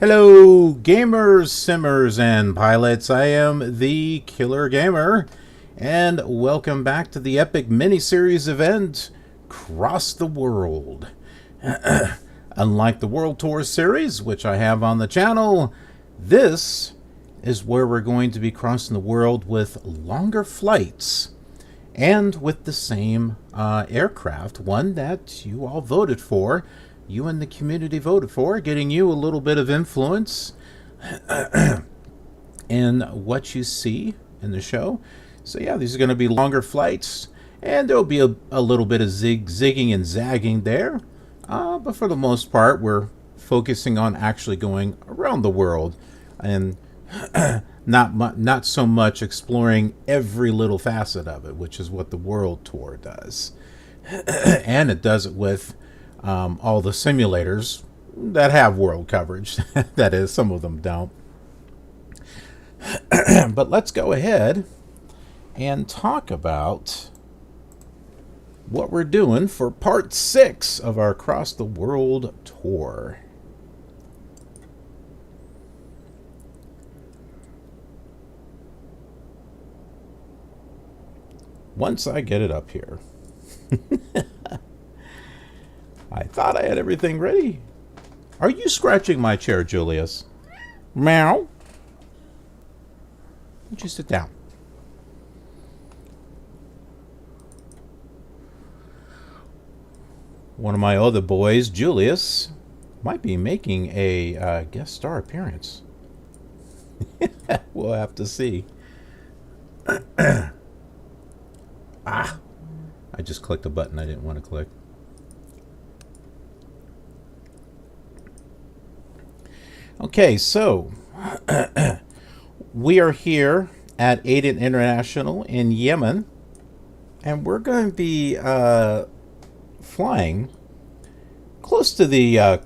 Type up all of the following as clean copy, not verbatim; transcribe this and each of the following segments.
Hello, gamers, simmers, and pilots. I am the Killer Gamer, and welcome back to the epic miniseries event, Cross the World. Unlike the World Tour series, which I have on the channel, this is where we're going to be crossing the world with longer flights and with the same aircraft, one that you all voted for. You and the community voted for, getting you a little bit of influence in what you see in the show. So yeah, these are going to be longer flights, and there'll be a little bit of zigging and zagging there. But for the most part, we're focusing on actually going around the world, and not so much exploring every little facet of it, which is what the World Tour does. And it does it with all the simulators that have world coverage. That is, some of them don't. But let's go ahead and talk about what we're doing for part 6 of our Cross the World tour. Once I get it up here. I thought I had everything ready. Are you scratching my chair, Julius? Meow. Why don't you sit down? One of my other boys, Julius, might be making a guest star appearance. We'll have to see. I just clicked a button I didn't want to click. Okay, so we are here at Aden International in Yemen, and we're going to be flying close to the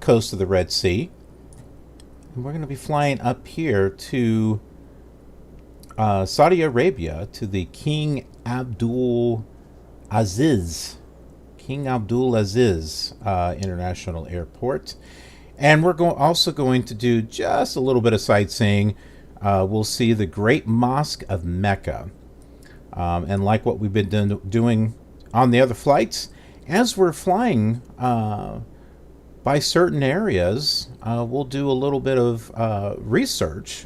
coast of the Red Sea, and we're going to be flying up here to Saudi Arabia, to the King Abdulaziz International Airport. And we're also going to do just a little bit of sightseeing. We'll see the Great Mosque of Mecca. And like what we've been doing on the other flights, as we're flying by certain areas, we'll do a little bit of research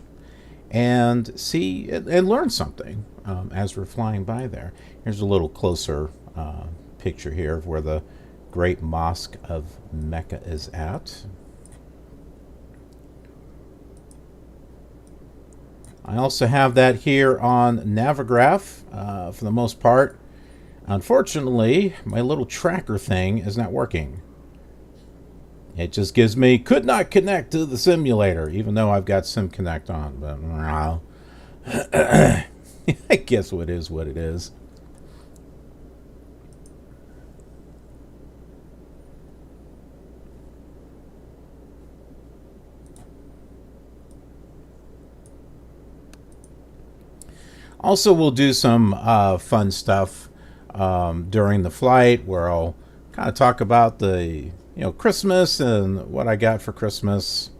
and see and learn something as we're flying by there. Here's a little closer picture here of where the Great Mosque of Mecca is at. I also have that here on Navigraph for the most part. Unfortunately, my little tracker thing is not working. It just gives me could not connect to the simulator, even though I've got SimConnect on. But I guess what is what it is. Also, we'll do some fun stuff during the flight, where I'll kind of talk about the Christmas and what I got for Christmas.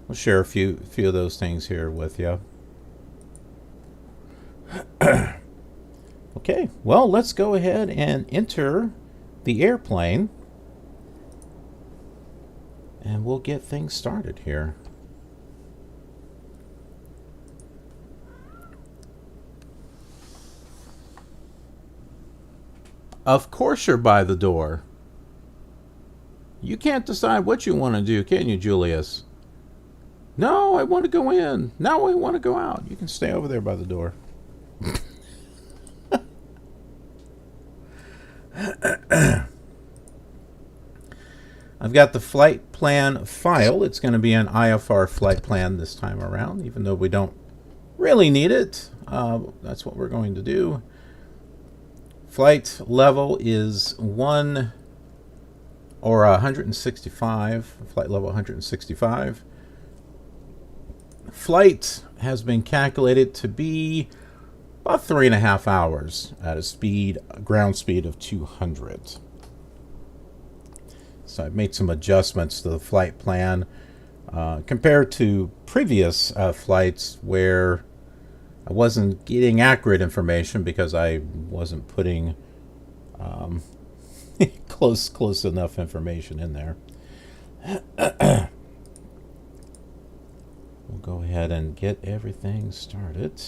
We'll share a few of those things here with you. Okay, well, let's go ahead and enter the airplane, and we'll get things started here. Of course you're by the door. You can't decide what you want to do, can you, Julius? No, I want to go in. No, I want to go out. You can stay over there by the door. I've got the flight plan file. It's going to be an IFR flight plan this time around, even though we don't really need it. That's what we're going to do. Flight level is 165, flight level 165. Flight has been calculated to be about 3.5 hours at a ground speed of 200. So I've made some adjustments to the flight plan compared to previous flights where I wasn't getting accurate information because I wasn't putting close enough information in there. We'll go ahead and get everything started.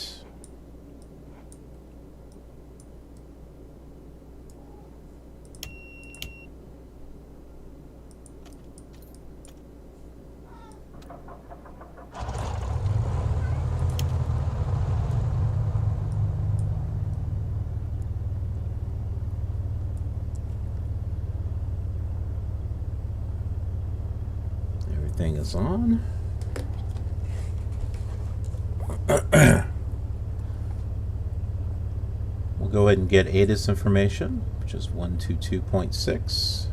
Everything is on. We'll go ahead and get ATIS information, which is 122.6.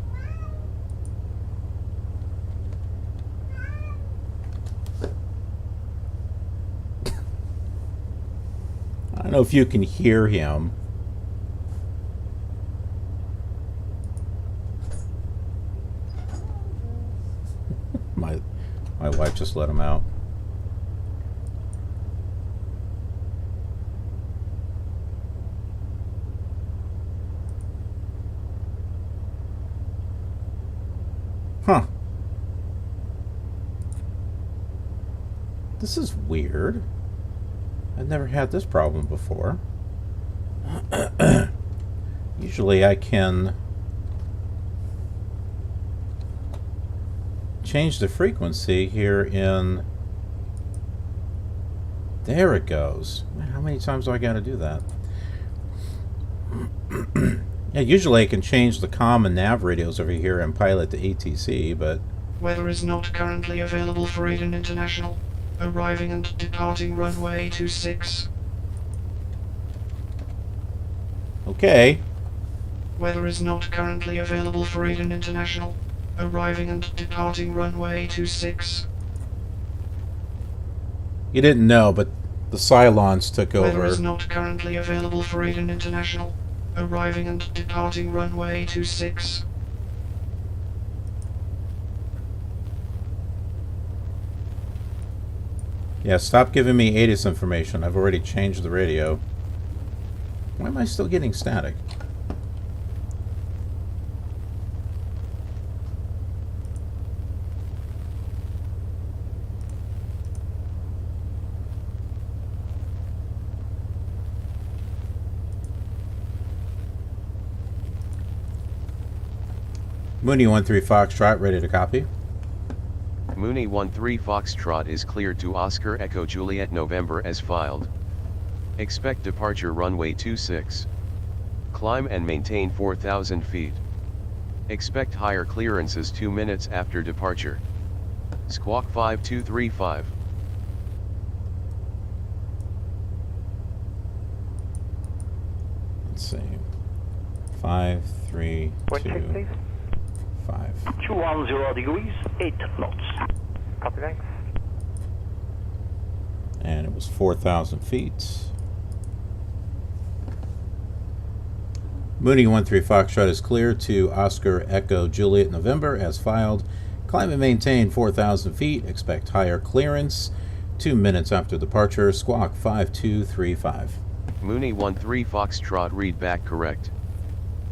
I don't know if you can hear him. My wife just let him out. Huh. This is weird. I've never had this problem before. Usually I can change the frequency here in... There it goes. How many times do I got to do that? Yeah, usually I can change the comm and nav radios over here and pilot the ATC, but... Weather is not currently available for Aden International. Arriving and departing runway 26. Okay. Weather is not currently available for Aden International. Arriving and departing runway 26. You didn't know, but the Cylons took over. Weather is not currently available for Aden International. Arriving and departing runway 26. Yeah, stop giving me ATIS information. I've already changed the radio. Why am I still getting static? Mooney 13 Foxtrot, ready to copy. Mooney 13 Foxtrot is cleared to Oscar Echo Juliet November as filed. Expect departure runway 26. Climb and maintain 4,000 feet. Expect higher clearances 2 minutes after departure. Squawk 5235. Let's see. 5, 3, 2, 5. 210 degrees, 8 knots. Copy, thanks. And it was 4,000 feet. Mooney 13 Foxtrot is clear to Oscar Echo Juliet November as filed. Climb and maintain 4,000 feet. Expect higher clearance 2 minutes after departure. Squawk 5235. Mooney 13 Foxtrot, read back correct.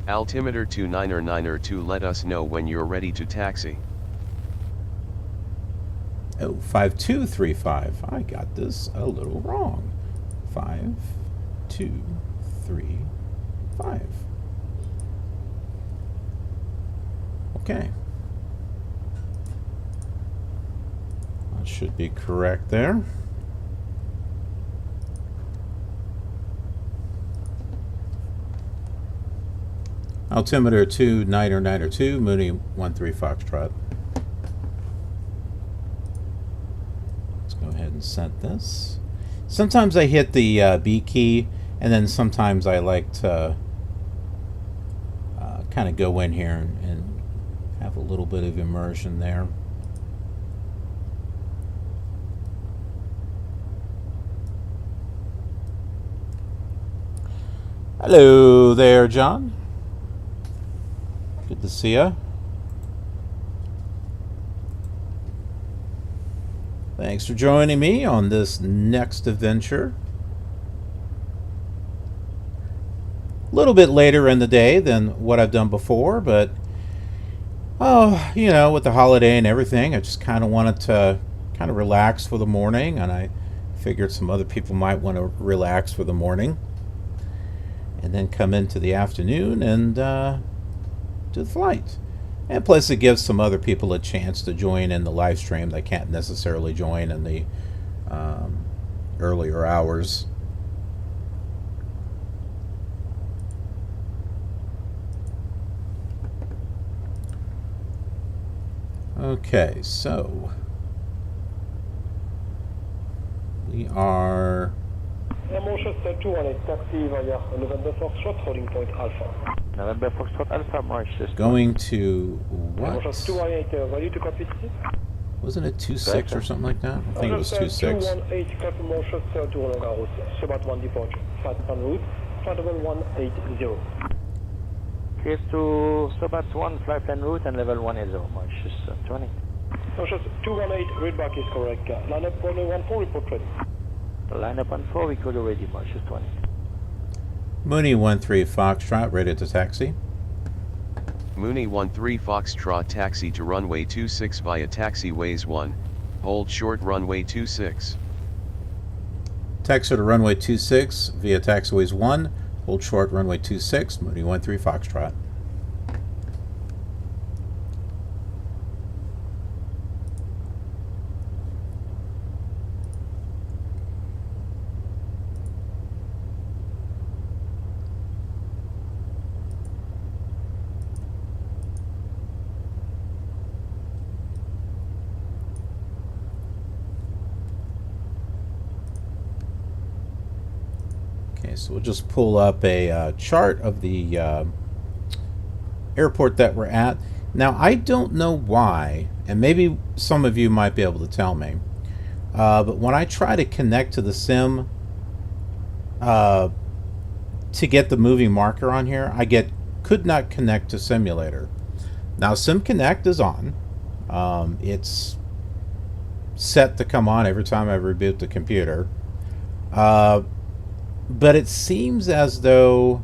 Altimeter 2992, let us know when you're ready to taxi. Oh, 5235. I got this a little wrong. 5, 2, 3, 5. Okay. That should be correct there. Altimeter 2992, Mooney 13 Foxtrot. Let's go ahead and set this. Sometimes I hit the B key, and then sometimes I like to kind of go in here and have a little bit of immersion there. Hello there, John. Good to see ya. Thanks for joining me on this next adventure. A little bit later in the day than what I've done before, but oh, you know, with the holiday and everything, I just kind of wanted to kind of relax for the morning, and I figured some other people might want to relax for the morning and then come into the afternoon and do the flight. And plus it gives some other people a chance to join in the live stream that can't necessarily join in the earlier hours. Okay, so we are Mocha 218, taxi via November Foxtrot, holding point Alpha. November Foxtrot Alpha, Mauritius. going to what? Mocha 218, value to copy. Wasn't it 26 or something like that? I think it was 26. 218, copy Mocha 2 route, Subat 1 departure, flight en route, flight level 180. Here's to Subat 1, flight en route, and level 180, Mauritius 20. Mocha 218, read back is correct. Line up 114, report ready. Line up on 4, we could already Mauritius 20. Mooney 13 Foxtrot, ready to taxi. Mooney 13 Foxtrot taxi to runway 26 via taxiways 1, hold short runway 26. Taxi to runway 26 via taxiways 1, hold short runway 26, Mooney 13 Foxtrot. So we'll just pull up a chart of the airport that we're at. Now, I don't know why, and maybe some of you might be able to tell me, but when I try to connect to the sim to get the moving marker on here, I could not connect to simulator. Now, Sim Connect is on. It's set to come on every time I reboot the computer. But it seems as though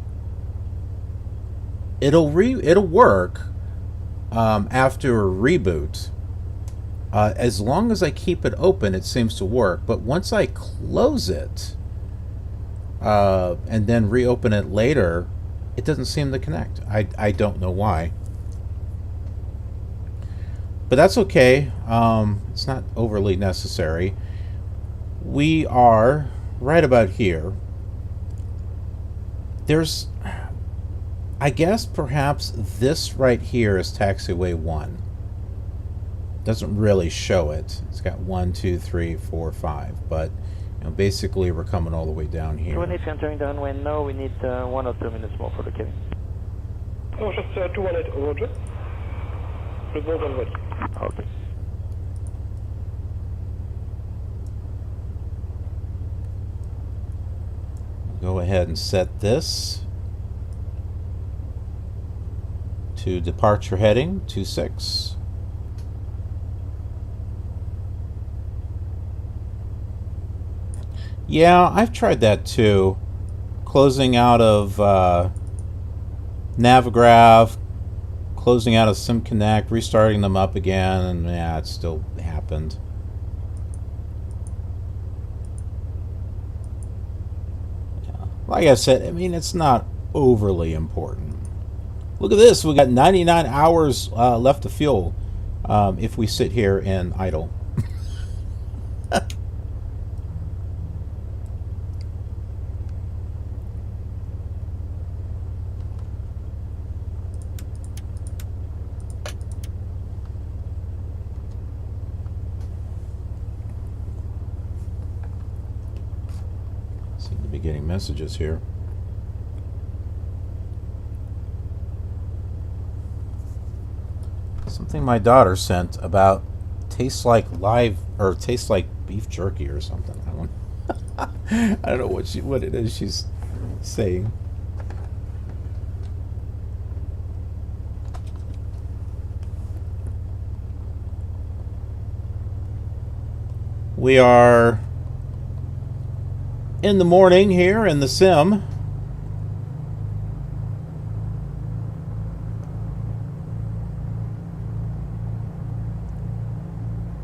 it'll work after a reboot. As long as I keep it open, it seems to work. But once I close it and then reopen it later, it doesn't seem to connect. I don't know why. But that's okay. It's not overly necessary. We are right about here. There's, I guess perhaps this right here is taxiway 1. Doesn't really show it. It's got 1, 2, 3, 4, 5. But you know, basically we're coming all the way down here. 218 entering the runway now. We need 1 or 2 minutes more for the cabin. Mocha 218, roger. Report on ready. Okay. Go ahead and set this to departure heading 26. Yeah, I've tried that too. Closing out of Navigraph, closing out of SimConnect, restarting them up again, and yeah, it still happened. Like I said, I mean, it's not overly important. Look at this. We got 99 hours left of fuel if we sit here and idle. Getting messages here. Something my daughter sent about tastes like beef jerky or something. I don't know what it is she's saying. We are in the morning here in the sim.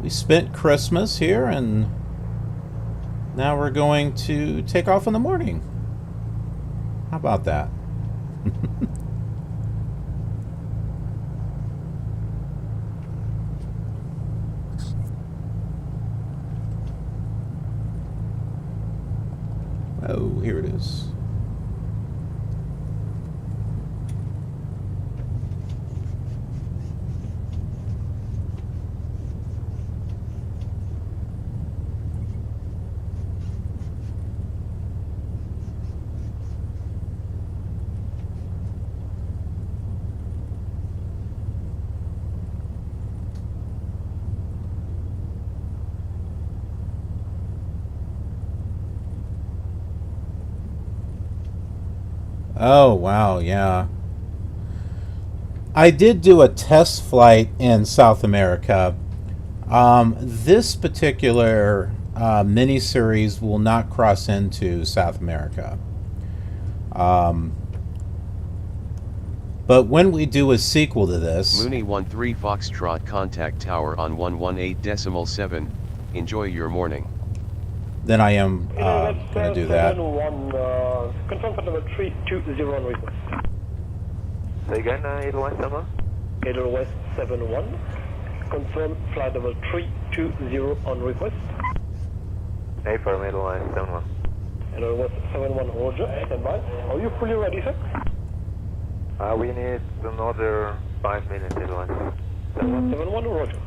We spent Christmas here, and now we're going to take off in the morning. How about that? Oh, here it is. Oh, wow, yeah. I did do a test flight in South America. This particular mini-series will not cross into South America. But when we do a sequel to this... Mooney 13 Foxtrot, contact tower on 118.7. Enjoy your morning. Then I am going to do that. Confirm flight number 320 on request. Say again, Edelweiss 71? Edelweiss 71. Confirm flight number 320 on request. A for Edelweiss 71. Edelweiss 71, roger, stand by. Are you fully ready, sir? We need another 5 minutes, Edelweiss. 71, roger.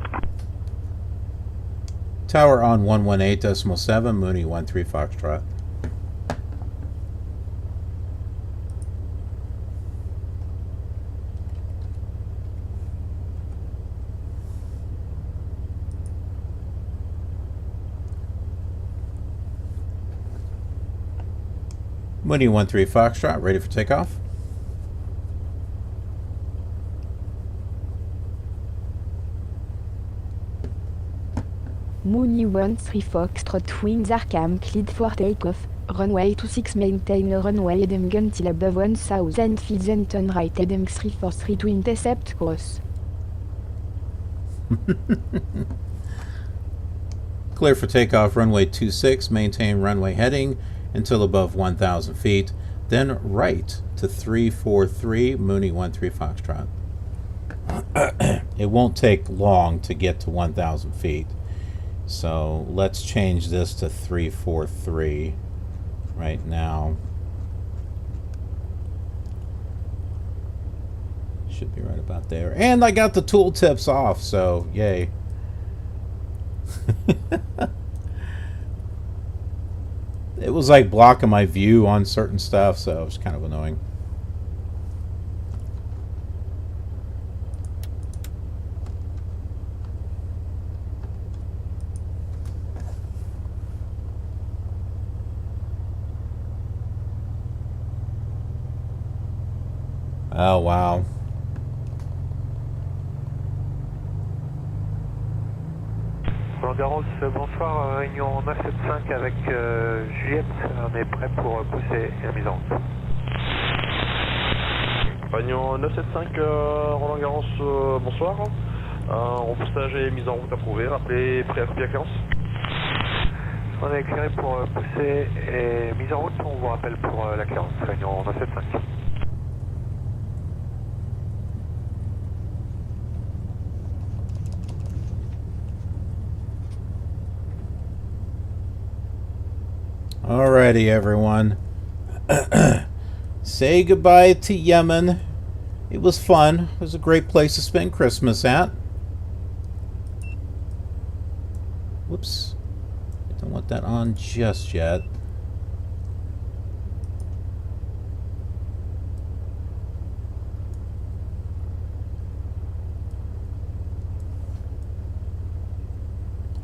Tower on 118.7, Mooney 13 Foxtrot. Mooney 13 Foxtrot, ready for takeoff. Mooney 13 Foxtrot, wings are cam, cleared for takeoff. Runway 26, maintain runway heading until above 1000 feet, then turn right heading 343 to intercept course. Clear for takeoff, runway 26, maintain runway heading until above 1,000 feet, then right to 343, Mooney 13 Foxtrot. It won't take long to get to 1,000 feet. So let's change this to 343 right now. Should be right about there. And I got the tooltips off, so yay. It was like blocking my view on certain stuff, so it was kind of annoying. Oh, wow. Roland-Garros, bonsoir, réunion 975 avec Juliette, on est prêt pour pousser la mise en route. Réunion 975 Roland-Garros, bonsoir. Repoussage et mise en route approuvée, rappelez prêt à copier la cadence. On est éclairé pour pousser et mise en route, on vous rappelle pour la cadence, réunion 975. Alrighty, everyone. Say goodbye to Yemen. It was fun. It was a great place to spend Christmas at. Whoops. I don't want that on just yet.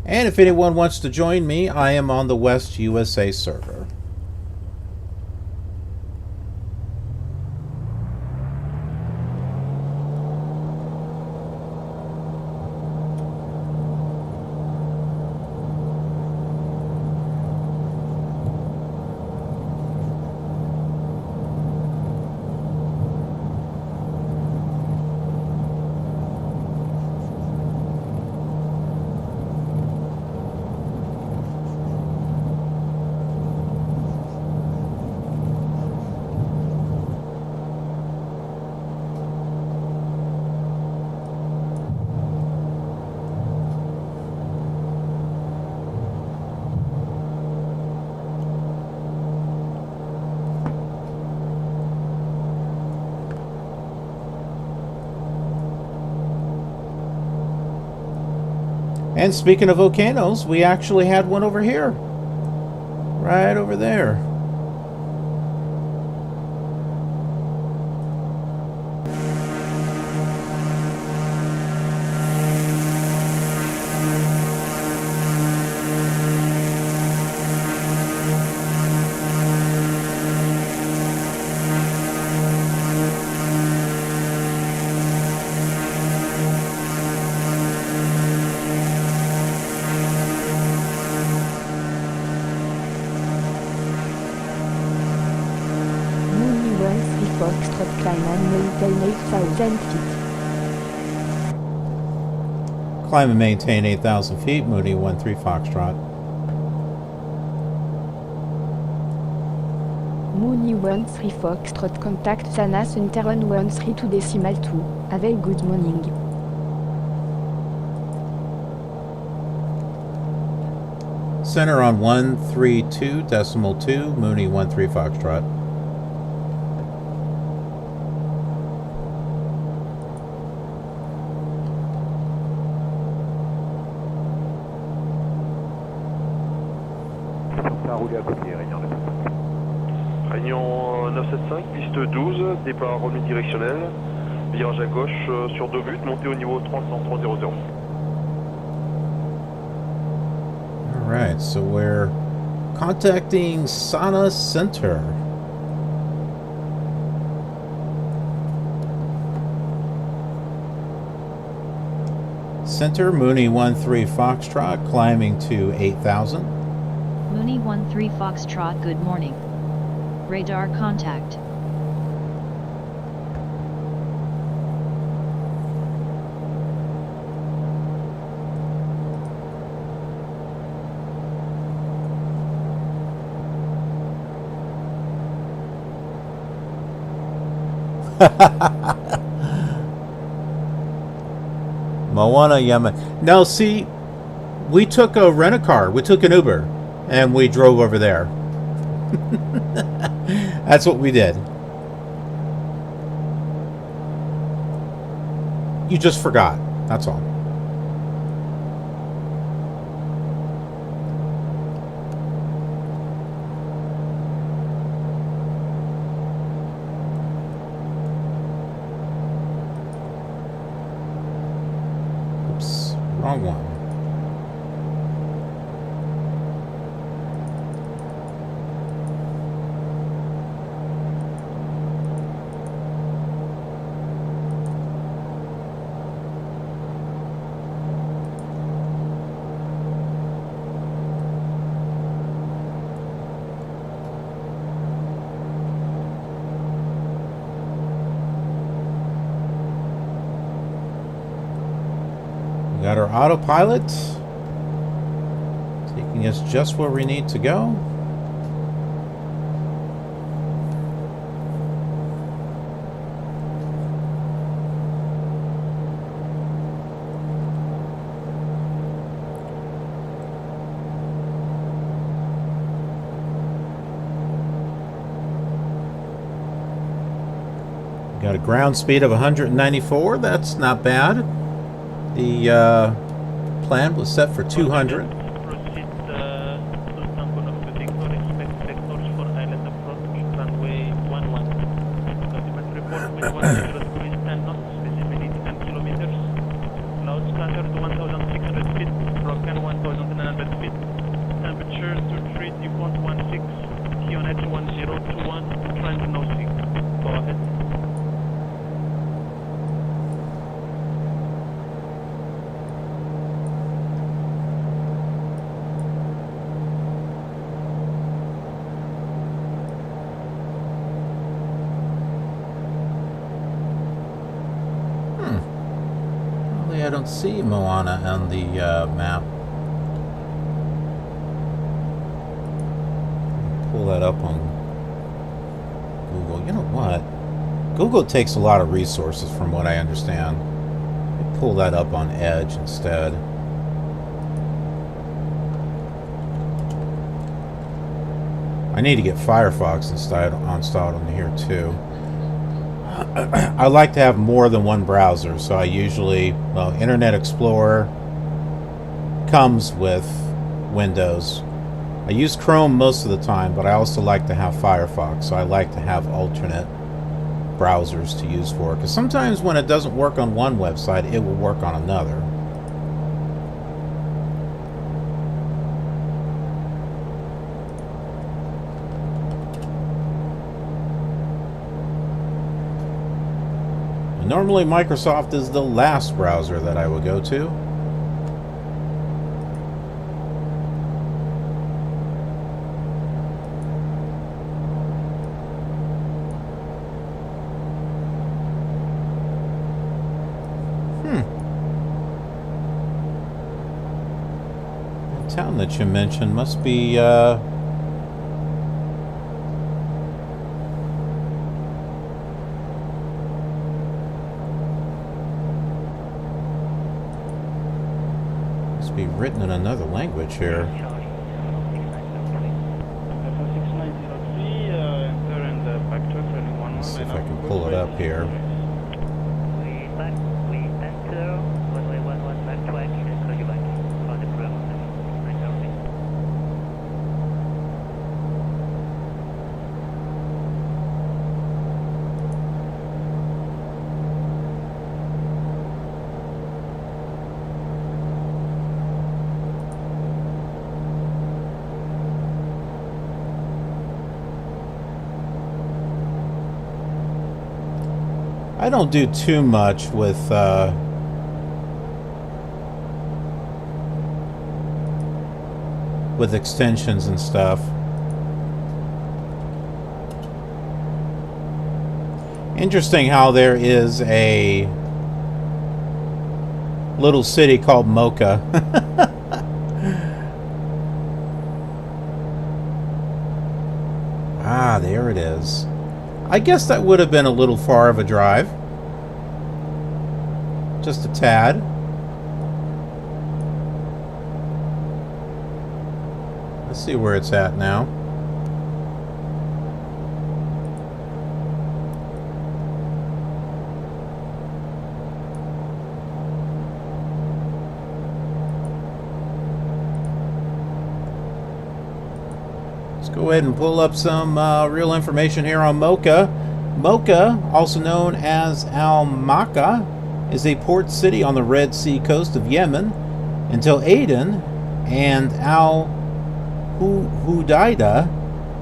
And if anyone wants to join me, I am on the West USA server. And speaking of volcanoes, we actually had one over here. Right over there. Foxtrot climb and maintain 8,000 feet. Climb and maintain 8,000 feet, Mooney 13 Foxtrot. Mooney 13 Foxtrot contact Sana Sunteron 132 decimal 2. Have a good morning. Center on 132.2, Mooney 13 Foxtrot. Réunion 975, piste 12, départ omnidirectionnel, virage à gauche sur 2 buts, montée au niveau 300. Alright, so we're contacting Sana Center. Center, Mooney 13 Foxtrot, climbing to 8,000. Mooney 13 Foxtrot, good morning. Radar contact. Moana, Yemen. Now, see, we took a rent-a-car. We took an Uber, and we drove over there. That's what we did. You just forgot. That's all. Oops, wrong one. Got our autopilot taking us just where we need to go. Got a ground speed of 194. That's not bad. The plan was set for 200. Proceed Sultan Kono Victor, expect vectors for island approach, runway 11. Document report with 100 degrees 10 knots, visibility 10 kilometers. Cloud scattered 1,600 feet, broken 1,900 feet. Temperature 23 default 16, QNH 1021, trend no 6. Go ahead. I don't see Moana on the map. Pull that up on Google. You know what? Google takes a lot of resources from what I understand. Pull that up on Edge instead. I need to get Firefox installed on here too. I like to have more than one browser, so I usually, well, Internet Explorer, comes with Windows. I use Chrome most of the time, but I also like to have Firefox, so I like to have alternate browsers to use for it, because sometimes when it doesn't work on one website, it will work on another. Normally Microsoft is the last browser that I would go to. The town that you mentioned must be be written in another language here. Let's see if I can pull it up here. I don't do too much with extensions and stuff. Interesting how there is a little city called Mocha. Ah, there it is. I guess that would have been a little far of a drive. Just a tad. Let's see where it's at now. Go ahead and pull up some real information here on Mocha. Mocha, also known as Al-Makka, is a port city on the Red Sea coast of Yemen until Aden and Al-Hudaydah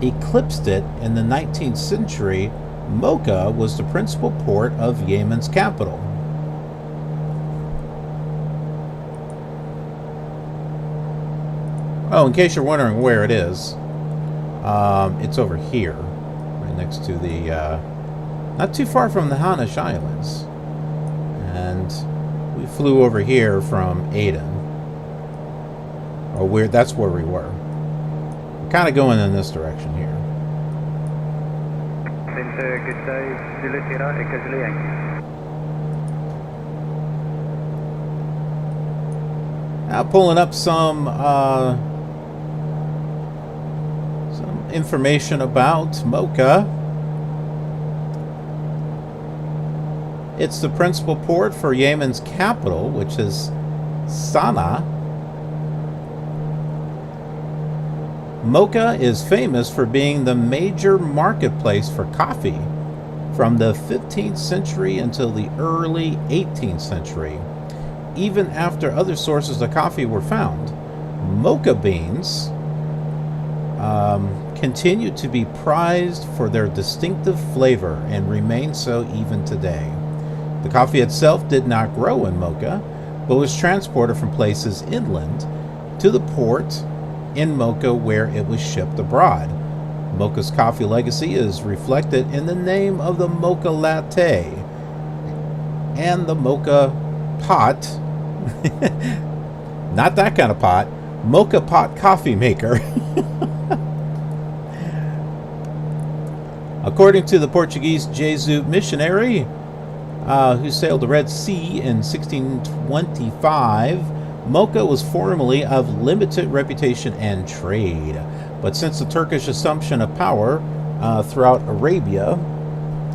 eclipsed it in the 19th century. Mocha was the principal port of Yemen's capital. Oh, in case you're wondering where it is, it's over here, right next to the, not too far from the Hanish Islands. And we flew over here from Aden. Or that's where we were. We're kind of going in this direction here. Now pulling up some information about Mocha. It's the principal port for Yemen's capital, which is Sana'a. Mocha is famous for being the major marketplace for coffee from the 15th century until the early 18th century. Even after other sources of coffee were found, Mocha beans continue to be prized for their distinctive flavor and remain so even today. The coffee itself did not grow in Mocha, but was transported from places inland to the port in Mocha where it was shipped abroad. Mocha's coffee legacy is reflected in the name of the Mocha Latte and the Mocha Pot. Not that kind of pot. Mocha Pot coffee maker. According to the Portuguese Jesuit missionary who sailed the Red Sea in 1625, Mocha was formerly of limited reputation and trade. But since the Turkish assumption of power throughout Arabia,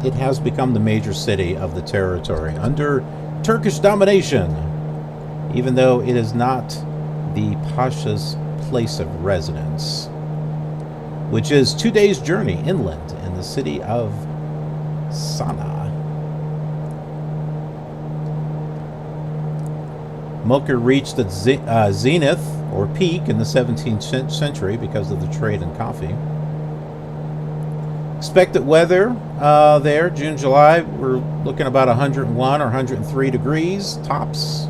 it has become the major city of the territory under Turkish domination. Even though it is not the Pasha's place of residence, which is 2 days' journey inland in the city of Sana'a. Mocha reached its zenith or peak in the 17th century because of the trade in coffee. Expected weather there, June, July, we're looking about 101 or 103 degrees tops.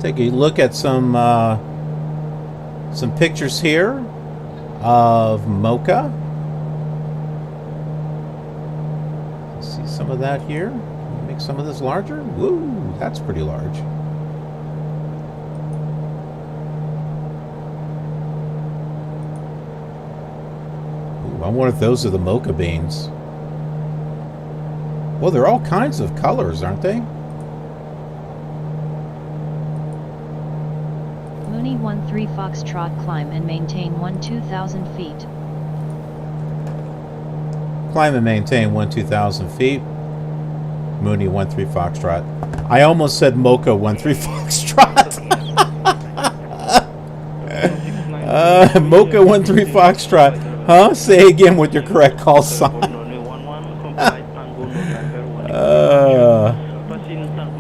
Take a look at some pictures here of Mocha. See some of that here. Make some of this larger. Woo, that's pretty large. Ooh, I wonder if those are the Mocha beans. Well, they're all kinds of colors, aren't they? Mooney 13 Foxtrot, climb and maintain 2,000 feet. Climb and maintain 2,000 feet. Mooney 13 Foxtrot. I almost said Mocha 13 Foxtrot. Mocha 13 Foxtrot. Huh? Say again with your correct call sign.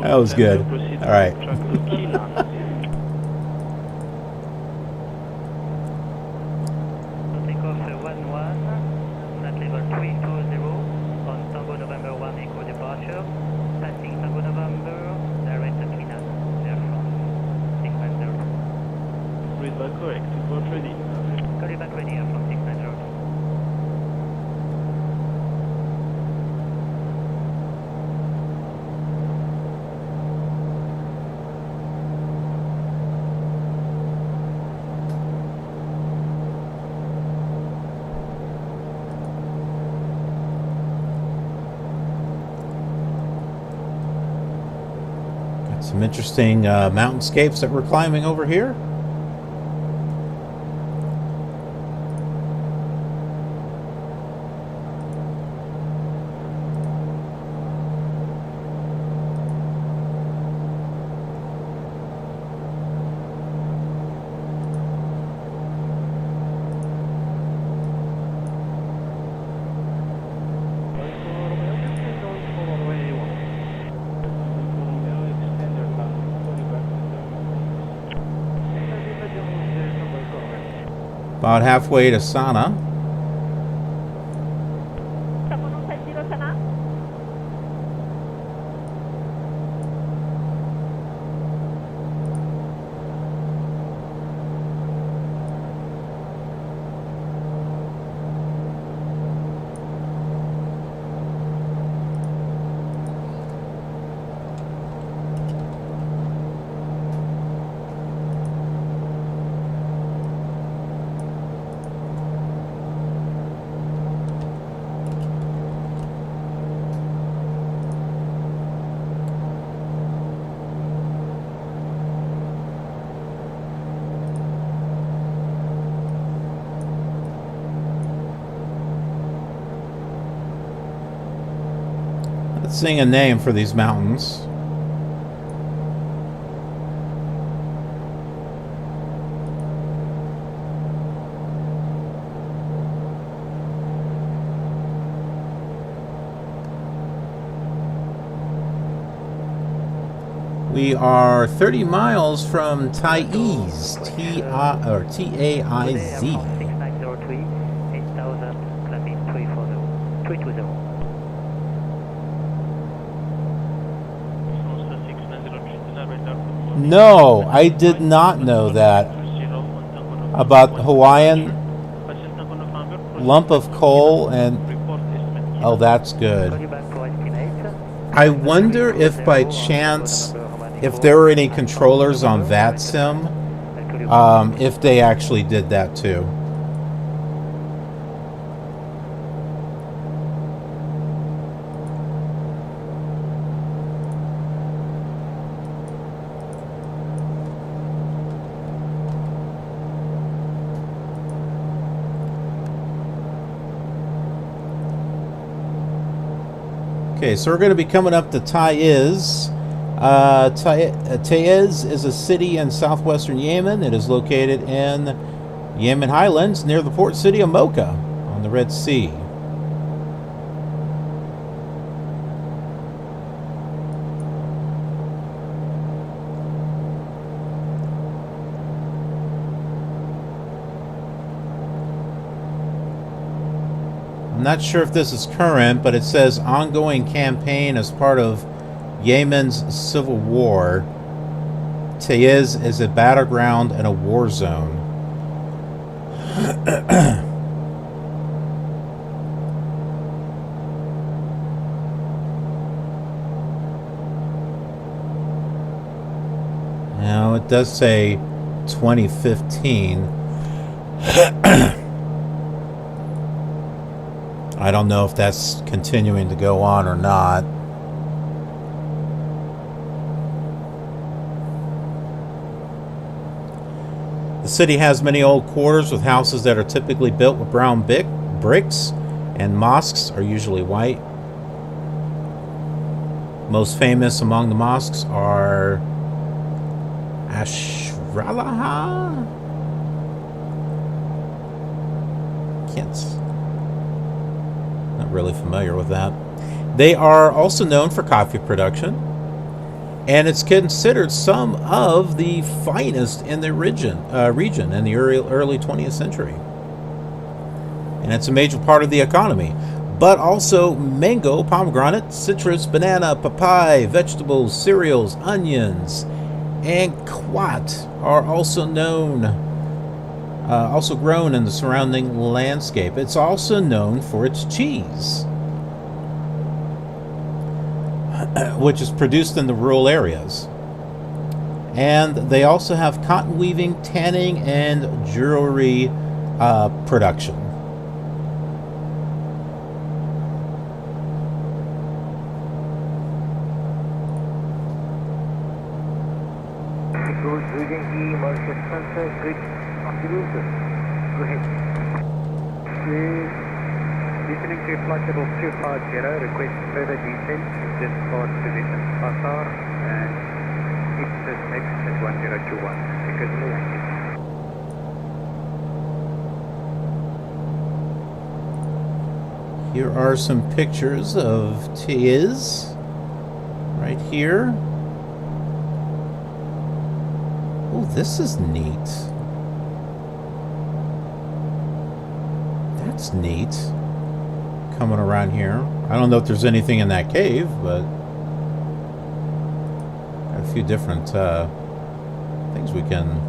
That was good. All right. Some interesting mountainscapes that we're climbing over here. About halfway to Sana'a. Let's sing a name for these mountains. We are 30 miles from Taiz, T-A-I-Z. 6903, 8000, climbing 320. No, I did not know that about Hawaiian lump of coal and oh, that's good. I wonder if by chance, if there were any controllers on VATSIM, if they actually did that too. Okay, so we're going to be coming up to Taiz. Taiz is a city in southwestern Yemen. It is located in Yemen Highlands near the port city of Mocha on the Red Sea. I'm not sure if this is current, but it says ongoing campaign as part of Yemen's civil war. Taiz is a battleground and a war zone. Now it does say 2015. I don't know if that's continuing to go on or not. The city has many old quarters with houses that are typically built with brown bricks, and mosques are usually white. Most famous among the mosques are Ashralaha? Not really familiar with that. They are also known for coffee production, and it's considered some of the finest in the region in the early 20th century. And it's a major part of the economy. But also mango, pomegranate, citrus, banana, papaya, vegetables, cereals, onions, and quat are also grown in the surrounding landscape. It's also known for its cheese, which is produced in the rural areas. And they also have cotton weaving, tanning, and jewelry production. Great afternoon, sir. Go ahead. Listening to flight level 250, request further descent, just for position Pasar and Ipsos next at 1021. Because no active. Here are some pictures of Taiz right here. Oh, this is neat. That's neat. Coming around here. I don't know if there's anything in that cave, but got a few different things we can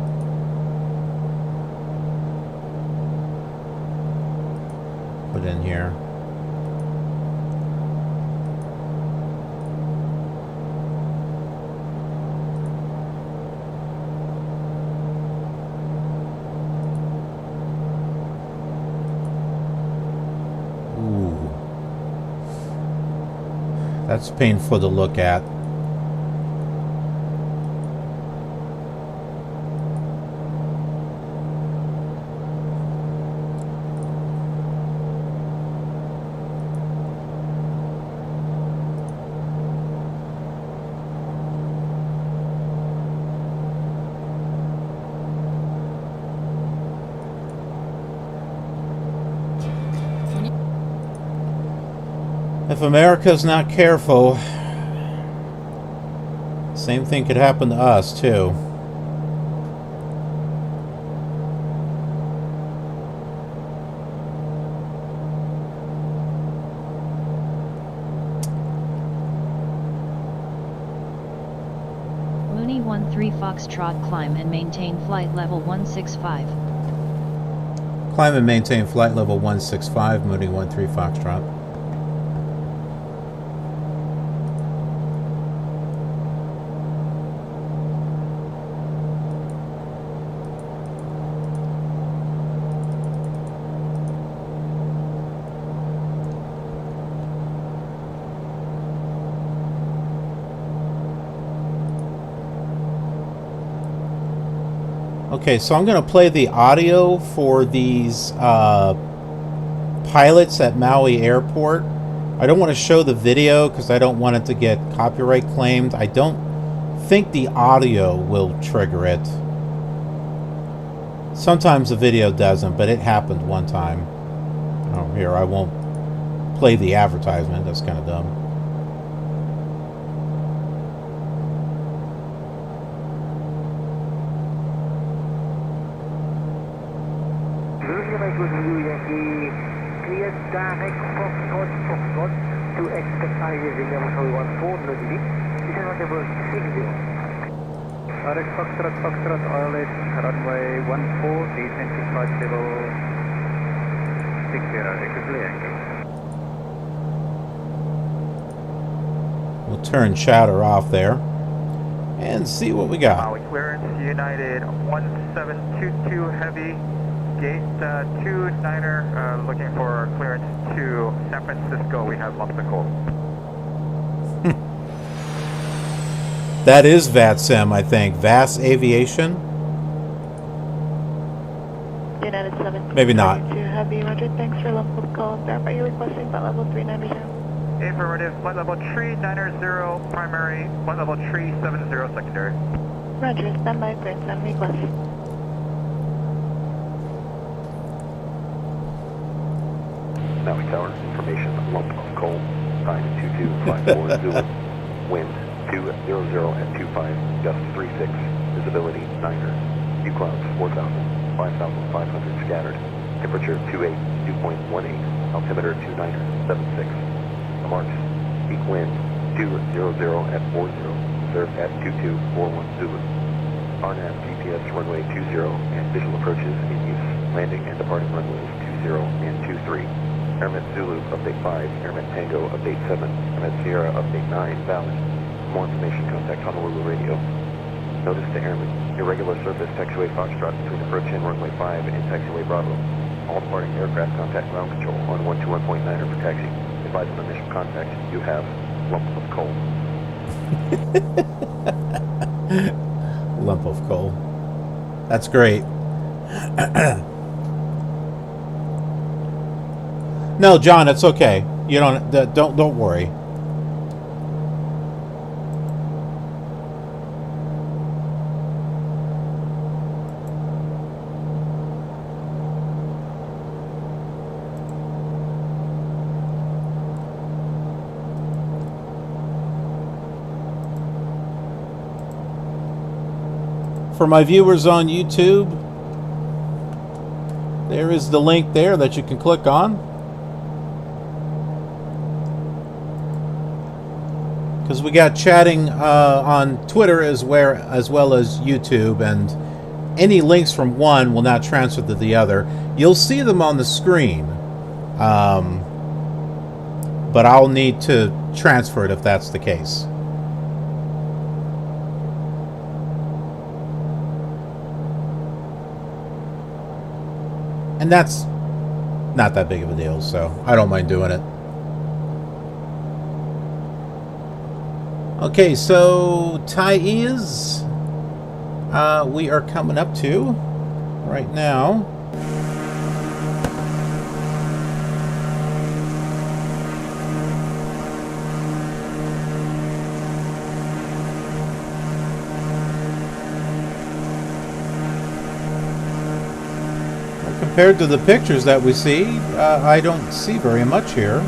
put in here. That's painful to look at. If America's not careful, same thing could happen to us too. Mooney 13 Foxtrot, climb and maintain flight level 165. Climb and maintain flight level 165, Mooney 13 Foxtrot. Okay, so I'm going to play the audio for these pilots at Maui Airport. I don't want to show the video because I don't want it to get copyright claimed. I don't think the audio will trigger it. Sometimes the video doesn't, but it happened one time. Oh, here, I won't play the advertisement. That's kind of dumb. Clear direct Foxtrot to expect Taiz in Yamaha 14, no delete. This is level 60. Direct Foxtrot, ILS, runway 14, descent to flight level 60, clear. We'll turn chatter off there and see what we got. Maui clearance, United 1722 heavy. Gate 29er, looking for clearance to San Francisco. We have lumps of coal. That is VATSIM, I think. VAS Aviation? United 7. Maybe not. Heavy, Roger. Thanks for lump of coal. Verify you're requesting flight level 390. Affirmative. Flight level 390 primary. Flight level 370 secondary. Roger. Standby. 37 request. Maui Tower, information, lump of coal, time 2254 Zulu, wind 200 at 25, gust 36, visibility 9er, view clouds 4,000, 5,500 scattered, temperature 28, 2.18, altimeter 29er, 76, marks, peak wind 200 at 40, observed at 2241 Zulu, RNAV GPS runway 20 and visual approaches in use, landing and departing runways 20 and 23. Airmet Zulu, update 5, Airmet Tango, update 7, Airmet Sierra, update 9, valid. For more information, contact Honolulu Radio. Notice to Airmen, irregular surface taxiway Foxtrot between approach and runway 5 and taxiway Bravo. All departing aircraft contact ground control on 121.9er for taxi. Advise on initial contact, you have lump of coal. Lump of coal. That's great. No, John, it's okay. You don't worry. For my viewers on YouTube, there is the link there that you can click on. Because we got chatting on Twitter as well as YouTube, and any links from one will not transfer to the other. You'll see them on the screen, but I'll need to transfer it if that's the case. And that's not that big of a deal, so I don't mind doing it. Okay, so Taiz, we are coming up to right now. Well, compared to the pictures that we see, I don't see very much here.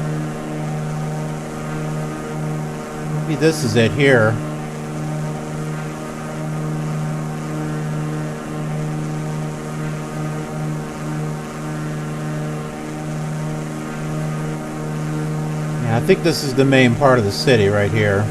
Maybe this is it here. Yeah, I think this is the main part of the city right here.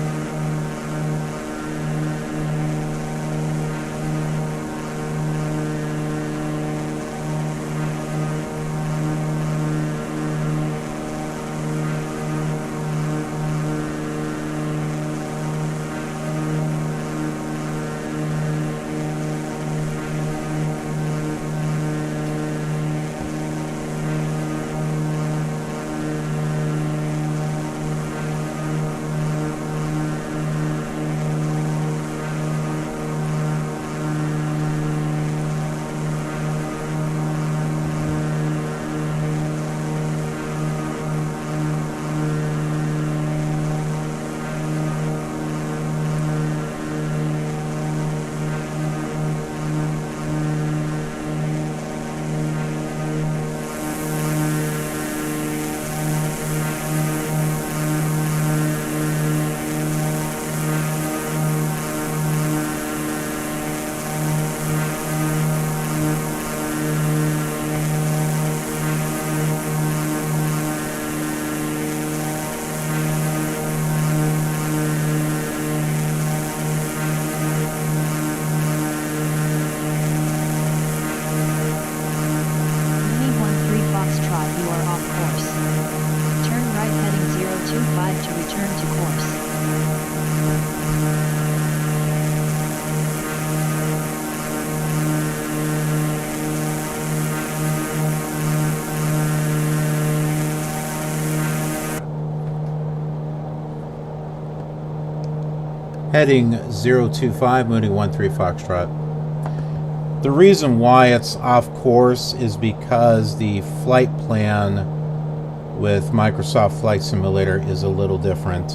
Heading 025, Mooney 13 Foxtrot. The reason why it's off course is because the flight plan with Microsoft Flight Simulator is a little different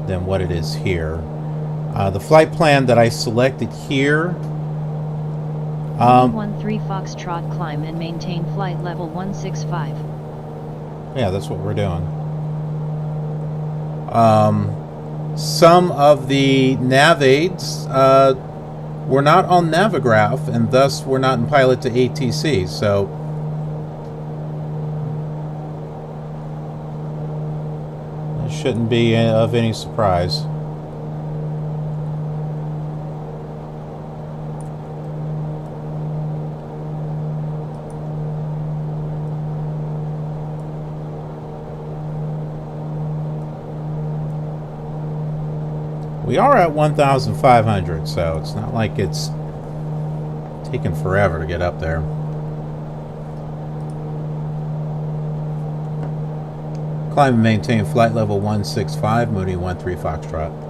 than what it is here. The flight plan that I selected here... 13 Foxtrot, climb and maintain flight level 165. Yeah, that's what we're doing. Some of the nav aids were not on Navigraph, and thus were not in pilot to ATC, so it shouldn't be of any surprise. We are at 1,500, so it's not like it's taken forever to get up there. Climb and maintain flight level 165, Mooney 13 Foxtrot.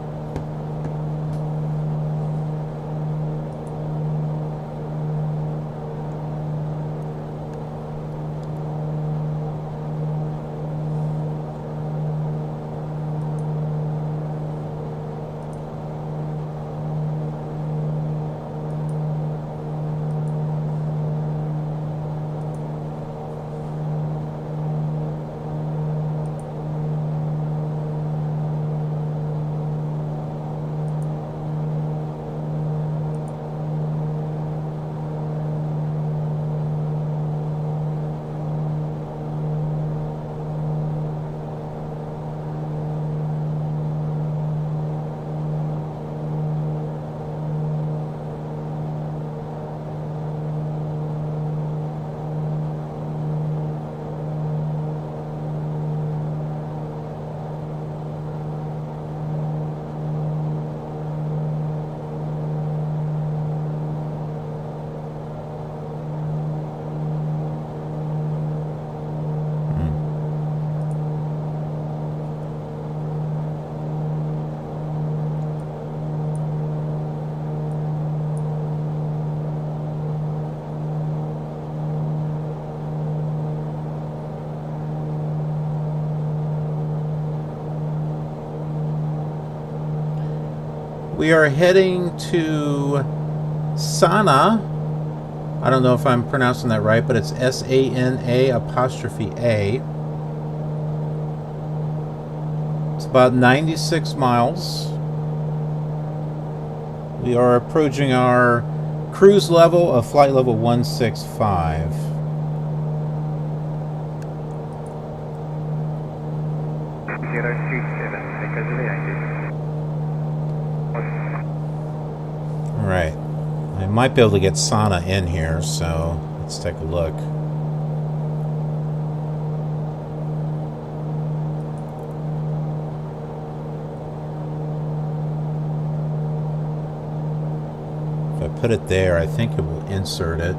We are heading to Sana. I don't know if I'm pronouncing that right, but it's S-A-N-A apostrophe A. It's about 96 miles. We are approaching our cruise level of flight level 165. Right. I might be able to get Sana in here, so let's take a look. If I put it there, I think it will insert it.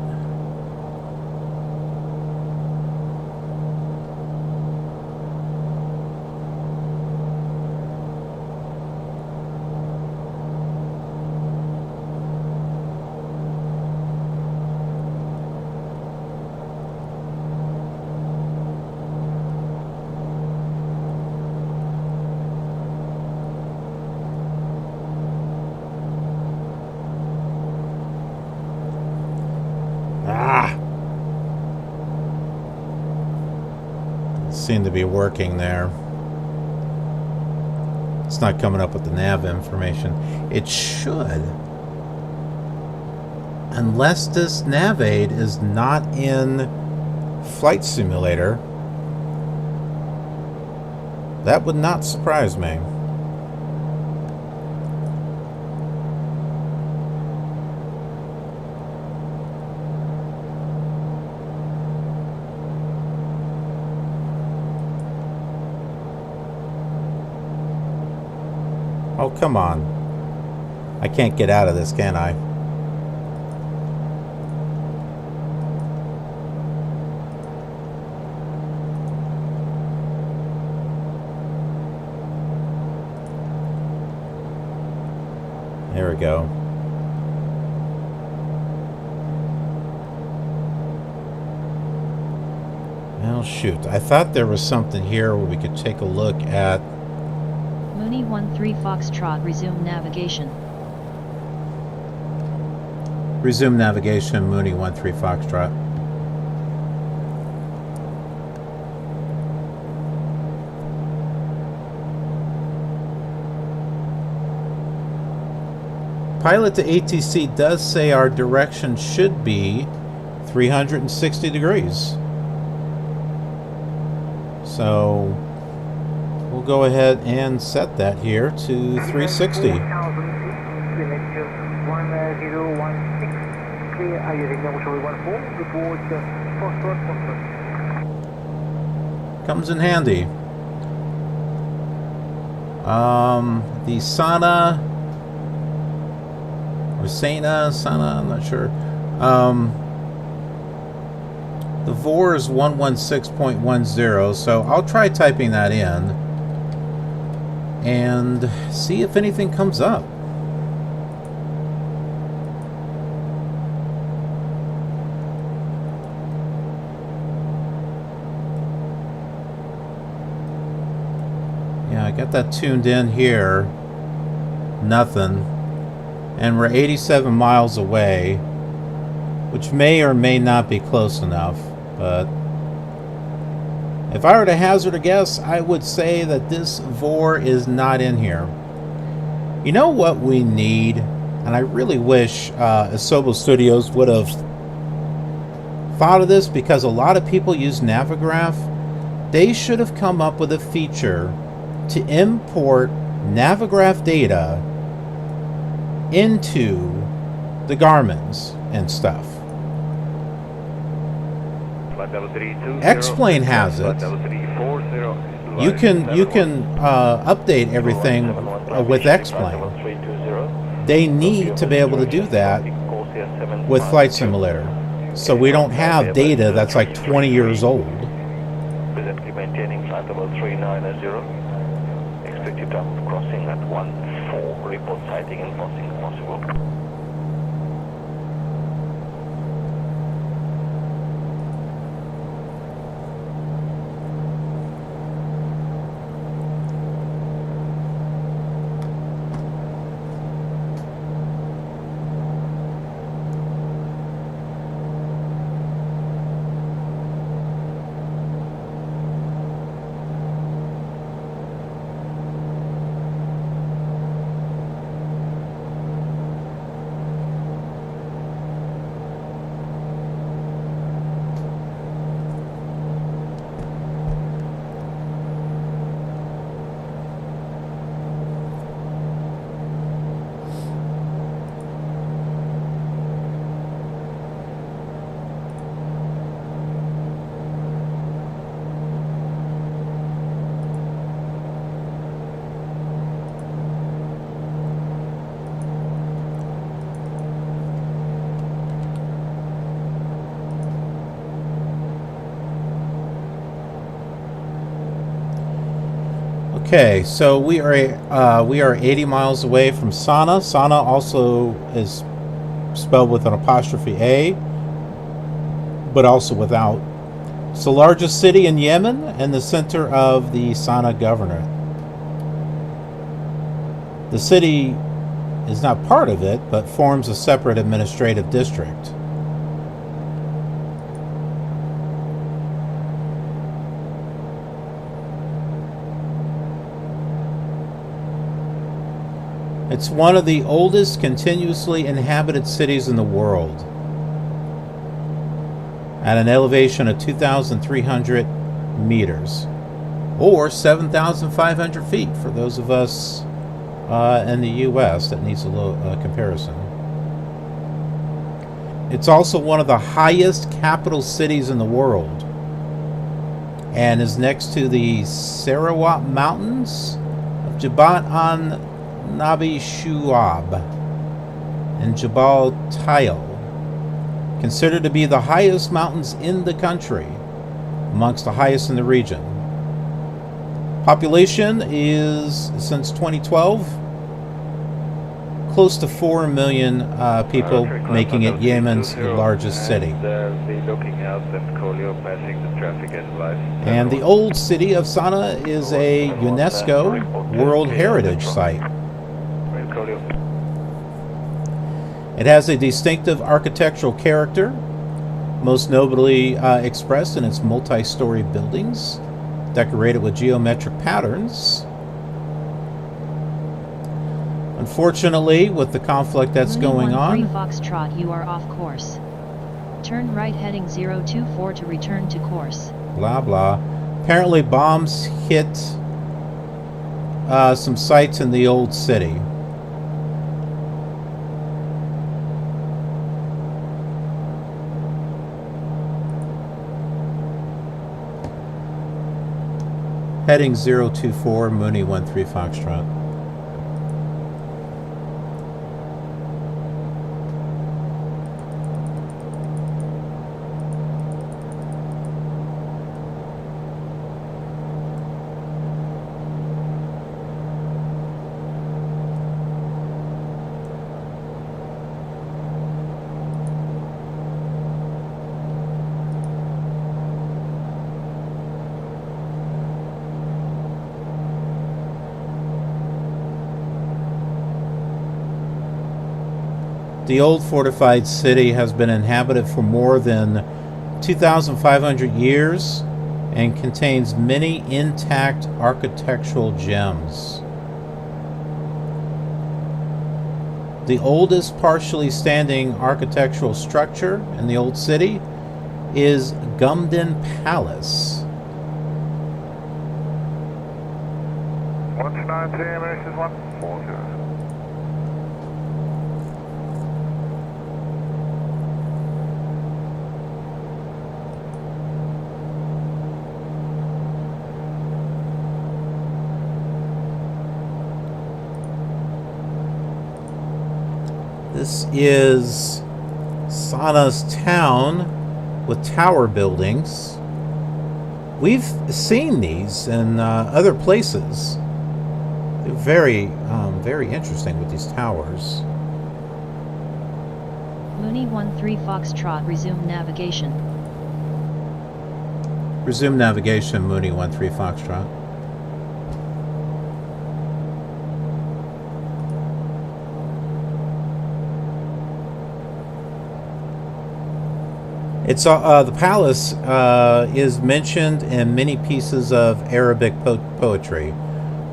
Seem to be working there. It's not coming up with the nav information. It should, unless this nav aid is not in Flight Simulator. That would not surprise me. Oh, come on. I can't get out of this, can I? There we go. Well, shoot. I thought there was something here where we could take a look at... Mooney 13 Foxtrot, resume navigation. Resume navigation, Mooney 13 Foxtrot. Pilot to ATC does say our direction should be 360 degrees. So we'll go ahead and set that here to 360. Comes in handy. The Sana, or Sana, I'm not sure. The VOR is 116.10, so I'll try typing that in and see if anything comes up. Yeah, I got that tuned in here. Nothing. And we're 87 miles away, which may or may not be close enough. But if I were to hazard a guess, I would say that this VOR is not in here. You know what we need? And I really wish Asobo Studios would have thought of this, because a lot of people use Navigraph. They should have come up with a feature to import Navigraph data into the Garmins and stuff. X-Plane has it. You can update everything with X-Plane. They need to be able to do that with Flight Simulator, so we don't have data that's like 20 years old. Presently maintaining flight level 390. Expected time of crossing at 14. Report sighting and crossing possible. Okay, so we are 80 miles away from Sana. Sana also is spelled with an apostrophe A, but also without. It's the largest city in Yemen and the center of the Sana Governorate. The city is not part of it, but forms a separate administrative district. It's one of the oldest continuously inhabited cities in the world, at an elevation of 2,300 meters, or 7,500 feet for those of us in the U.S. That needs a little comparison. It's also one of the highest capital cities in the world, and is next to the Sarawak Mountains of Jabal an Nabi Shuab and Jabal Tayal, considered to be the highest mountains in the country, amongst the highest in the region. Population is, since 2012, close to 4 million people, making it Yemen's largest city. Be looking out and call you passing the traffic advice. And the old city of Sana'a is a UNESCO World Heritage Site. We'll call you. It has a distinctive architectural character, most notably expressed in its multi-story buildings, decorated with geometric patterns. Unfortunately, with the conflict that's going on, Foxtrot, you are off course. Turn right heading 024 to return to course. Blah blah. Apparently bombs hit some sites in the old city. Heading 024, Mooney 13 Foxtrot. The old fortified city has been inhabited for more than 2,500 years and contains many intact architectural gems. The oldest partially standing architectural structure in the old city is Gumden Palace. 193 MSFS 140. This is Sana'a's town with tower buildings. We've seen these in other places. They're very interesting with these towers. Mooney 13 Foxtrot, resume navigation. Resume navigation, Mooney 13 Foxtrot. It's the palace is mentioned in many pieces of Arabic poetry,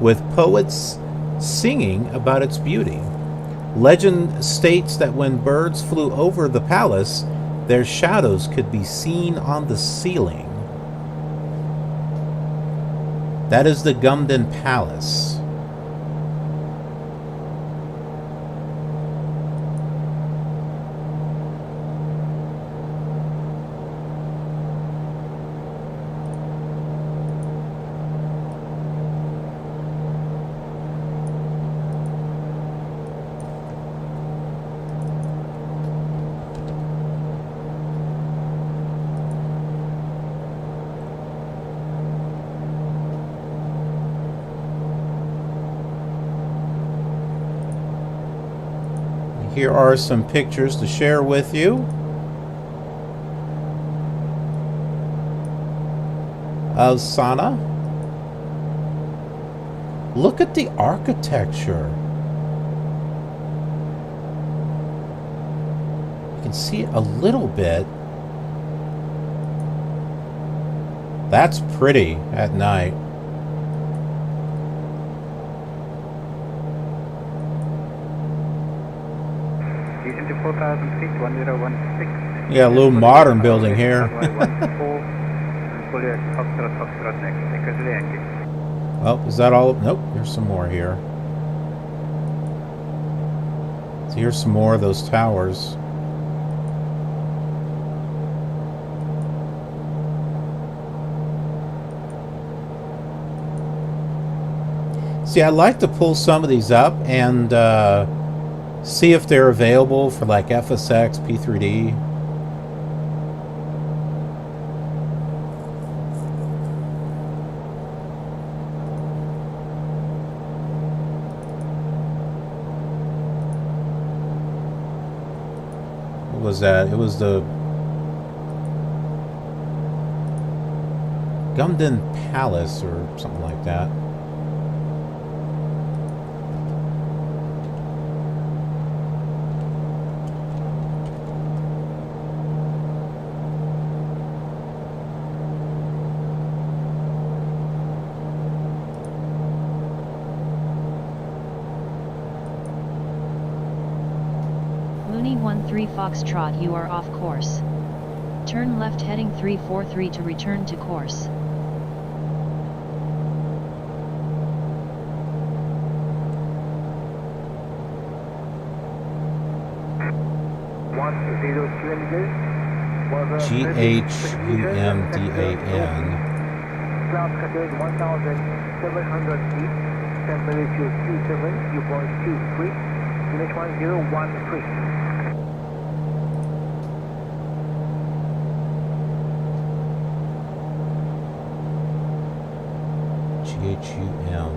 with poets singing about its beauty. Legend states that when birds flew over the palace, their shadows could be seen on the ceiling. That is the Gumden Palace. Here are some pictures to share with you of Sana'a. Look at the architecture. You can see it a little bit. That's pretty at night. Into 4,000 feet, 1016. Yeah, a little modern building here. Oh, is that all? Nope, there's some more here. So here's some more of those towers. See, I'd like to pull some of these up and see if they're available for like FSX, P3D. was that? It was the Gumden Palace or something like that. Mooney 13 Foxtrot, you are off course. Turn left heading 343 to return to course. GHUMDAN. Cloud contains 1,700 feet, temperature 27, viewpoint 23, unit 1013. GHUMDAN.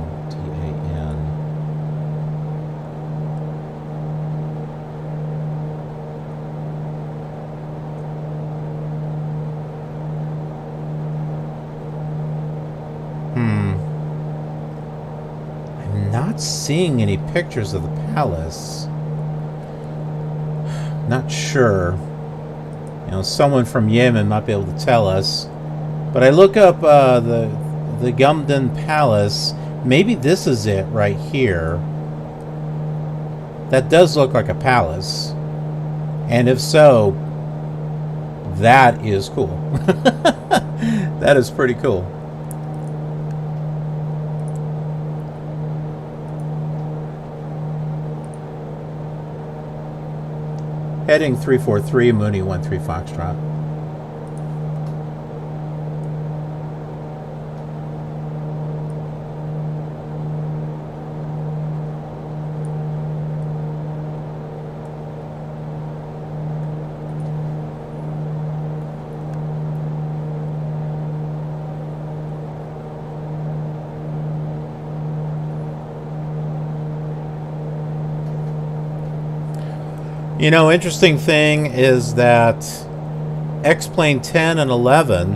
I'm not seeing any pictures of the palace. Not sure. You know, someone from Yemen might be able to tell us. But I look up the Gumden Palace. Maybe this is it right here. That does look like a palace. And if so, that is cool. That is pretty cool. Heading 343, Mooney 13 Foxtrot. You know, interesting thing is that X-Plane 10 and 11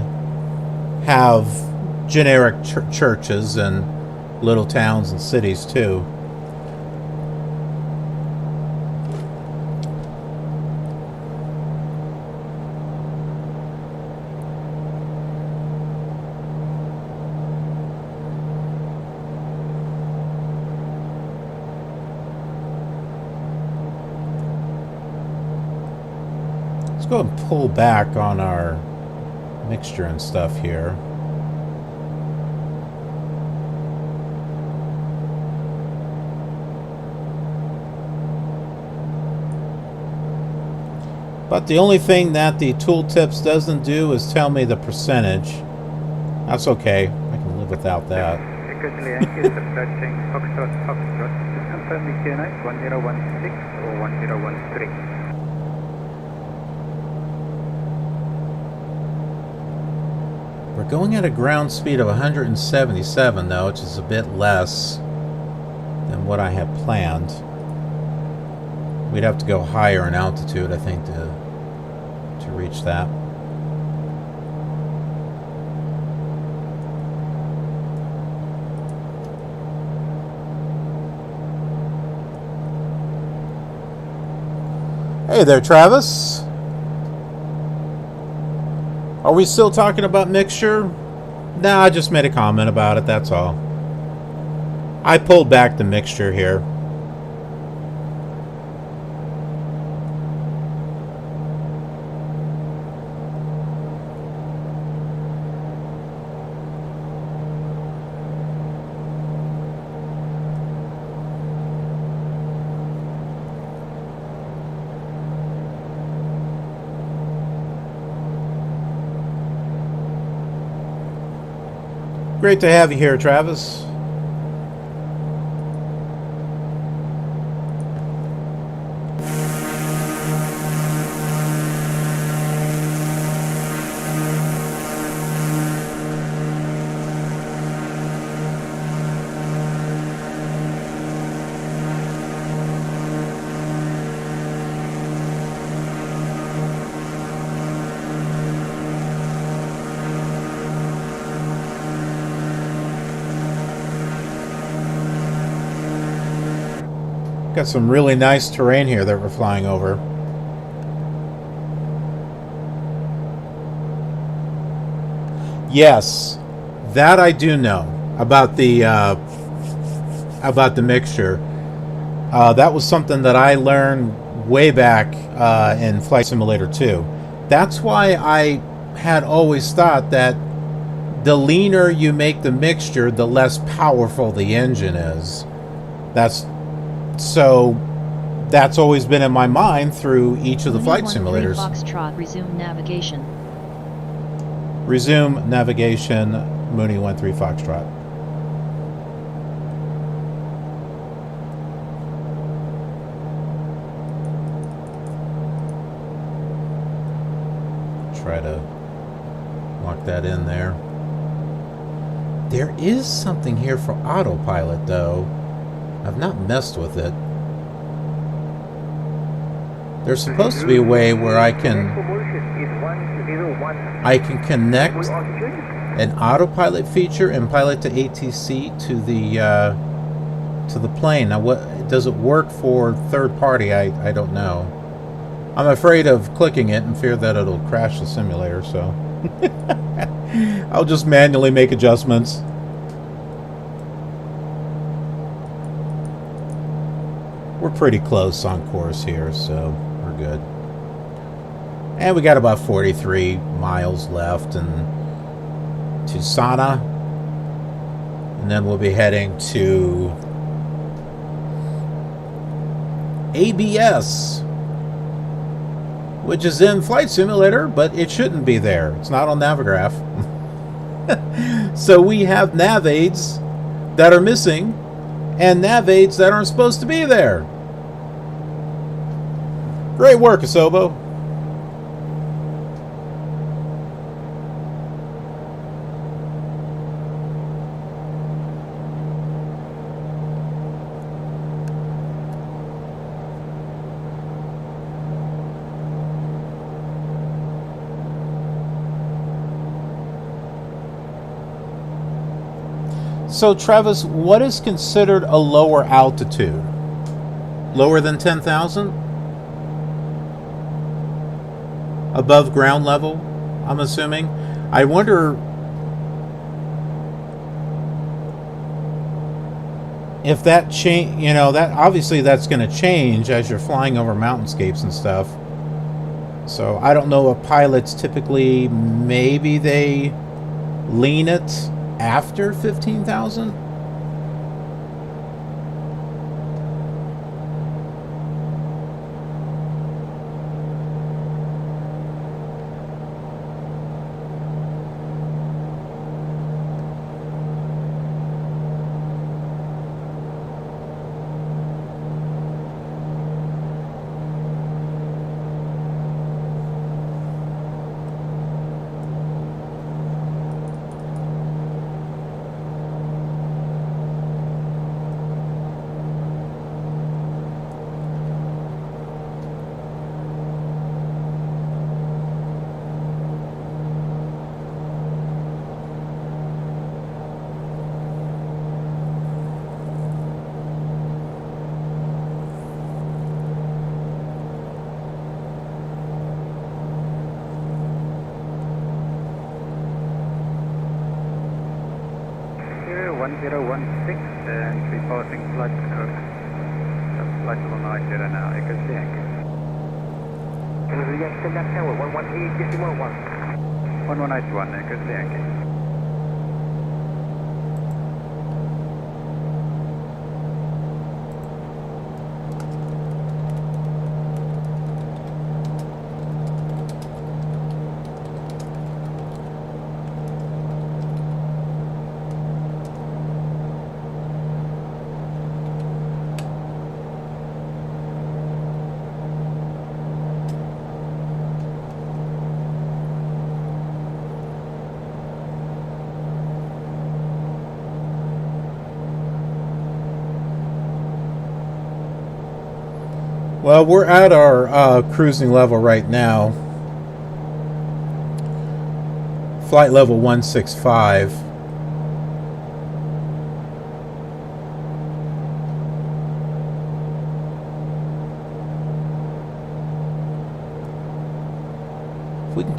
have generic churches in little towns and cities too. Go and pull back on our mixture and stuff here. But the only thing that the tooltips doesn't do is tell me the percentage. That's okay. I can live without that. Confirm the QNH 1016 or 1013. We're going at a ground speed of 177 though, which is a bit less than what I had planned. We'd have to go higher in altitude, I think, to reach that. Hey there, Travis. Are we still talking about mixture? Nah, I just made a comment about it, that's all. I pulled back the mixture here. Great to have you here, Travis. Got some really nice terrain here that we're flying over. Yes, that I do know about the mixture. That was something that I learned way back in Flight Simulator 2. That's why I had always thought that the leaner you make the mixture, the less powerful the engine is. That's always been in my mind through each of the flight simulators. Foxtrot, resume navigation. Resume navigation, Mooney 13 Foxtrot. Try to lock that in there. There is something here for autopilot, though. I've not messed with it. There's supposed to be a way where I can connect an autopilot feature and pilot to ATC to the plane. Now, what does it work for third party? I don't know. I'm afraid of clicking it and fear that it'll crash the simulator, so I'll just manually make adjustments. We're pretty close on course here, so we're good. And we got about 43 miles left to Sana. And then we'll be heading to ABS, which is in Flight Simulator, but it shouldn't be there. It's not on Navigraph. So we have nav aids that are missing and nav aids that aren't supposed to be there. Great work, Asobo. So, Travis, what is considered a lower altitude? Lower than 10,000? Above ground level, I'm assuming. I wonder if that change, you know, that obviously that's going to change as you're flying over mountainscapes and stuff. So I don't know if pilots typically, maybe they lean it after 15,000. And reporting flight flight level 90 now, you can see Yankee. 1181, you can see Yankee. Well, we're at our cruising level right now. Flight level 165.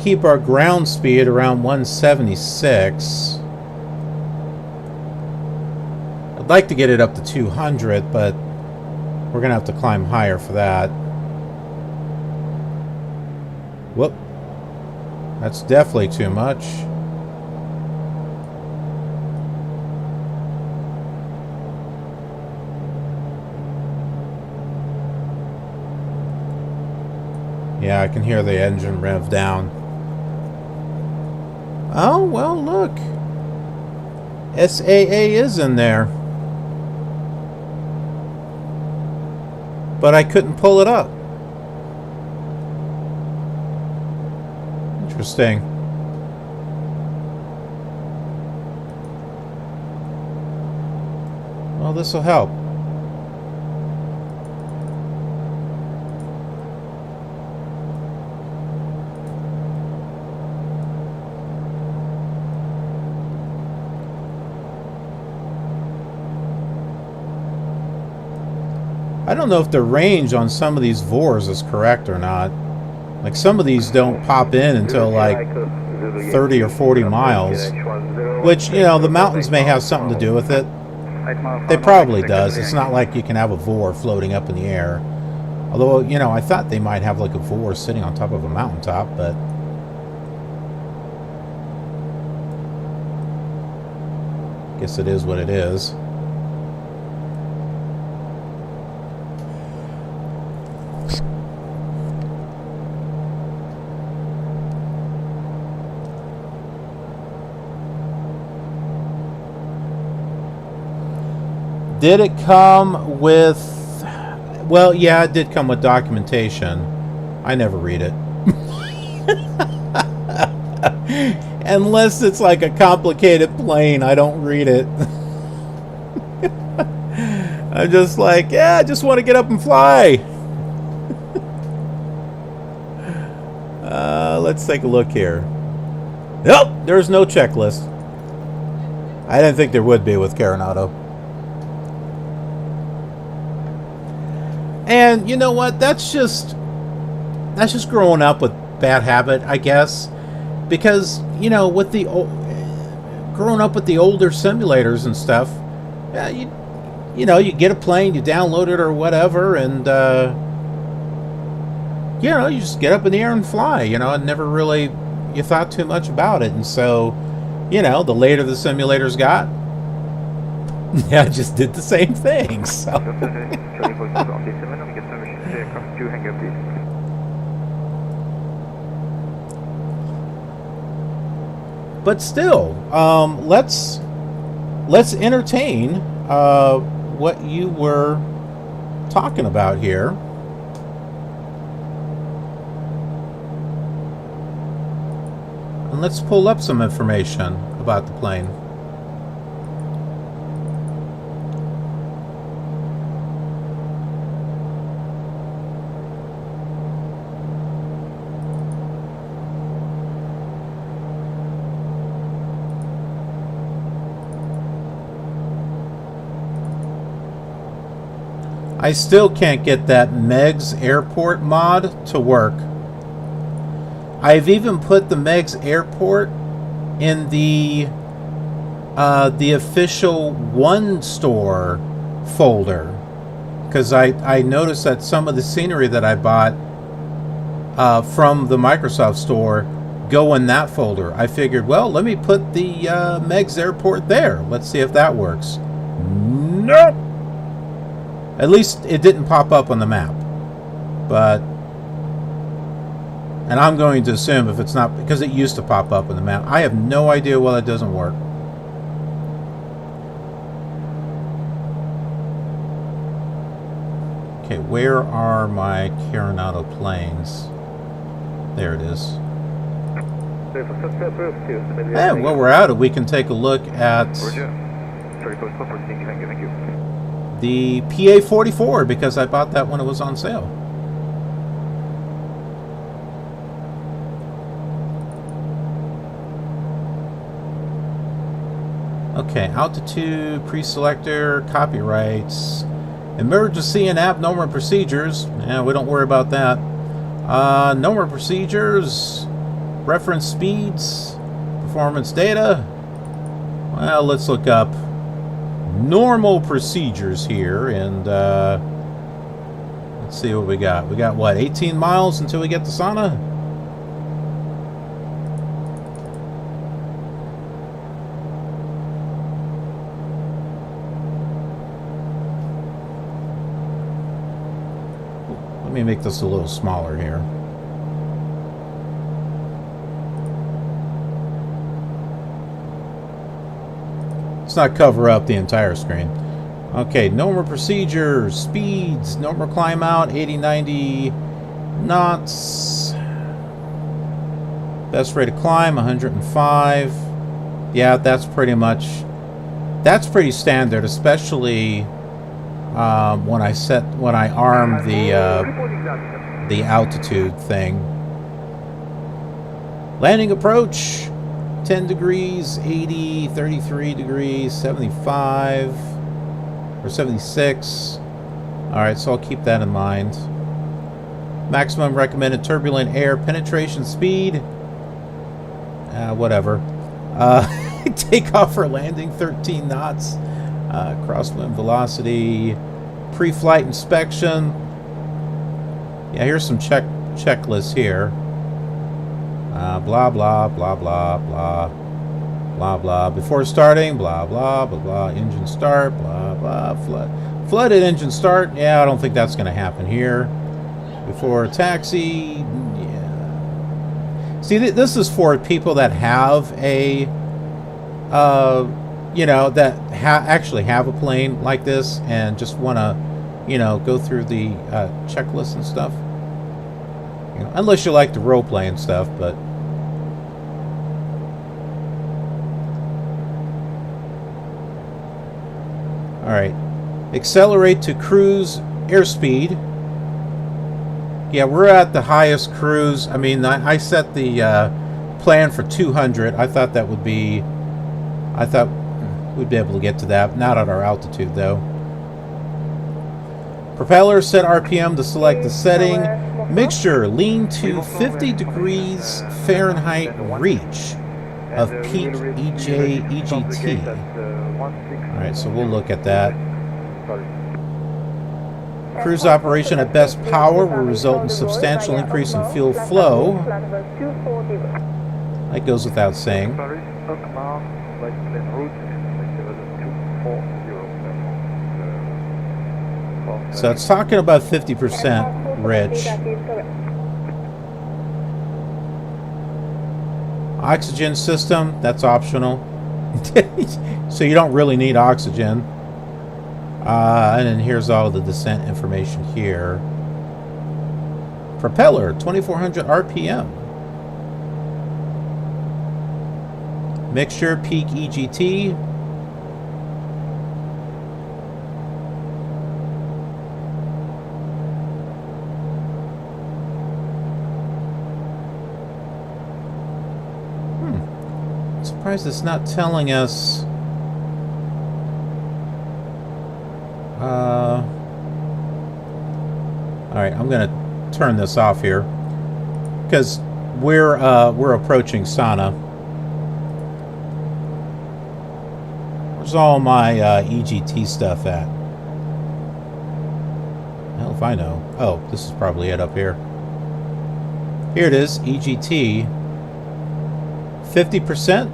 keep our ground speed around 176. I'd like to get it up to 200, but we're going to have to climb higher for that. Whoop. That's definitely too much. Yeah, I can hear the engine rev down. Oh, well, look. SAA is in there. But I couldn't pull it up. Interesting. Well, this will help. I don't know if the range on some of these VORs is correct or not. Like, some of these don't pop in until like 30 or 40 miles. Which, you know, the mountains may have something to do with it. It probably does. It's not like you can have a VOR floating up in the air. Although, you know, I thought they might have like a VOR sitting on top of a mountaintop, but... guess it is what it is. Did it come with... well, yeah, it did come with documentation. I never read it. Unless it's like a complicated plane, I don't read it. I'm just like, yeah, I just want to get up and fly. Let's take a look here. Nope, there's no checklist. I didn't think there would be with Carenado. And you know what? That's just growing up with bad habit, I guess. Because, you know, with the growing up with the older simulators and stuff, yeah, you know, you get a plane, you download it or whatever, and you know, you just get up in the air and fly. You know, and never really you thought too much about it, and so, you know, the later the simulators got, yeah, I just did the same thing. So. But still, let's entertain what you were talking about here. And let's pull up some information about the plane. I still can't get that Megs Airport mod to work. I've even put the Megs Airport in the official One Store folder, because I noticed that some of the scenery that I bought from the Microsoft Store go in that folder. I figured, well, let me put the Megs Airport there. Let's see if that works. Nope. At least it didn't pop up on the map. But, and I'm going to assume if it's not, because it used to pop up on the map. I have no idea why that doesn't work. Okay, where are my Carenado planes? There it is. And while we're at it, we can take a look at the PA44, because I bought that when it was on sale. Okay, altitude, pre-selector, copyrights, emergency and abnormal procedures. Yeah, we don't worry about that. Normal procedures. Reference speeds, performance data. Well, let's look up normal procedures here, and let's see what we got. We got, what, 18 miles until we get to Sana? Let me make this a little smaller here. Let's not cover up the entire screen. Okay, normal procedures, speeds, normal climb out, 80-90 knots. Best rate of climb, 105. Yeah, that's pretty standard, especially when I arm the altitude thing. Landing approach, 10 degrees, 80, 33 degrees, 75, or 76. Alright, so I'll keep that in mind. Maximum recommended turbulent air penetration speed. Whatever. Takeoff or landing, 13 knots. Crosswind velocity. Pre-flight inspection. Yeah, here's some checklists here. Blah, blah, blah, blah, blah. Blah, blah. Before starting, blah, blah, blah, blah. Engine start, blah, blah. Flooded engine start. Yeah, I don't think that's going to happen here. Before taxi, yeah. See, this is for people that have a, you know, that actually have a plane like this and just want to, you know, go through the checklist and stuff. You know, unless you like to role play and stuff, but. All right, accelerate to cruise airspeed. Yeah, we're at the highest cruise. I mean, I set the plan for 200. I thought we'd be able to get to that. Not at our altitude, though. Propeller, set RPM to select the setting. Mixture, lean to 50 degrees Fahrenheit reach of peak EGT. Alright, so we'll look at that. Cruise operation at best power will result in substantial increase in fuel flow. That goes without saying. So it's talking about 50% rich. Oxygen system, that's optional. So you don't really need oxygen. And then here's all the descent information here. Propeller, 2400 RPM. Mixture, peak EGT. Surprised it's not telling us. All right, I'm gonna turn this off here because we're approaching Sana. Where's all my EGT stuff at? Hell if I know. Oh, this is probably it up here. Here it is, EGT. 50%.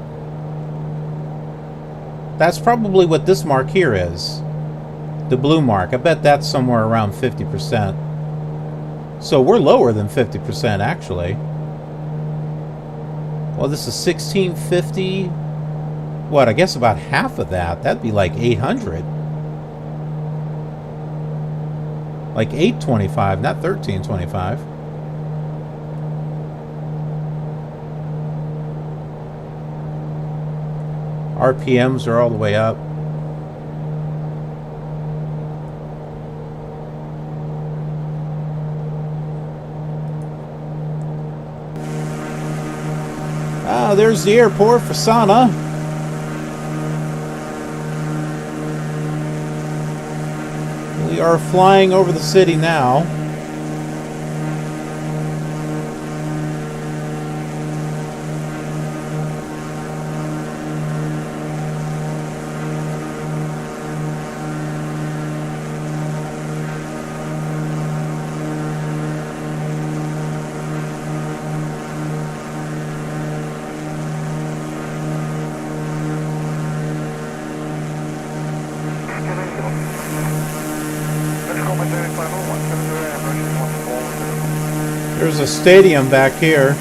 That's probably what this mark here is. The blue mark. I bet that's somewhere around 50%. So we're lower than 50% actually. Well, this is 1650. What, I guess about half of that. That'd be like 800. Like 825, not 1325. RPMs are all the way up. Ah, there's the airport for Sana. We are flying over the city now. There's a stadium back here.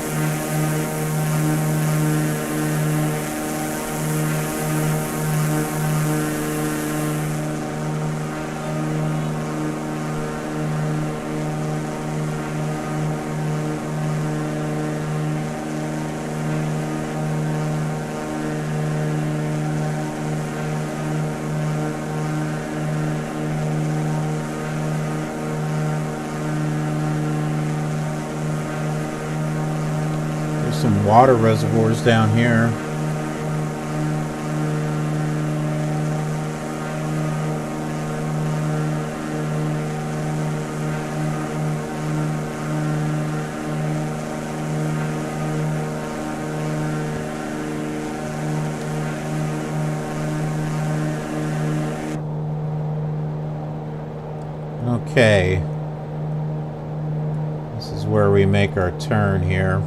Some water reservoirs down here. Okay. This is where we make our turn here.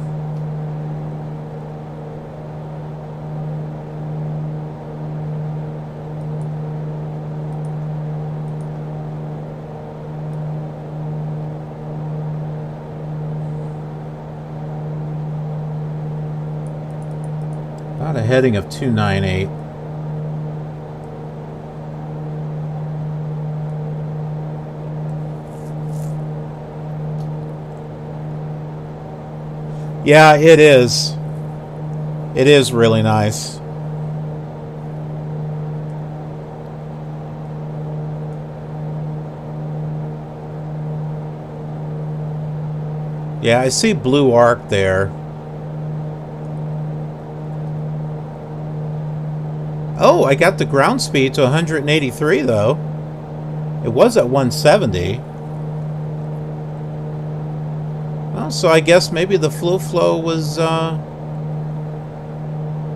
About a heading of 298. Yeah, it is. It is really nice. Yeah, I see blue arc there. Oh, I got the ground speed to 183 though. It was at 170. Well, so I guess maybe the flow was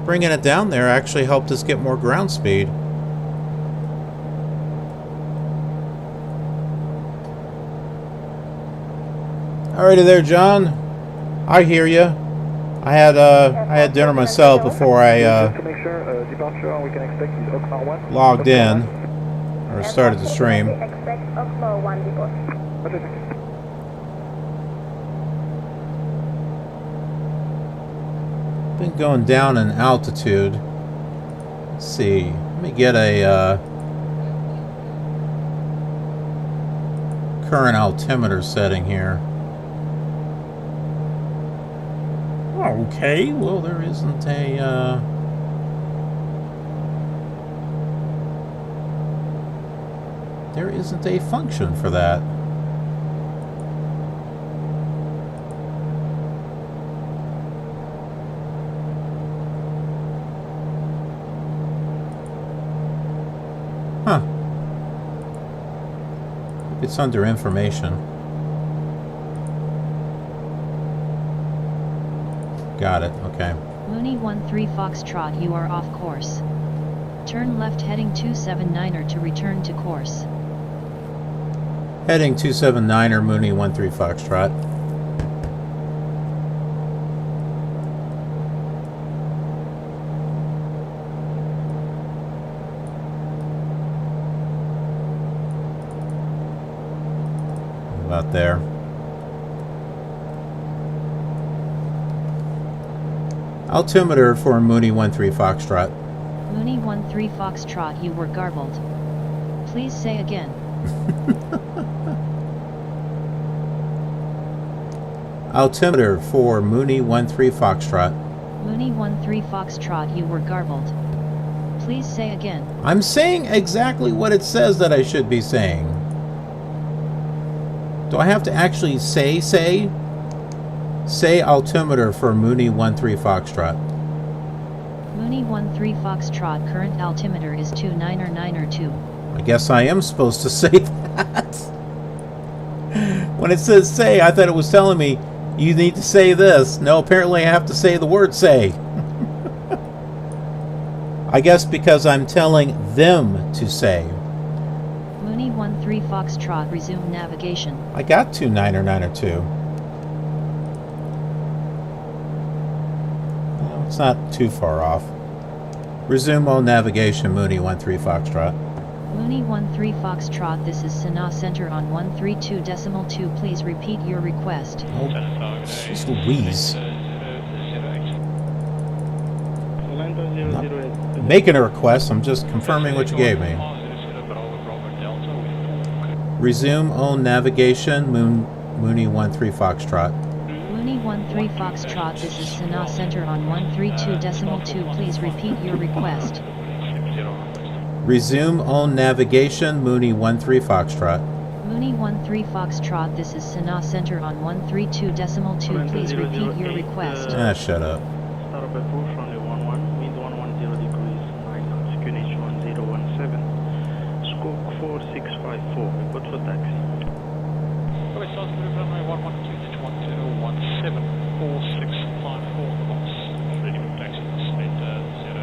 bringing it down there actually helped us get more ground speed. Alrighty there, John. I hear you. I had dinner myself before I logged in or started the stream. Been going down in altitude. Let's see. Let me get a current altimeter setting here. Okay, well there isn't a function for that. Huh. It's under information. Got it, okay. Mooney 13 Foxtrot, you are off course. Turn left heading 279er to return to course. Heading 279er, Mooney 13 Foxtrot. About there. Altimeter for Mooney 13 Foxtrot. Mooney 13 Foxtrot, you were garbled. Please say again. Altimeter for Mooney 13 Foxtrot. Mooney 13 Foxtrot, you were garbled. Please say again. I'm saying exactly what it says that I should be saying. Do I have to actually say altimeter for Mooney 13 Foxtrot. Mooney 13 Foxtrot, current altimeter is 299er2. I guess I am supposed to say that. When it says say, I thought it was telling me you need to say this. No, apparently I have to say the word say. I guess because I'm telling them to say. Mooney 13 Foxtrot, resume navigation. I got 299er2. It's not too far off. Resume on navigation, Mooney 13 Foxtrot. Mooney 13 Foxtrot, this is Sanaa Center on 132.2. Please repeat your request. Oh, jeez Louise. I'm not making a request, I'm just confirming what you gave me. Resume own navigation, Mooney 13 Foxtrot. Mooney 13 Foxtrot, this is Sanaa Center on 132.2. Please repeat your request. Resume own navigation, Mooney 13 Foxtrot. Mooney 13 Foxtrot, this is Sanaa Center on 132.2. Please repeat your request. Ah, shut up. Start up approach runway 11, wind 110 degrees, 9 QNH 1017, squawk 4654, report for taxi. Okay, South Blue runway 112, 1017, 4654, box, ready for taxi, speed 00.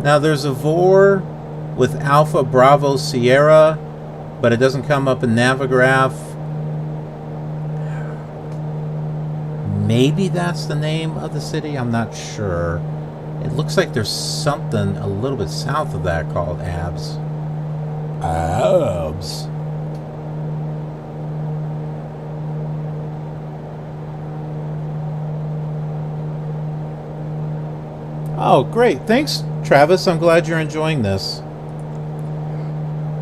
Now there's a VOR with Alpha Bravo Sierra, but it doesn't come up in Navigraph. Maybe that's the name of the city, I'm not sure. It looks like there's something a little bit south of that called Abs. Abs. Oh, great. Thanks, Travis. I'm glad you're enjoying this.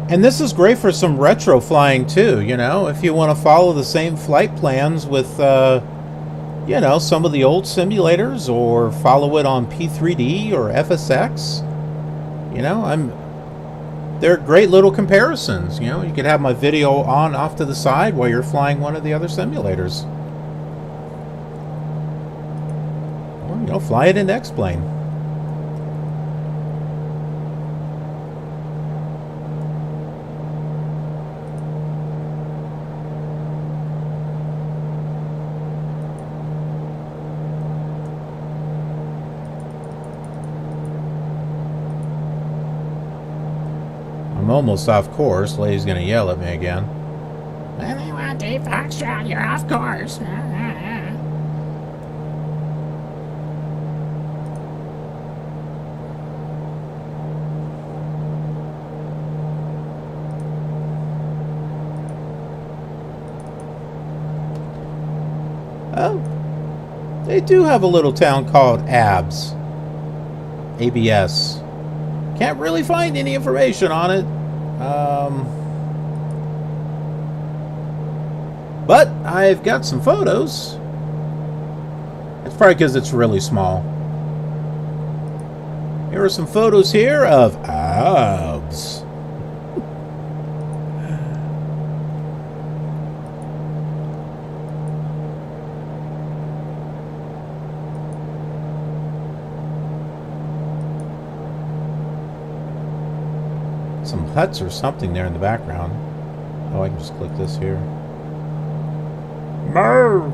And this is great for some retro flying, too, you know, if you want to follow the same flight plans with, you know, some of the old simulators, or follow it on P3D or FSX. You know, they're great little comparisons. You know, you could have my video on off to the side while you're flying one of the other simulators. Or, you know, fly it in X-Plane. I'm almost off course. Lady's gonna yell at me again. Anyone, Dave Foxtrot, you're off course. Oh, they do have a little town called Abs. ABS. Can't really find any information on it. But I've got some photos. It's probably because it's really small. Here are some photos here of Abs. Some huts or something there in the background. Oh, I can just click this here. Moo!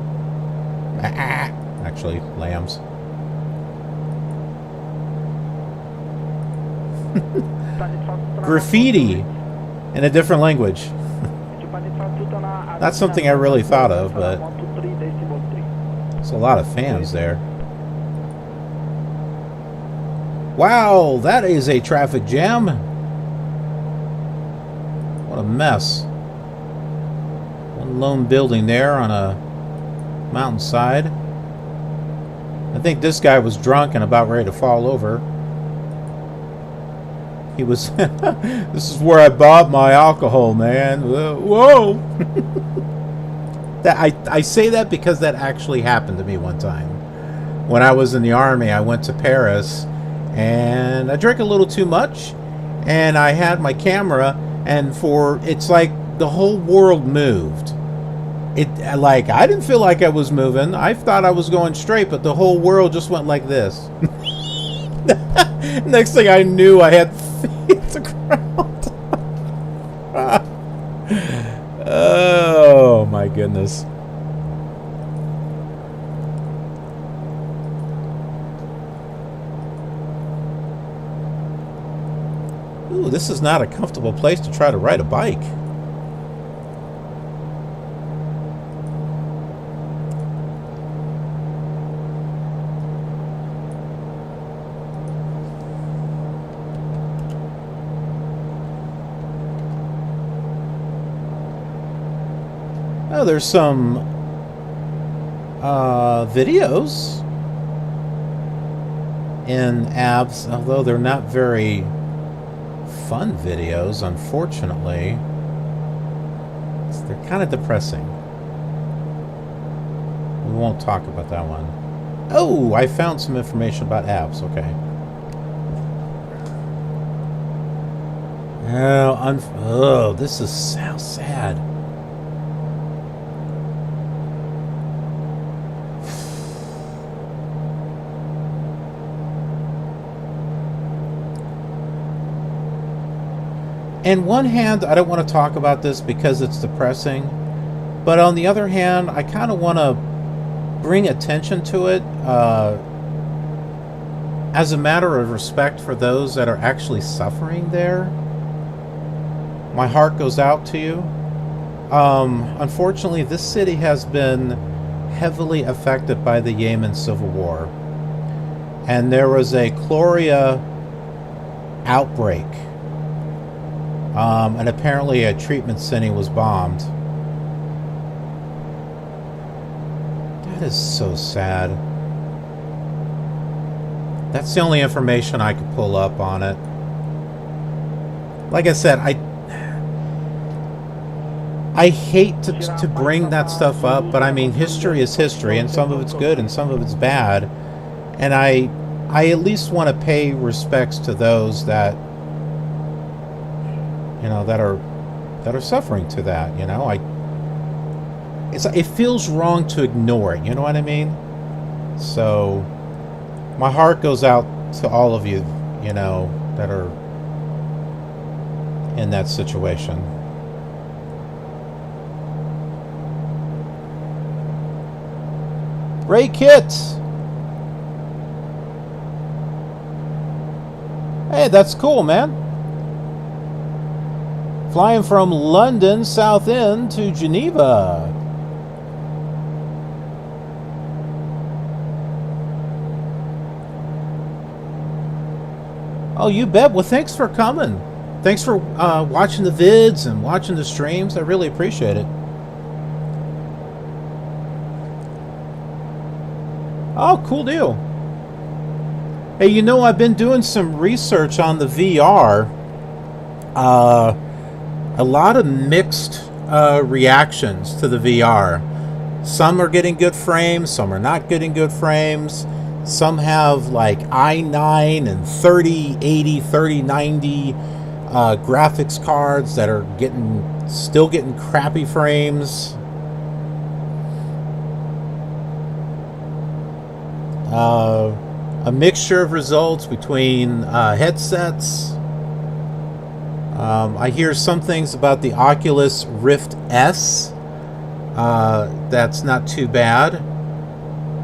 Actually, lambs. Graffiti in a different language. Not something I really thought of, but there's a lot of fans there. Wow, that is a traffic jam. What a mess. One lone building there on a mountainside. I think this guy was drunk and about ready to fall over. He was... This is where I bought my alcohol, man. Whoa! I say that because that actually happened to me one time. When I was in the Army, I went to Paris, and I drank a little too much, and I had my camera, and it's like the whole world moved. Like, I didn't feel like I was moving. I thought I was going straight, but the whole world just went like this. Next thing I knew, I had feet to ground. Oh my goodness. Ooh, this is not a comfortable place to try to ride a bike. Oh, there's some videos in abs, although they're not very fun videos, unfortunately. They're kind of depressing. We won't talk about that one. Oh, I found some information about abs. Okay. Oh, this is so sad. On one hand, I don't want to talk about this because it's depressing, but on the other hand, I kind of want to bring attention to it as a matter of respect for those that are actually suffering there. My heart goes out to you. Unfortunately, this city has been heavily affected by the Yemen civil war, and there was a chlorella outbreak. And apparently a treatment center was bombed. That is so sad. That's the only information I could pull up on it. Like I said, I hate to bring that stuff up, but I mean, history is history, and some of it's good and some of it's bad. And I at least want to pay respects to those that, you know, that are suffering to that. You know, it feels wrong to ignore it. You know what I mean? So my heart goes out to all of you, you know, that are in that situation. Ray Kit. Hey, that's cool, man. Flying from London South End to Geneva. Oh, you bet. Well, thanks for coming. Thanks for watching the vids and watching the streams. I really appreciate it. Oh, cool deal. Hey, you know, I've been doing some research on the VR. A lot of mixed reactions to the VR. Some are getting good frames, some are not getting good frames. Some have like i9 and 3080, 3090 graphics cards that are still getting crappy frames. A mixture of results between headsets. I hear some things about the Oculus Rift S. That's not too bad.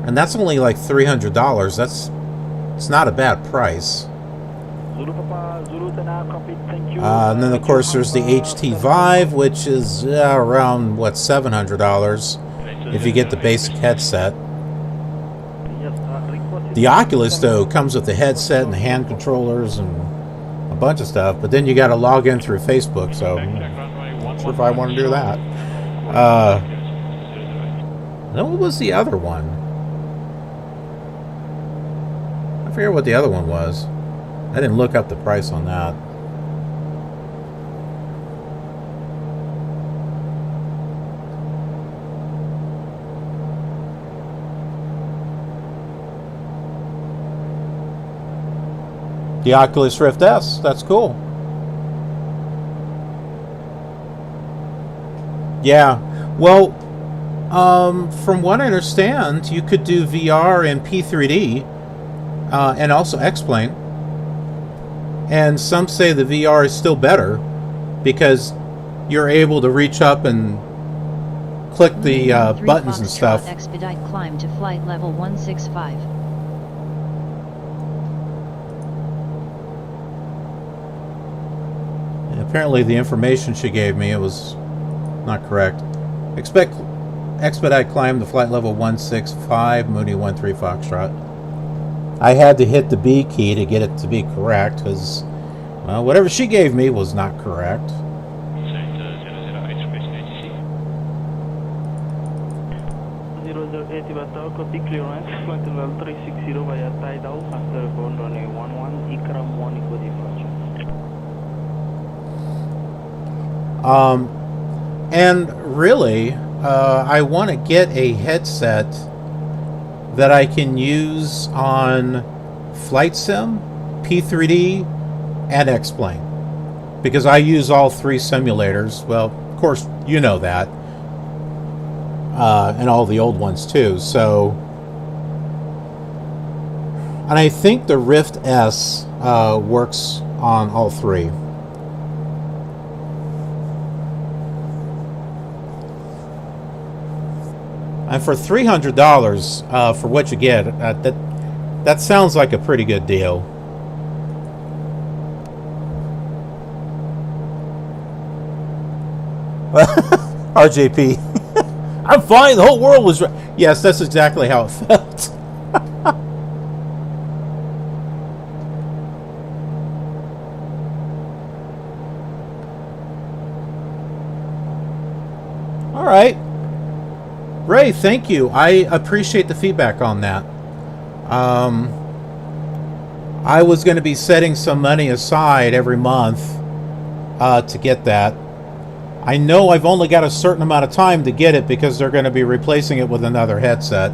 And that's only like $300. It's not a bad price. And then of course there's the HT Vive, which is around what, $700 if you get the basic headset. The Oculus though comes with the headset and the hand controllers and a bunch of stuff, but then you got to log in through Facebook, so I'm not sure if I want to do that. Then what was the other one? I forget what the other one was. I didn't look up the price on that. The Oculus Rift S, that's cool. Yeah, well, from what I understand, you could do VR and P3D, and also X-Plane. And some say the VR is still better because you're able to reach up and click the buttons and stuff. Expedite climb to flight level 165. apparently the information she gave me, it was not correct. Expedite climb to flight level 165, Mooney 13 Foxtrot. I had to hit the B key to get it to be correct, because, well, whatever she gave me was not correct. 008 Batal, copy clearance, flight level 360 via Taiz, after ground runway 11, Ikram 1 equal departure. And really, I want to get a headset that I can use on Flight Sim, P3D, and X-Plane, because I use all three simulators. Well, of course, you know that, and all the old ones too. So, and I think the Rift S works on all three. And for $300 for what you get, that sounds like a pretty good deal. RJP, I'm fine. The whole world was. Yes, that's exactly how it felt. All right. Ray, thank you. I appreciate the feedback on that. I was going to be setting some money aside every month to get that. I know I've only got a certain amount of time to get it because they're going to be replacing it with another headset.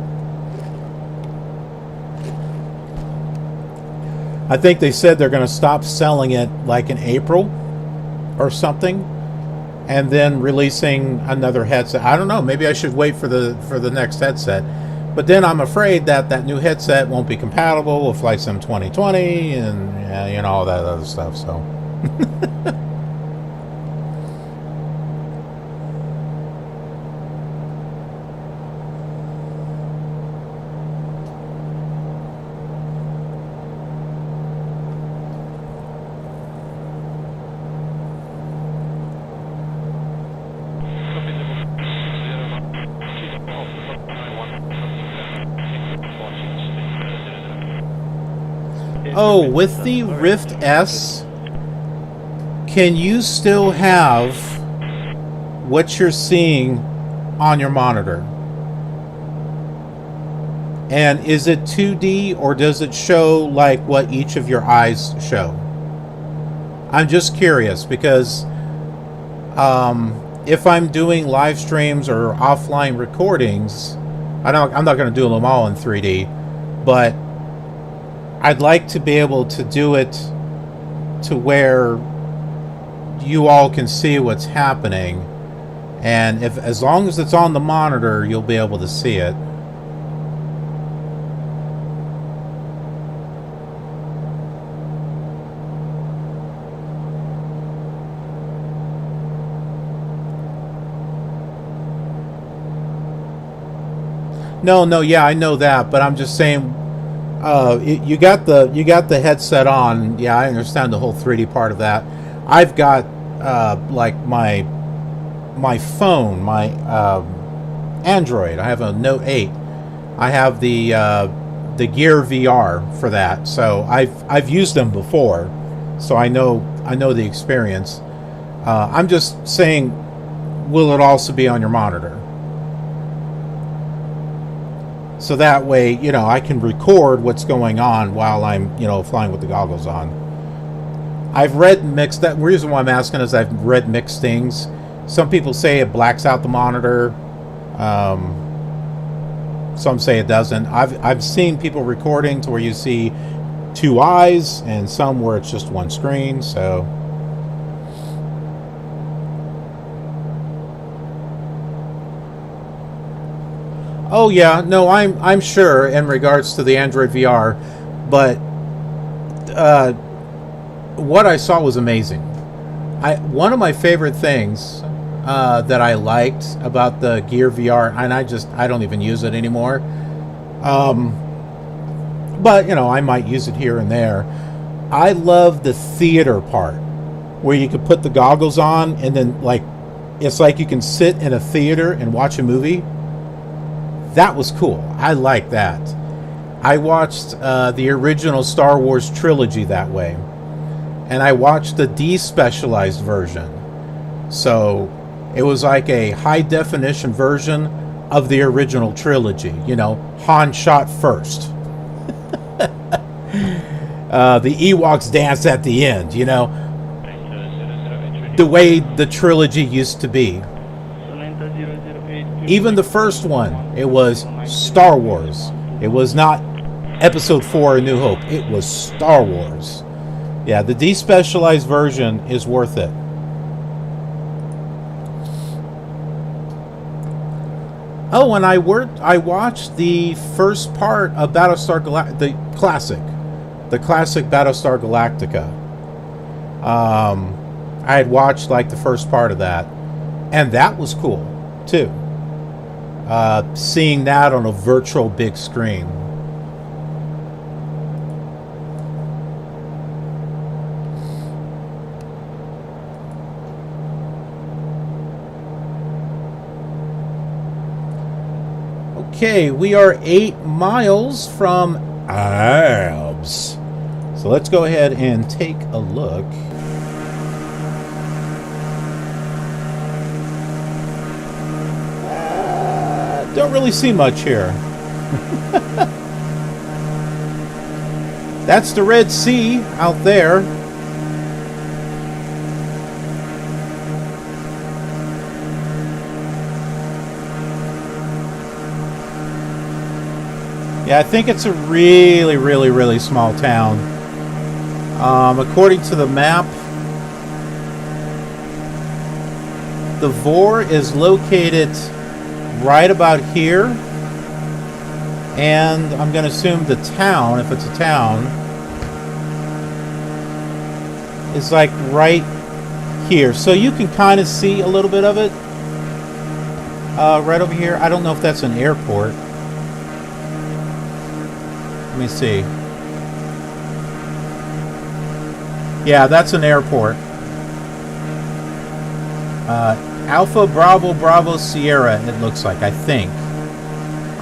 I think they said they're going to stop selling it like in April or something, and then releasing another headset. I don't know. Maybe I should wait for the next headset. But then I'm afraid that that new headset won't be compatible with Flight Sim 2020 and you know, all that other stuff. So. Oh, with the Rift S, can you still have what you're seeing on your monitor? And is it 2D or does it show like what each of your eyes show? I'm just curious because if I'm doing live streams or offline recordings, I'm not going to do them all in 3D, but I'd like to be able to do it to where you all can see what's happening, and as long as it's on the monitor, you'll be able to see it. No, yeah, I know that, but I'm just saying. You got the headset on. Yeah, I understand the whole 3D part of that. I've got like my phone, my Android. I have a Note 8. I have the Gear VR for that. So I've used them before, so I know the experience. I'm just saying, will it also be on your monitor? So that way, you know, I can record what's going on while I'm, you know, flying with the goggles on. I've read mixed. That reason why I'm asking is I've read mixed things. Some people say it blacks out the monitor. Some say it doesn't. I've seen people recording to where you see two eyes, and some where it's just one screen. So. Oh yeah, no, I'm sure in regards to the Android VR, but what I saw was amazing. One of my favorite things that I liked about the Gear VR, and I don't even use it anymore. But you know, I might use it here and there. I love the theater part where you could put the goggles on and then like it's like you can sit in a theater and watch a movie. That was cool. I like that. I watched the original Star Wars trilogy that way, and I watched the despecialized version. So it was like a high definition version of the original trilogy. You know, Han shot first. The Ewoks dance at the end, you know, the way the trilogy used to be. Even the first one, it was Star Wars. It was not Episode 4 A New Hope. It was Star Wars. Yeah, the despecialized version is worth it. Oh, and I watched the first part of Battlestar Galactica, the classic Battlestar Galactica. I had watched like the first part of that, and that was cool too. Seeing that on a virtual big screen. Okay, we are 8 miles from Abs. So let's go ahead and take a look. Don't really see much here. That's the Red Sea out there. Yeah, I think it's a really, really, really small town. According to the map, the Vor is located right about here. And I'm going to assume the town, if it's a town, is like right here. So you can kind of see a little bit of it right over here. I don't know if that's an airport. Let me see. Yeah, that's an airport. Alpha Bravo Bravo Sierra, it looks like, I think.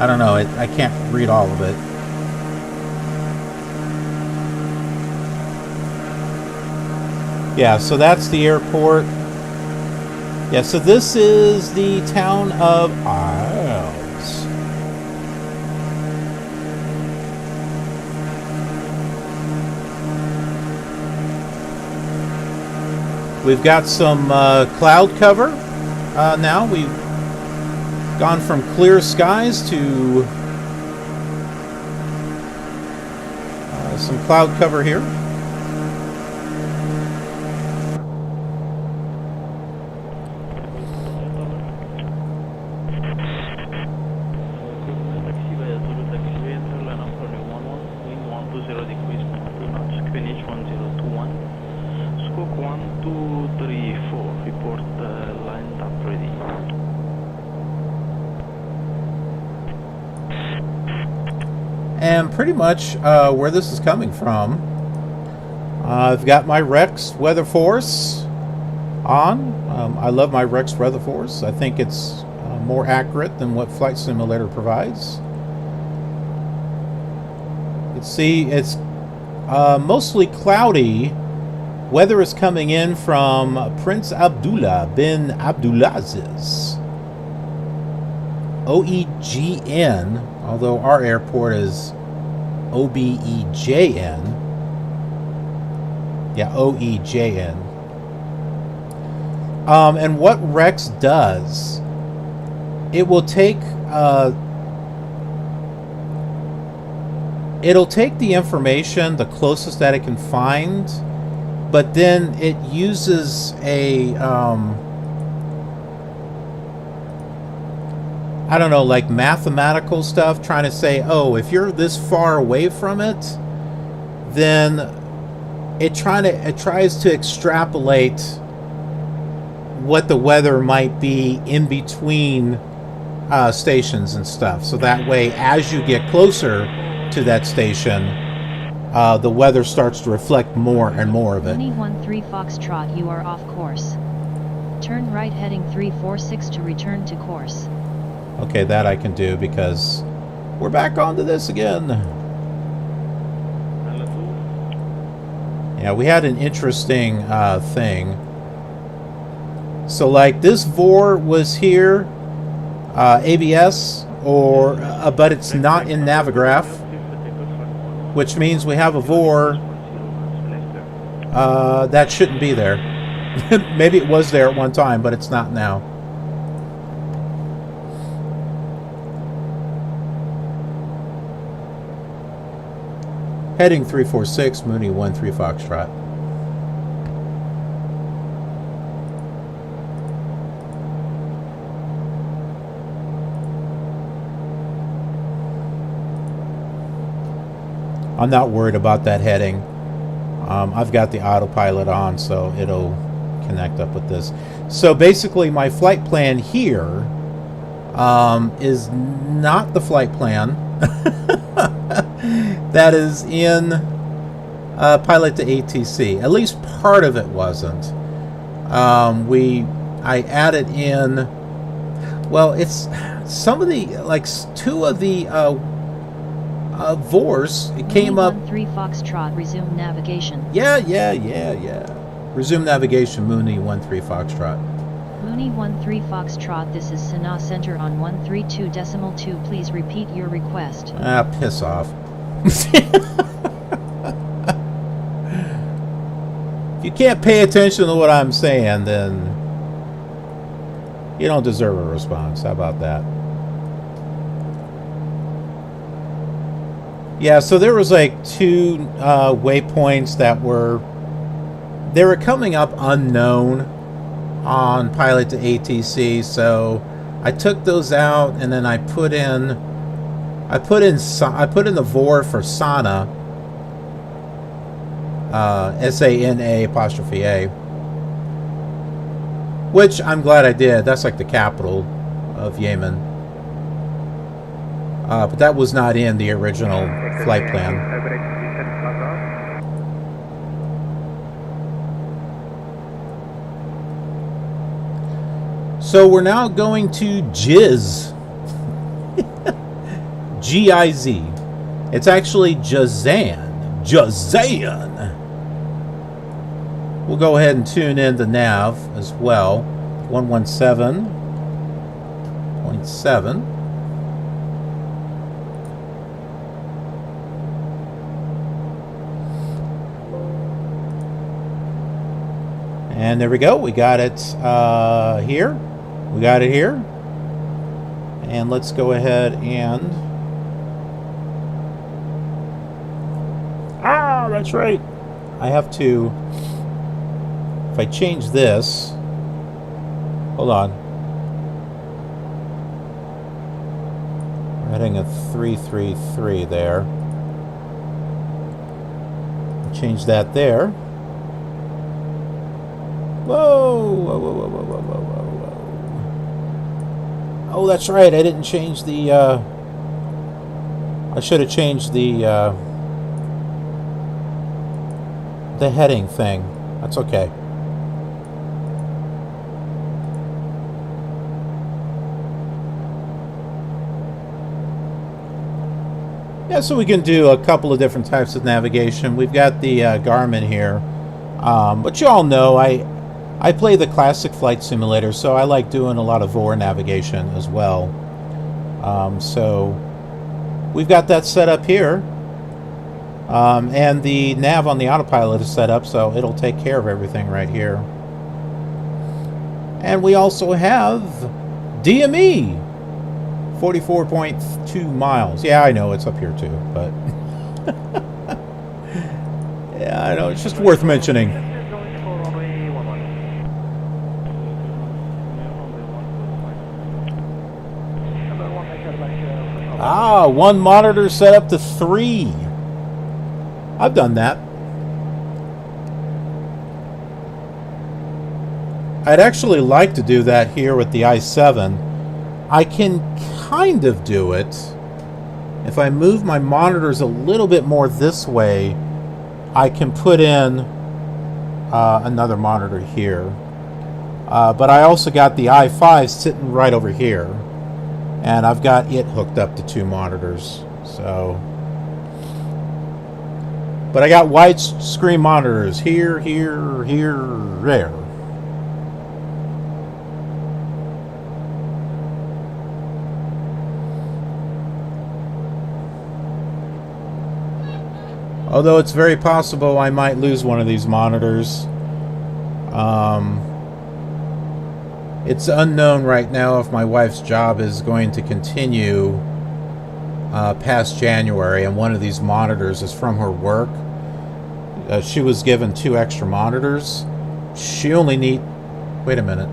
I don't know, I can't read all of it. Yeah, so that's the airport. Yeah, so this is the town of Isles. We've got some cloud cover now. We've gone from clear skies to some cloud cover here. And pretty much where this is coming from, I've got my Rex Weather Force on. I love my Rex Weather Force. I think it's more accurate than what Flight Simulator provides. You can see it's mostly cloudy. Weather is coming in from Prince Abdullah bin Abdulaziz. OEJN, although our airport is OBEJN. Yeah, OEJN. And what Rex does, it will take it'll take the information the closest that it can find, but then it uses a I don't know, like mathematical stuff, trying to say, oh, if you're this far away from it, then it tries to extrapolate what the weather might be in between stations and stuff. So that way, as you get closer to that station, the weather starts to reflect more and more of it. Mini 13 Foxtrot, you are off course. Turn right heading 346 to return to course. Okay, that I can do because we're back onto this again. Yeah, we had an interesting thing. So like this VOR was here, ABS, or but it's not in Navigraph, which means we have a VOR that shouldn't be there. Maybe it was there at one time, but it's not now. Heading 346, Mooney 13 Foxtrot. I'm not worried about that heading. I've got the autopilot on, so it'll connect up with this. So basically my flight plan here is not the flight plan that is in Pilot to ATC. At least part of it wasn't. I added in, well, it's some of the, like two of the VORs, it came up. 13 Foxtrot, resume navigation. Yeah. Resume navigation, Mooney 13 Foxtrot. Mooney 13 Foxtrot, this is Sanaa Center on 132.2. Please repeat your request. Ah, piss off. If you can't pay attention to what I'm saying, then you don't deserve a response. How about that? Yeah, so there was like two waypoints that were coming up unknown on Pilot to ATC, so I took those out and then I put in the VOR for Sana, SANA', which I'm glad I did. That's like the capital of Yemen. But that was not in the original flight plan. So we're now going to Giz. G-I-Z. It's actually Jazan. Jazan. We'll go ahead and tune in the nav as well. 117.7. And there we go. We got it here. We got it here. And let's go ahead and... Ah, that's right. I have to... If I change this... Hold on. We're heading a 333 there. Change that there. Whoa, whoa, whoa, whoa, whoa, whoa, whoa, whoa. Oh, that's right. I didn't change the, I should have changed the heading thing. That's okay. Yeah, so we can do a couple of different types of navigation. We've got the Garmin here. But you all know I play the classic flight simulator, so I like doing a lot of VOR navigation as well. So we've got that set up here. And the nav on the autopilot is set up, so it'll take care of everything right here. And we also have DME, 44.2 miles. Yeah, I know it's up here too, but yeah, I know, it's just worth mentioning. Ah, one monitor set up to 3. I've done that. I'd actually like to do that here with the i7. I can kind of do it If I move my monitors a little bit more this way, I can put in another monitor here. But I also got the i5 sitting right over here, and I've got it hooked up to 2 monitors. So, but I got widescreen monitors here, here, here, there. Although it's very possible I might lose one of these monitors. It's unknown right now if my wife's job is going to continue past January, and one of these monitors is from her work. She was given 2 extra monitors. She only need... Wait a minute.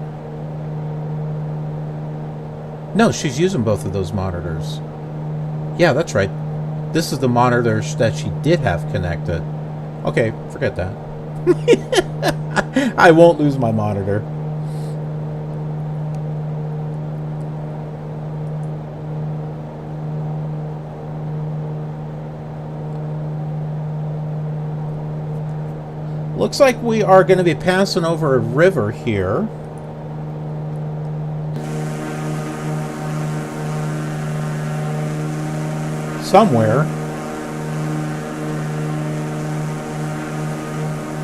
No, she's using both of those monitors. Yeah, that's right. This is the monitor that she did have connected. Okay, forget that. I won't lose my monitor. Looks like we are going to be passing over a river here. Somewhere.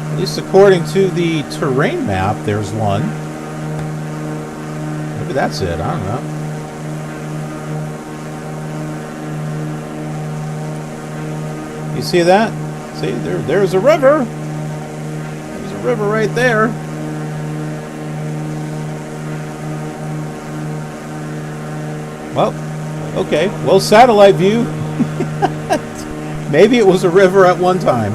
At least according to the terrain map, there's one. Maybe that's it, I don't know. You see that? See, there's a river. There's a river right there. Well, okay. Well, satellite view. Maybe it was a river at one time.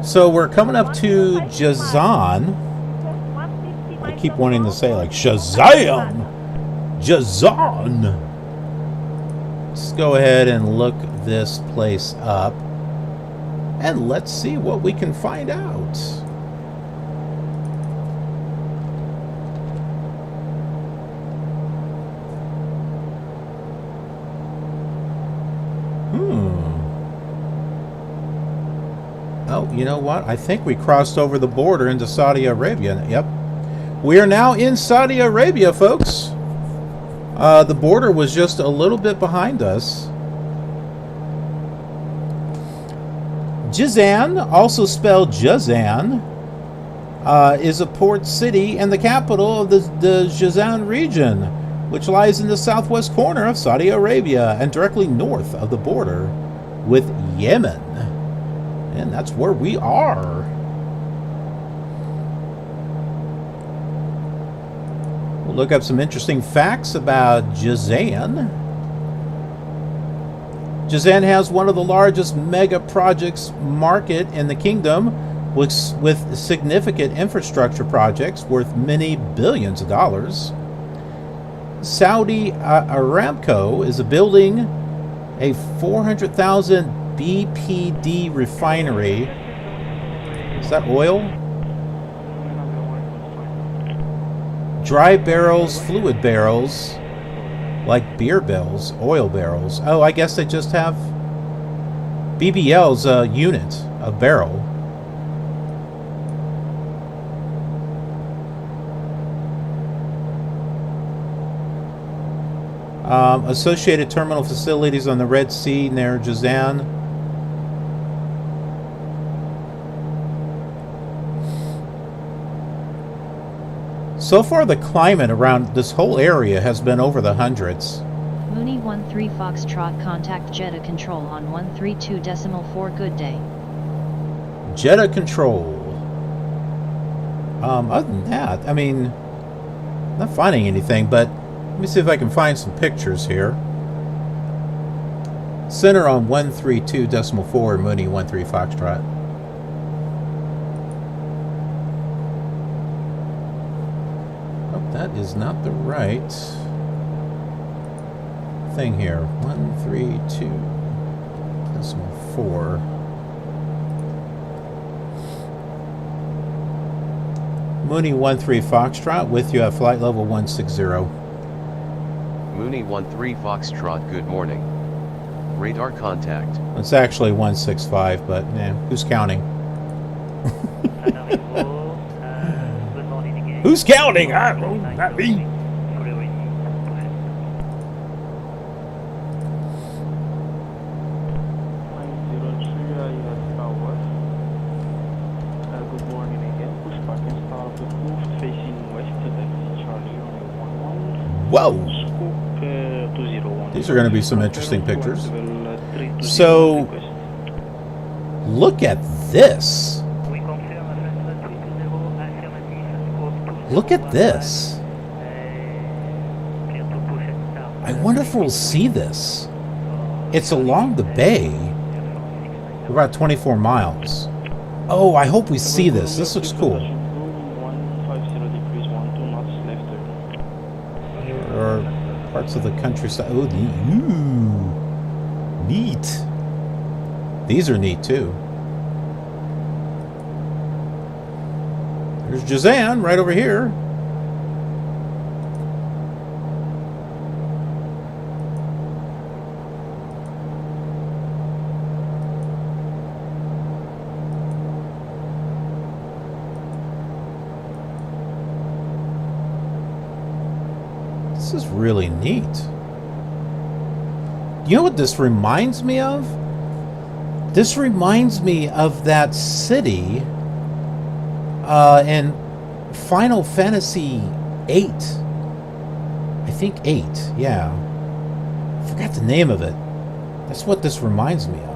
So we're coming up to Jazan. I keep wanting to say like Shazam! Jazan! Let's go ahead and look this place up. And let's see what we can find out. Oh, you know what? I think we crossed over the border into Saudi Arabia. Yep. We are now in Saudi Arabia, folks. The border was just a little bit behind us. Jazan, also spelled Jazan, is a port city and the capital of the Jazan region, which lies in the southwest corner of Saudi Arabia and directly north of the border with Yemen. And that's where we are. We'll look up some interesting facts about Jazan. Jazan has one of the largest mega projects market in the kingdom, with significant infrastructure projects worth many billions of dollars. Saudi Aramco is building a 400,000 BPD refinery. Is that oil? Dry barrels, fluid barrels, like beer barrels, oil barrels. Oh, I guess they just have BBL's a unit, a barrel. Associated terminal facilities on the Red Sea near Jazan. So far, the climate around this whole area has been over the hundreds. Mooney 13 Foxtrot, contact Jeddah Control on 132.4. Good day. Jeddah Control. Other than that, I mean, not finding anything, but let me see if I can find some pictures here. Center on 132.4, Mooney 13 Foxtrot. is not the right thing here. 132.4. Mooney 13 Foxtrot with you at flight level 160. Mooney 13 Foxtrot, good morning. Radar contact. It's actually 165, but who's counting? Who's counting? Not me. Good morning again. Push back and start approved facing west. Taxi Charlie runway 11. Whoa! Scoop 201. These are going to be some interesting pictures. So, look at this. Look at this. I wonder if we'll see this. It's along the bay. We're about 24 miles. Oh, I hope we see this. This looks cool. There are parts of the countryside. Oh, neat. These are neat too. There's Jazan right over here. This is really neat. You know what this reminds me of? This reminds me of that city in Final Fantasy 8. I think 8, yeah. I forgot the name of it. That's what this reminds me of.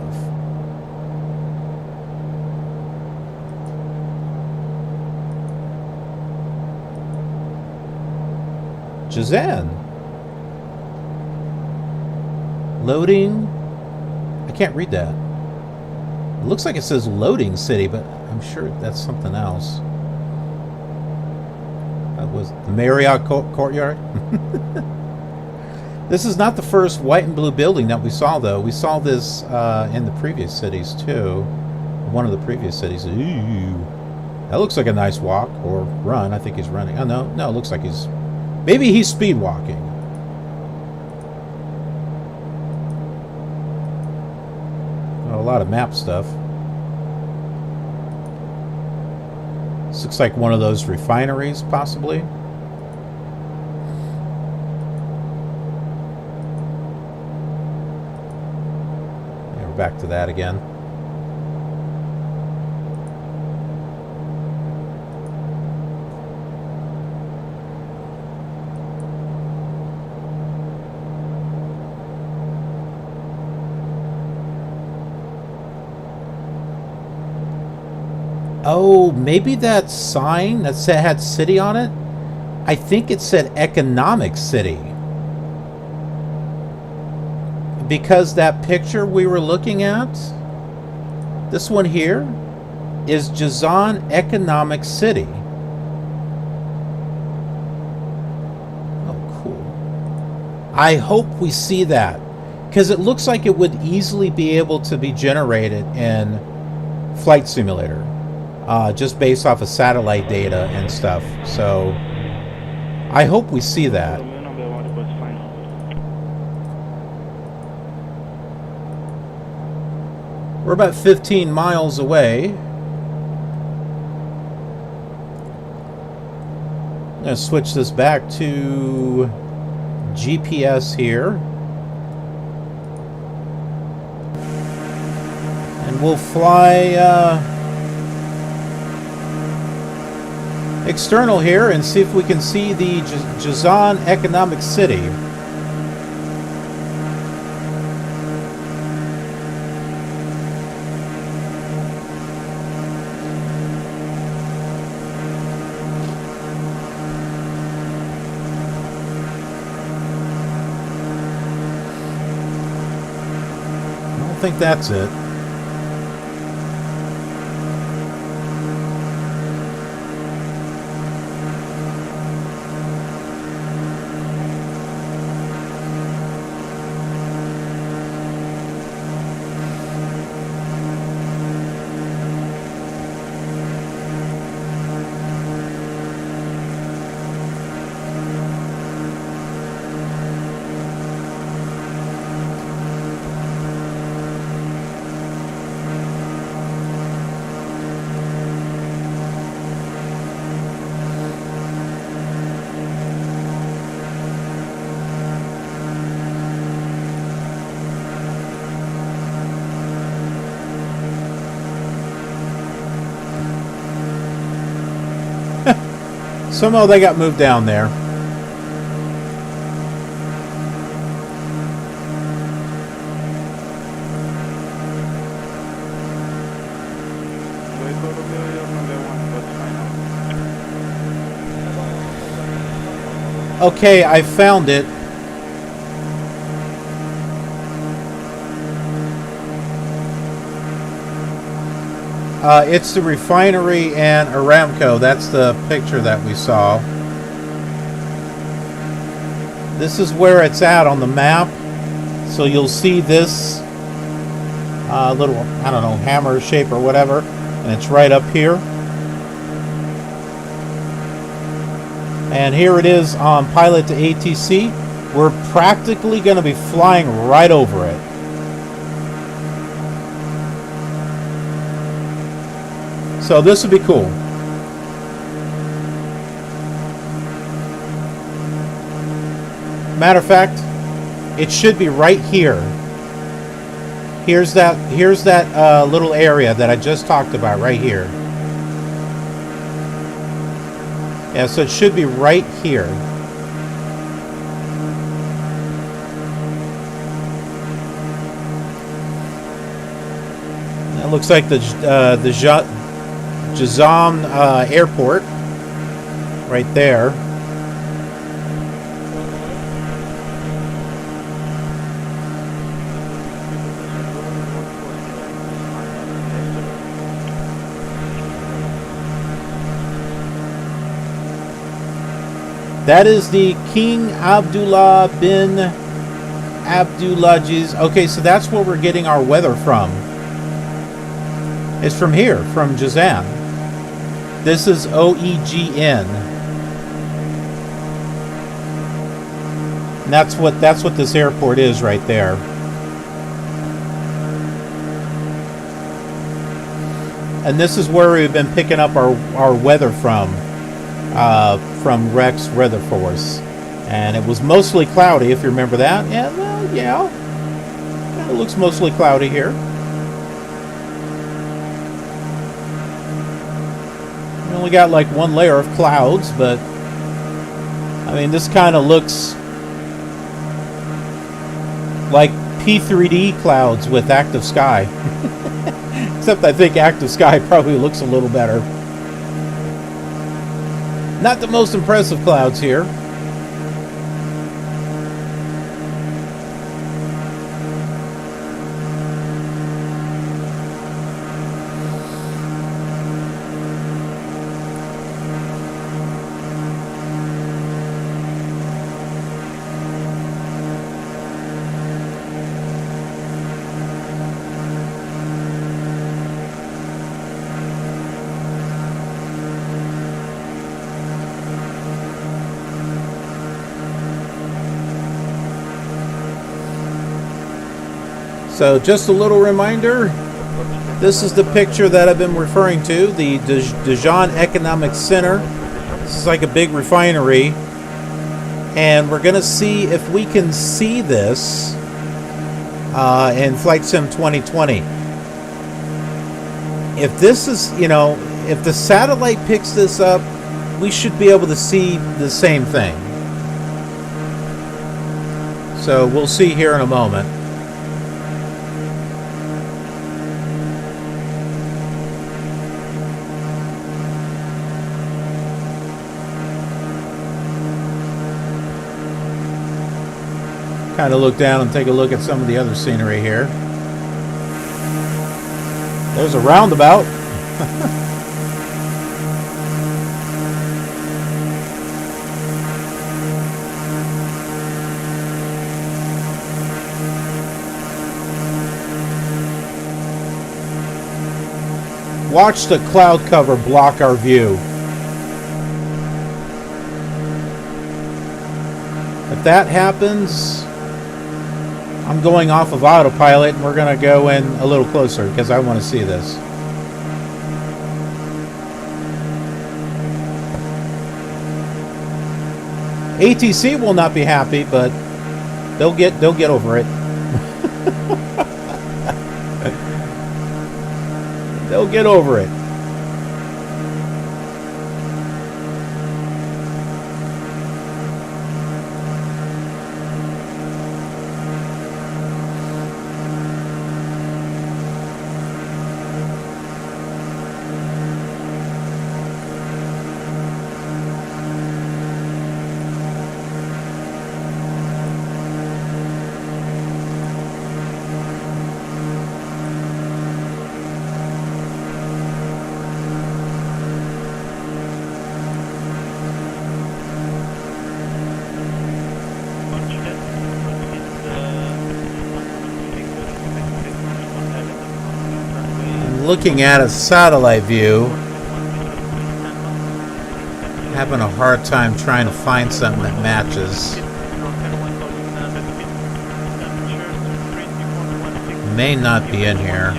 Jazan. Loading. I can't read that. It looks like it says loading city, but I'm sure that's something else. That was the Marriott Courtyard. This is not the first white and blue building that we saw, though. We saw this in the previous cities, too. One of the previous cities. Ooh. That looks like a nice walk or run. I think he's running. Oh, no. No, it looks like he's... Maybe he's speed walking. Oh, a lot of map stuff. This looks like one of those refineries, possibly. Yeah, we're back to that again. Oh, maybe that sign that had city on it, I think it said economic city. Because that picture we were looking at, this one here, is Jazan Economic City. Oh, cool. I hope we see that, because it looks like it would easily be able to be generated in Flight Simulator. Just based off of satellite data and stuff. So I hope we see that. We're about 15 miles away. I'm going to switch this back to GPS here. And we'll fly... external here and see if we can see the Jazan Economic City. I don't think that's it. Somehow they got moved down there. Okay, I found it. It's the refinery and Aramco. That's the picture that we saw. This is where it's at on the map. So you'll see this little, I don't know, hammer shape or whatever. And it's right up here. And here it is on pilot to ATC. We're practically going to be flying right over it. So this would be cool. Matter of fact, it should be right here. Here's that little area that I just talked about right here. Yeah, so it should be right here. That looks like the Jazan airport right there. That is the King Abdullah bin Abdulaziz. Okay, so that's where we're getting our weather from. It's from here, from Jazan. This is OEJN. And that's what this airport is right there. And this is where we've been picking up our weather from Rex Weather Force. And it was mostly cloudy, if you remember that. Yeah, well, yeah. It looks mostly cloudy here. We only got like one layer of clouds, but I mean, this kind of looks like P3D clouds with active sky. Except I think active sky probably looks a little better. Not the most impressive clouds here. So just a little reminder, this is the picture that I've been referring to, the Jazan Economic Center. This is like a big refinery. And we're going to see if we can see this in Flight Sim 2020. If this is, you know, if the satellite picks this up, we should be able to see the same thing. So we'll see here in a moment. Kind of look down and take a look at some of the other scenery here. There's a roundabout. Watch the cloud cover block our view. If that happens, I'm going off of autopilot and we're going to go in a little closer because I want to see this. ATC will not be happy, but they'll get over it. They'll get over it. looking at a satellite view, having a hard time trying to find something that matches. May not be in here.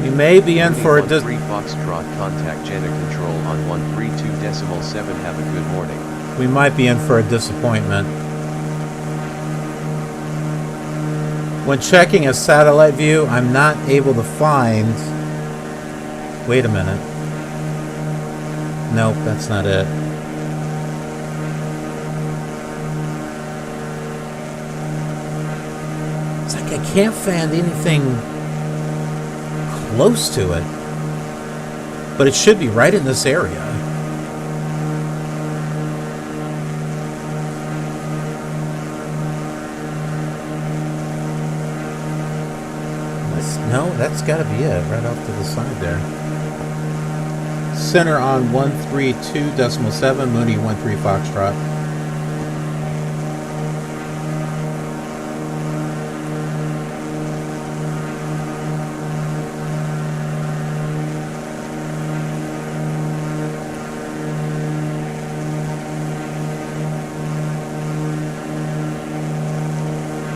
We may be in for a 3 Foxtrot, contact Jeddah Control on 132.7. Have a good morning. We might be in for a disappointment. When checking a satellite view, I'm not able to find... Wait a minute. Nope, that's not it. It's like I can't find anything close to it. But it should be right in this area. No, that's got to be it, right off to the side there. Center on 132.7, Mooney 13 Foxtrot.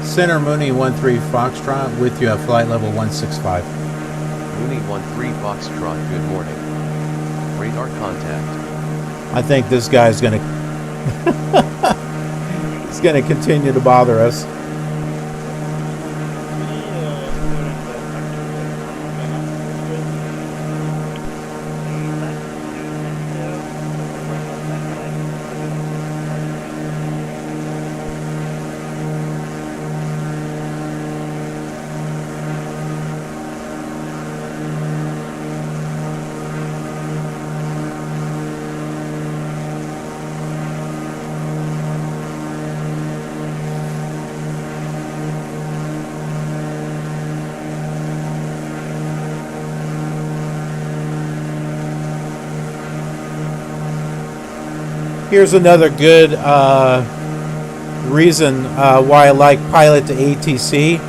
Center Mooney 13 Foxtrot with you at flight level 165. Mooney 13 Foxtrot, good morning. Radar contact. I think this guy's gonna he's gonna continue to bother us. Here's another good reason why I like Pilot to ATC.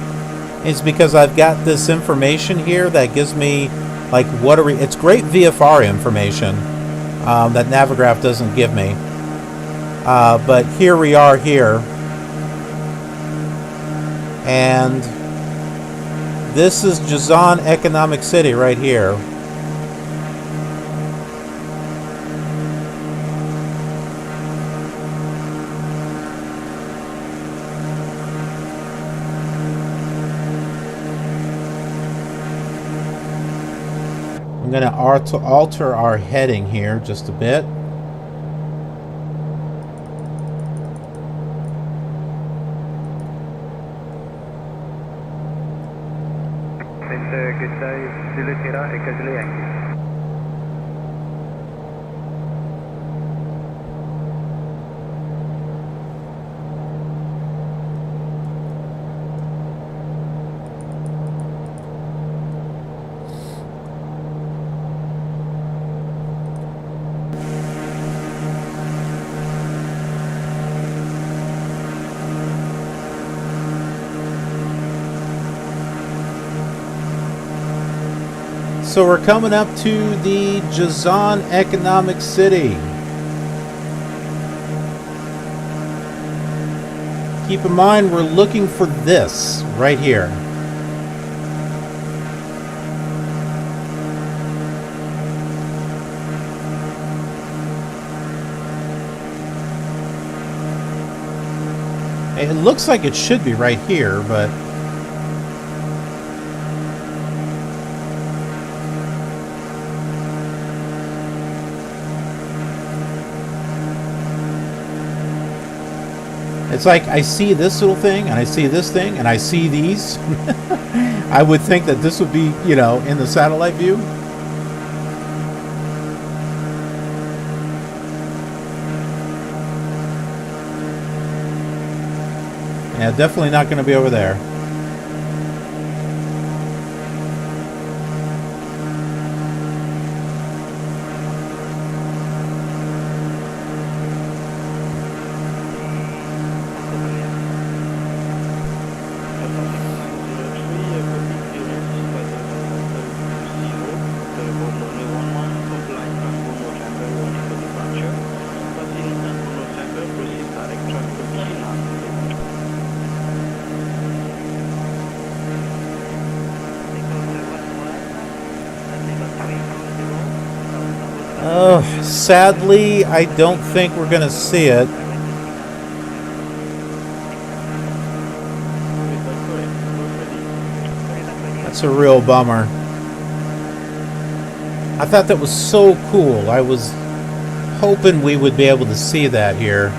Is because I've got this information here that gives me, like, it's great VFR information that Navigraph doesn't give me. But here we are here. And this is Jazan Economic City right here. I'm going to alter our heading here just a bit. Center, good day, Zulu Sierra, Echo Zulu Yankee. So we're coming up to the Jazan Economic City. Keep in mind, we're looking for this right here. It looks like it should be right here, but... It's like I see this little thing, and I see this thing, and I see these. I would think that this would be, you know, in the satellite view. Yeah, definitely not going to be over there. Sadly, I don't think we're going to see it. That's a real bummer. I thought that was so cool. I was hoping we would be able to see that here.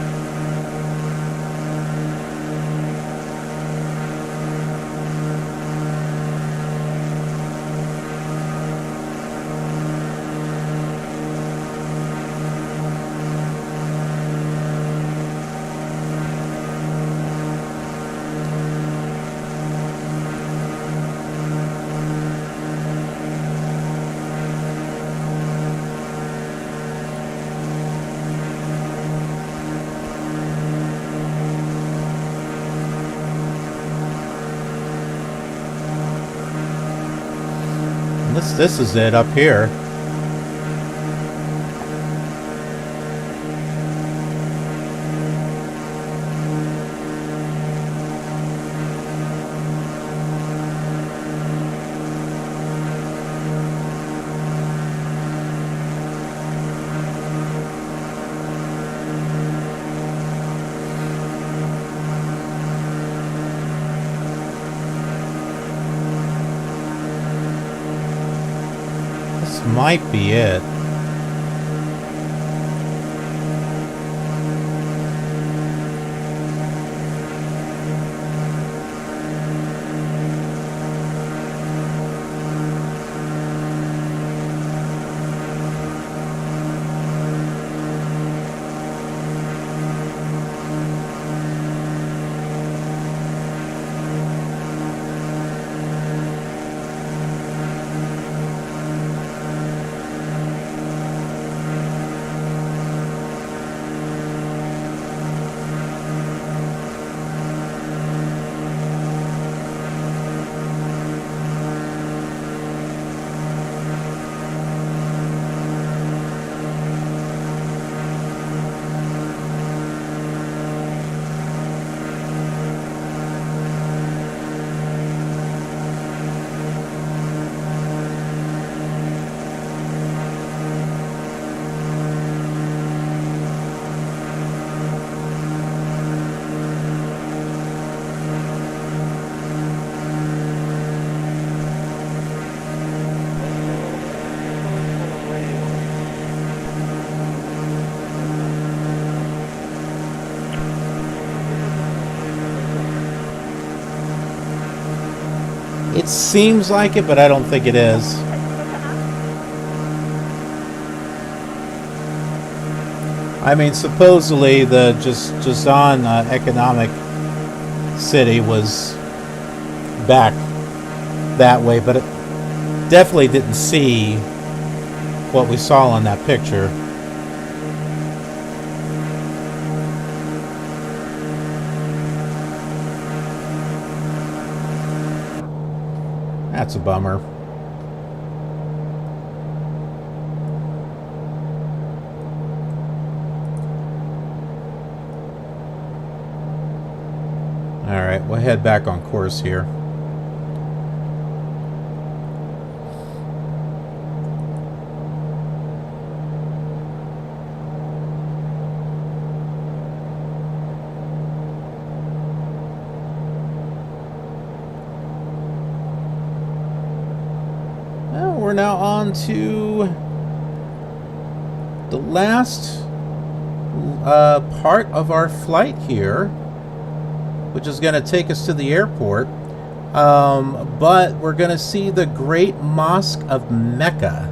This is it up here. Might be it. It seems like it, but I don't think it is. I mean, supposedly the Jazan economic city was back that way, but it definitely didn't see what we saw on that picture. That's a bummer. All right, we'll head back on course here. We're now on to the last part of our flight here, which is going to take us to the airport. But we're going to see the Great Mosque of Mecca.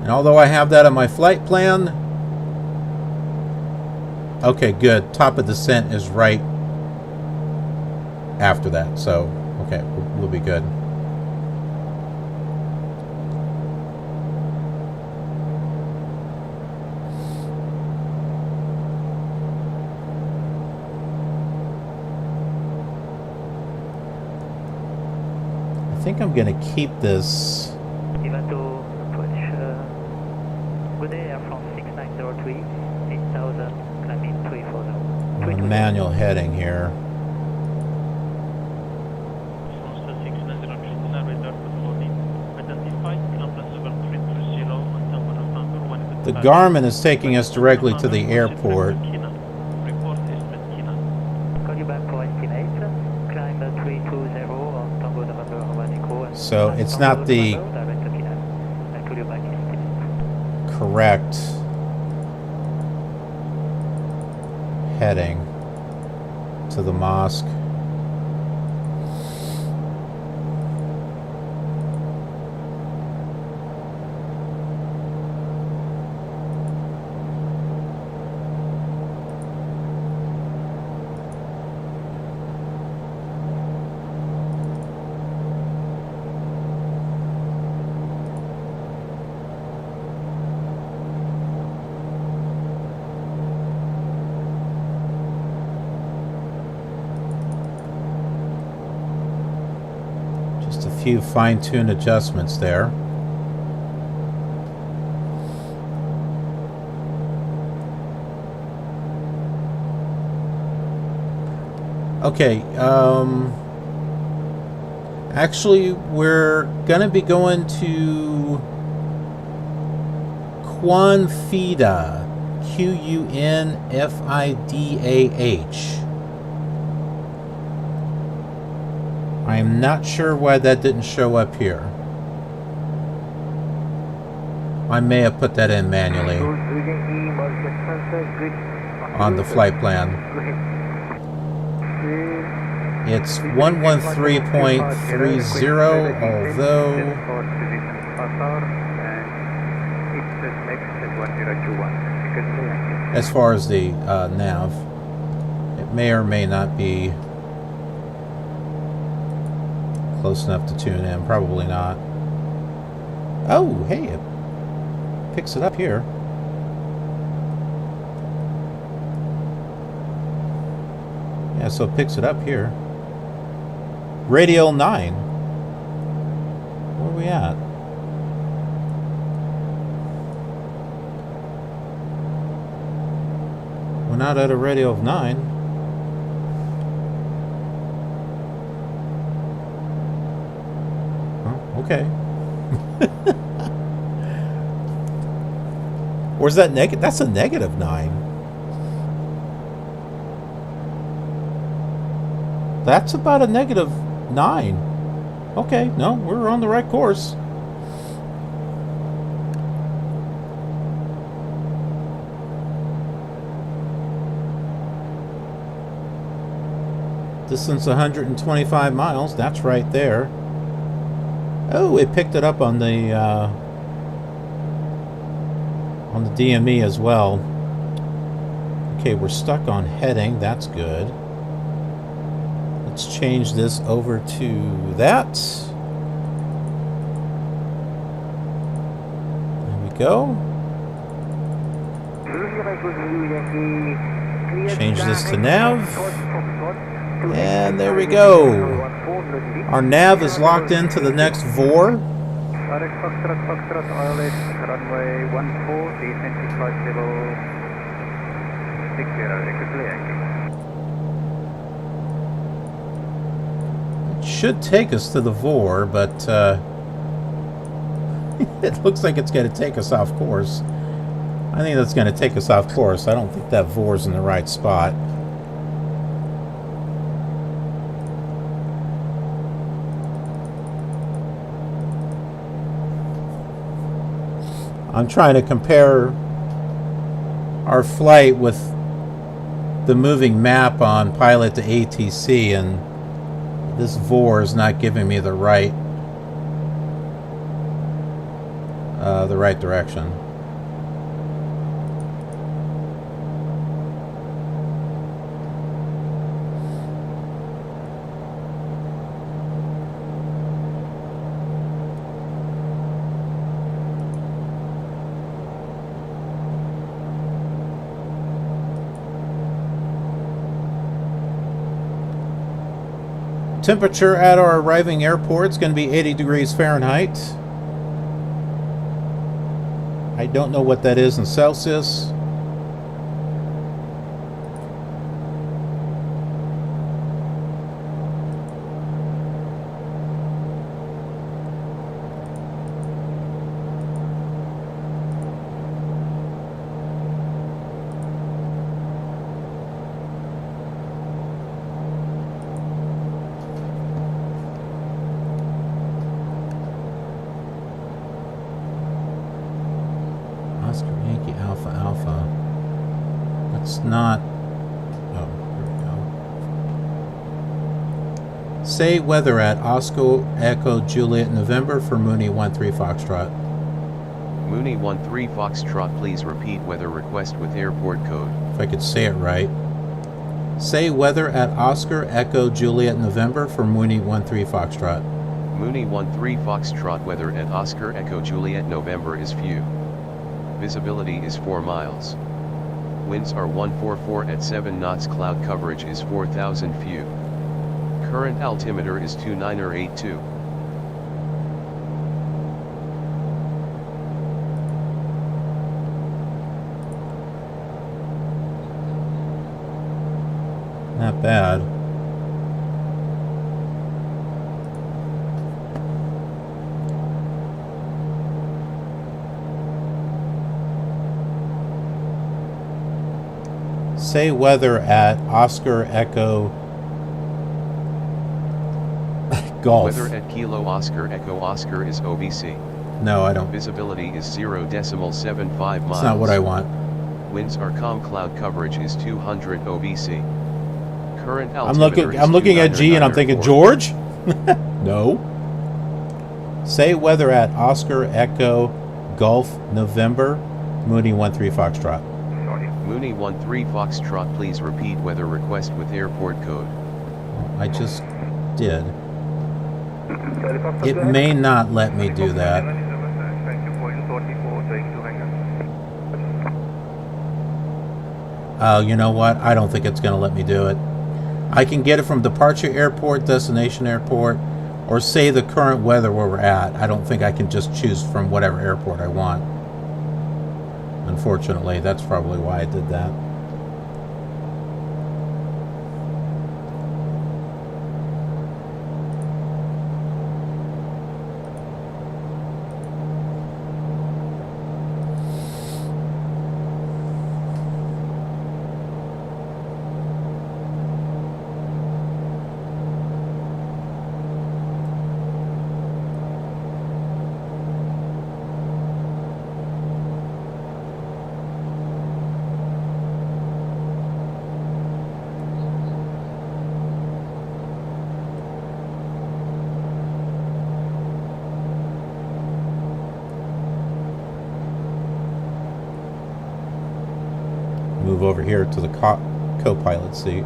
And although I have that on my flight plan, okay, good. Top of descent is right after that, so okay, we'll be good. I think I'm gonna keep this. Even to approach good day, Air France 6903, 8000, climbing 340. Manual heading here. The Garmin is taking us directly to the airport. Report is 29. Call you back for estimate. Climb 320 on Tango November Roman Echo. So it's not the Direct to Pinal. I call you back estimate. correct heading to the mosque. Few fine-tune adjustments there. Okay, actually we're gonna be going to Qunfidah, Qunfidah. I'm not sure why that didn't show up here. I may have put that in manually on the flight plan. It's 113.30, although as far as the nav, it may or may not be close enough to tune in. Probably not. Oh, hey, it picks it up here. Yeah, so it picks it up here. Radio 9. Where are we at? We're not at a radio of 9. Okay. Or is that negative? That's a negative 9. That's about a negative 9. Okay, no, we're on the right course. Distance 125 miles. That's right there. Oh, it picked it up on the DME as well. Okay, we're stuck on heading. That's good. Let's change this over to that. There we go. Change this to nav. And there we go. Our nav is locked into the next VOR. It should take us to the VOR, but it looks like it's going to take us off course. I think that's going to take us off course. I don't think that VOR's in the right spot. I'm trying to compare our flight with the moving map on Pilot to ATC, and this VOR is not giving me the right direction. Temperature at our arriving airport is going to be 80 degrees Fahrenheit. I don't know what that is in Celsius. It's not. Oh, here we go. Say weather at Oscar Echo Juliet November for Mooney 13 Foxtrot. Mooney 13 Foxtrot, please repeat weather request with airport code. If I could say it right. Say weather at Oscar Echo Juliet November for Mooney 13 Foxtrot. Mooney 13 Foxtrot, weather at Oscar Echo Juliet November is few. Visibility is 4 miles. Winds are 144 at 7 knots. Cloud coverage is 4,000 few. Current altimeter is 2982. Not bad. Say weather at Oscar Echo Golf. Weather at Kilo Oscar Echo Oscar is OBC. No, I don't. Visibility is 0.75 miles. That's not what I want. Winds are calm. Cloud coverage is 200 OBC. Current altimeter I'm looking at G and I'm thinking, George? No. Say weather at Oscar Echo Golf November Mooney 13 Foxtrot. Mooney 13 Foxtrot, please repeat weather request with airport code. I just did. It may not let me do that. Oh, you know what? I don't think it's going to let me do it. I can get it from departure airport, destination airport, or say the current weather where we're at. I don't think I can just choose from whatever airport I want. Unfortunately, that's probably why I did that. Move over here to the co-pilot seat.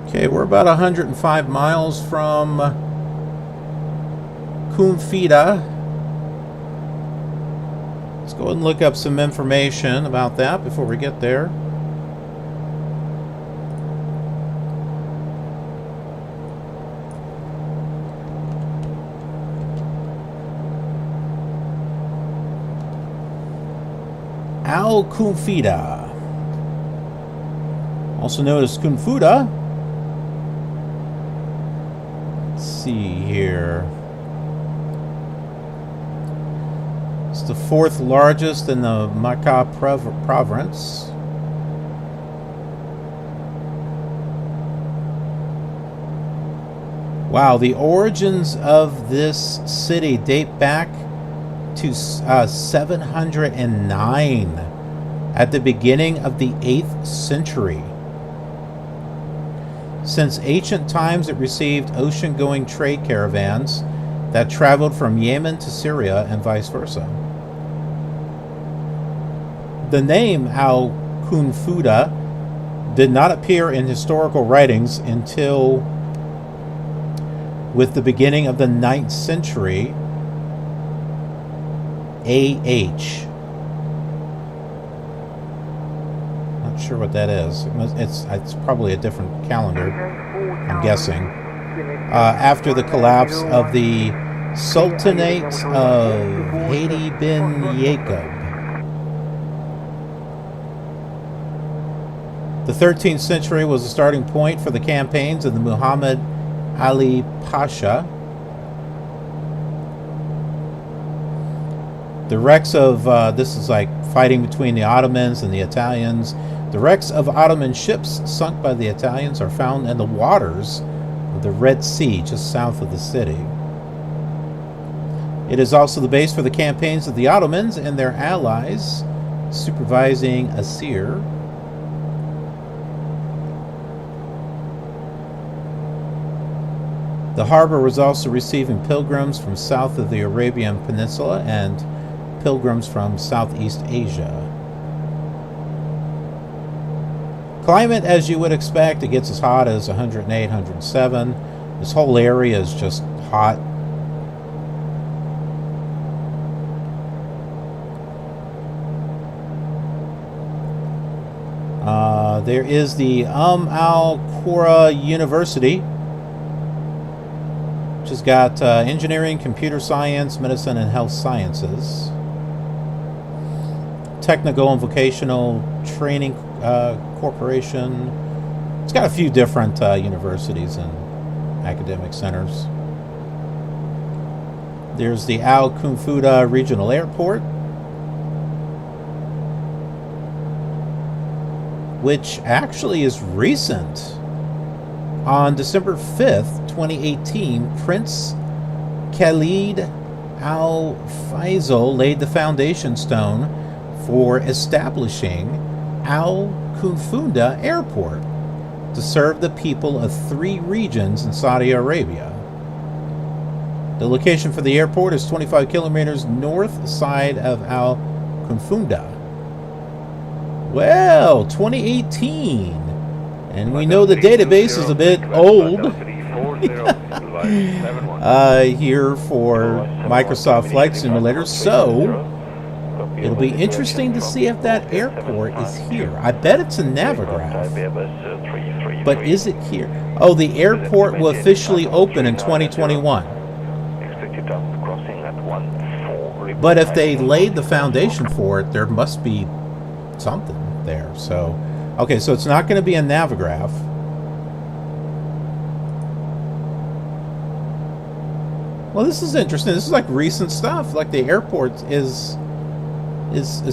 Okay, we're about 105 miles from Qunfidah. Let's go ahead and look up some information about that before we get there. Qunfidah, also known as Qunfidah. See here. It's the 4th largest in the Mocha province. Wow, the origins of this city date back to 709 at the beginning of the 8th century. Since ancient times, it received ocean-going trade caravans that traveled from Yemen to Syria and vice versa. The name Qunfidah did not appear in historical writings until with the beginning of the 9th century AH. Not sure what that is. It's probably a different calendar, I'm guessing. After the collapse of the Sultanate of Hadi bin Yaqub. The 13th century was the starting point for the campaigns of the Muhammad Ali Pasha. The wrecks of, this is like fighting between the Ottomans and the Italians. The wrecks of Ottoman ships sunk by the Italians are found in the waters of the Red Sea, just south of the city. It is also the base for the campaigns of the Ottomans and their allies, supervising Asir. The harbor was also receiving pilgrims from south of the Arabian Peninsula and pilgrims from Southeast Asia. Climate, as you would expect, it gets as hot as 108, 107. This whole area is just hot. There is the Al-Qura University, which has got engineering, computer science, medicine, and health sciences. Technical and Vocational Training Corporation. It's got a few different universities and academic centers. There's the Al-Qunfidah Regional Airport, which actually is recent. On December 5th, 2018, Prince Khalid Al Faisal laid the foundation stone for establishing Al-Qunfidah Airport to serve the people of 3 regions in Saudi Arabia. The location for the airport is 25 kilometers north side of Al-Qunfidah. Well, 2018. And we know the database is a bit old here for Microsoft Flight Simulator, so it'll be interesting to see if that airport is here. I bet it's a Navigraph, but is it here? Oh, the airport will officially open in 2021. But if they laid the foundation for it, there must be something there. So, okay, so it's not going to be a Navigraph. Well, this is interesting. This is like recent stuff. Like the airport is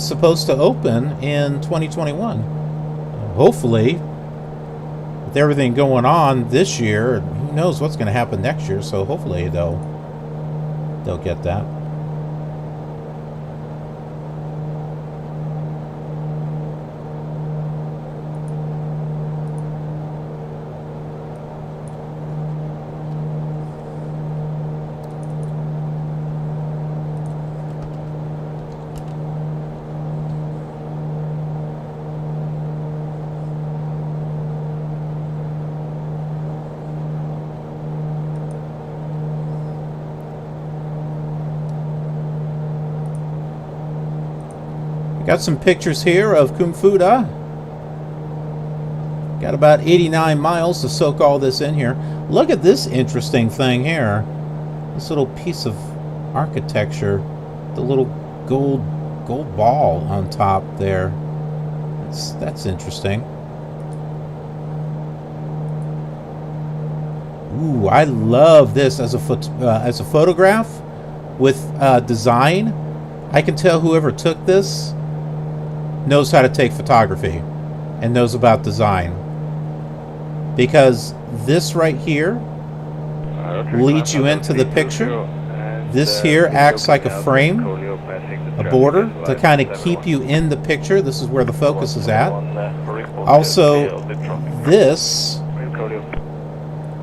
supposed to open in 2021. Hopefully, with everything going on this year, who knows what's going to happen next year. So hopefully they'll get that. Got some pictures here of Qunfidah. Got about 89 miles to soak all this in here. Look at this interesting thing here. This little piece of architecture. The little gold ball on top there. That's interesting. Ooh, I love this as a photograph with design. I can tell whoever took this knows how to take photography and knows about design, because this right here leads you into the picture. This here acts like a frame, a border, to kind of keep you in the picture. This is where the focus is at. Also, this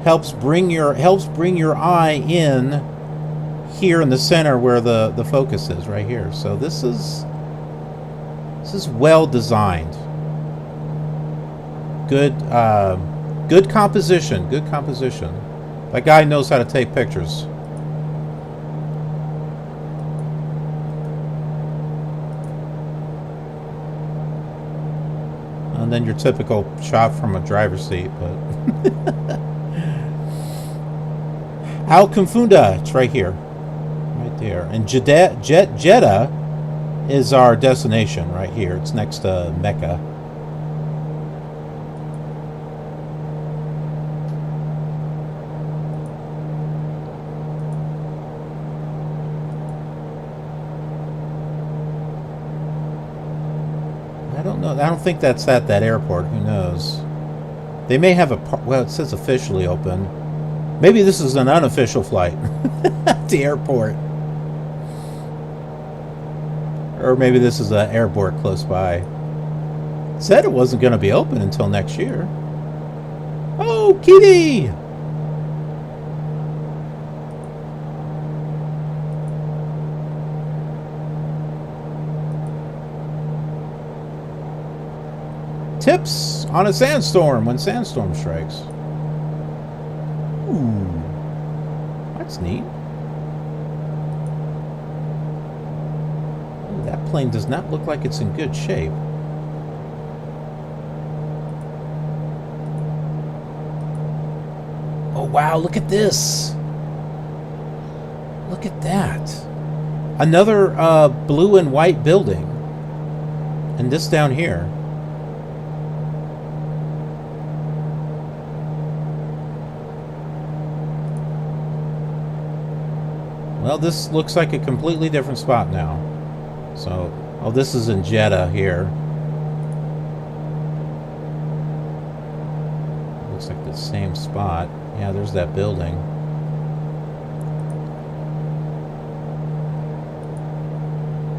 helps bring your eye in here in the center where the focus is, right here. So this is well designed. Good composition. Good composition. That guy knows how to take pictures. And then your typical shot from a driver's seat, but Qunfidah, it's right here, right there. And Jeddah is our destination right here. It's next to Mecca. I don't think that's at that airport. Who knows? They may have a... Well, it says officially open. Maybe this is an unofficial flight at the airport. Or maybe this is an airport close by. It said it wasn't going to be open until next year. Oh, kitty! Tips on a sandstorm when sandstorm strikes. Ooh, that's neat. Ooh, that plane does not look like it's in good shape. Oh wow, look at this. Look at that. Another blue and white building. And this down here. Well, this looks like a completely different spot now. So, oh, this is in Jeddah here. Looks like the same spot. Yeah, there's that building.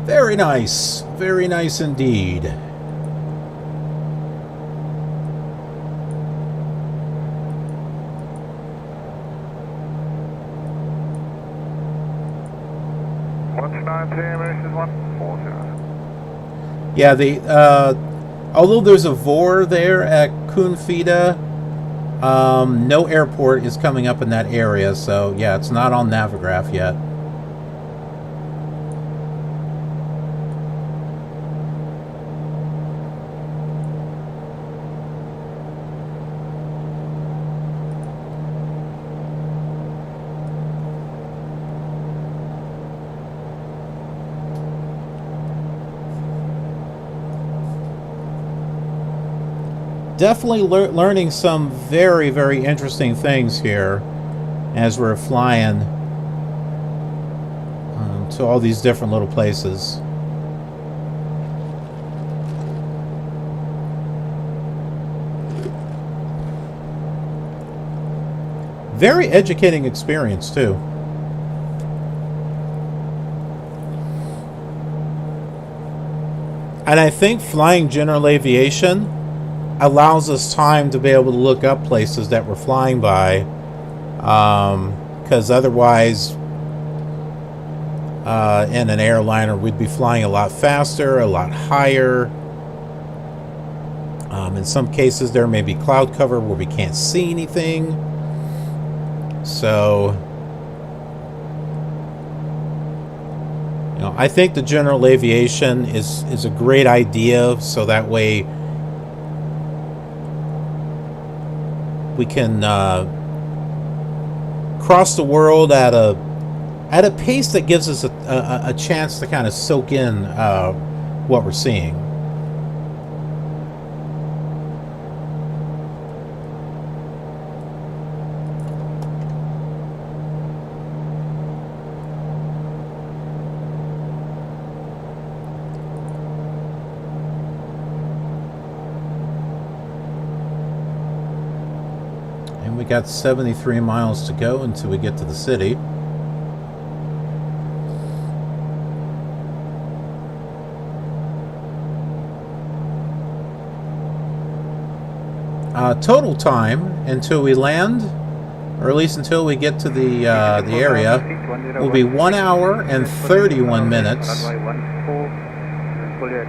Very nice. Very nice indeed. Yeah, although there's a VOR there at Qunfidah, no airport is coming up in that area, so yeah, it's not on Navigraph yet. Definitely learning some very, very interesting things here as we're flying to all these different little places. Very educating experience too. And I think flying general aviation allows us time to be able to look up places that we're flying by, because otherwise in an airliner we'd be flying a lot faster, a lot higher. In some cases there may be cloud cover where we can't see anything. So, you know, I think the general aviation is a great idea, so that way we can cross the world at a pace that gives us a chance to kind of soak in what we're seeing. We got 73 miles to go until we get to the city. total time until we land, or at least until we get to the area, will be 1 hour and 31 minutes.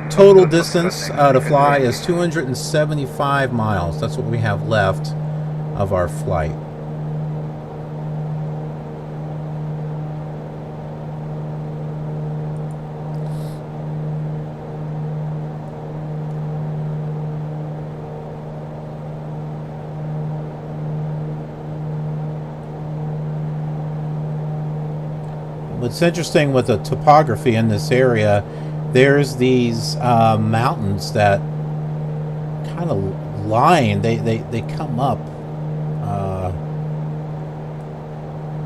Total distance to fly is 275 miles. That's what we have left of our flight. What's interesting with the topography in this area, there's these mountains that kind of line, they come up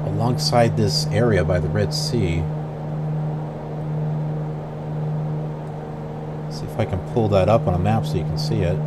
alongside this area by the Red Sea. See if I can pull that up on a map so you can see it.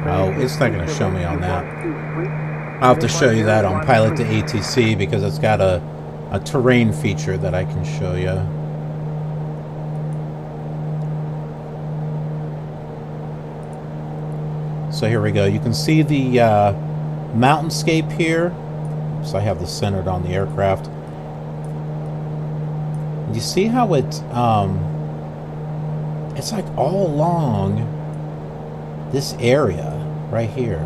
Oh, it's not going to show me on that. I'll have to show you that on Pilot to ATC because it's got a terrain feature that I can show you. So here we go. You can see the mountainscape here. So I have this centered on the aircraft. You see how it's like all along this area right here,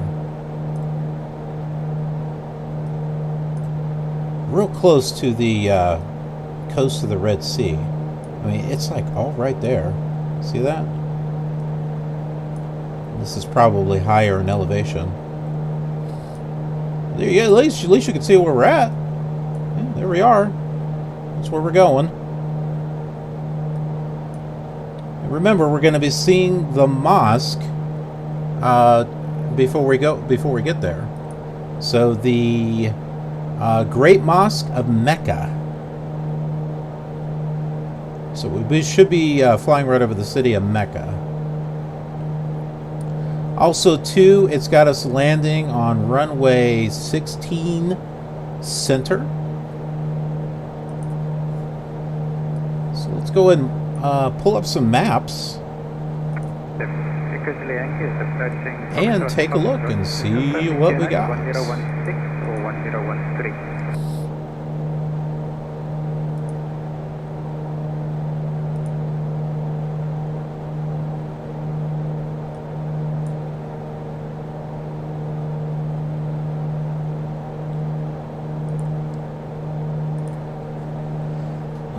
real close to the coast of the Red Sea. I mean, it's like all right there. See that? This is probably higher in elevation. There you go. At least you can see where we're at. Yeah, there we are. That's where we're going. Remember, we're going to be seeing the mosque before we get there. So the Great Mosque of Mecca. So we should be flying right over the city of Mecca. Also, too, it's got us landing on runway 16 center. So let's go ahead and pull up some maps and take a look and see what we got.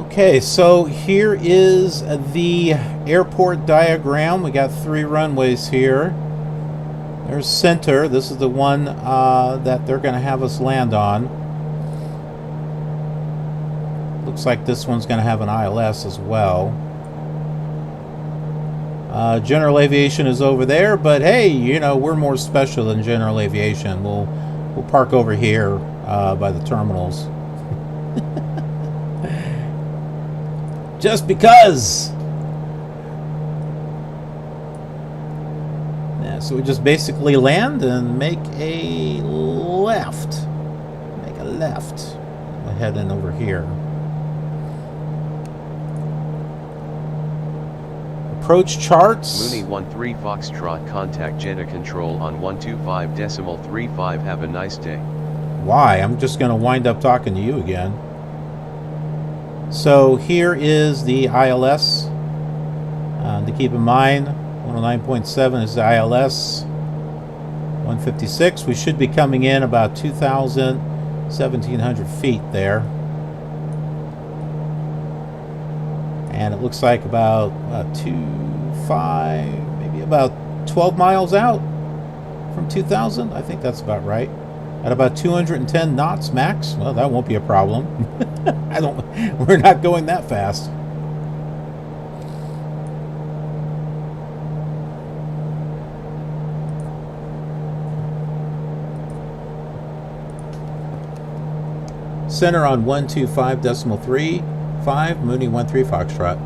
Okay, so here is the airport diagram. We got 3 runways here. There's center. This is the one that they're going to have us land on. Looks like this one's going to have an ILS as well. General aviation is over there, but hey, you know, we're more special than general aviation. We'll park over here by the terminals. Just because. Yeah, so we just basically land and make a left. Make a left. We'll head in over here. Approach charts. Mooney 13 Foxtrot, contact Jeddah Control on 125.35. Have a nice day. Why? I'm just going to wind up talking to you again. So here is the ILS. To keep in mind, 109.7 is the ILS. 156. We should be coming in about 1,700 feet there. And it looks like about 2.5, maybe about 12 miles out from 2,000. I think that's about right. At about 210 knots max. Well, that won't be a problem. We're not going that fast. Center on 125.35, Mooney 13 Foxtrot.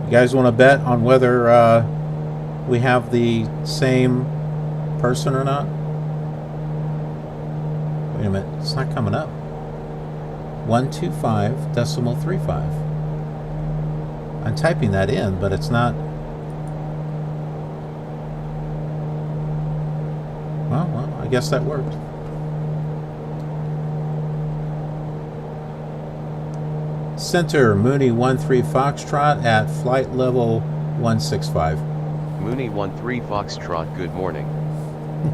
You guys want to bet on whether we have the same person or not? Wait a minute, it's not coming up. 125.35. I'm typing that in, but it's not. Well, I guess that worked. Center, Mooney 13 Foxtrot at flight level 165. Mooney 13 Foxtrot, good morning.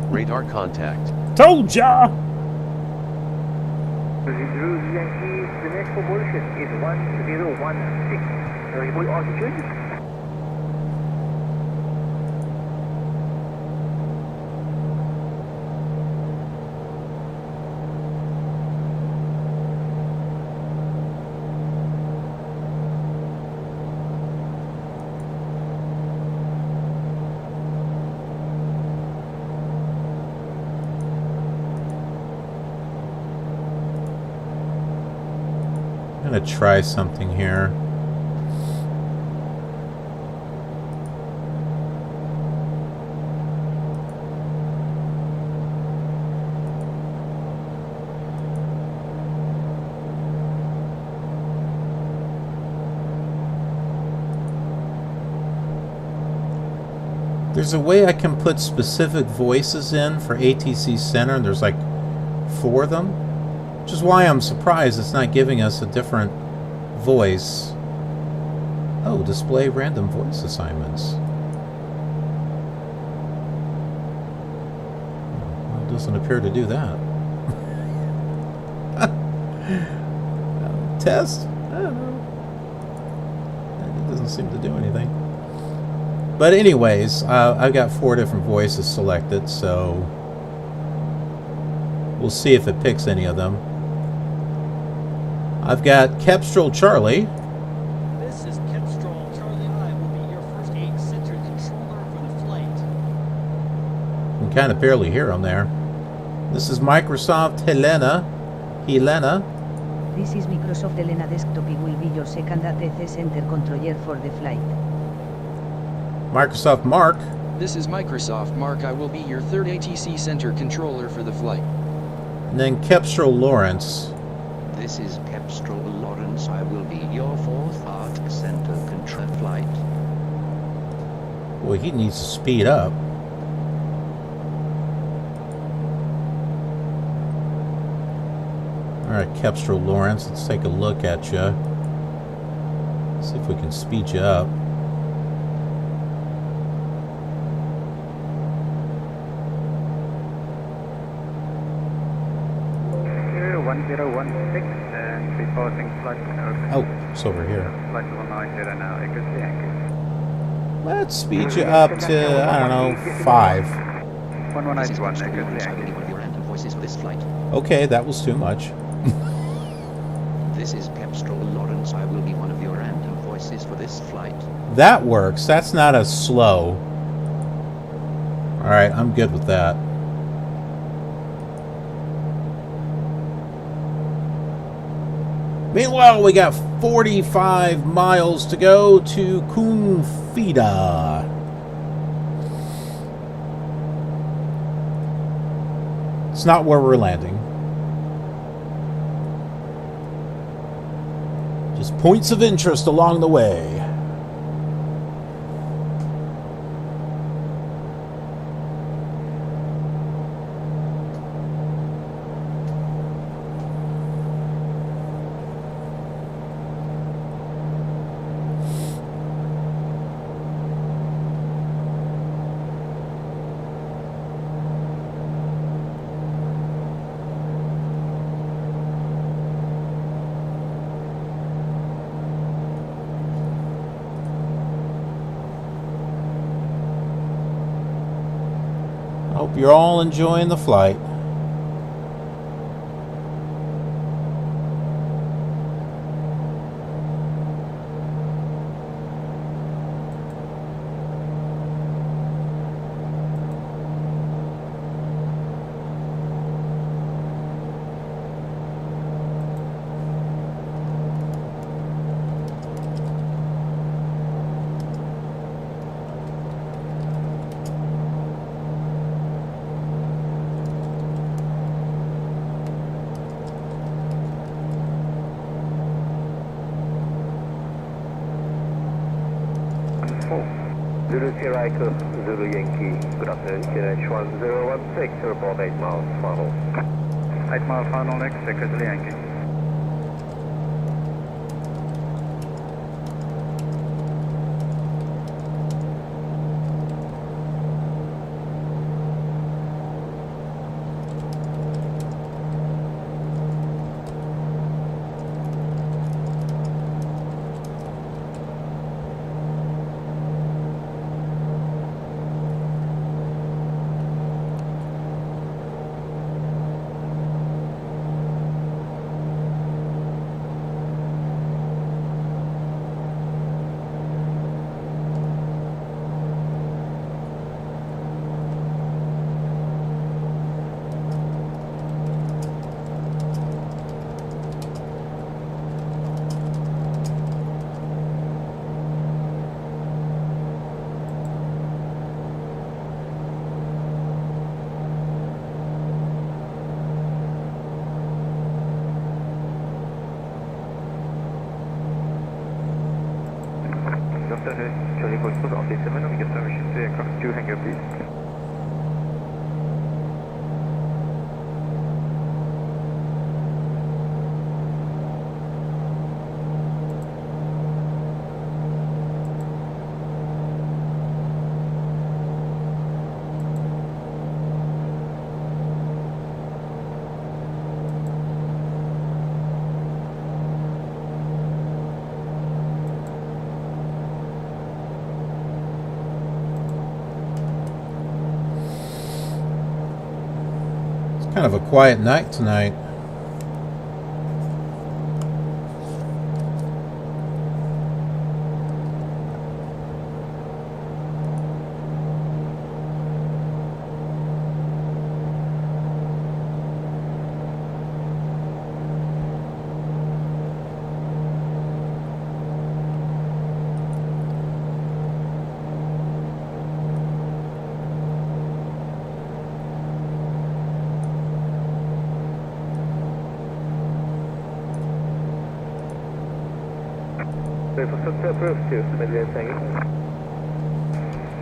Radar contact. Told ya! The next position is 1016. Report altitude. I'm gonna try something here. There's a way I can put specific voices in for ATC Center, and there's like 4 of them, which is why I'm surprised it's not giving us a different voice. Oh, display random voice assignments. Well, it doesn't appear to do that. Test? I don't know. It doesn't seem to do anything. But anyways, I've got 4 different voices selected, so we'll see if it picks any of them. I've got Kepstrel Charlie. This is Kepstrel Charlie. I will be your first aid center controller for the flight. You can kind of barely hear him there. This is Microsoft Helena. This is Microsoft Helena Desktop. I will be your second ATC center controller for the flight. Microsoft Mark. This is Microsoft Mark. I will be your third ATC center controller for the flight. And then Kepstrel Lawrence. This is Kepstrel Lawrence. I will be your fourth ARC center control flight. Boy, he needs to speed up. Alright, Kepstrel Lawrence, let's take a look at you. See if we can speed you up. 1016 and reporting flight. Oh, it's over here. Flight level 90 now. Echoes Yankee. Let's speed you up to, I don't know, 5. 1191 Echoes Yankee. Voices for this flight. Okay, that was too much. This is Kepstrel Lawrence. I will be one of your random voices for this flight. That works. That's not as slow. Alright, I'm good with that. Meanwhile, we got 45 miles to go to Qunfidah. It's not where we're landing. Just points of interest along the way. Hope you're all enjoying the flight. Zulu Sierra Echo, Zulu Yankee. Good afternoon, CNH1016, report 8 miles, final. 8 mile final next, Echo Zulu Yankee. Charlie Postcode update 7, we get permission to aircraft 2 hangar please. Kind of a quiet night tonight.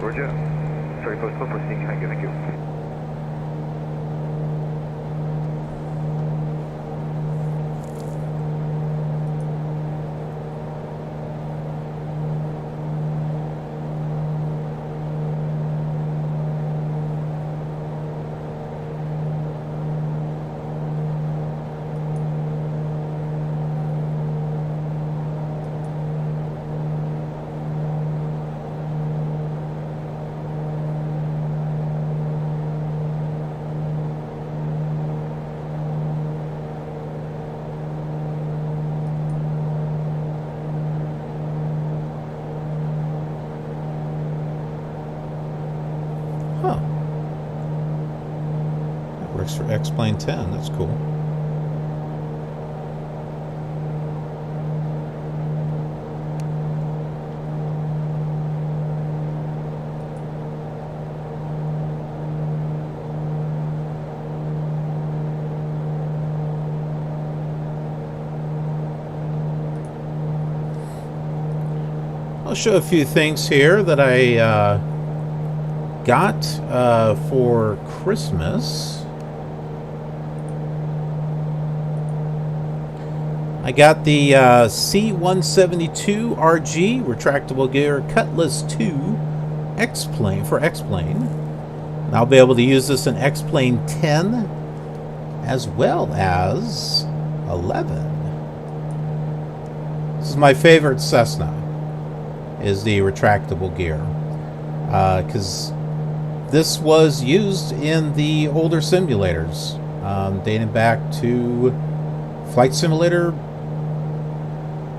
Roger. Sorry, Postcode proceeding hangar, thank you. Works for X-Plane 10, that's cool. I'll show a few things here that I got for Christmas. I got the C-172 RG retractable gear Cutlass 2 X-Plane for X-Plane. And I'll be able to use this in X-Plane 10 as well as 11. This is my favorite Cessna, is the retractable gear. Because this was used in the older simulators, dating back to Flight Simulator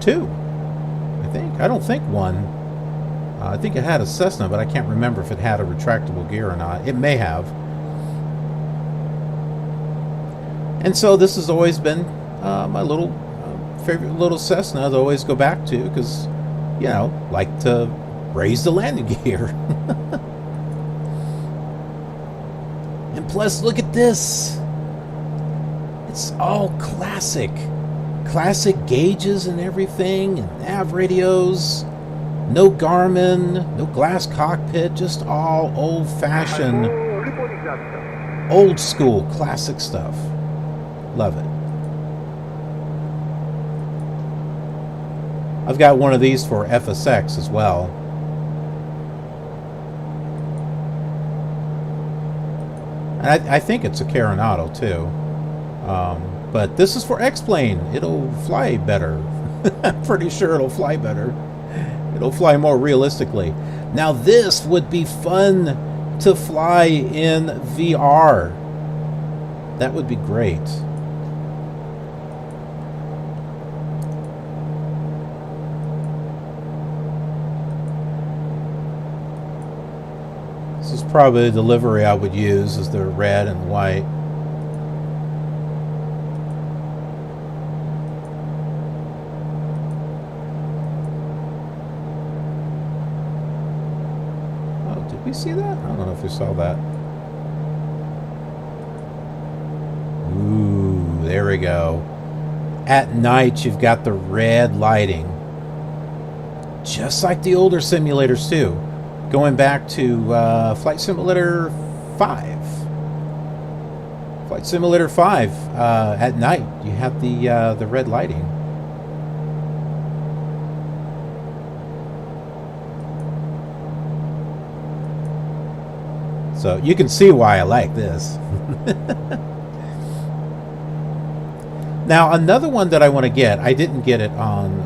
2, I think. I don't think 1. I think it had a Cessna, but I can't remember if it had a retractable gear or not. It may have. And so this has always been my little favorite little Cessna to always go back to, because, you know, like to raise the landing gear. And plus, look at this. It's all classic gauges and everything, and nav radios. No Garmin, no glass cockpit, just all old-fashioned, old school, classic stuff. Love it. I've got one of these for FSX as well. And I think it's a Carenado too. But this is for X-Plane. It'll fly better. I'm pretty sure it'll fly better. It'll fly more realistically. Now this would be fun to fly in VR. That would be great. This is probably the livery I would use, is the red and white. You see that? I don't know if you saw that. Ooh, there we go. At night, you've got the red lighting. Just like the older simulators, too. Going back to Flight Simulator 5. Flight Simulator 5, at night, you have the red lighting. So you can see why I like this. Now, another one that I want to get, I didn't get it on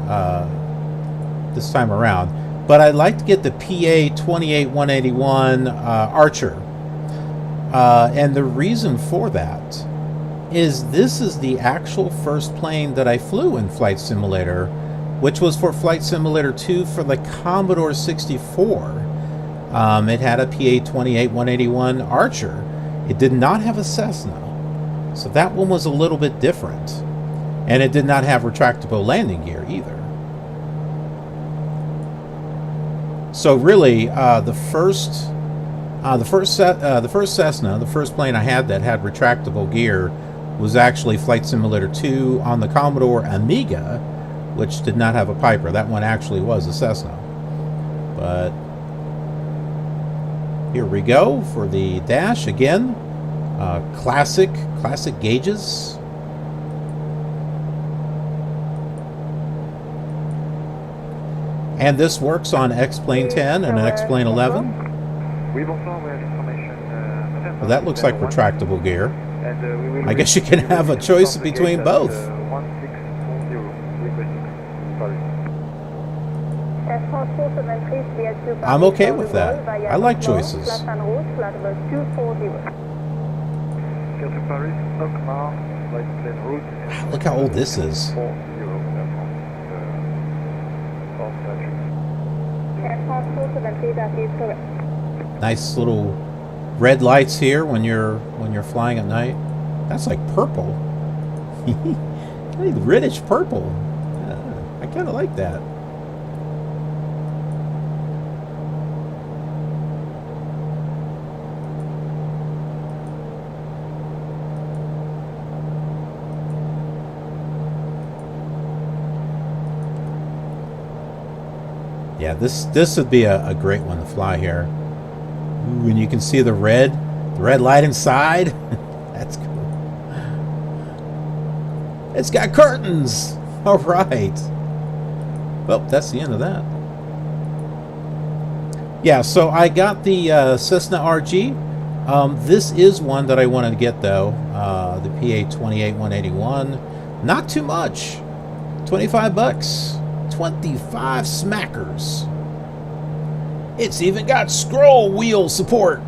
this time around, but I'd like to get the PA-28181 Archer. And the reason for that is this is the actual first plane that I flew in Flight Simulator, which was for Flight Simulator 2 for the Commodore 64. It had a PA-28181 Archer. It did not have a Cessna, so that one was a little bit different, and it did not have retractable landing gear either. So really, the first Cessna, the first plane I had that had retractable gear, was actually Flight Simulator 2 on the Commodore Amiga, which did not have a Piper. That one actually was a Cessna, but. Here we go for the dash again. Classic gauges. And this works on X-Plane 10 and an X-Plane 11. Well, that looks like retractable gear. I guess you can have a choice between both. I'm okay with that. I like choices. Look how old this is. Nice little red lights here when you're flying at night. That's like purple. Like reddish purple. I kind of like that. Yeah, this would be a great one to fly here. Ooh, and you can see the red light inside. That's cool. It's got curtains. All right. Well, that's the end of that. Yeah, so I got the Cessna RG. This is one that I wanted to get though. The PA-28181. Not too much. 25 bucks. 25 smackers. It's even got scroll wheel support.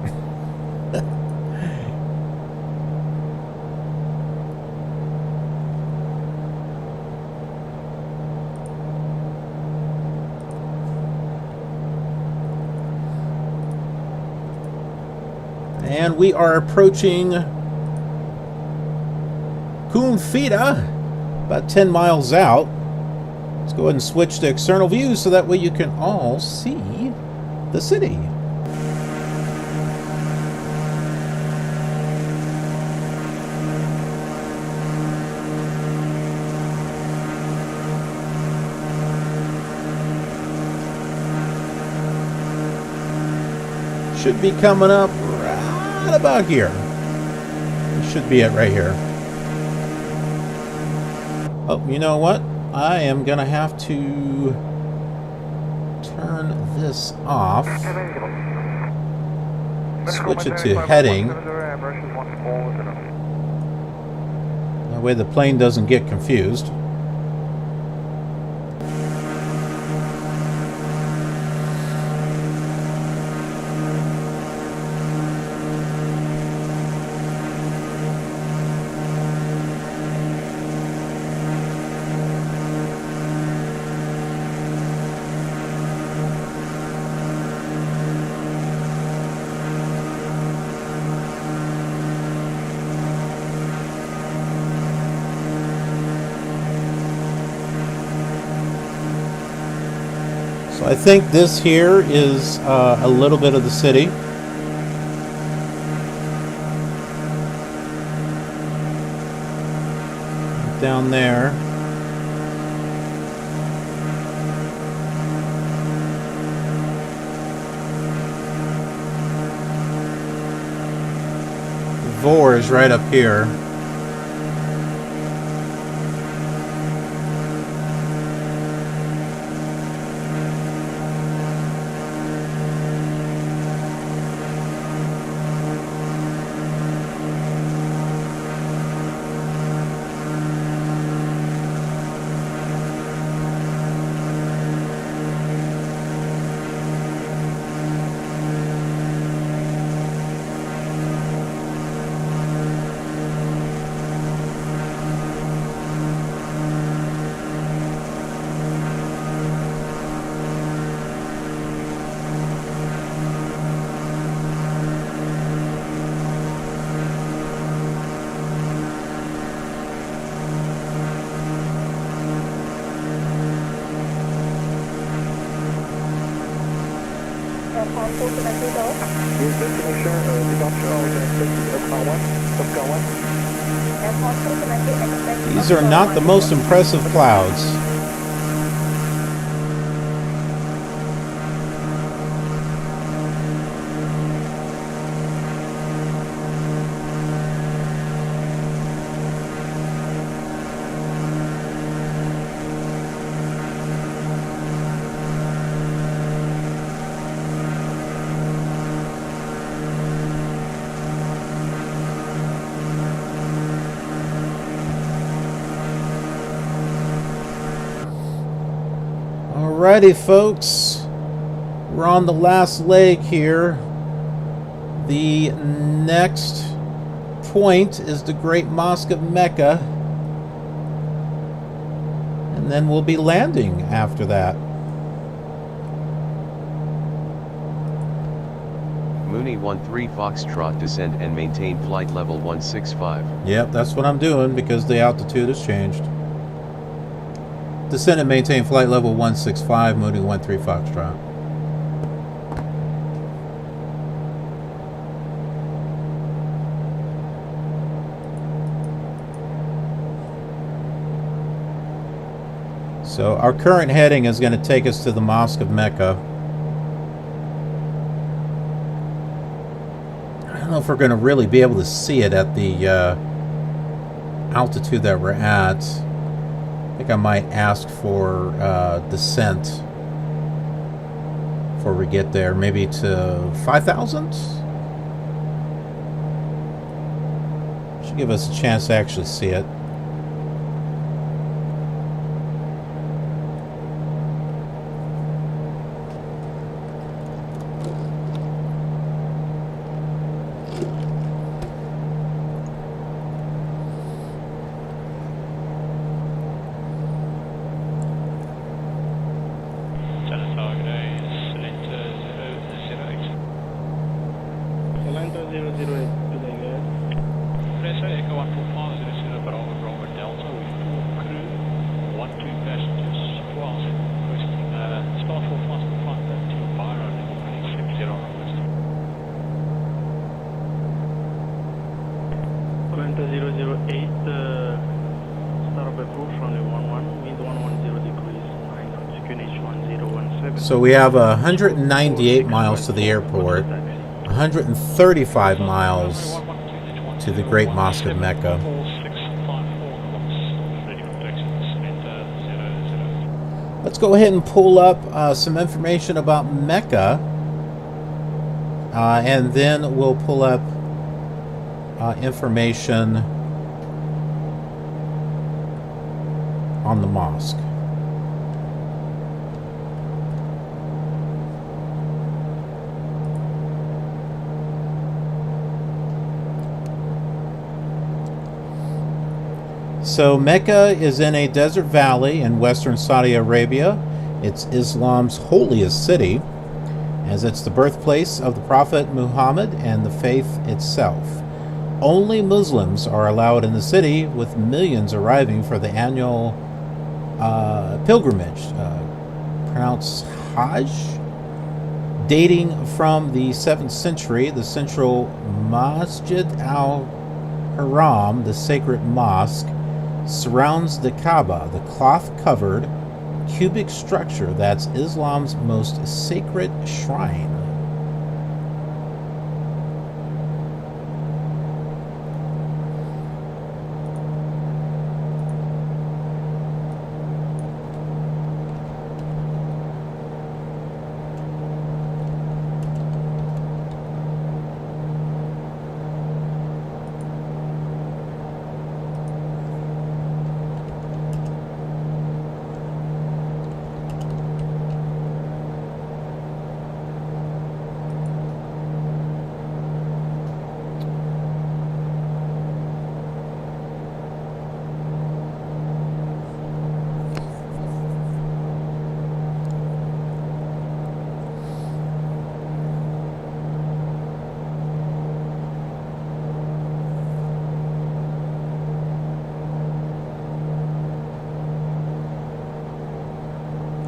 And we are approaching Qunfidah, about 10 miles out. Let's go ahead and switch to external view so that way you can all see the city. should be coming up right about here. It should be it right here. Oh, you know what? I am gonna have to turn this off. Switch it to heading. That way the plane doesn't get confused. So I think this here is a little bit of the city. Down there. Vor is right up here. These are not the most impressive clouds. Alrighty, folks, we're on the last leg here. The next point is the Great Mosque of Mecca, and then we'll be landing after that. Mooney 13 Foxtrot, descend and maintain flight level 165. Yep, that's what I'm doing because the altitude has changed. Descend and maintain flight level 165, Mooney 13 Foxtrot. So our current heading is going to take us to the Mosque of Mecca. I don't know if we're going to really be able to see it at the altitude that we're at. I think I might ask for descent before we get there, maybe to 5,000. Should give us a chance to actually see it. So we have 198 miles to the airport. 135 miles to the Great Mosque of Mecca. Let's go ahead and pull up some information about Mecca, and then we'll pull up information on the mosque. So Mecca is in a desert valley in western Saudi Arabia. It's Islam's holiest city, as it's the birthplace of the Prophet Muhammad and the faith itself. Only Muslims are allowed in the city, with millions arriving for the annual pilgrimage, pronounced Hajj. Dating from the 7th century, the central Masjid al-Haram, the sacred mosque, surrounds the Kaaba, the cloth-covered cubic structure that's Islam's most sacred shrine.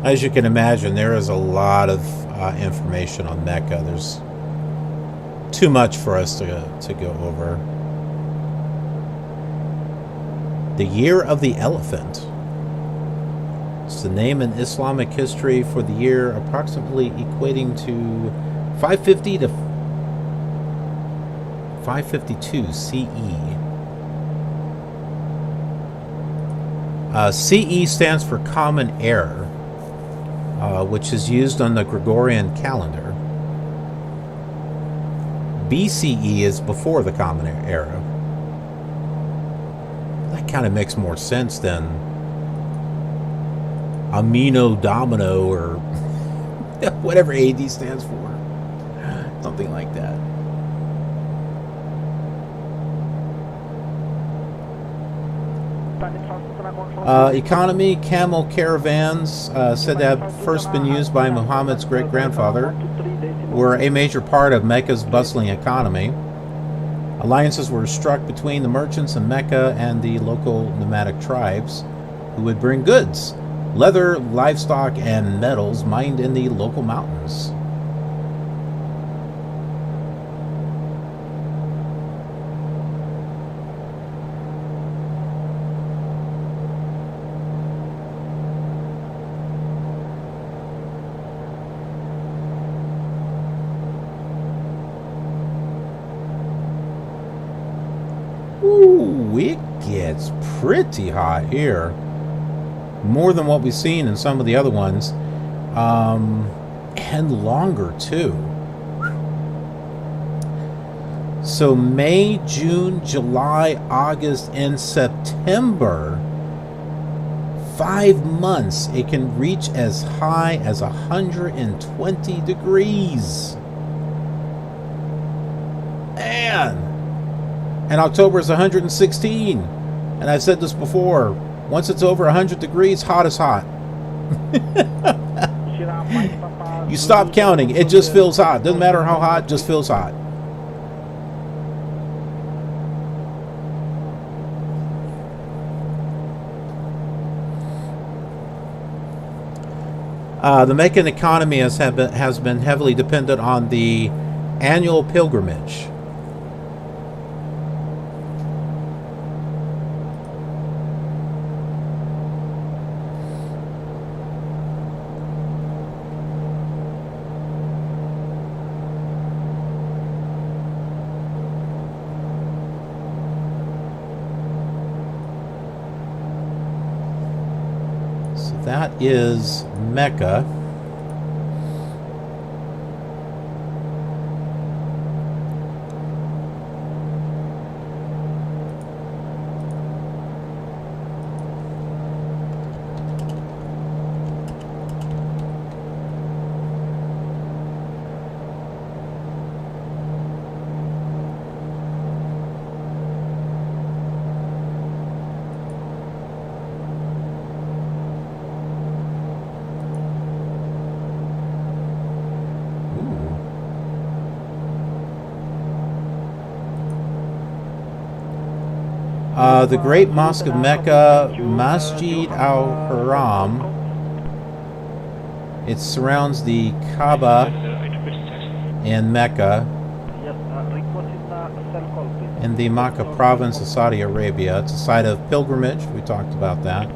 As you can imagine, there is a lot of information on Mecca. There's too much for us to go over. The Year of the Elephant. It's the name in Islamic history for the year approximately equating to 550 to 552 CE. CE stands for Common Era, which is used on the Gregorian calendar. BCE is before the Common Era. That kind of makes more sense than Amino Domino or whatever AD stands for. Something like that. Economy, camel caravans, said to have first been used by Muhammad's great-grandfather, were a major part of Mecca's bustling economy. Alliances were struck between the merchants in Mecca and the local nomadic tribes, who would bring goods, leather, livestock, and metals mined in the local mountains. Ooh, it gets pretty hot here. More than what we've seen in some of the other ones. And longer, too. So May, June, July, August, and September. 5 months, it can reach as high as 120 degrees. Man! And October is 116. And I've said this before. Once it's over 100 degrees, hot is hot. You stop counting. It just feels hot. Doesn't matter how hot, just feels hot. The Meccan economy has been heavily dependent on the annual pilgrimage. that is Mecca. The Great Mosque of Mecca, Masjid al-Haram. It surrounds the Kaaba in Mecca, in the Makkah province of Saudi Arabia. It's a site of pilgrimage. We talked about that.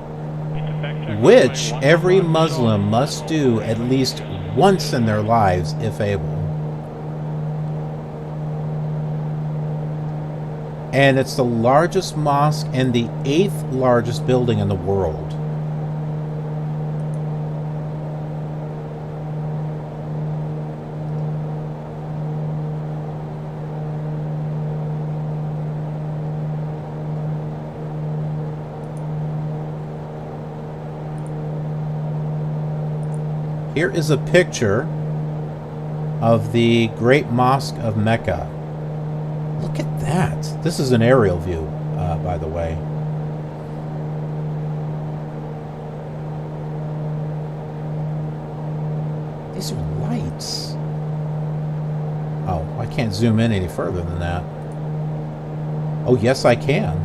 Which every Muslim must do at least once in their lives, if able. And it's the largest mosque and the 8th largest building in the world. Here is a picture of the Great Mosque of Mecca. Look at that. This is an aerial view, by the way. These are lights. Oh, I can't zoom in any further than that. Oh, yes, I can.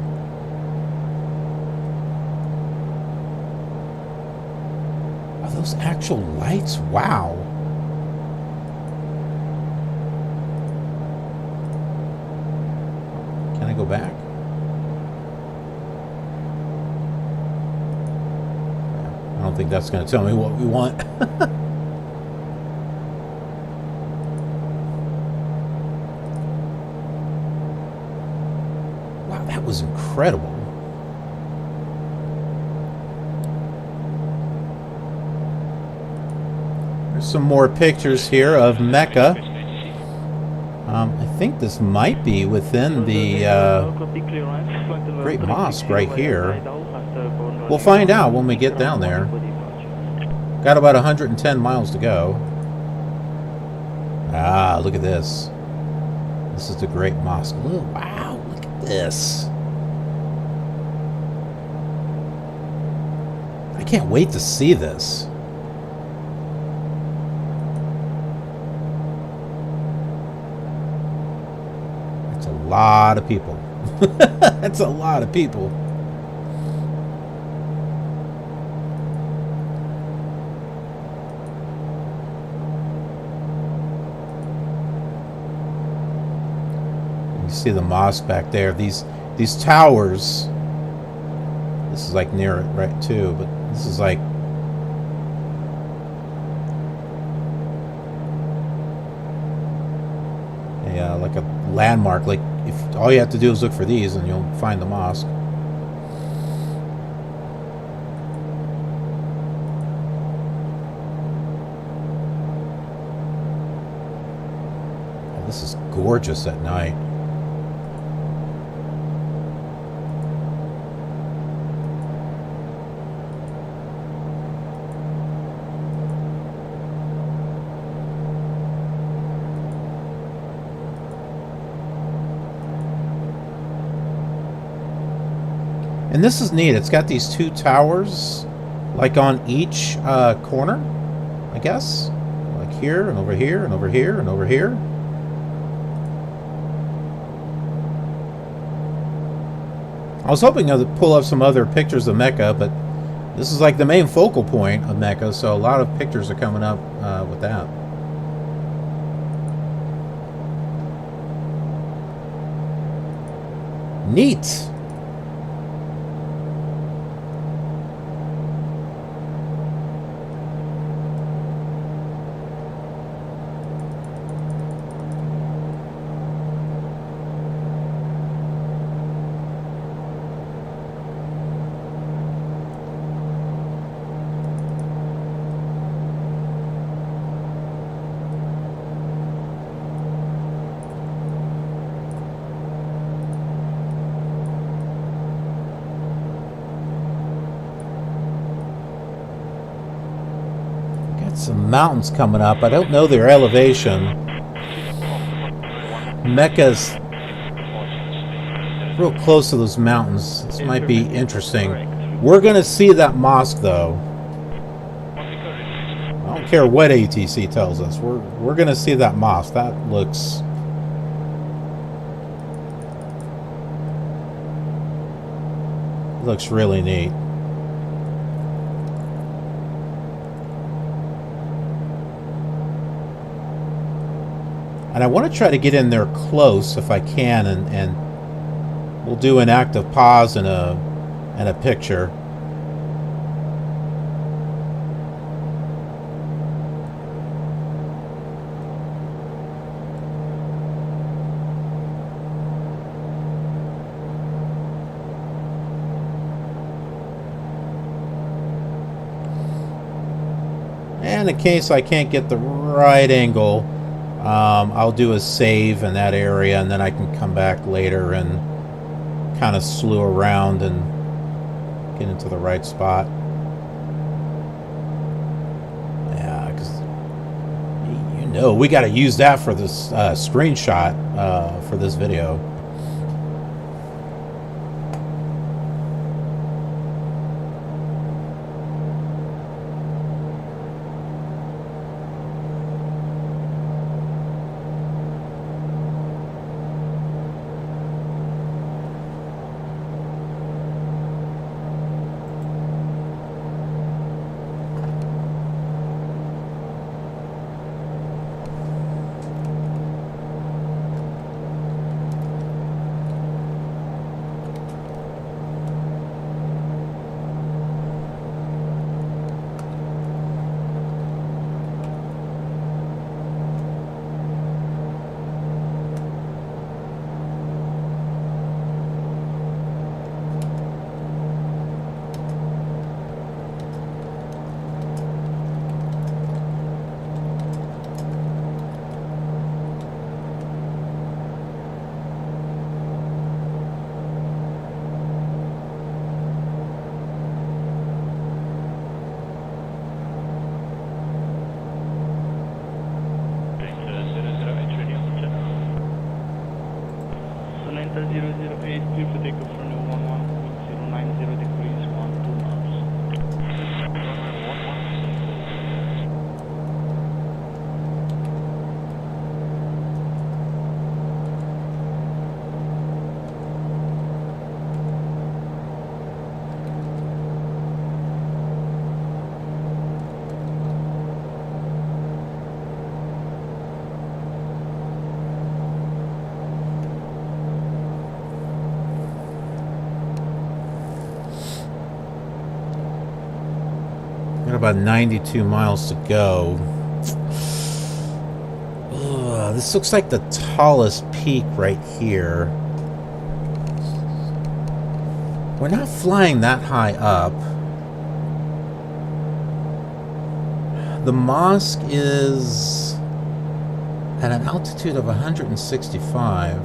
Are those actual lights? Wow. Can I go back? I don't think that's going to tell me what we want. Wow, that was incredible. There's some more pictures here of Mecca. I think this might be within the Great Mosque right here. We'll find out when we get down there. Got about 110 miles to go. Ah, look at this. This is the Great Mosque. Ooh, wow, look at this. I can't wait to see this. A lot of people. That's a lot of people. You see the mosque back there. These towers. This is like near it, right, too. But this is like a landmark. Like, if all you have to do is look for these and you'll find the mosque. Oh, this is gorgeous at night. And this is neat. It's got these two towers, like on each corner, I guess. Like here, and over here, and over here, and over here. I was hoping to pull up some other pictures of Mecca, but this is like the main focal point of Mecca, so a lot of pictures are coming up with that. Neat. Got some mountains coming up. I don't know their elevation. Mecca's real close to those mountains. This might be interesting. We're going to see that mosque, though. I don't care what ATC tells us. We're going to see that mosque. That looks really neat. And I want to try to get in there close if I can, and we'll do an active pause and a picture. And in case I can't get the right angle, I'll do a save in that area, and then I can come back later and kind of slew around and get into the right spot. Yeah, because you know we got to use that for this screenshot for this video. About 92 miles to go. Ugh, this looks like the tallest peak right here. We're not flying that high up. The mosque is at an altitude of 165.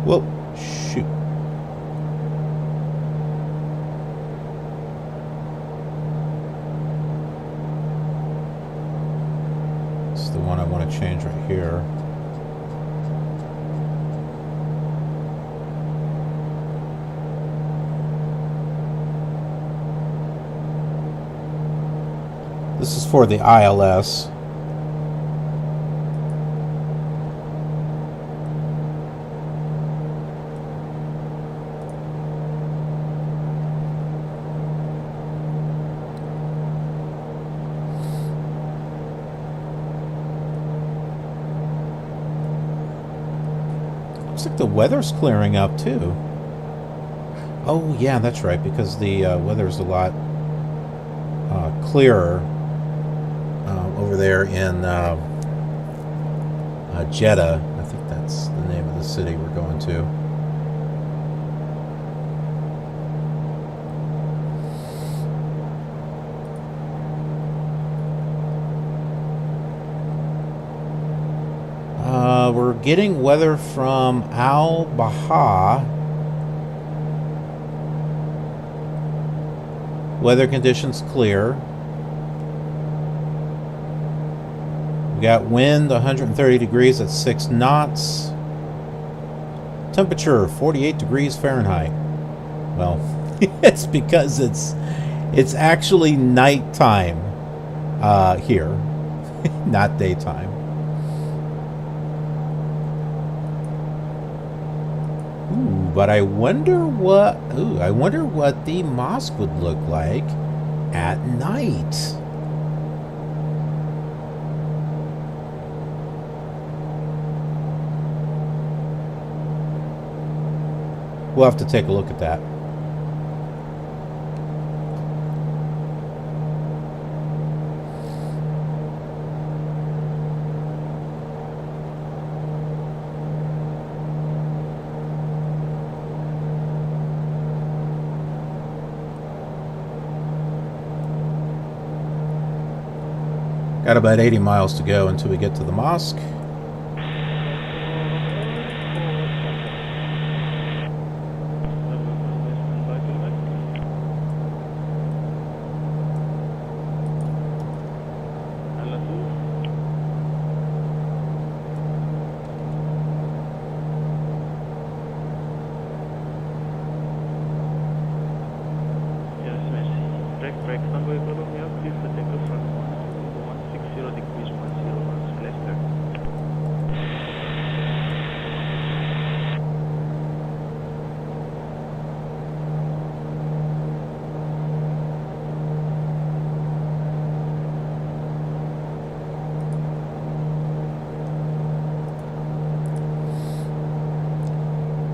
Whoa, shoot. It's the one I want to change right here. This is for the ILS. Looks like the weather's clearing up too. Oh yeah, that's right, because the weather's a lot clearer over there in Jeddah. I think that's the name of the city we're going to. We're getting weather from Al-Baha. Weather conditions clear. We got wind 130 degrees at 6 knots. Temperature 48 degrees Fahrenheit. Well, it's because it's actually nighttime here, not daytime. Ooh, but I wonder what the mosque would look like at night. We'll have to take a look at that. Got about 80 miles to go until we get to the mosque.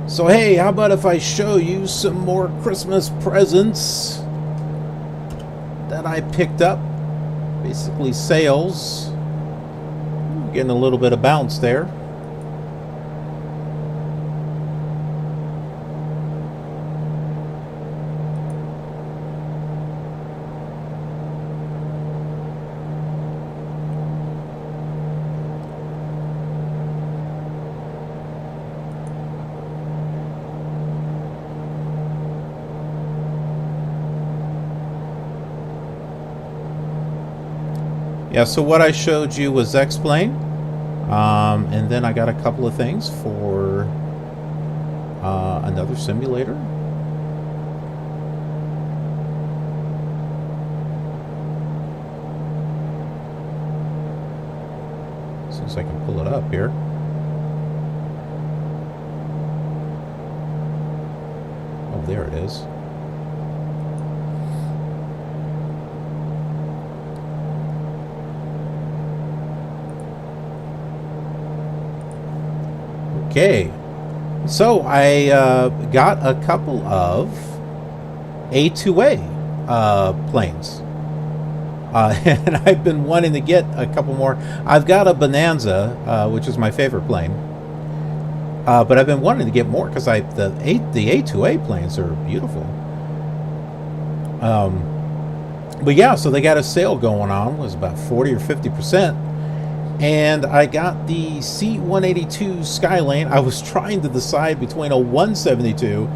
So hey, how about if I show you some more Christmas presents that I picked up? Basically sales. Getting a little bit of bounce there. Yeah, so what I showed you was X-Plane, and then I got a couple of things for another simulator. As soon as I can pull it up here. Oh, there it is. Okay, so I got a couple of A2A planes, and I've been wanting to get a couple more. I've got a Bonanza, which is my favorite plane, but I've been wanting to get more because the A2A planes are beautiful. But yeah, so they got a sale going on. It was about 40 or 50%. And I got the C-182 Skylane. I was trying to decide between a 172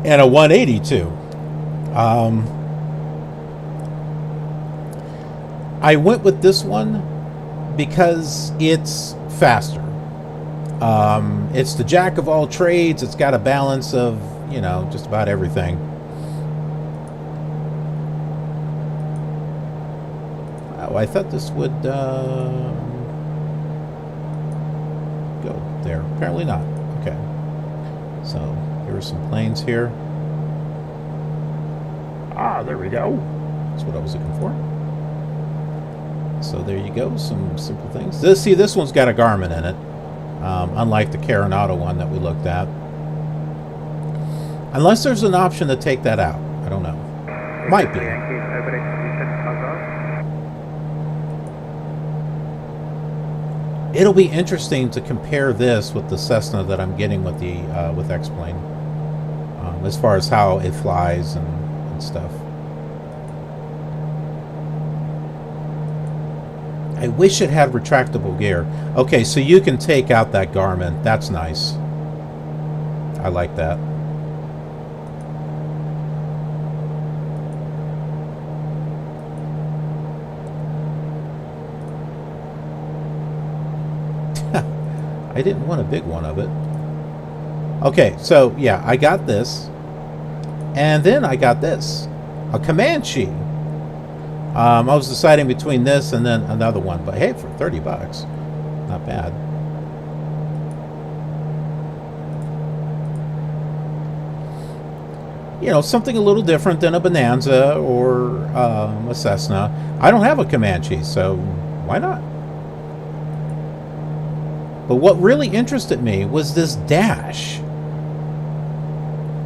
and a 182. I went with this one because it's faster. It's the jack of all trades. It's got a balance of, you know, just about everything. I thought this would go there. Apparently not. Okay. So here are some planes here. Ah, there we go. That's what I was looking for. So there you go. Some simple things. This one's got a Garmin in it, unlike the Carenado one that we looked at. Unless there's an option to take that out. I don't know. Might be. It'll be interesting to compare this with the Cessna that I'm getting with the with X-Plane, as far as how it flies and stuff. I wish it had retractable gear. Okay, so you can take out that Garmin. That's nice. I like that. I didn't want a big one of it. Okay, so yeah, I got this. And then I got this. A Comanche. I was deciding between this and then another one. But hey, for 30 bucks, not bad. You know, something a little different than a Bonanza or a Cessna. I don't have a Comanche, so why not? But what really interested me was this dash.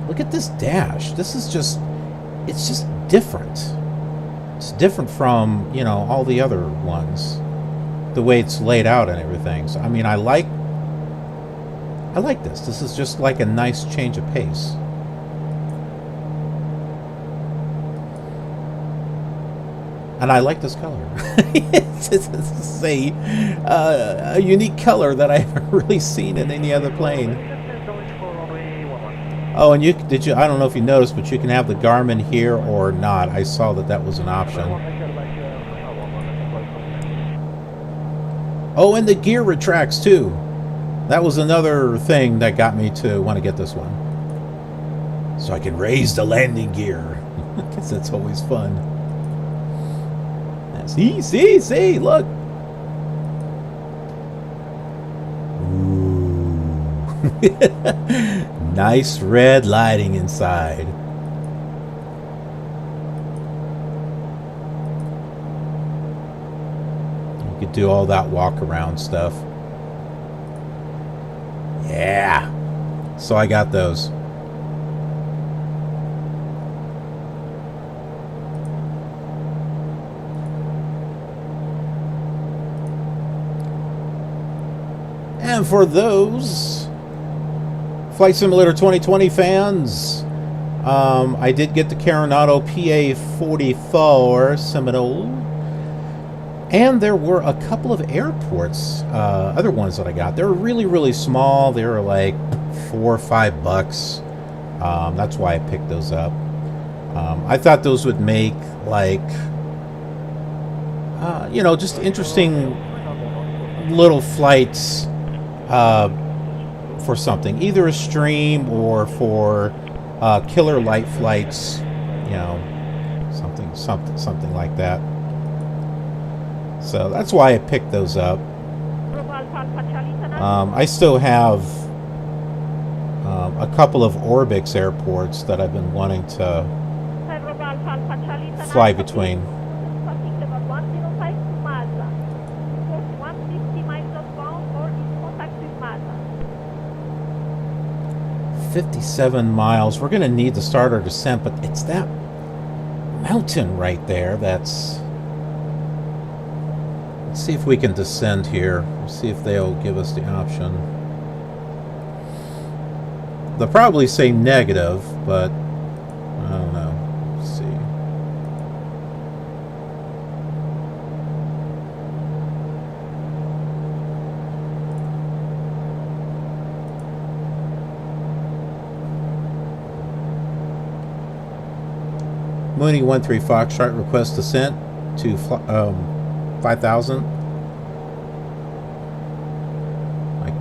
Look at this dash. This is just, it's just different. It's different from, you know, all the other ones. The way it's laid out and everything. So, I mean, I like this. This is just like a nice change of pace. And I like this color. It's a unique color that I haven't really seen in any other plane. Oh, and I don't know if you noticed, but you can have the Garmin here or not. I saw that was an option. Oh, and the gear retracts too. That was another thing that got me to want to get this one. So I can raise the landing gear. Because that's always fun. See, look. Ooh. Nice red lighting inside. You could do all that walk around stuff. Yeah. So I got those. And for those Flight Simulator 2020 fans, I did get the Carenado PA44 Seminole, and there were a couple of airports, other ones that I got. They were really, really small. They were like $4 or $5. That's why I picked those up. I thought those would make like, you know, just interesting little flights. For something, either a stream or for killer light flights, you know, something like that. So that's why I picked those up. I still have a couple of Orbix airports that I've been wanting to fly between. 57 miles. We're going to need to start our descent, but it's that mountain right there that's... Let's see if we can descend here. Let's see if they'll give us the option. They'll probably say negative, but I don't know. Let's see. Mooney 13 Foxtrot requests descent to 5,000. I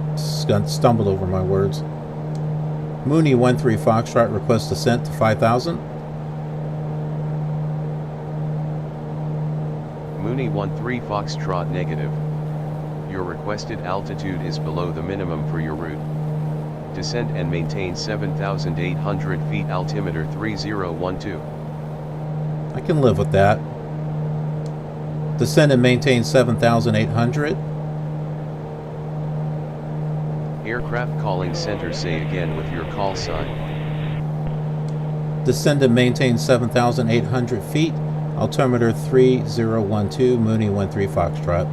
stumbled over my words. Mooney 13 Foxtrot requests descent to 5,000. Mooney 13 Foxtrot negative. Your requested altitude is below the minimum for your route. Descend and maintain 7,800 feet, altimeter 3012. I can live with that. Descend and maintain 7,800. Aircraft calling center, say again with your call sign. Descend and maintain 7,800 feet, altimeter 3012, Mooney 13 Foxtrot.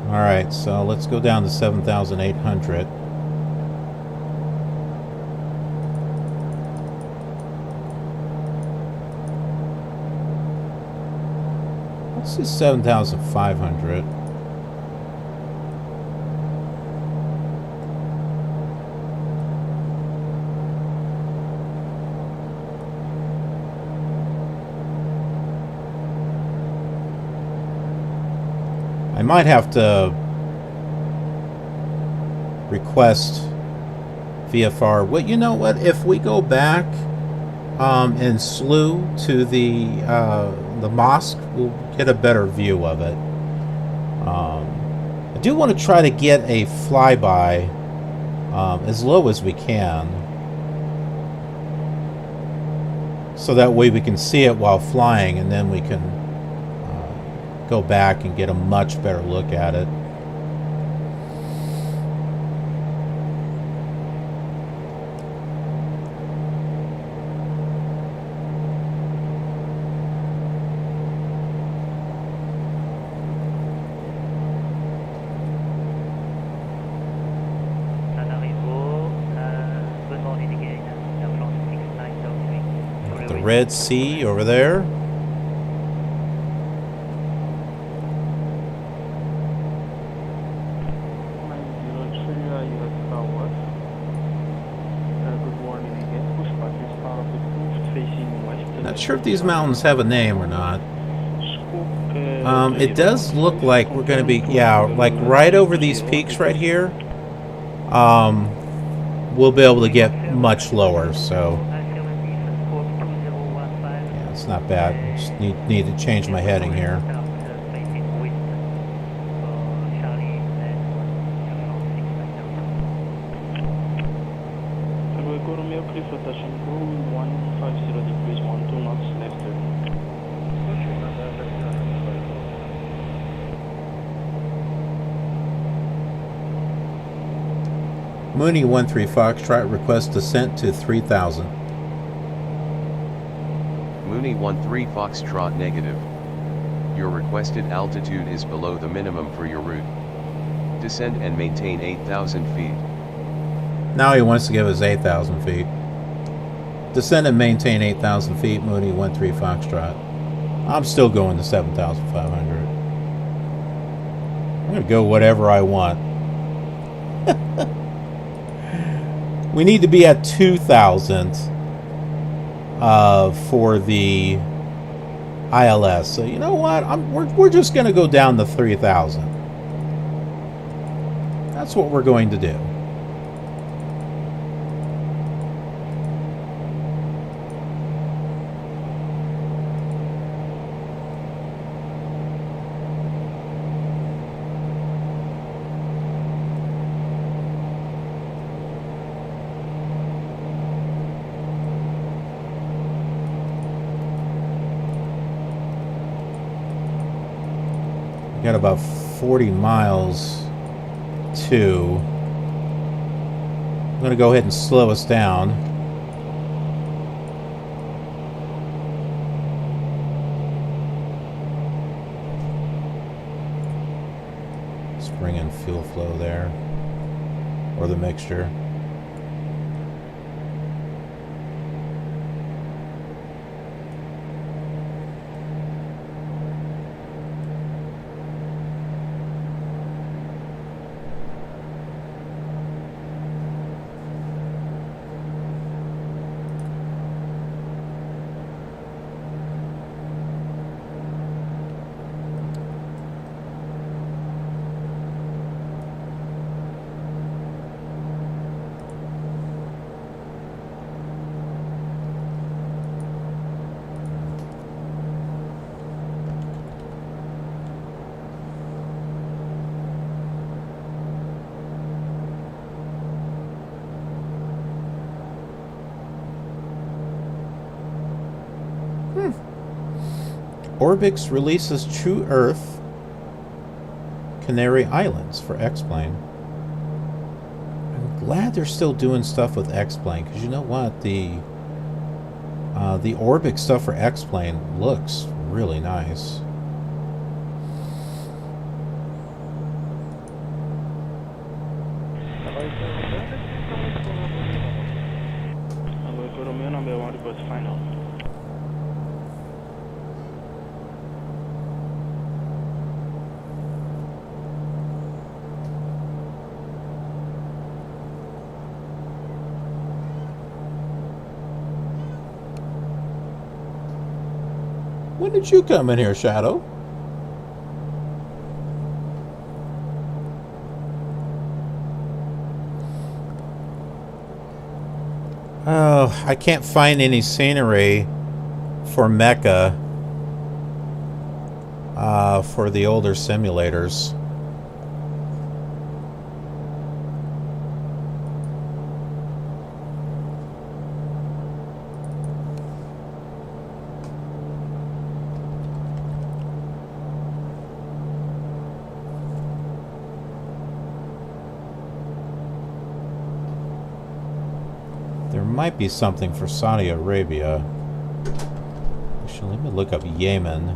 Alright, so let's go down to 7,800. Let's do 7,500. I might have to request VFR. Well, you know what? If we go back and slew to the mosque, we'll get a better view of it. I do want to try to get a flyby as low as we can, so that way we can see it while flying, and then we can go back and get a much better look at it. The Red Sea over there. Not sure if these mountains have a name or not. It does look like we're going to be, yeah, like right over these peaks right here. We'll be able to get much lower, so yeah, it's not bad. Just need to change my heading here. Mooney 13 Foxtrot requests descent to 3,000. Mooney 13 Foxtrot negative. Your requested altitude is below the minimum for your route. Descend and maintain 8,000 feet. Now he wants to give us 8,000 feet. Descend and maintain 8,000 feet, Mooney 13 Foxtrot. I'm still going to 7,500. I'm going to go whatever I want. We need to be at 2,000 for the ILS. So you know what? We're just going to go down to 3,000. That's what we're going to do. Got about 40 miles to. I'm going to go ahead and slow us down. Let's bring in fuel flow there, or the mixture. Orbix releases True Earth Canary Islands for X-Plane. I'm glad they're still doing stuff with X-Plane, because you know what? The Orbix stuff for X-Plane looks really nice. When did you come in here, Shadow? Oh, I can't find any scenery for Mecca for the older simulators. Might be something for Saudi Arabia. Actually, let me look up Yemen.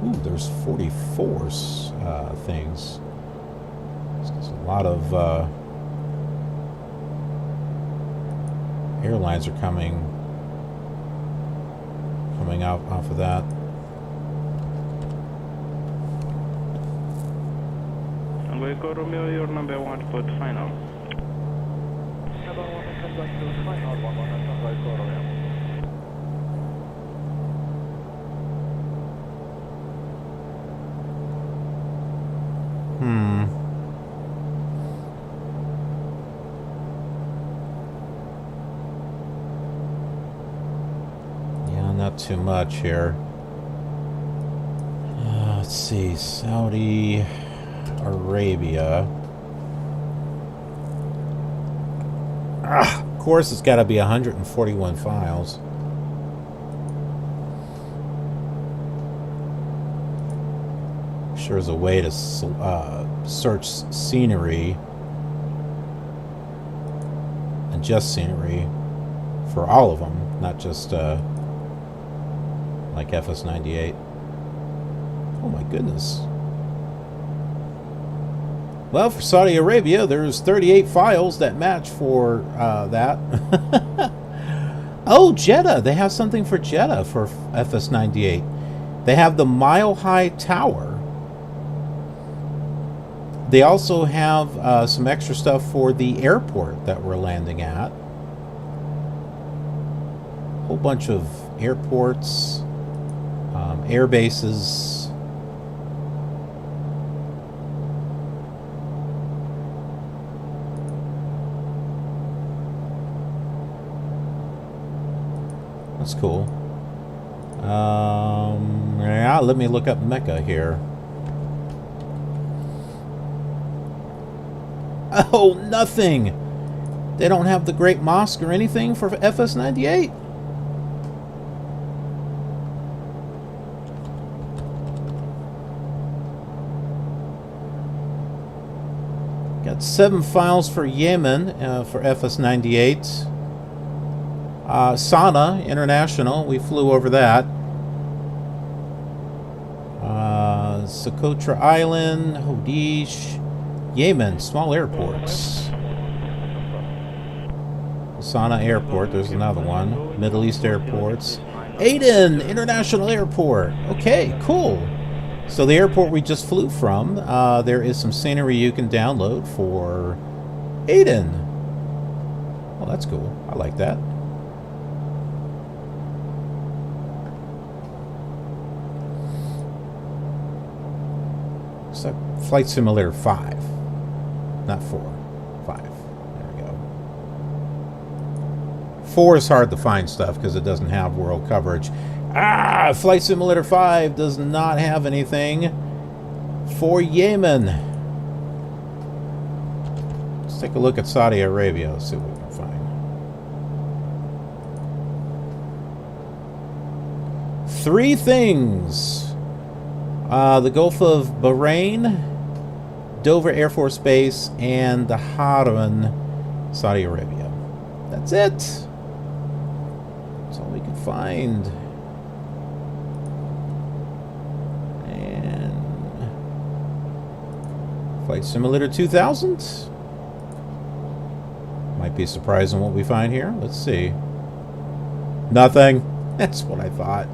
Ooh, there's 44 things. There's a lot of airlines are coming out off of that. And we go Romeo, your number 1 put final. Yeah, not too much here. Let's see, Saudi Arabia. Of course, it's got to be 141 files. Sure is a way to search scenery and just scenery for all of them, not just like FS-98. Oh my goodness. Well, for Saudi Arabia, there's 38 files that match for that. Oh, Jeddah. They have something for Jeddah for FS-98. They have the mile-high tower. They also have some extra stuff for the airport that we're landing at. A whole bunch of airports, air bases. That's cool. Yeah, let me look up Mecca here. Oh, nothing! They don't have the Great Mosque or anything for FS-98? Got 7 files for Yemen for FS-98. Aden International, we flew over that. Socotra Island, Hodish, Yemen, small airports. Sana'a Airport, there's another one. Middle East airports. Aden International Airport. Okay, cool. So the airport we just flew from, there is some scenery you can download for Aden. Well, that's cool. I like that. So, Flight Simulator 5. Not 4. 5. There we go. 4 is hard to find stuff because it doesn't have world coverage. Flight Simulator 5 does not have anything for Yemen. Let's take a look at Saudi Arabia. Let's see what we can find. three things. The Gulf of Bahrain, Dover Air Force Base, and the Haran, Saudi Arabia. That's it. That's all we could find. And Flight Simulator 2000. Might be surprising what we find here. Let's see. Nothing. That's what I thought.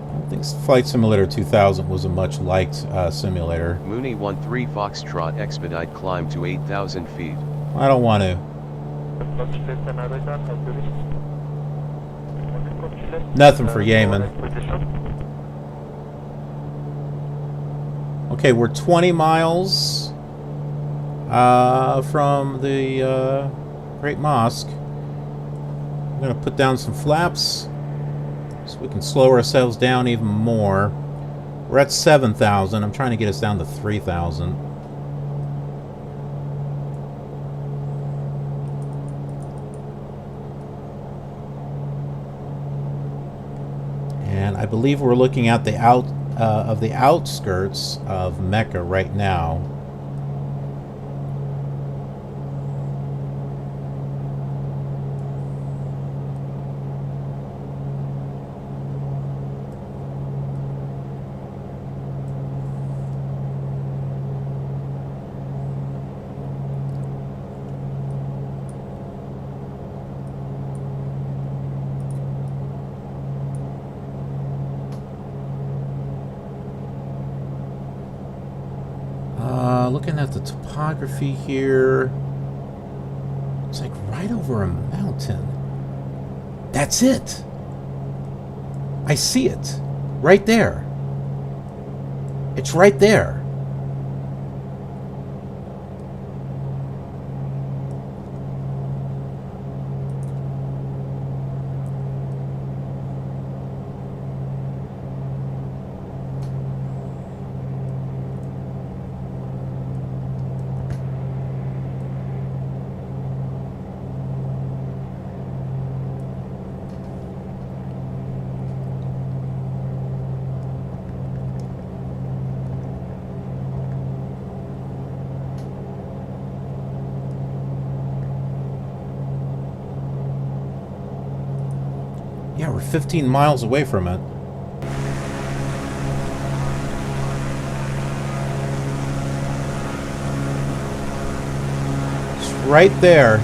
I don't think Flight Simulator 2000 was a much liked simulator. Mooney 13 Foxtrot expedite climb to 8,000 feet. I don't want to. Nothing for Yemen. Okay, we're 20 miles from the Great Mosque. I'm going to put down some flaps so we can slow ourselves down even more. We're at 7,000. I'm trying to get us down to 3,000. And I believe we're looking at the outskirts of Mecca right now. Looking at the topography here, it's like right over a mountain. That's it. I see it. Right there. It's right there. Yeah, we're 15 miles away from it. It's right there.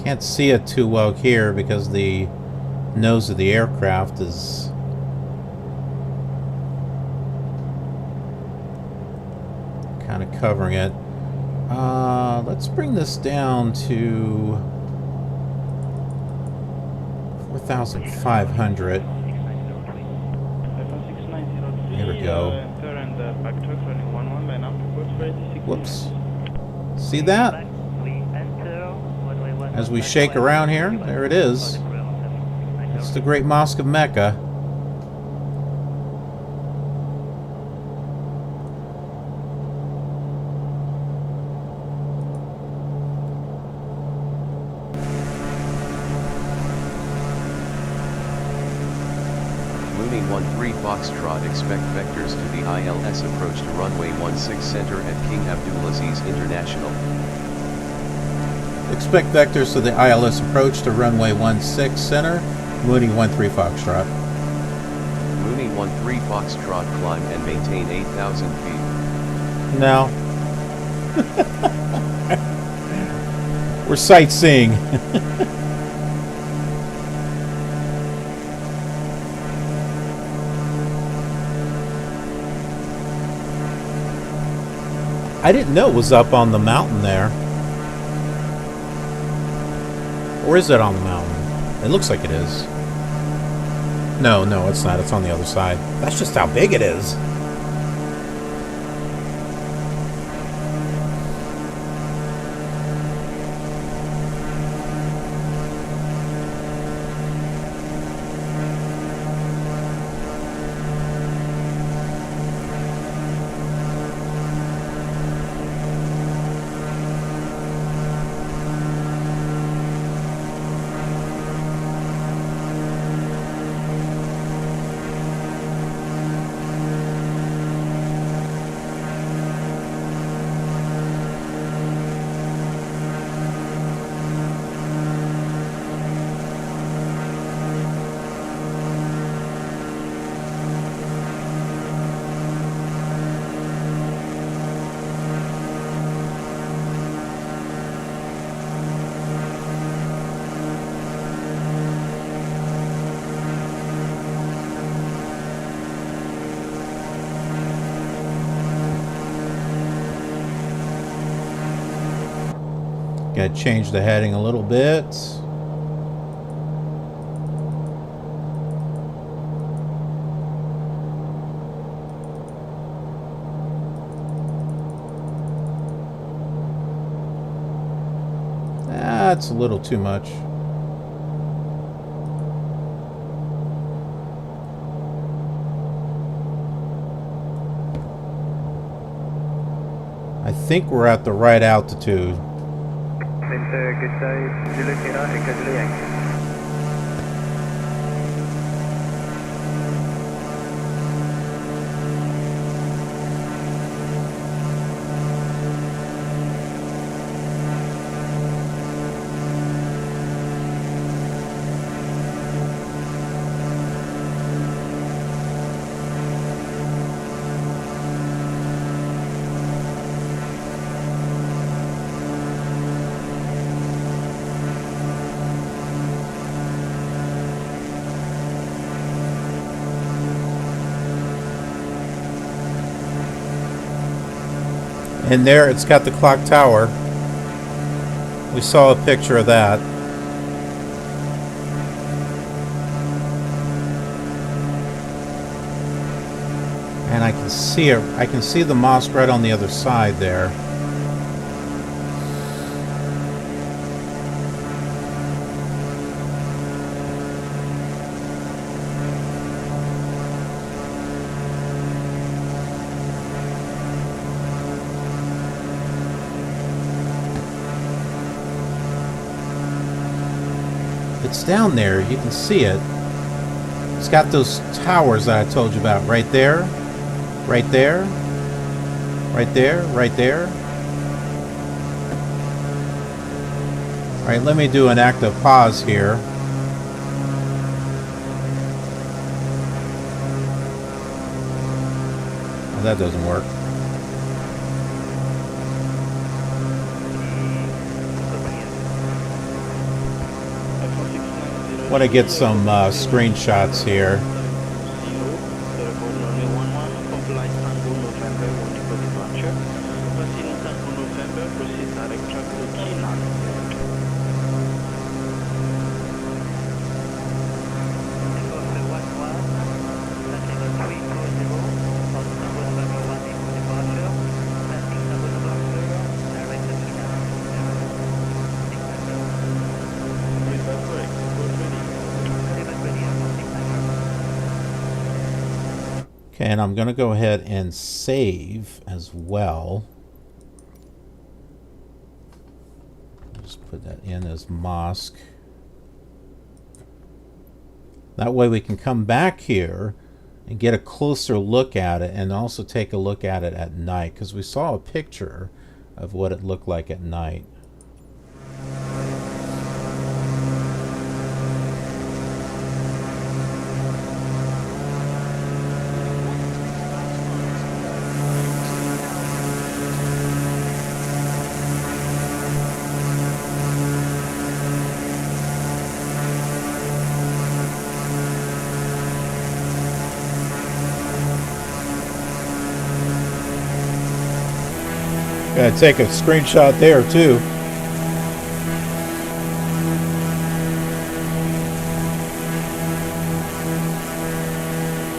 Can't see it too well here because the nose of the aircraft is kind of covering it. Let's bring this down to 4,500. Here we go. Enter and backtrack running 11 line up to course for 86 Whoops. See that? As we shake around here, there it is. It's the Great Mosque of Mecca. Mooney 13 Foxtrot, expect vectors to the ILS approach to runway 16 center at King Abdulaziz International. Expect vectors to the ILS approach to runway 16 center, Mooney 13 Foxtrot. Mooney 13 Foxtrot, climb and maintain 8,000 feet. No. We're sightseeing. I didn't know it was up on the mountain there. Or is it on the mountain? It looks like it is. No, it's not. It's on the other side. That's just how big it is. Gotta change the heading a little bit. That's a little too much. I think we're at the right altitude. Good day, Zulu Kilo, Echo Zulu Yankee. And there it's got the clock tower. We saw a picture of that. And I can see it. I can see the mosque right on the other side there. It's down there, you can see it. It's got those towers that I told you about right there, right there, right there, right there. Alright, let me do an active pause here. Oh, that doesn't work. I want to get some screenshots here. Okay, and I'm going to go ahead and save as well. Just put that in as mosque. That way we can come back here and get a closer look at it, and also take a look at it at night, because we saw a picture of what it looked like at night. Gotta take a screenshot there too.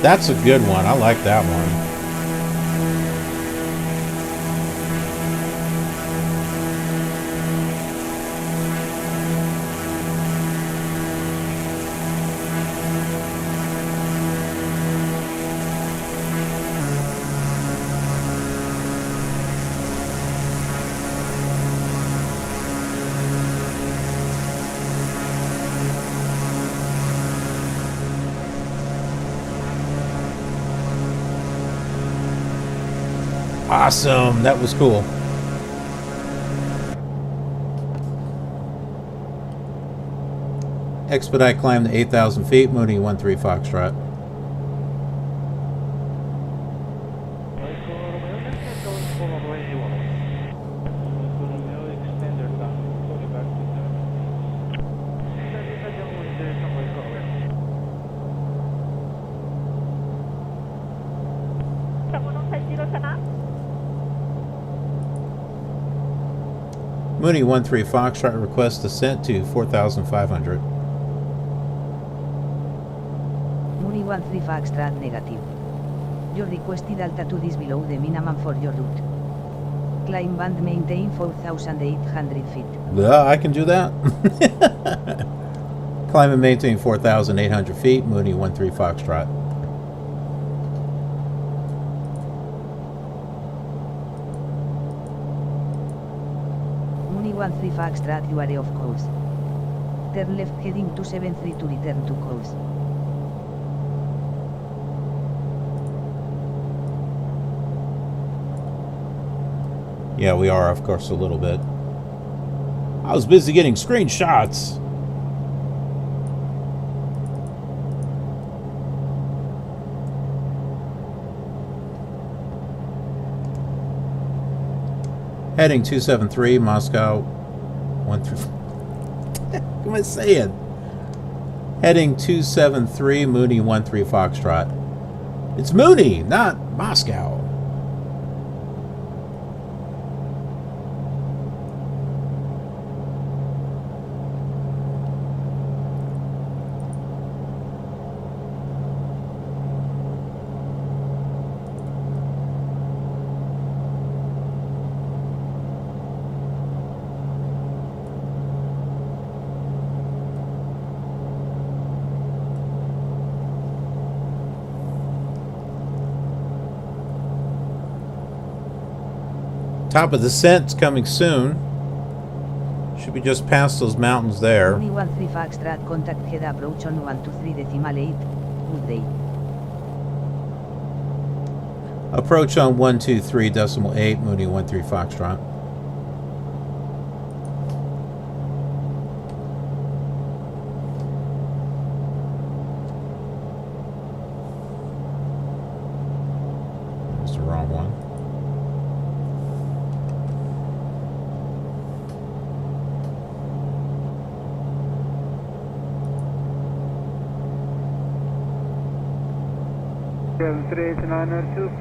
That's a good one. I like that one. Awesome, that was cool. Expedite climb to 8,000 feet, Mooney 13 Foxtrot. Mooney 13 Foxtrot requests descent to 4,500. Mooney 13 Foxtrot negative. Your requested altitude is below the minimum for your route. Climb and maintain 4,800 feet. Yeah, I can do that. Climb and maintain 4,800 feet, Mooney 13 Foxtrot. Mooney 13 Foxtrot, you are off course. Turn left heading 273 to return to course. Yeah, we are, of course, a little bit. I was busy getting screenshots. Heading 273, Moscow 13. What am I saying? Heading 273, Mooney 13 Foxtrot. It's Mooney, not Moscow. Top of the descent's coming soon. Should be just past those mountains there. Mooney 13 Foxtrot, contact head approach on 123.8. Good day. Approach on 123.8, Mooney 13 Foxtrot. That's the wrong one.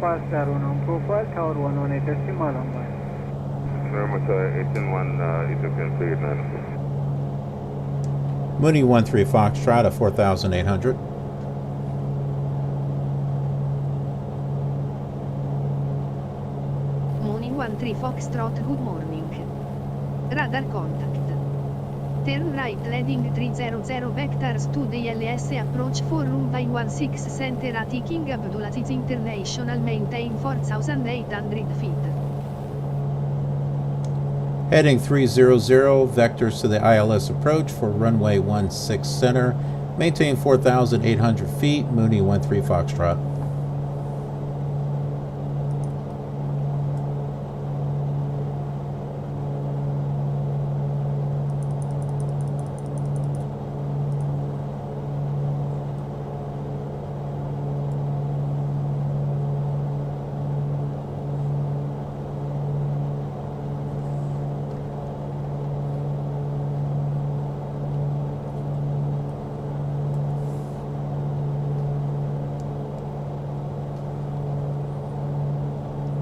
Fast arrow on profile, tower 118 decimal on line. Mocha 8-1, Ethiopian cleared 94. Mooney 13 Foxtrot at 4,800. Mooney 13 Foxtrot, good morning. Radar contact. Turn right leading 300 vectors to the LS approach for runway 16 center at King Abdulaziz International, maintain 4,800 feet. Heading 300, vectors to the ILS approach for runway 16 center, maintain 4,800 feet, Mooney 13 Foxtrot.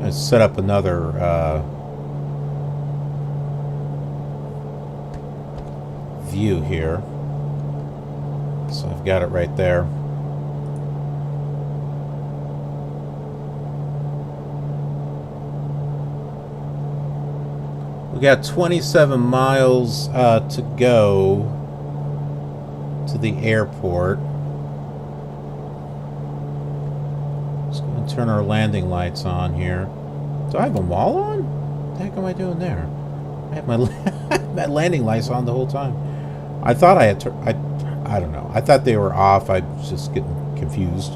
Let's set up another view here. So I've got it right there. We got 27 miles to go to the airport. Turn our landing lights on here. Do I have them all on? What the heck am I doing there? I have my my landing lights on the whole time. I thought I had I don't know. I thought they were off. I was just getting confused.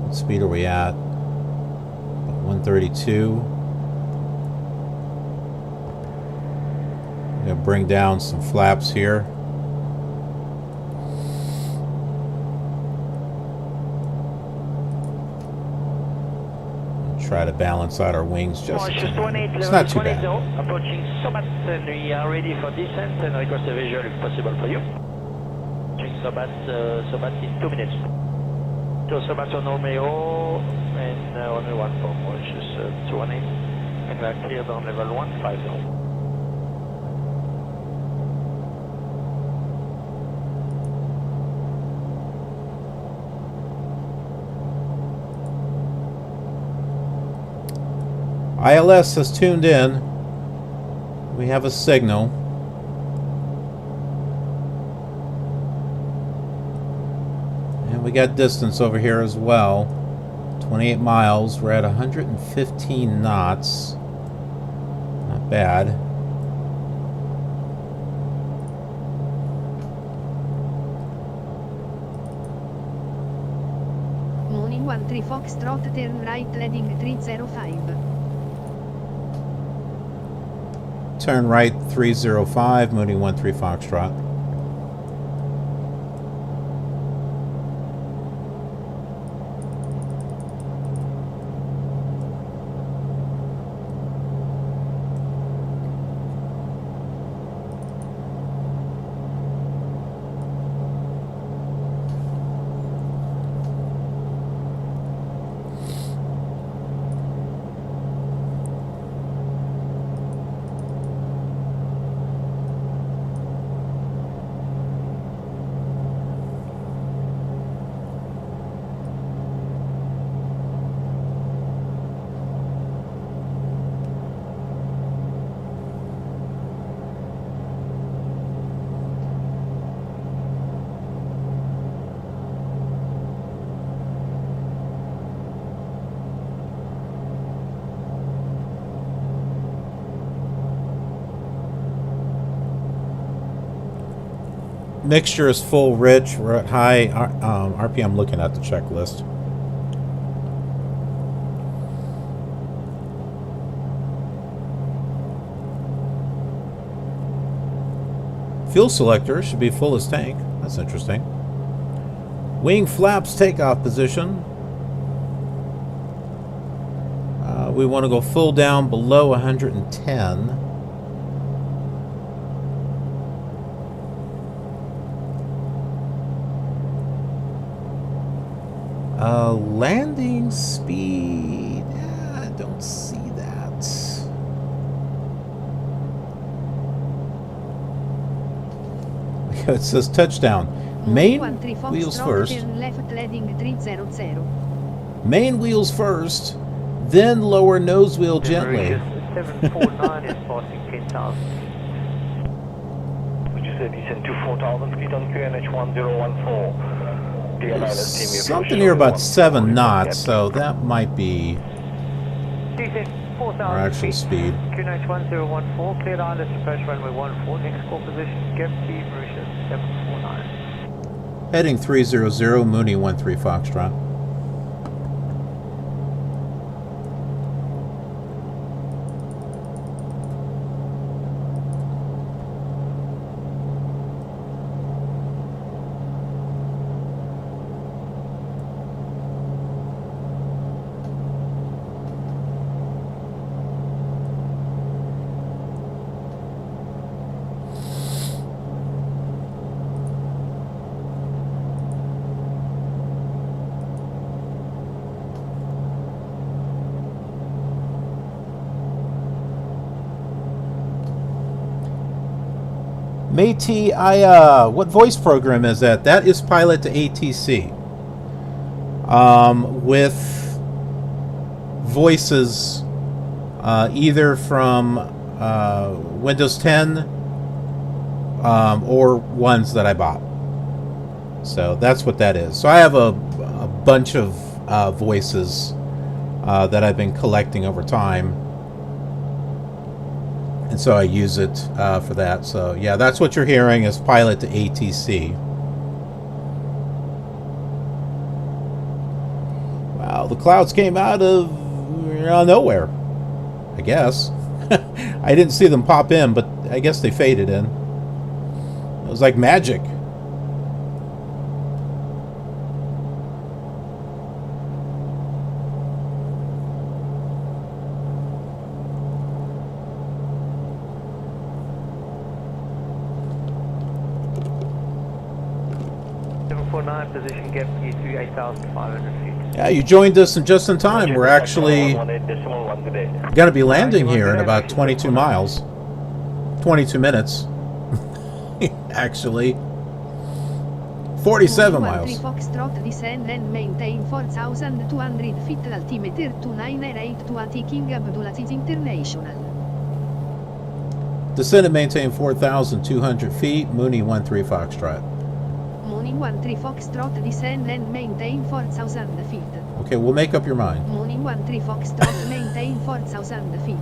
What speed are we at? 132. I'm going to bring down some flaps here. Try to balance out our wings just a tiny. It's not too bad. Approaching Sobat, we are ready for descent and request a visual if possible for you. Approaching Sobat in 2 minutes. So Sobat on Romeo and only one for Mauritius 218 and we are cleared on level 150. ILS has tuned in. We have a signal. And we got distance over here as well. 28 miles. We're at 115 knots. Not bad. Morning 13 Foxtrot, turn right leading 305. Turn right 305, Mooney 13 Foxtrot. Mixture is full rich. We're at high RPM looking at the checklist. Fuel selector should be full as tank. That's interesting. Wing flaps takeoff position. We want to go full down below 110. Landing speed. I don't see that. It says touchdown. Main wheels first. Turn left leading 300. Main wheels first, then lower nose wheel gently. 749 is passing 10,000. Would you say descend to 4,000 feet on QNH 1014? Something here about 7 knots, so that might be our actual speed. QNH 1014, cleared island approach runway 14, next call position, Gap T, Mauritius 749. Heading 300, Mooney 13 Foxtrot. Matey, what voice program is that? That is Pilot to ATC. With voices either from Windows 10 or ones that I bought. So that's what that is. So I have a bunch of voices that I've been collecting over time. And so I use it for that. So yeah, that's what you're hearing is Pilot to ATC. Wow, the clouds came out of nowhere, I guess. I didn't see them pop in, but I guess they faded in. It was like magic. Position Gap E3 8,500 feet. Yeah, you joined us just in time. We're actually going to be landing here in about 22 miles. 22 minutes. Actually. 47 miles. Foxtrot descend and maintain 4,200 feet altimeter to 982 King Abdulaziz International. Descend and maintain 4,200 feet. Mooney 13 Foxtrot. Mooney 13 Foxtrot descend and maintain 4,000 feet. Okay, we'll make up your mind. Mooney 13 Foxtrot maintain 4,000 feet.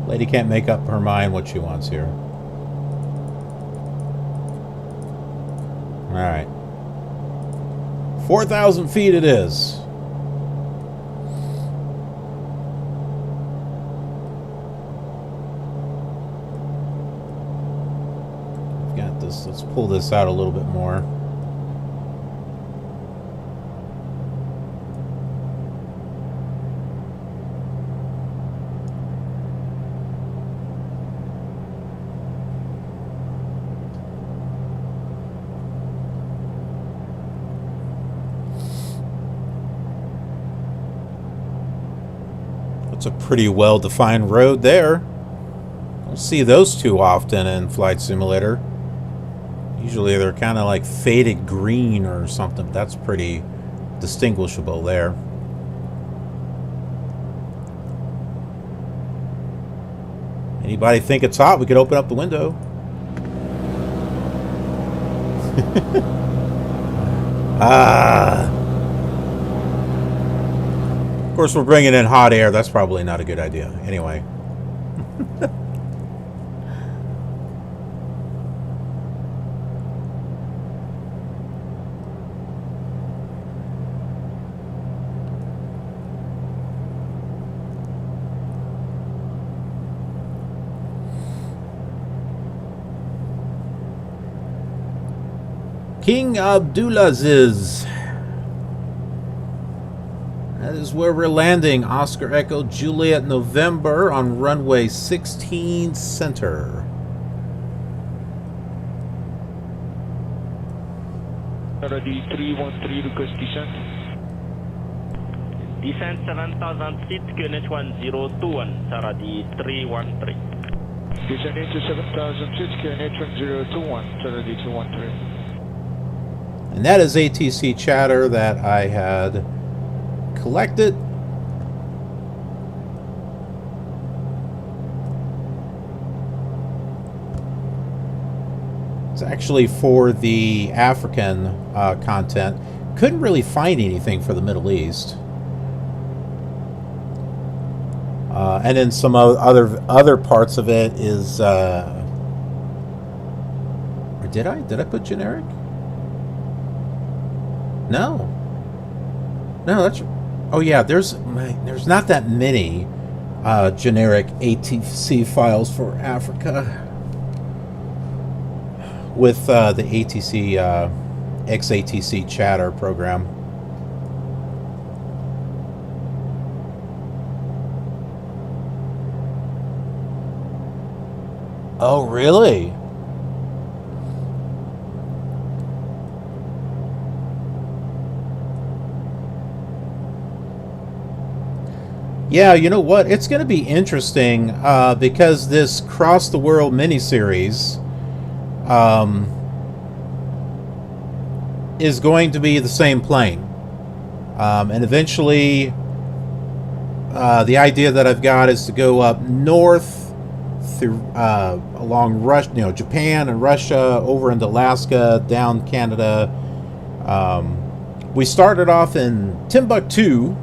Lady can't make up her mind what she wants here. Alright. 4,000 feet it is. Got this. Let's pull this out a little bit more. It's a pretty well-defined road there. Don't see those too often in Flight Simulator. Usually they're kind of like faded green or something. That's pretty distinguishable there. Anybody think it's hot? We could open up the window. Of course, we're bringing in hot air. That's probably not a good idea. Anyway. King Abdulaziz. That is where we're landing. Oscar Echo Juliet November on runway 16 center. Ready 313 request descent. Descent 7,000 feet, QNH 1021, Saradi 313. Descending to 7,000 feet, KNH 1021, Charlie 213. And that is ATC-Chatter that I had collected. It's actually for the African content. Couldn't really find anything for the Middle East. And then some other parts of it is... or did I? Did I put generic? No. No, that's... Oh yeah, there's not that many generic ATC files for Africa. With the ATC XATC-Chatter program. Oh, really? Yeah, you know what? It's going to be interesting because this Cross the World miniseries is going to be the same plane. And eventually, the idea that I've got is to go up north through along Russia, Japan and Russia, over into Alaska, down Canada. We started off in Timbuktu,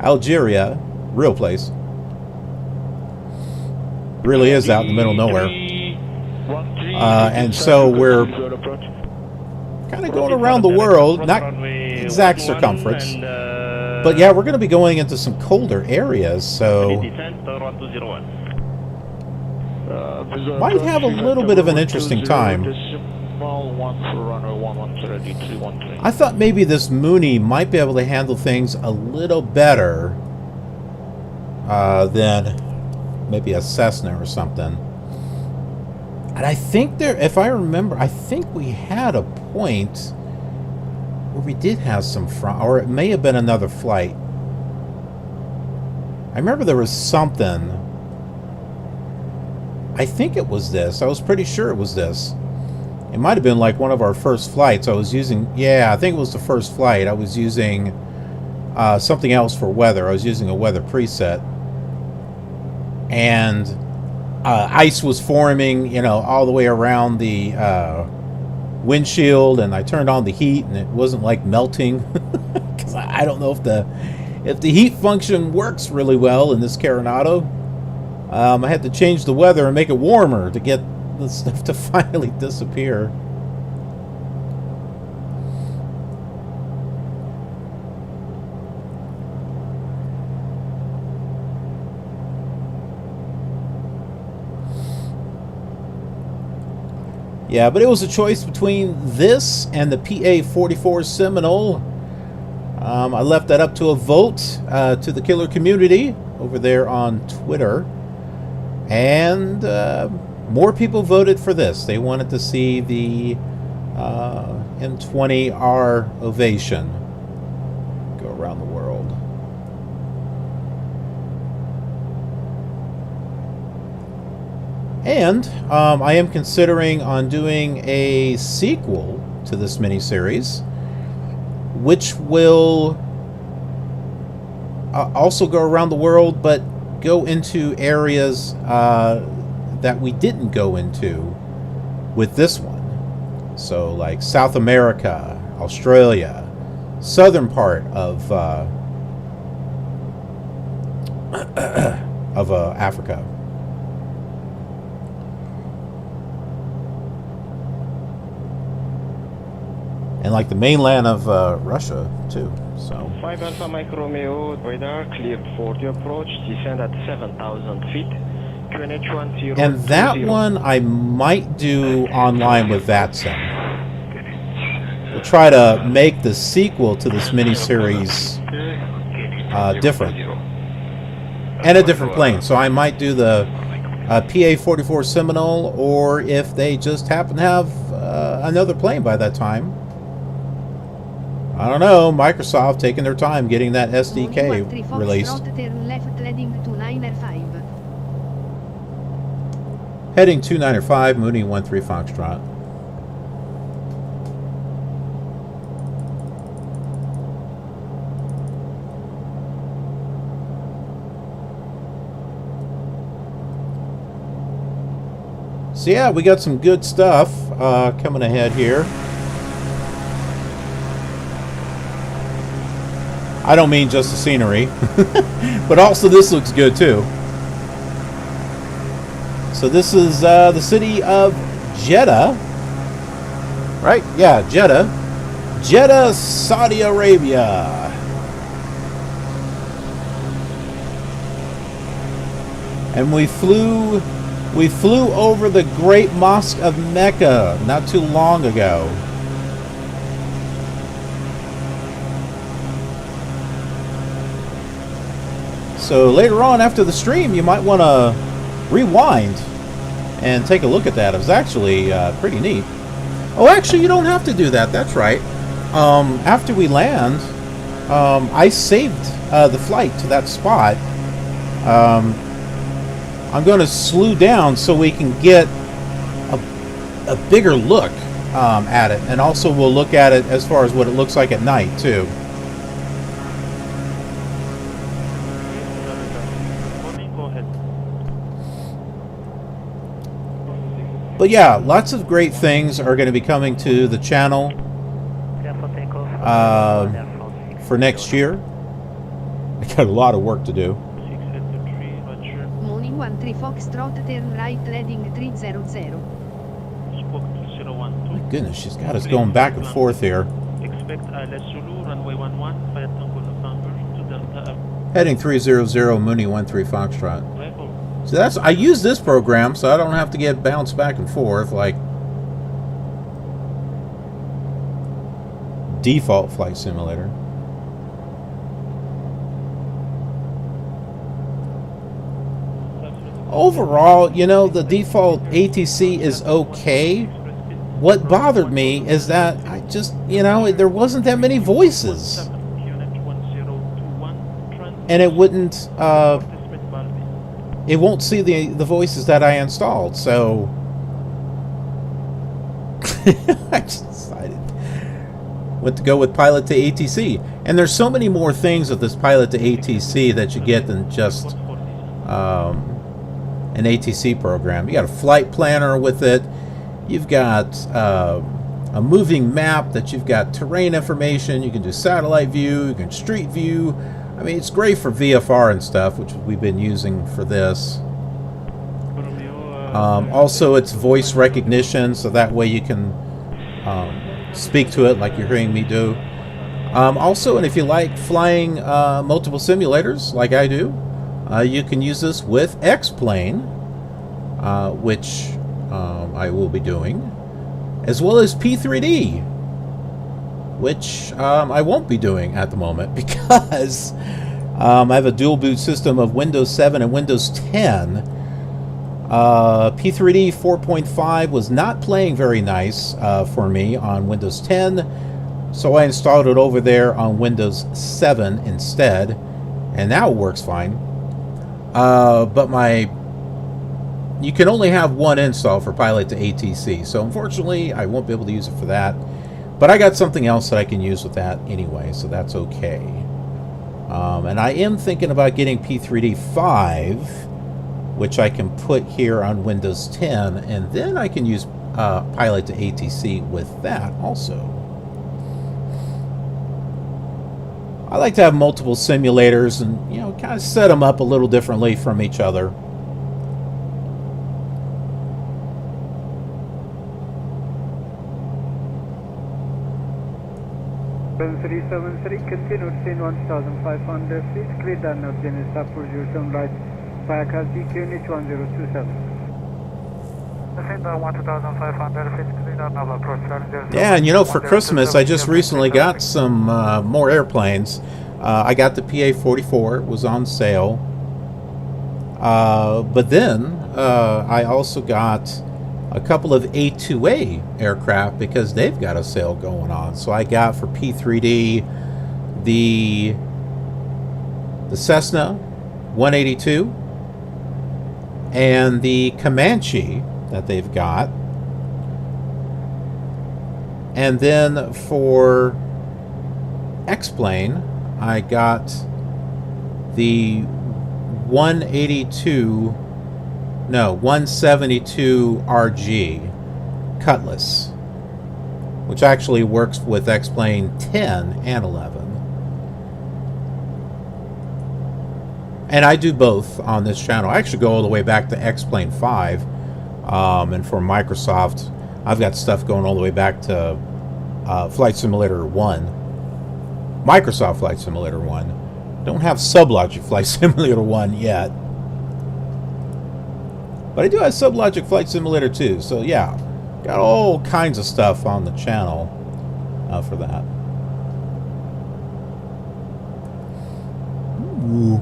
Algeria, real place. Really is out in the middle of nowhere. And so we're kind of going around the world, not exact circumference. But yeah, we're going to be going into some colder areas, so might have a little bit of an interesting time. I thought maybe this Mooney might be able to handle things a little better than maybe a Cessna or something. And I think there, if I remember, I think we had a point where we did have some front, or it may have been another flight. I remember there was something. I think it was this. I was pretty sure it was this. It might have been like one of our first flights. I was using, yeah, I think it was the first flight. I was using something else for weather. I was using a weather preset. And ice was forming, all the way around the windshield, and I turned on the heat, and it wasn't like melting. Because I don't know if the heat function works really well in this Carenado. I had to change the weather and make it warmer to get the stuff to finally disappear. Yeah, but it was a choice between this and the PA44 Seminole. I left that up to a vote to the killer community over there on Twitter. And more people voted for this. They wanted to see the M20R Ovation go around the world. And I am considering on doing a sequel to this miniseries, which will also go around the world, but go into areas that we didn't go into with this one. So like South America, Australia, southern part of Africa. And like the mainland of Russia too. So 5 Alpha Mike Romeo, radar cleared for the approach, descend at 7,000 feet. QNH10. And that one I might do online with VATSIM. We'll try to make the sequel to this miniseries different. And a different plane. So I might do the PA44 Seminole, or if they just happen to have another plane by that time. I don't know, Microsoft taking their time getting that SDK released. Heading 295, Mooney 13 Foxtrot. So yeah, we got some good stuff coming ahead here. I don't mean just the scenery, but also this looks good too. So this is the city of Jeddah, right? Yeah, Jeddah. Jeddah, Saudi Arabia. And we flew over the Great Mosque of Mecca not too long ago. So later on after the stream, you might want to rewind and take a look at that. It was actually pretty neat. Oh, actually, you don't have to do that. That's right. After we land, I saved the flight to that spot. I'm going to slew down so we can get a bigger look at it. And also we'll look at it as far as what it looks like at night, too. But yeah, lots of great things are going to be coming to the channel for next year. I got a lot of work to do. Morning 13 Foxtrot, turn right heading 300. My goodness, she's got us going back and forth here. Expect ILS Zulu, runway 11, flight Tango November to Delta. Heading 300, Mooney 13 Foxtrot. So that's, I use this program so I don't have to get bounced back and forth like default flight simulator. Overall, you know, the default ATC is okay. What bothered me is that I just, you know, there wasn't that many voices. And it wouldn't, it won't see the voices that I installed, so I just decided what to go with pilot to ATC. And there's so many more things with this pilot to ATC that you get than just an ATC program. You got a flight planner with it. You've got a moving map that you've got terrain information. You can do satellite view. You can street view. I mean, it's great for VFR and stuff, which we've been using for this. Also, it's voice recognition, so that way you can speak to it like you're hearing me do. Also, and if you like flying multiple simulators, like I do, you can use this with X-Plane, which I will be doing, as well as P3D, which I won't be doing at the moment because I have a dual boot system of Windows 7 and Windows 10. P3D 4.5 was not playing very nice for me on Windows 10, so I installed it over there on Windows 7 instead, and now it works fine. But you can only have one install for Pilot to ATC, so unfortunately I won't be able to use it for that. But I got something else that I can use with that anyway, so that's okay. And I am thinking about getting P3D 5, which I can put here on Windows 10, and then I can use Pilot to ATC with that also. I like to have multiple simulators and, you know, kind of set them up a little differently from each other. Continue in 1500 feet, clear down of Genesis for your turn right, via Calci QNH 1027. Yeah, and you know, for Christmas, I just recently got some more airplanes. I got the PA44, it was on sale. But then I also got a couple of A2A aircraft because they've got a sale going on. So I got for P3D the Cessna 182 and the Comanche that they've got. And then for X-Plane, I got the 172 RG Cutlass, which actually works with X-Plane 10 and 11. And I do both on this channel. I actually go all the way back to X-Plane 5. And for Microsoft, I've got stuff going all the way back to Flight Simulator 1. Microsoft Flight Simulator 1. Don't have Sublogic Flight Simulator 1 yet. But I do have Sublogic Flight Simulator 2. So yeah, got all kinds of stuff on the channel for that. Ooh,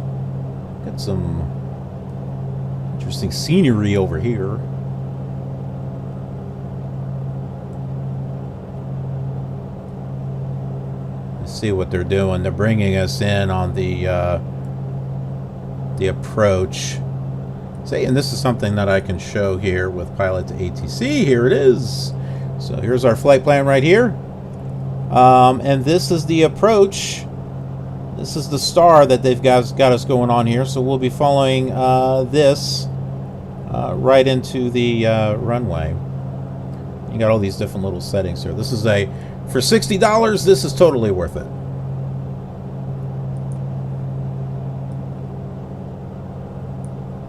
got some interesting scenery over here. Let's see what they're doing. They're bringing us in on the approach. See, and this is something that I can show here with Pilot to ATC. Here it is. So here's our flight plan right here. And this is the approach. This is the star that they've got us going on here. So we'll be following this right into the runway. You got all these different little settings here. This is for $60, this is totally worth it.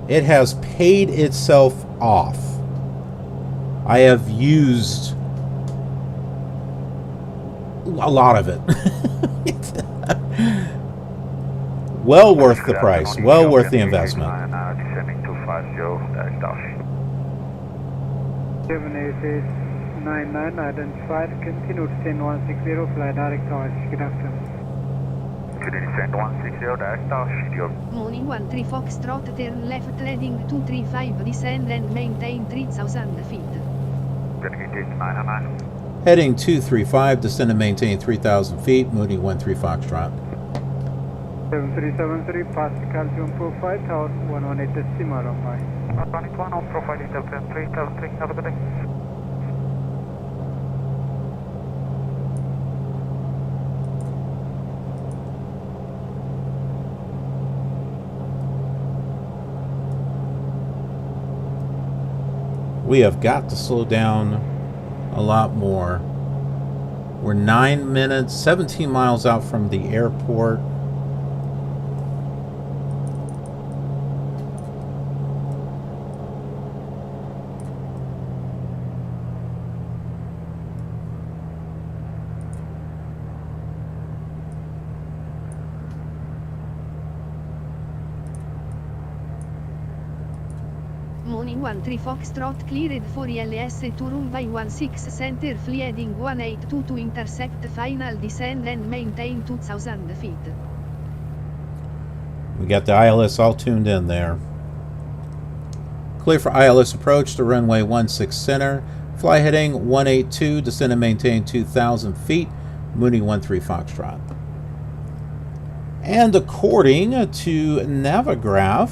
It has paid itself off. I have used a lot of it. Well worth the price. Well worth the investment. Descending 250, direct off. 78899 identified. Continue to descend 160, fly direct off. Good afternoon. Continue to descend 160, direct off. Morning 13 Foxtrot, turn left heading 235, descend and maintain 3000 feet. Heading 235, descend and maintain 3,000 feet, Mooney 13 Foxtrot. 7373, pass calcium profile, tower 118 decimal on my. 121 on profile, Intel 3003, have a good day. We have got to slow down a lot more. We're 9 minutes, 17 miles out from the airport. Morning 13 Foxtrot cleared for ILS to runway 16 center heading 182 to intersect final descend and maintain 2000 feet. We got the ILS all tuned in there. Clear for ILS approach to runway 16 center. Fly heading 182, descend and maintain 2,000 feet. Mooney 13 Foxtrot. And according to Navigraph,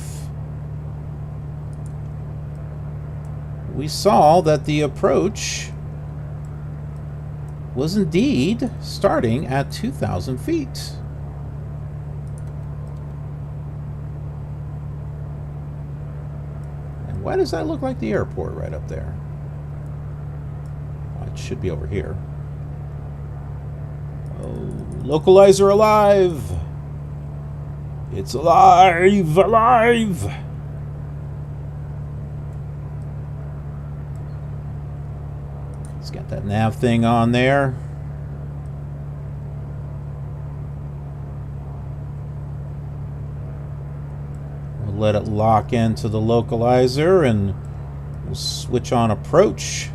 we saw that the approach was indeed starting at 2,000 feet. And why does that look like the airport right up there? Well, it should be over here. Oh, localizer alive! It's alive! Alive! Got that nav thing on there. We'll let it lock into the localizer and we'll switch on approach.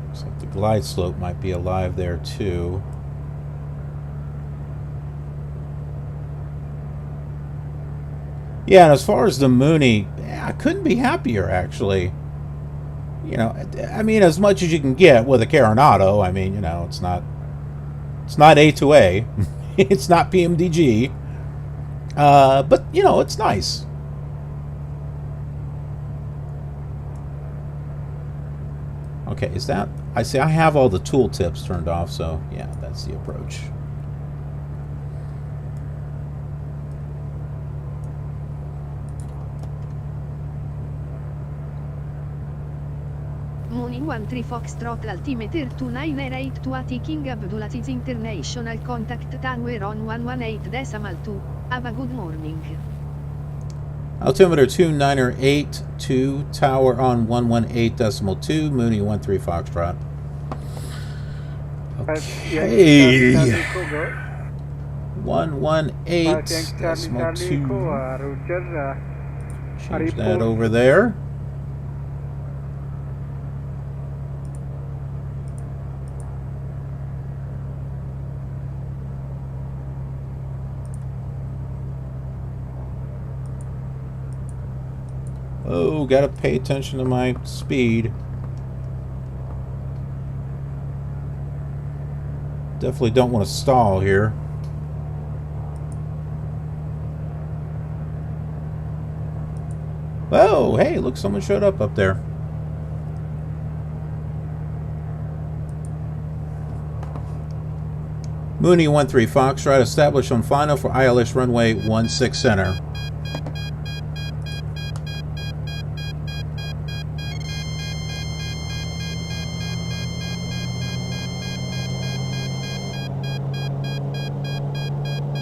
Looks like the glide slope might be alive there too. Yeah, and as far as the Mooney, I couldn't be happier, actually. You know, I mean, as much as you can get with a Carenado. I mean, you know, it's not A to A. It's not PMDG. But, you know, it's nice. Okay, is that... I see I have all the tooltips turned off, so yeah, that's the approach. Moon 13 Foxtrot altimeter 2988 to AT King Abdulaziz International contact tower on 118.2. Have a good morning. Altimeter 2982, tower on 118.2, Mooney 13 Foxtrot. Okay. 118.2. Change that over there. Oh, gotta pay attention to my speed. Definitely don't want to stall here. Oh, hey, look, someone showed up there. Mooney 13 Foxtrot, established on final for ILS runway 16 center.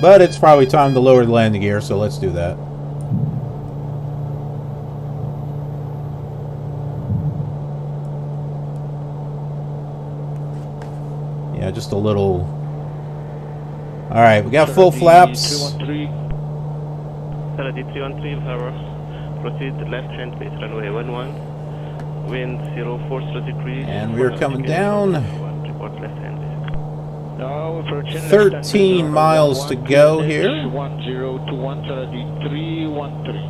But it's probably time to lower the landing gear, so let's do that. Yeah, just a little... Alright, we got full flaps. 313, power. Proceed left hand base runway 11. Wind 04 degrees. And we're coming down. Report left hand base. 13 miles to go here. 1021 313.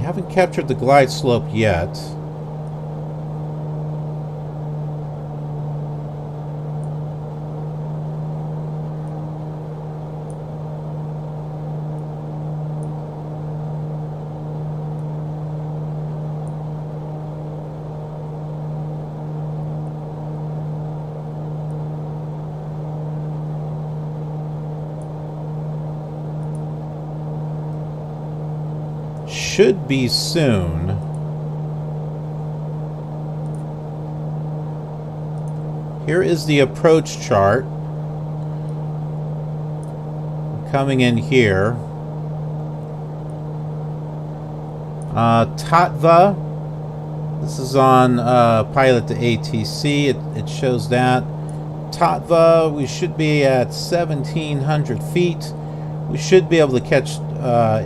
Haven't captured the glide slope yet. Should be soon. Here is the approach chart. Coming in here. Tatva. This is on pilot to ATC. It shows that. Tatva, we should be at 1,700 feet. We should be able to catch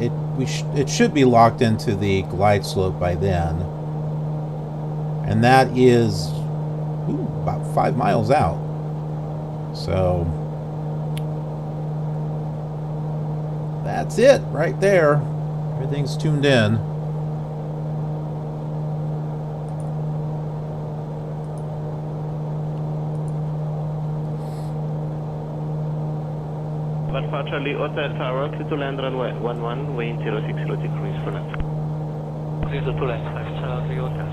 it. It should be locked into the glide slope by then. And that is about 5 miles out. So that's it right there. Everything's tuned in. Alpha Charlie Hotel Tower, clear to land runway 11, wind 060 degrees for left. Clear to land, 5 Charlie Hotel.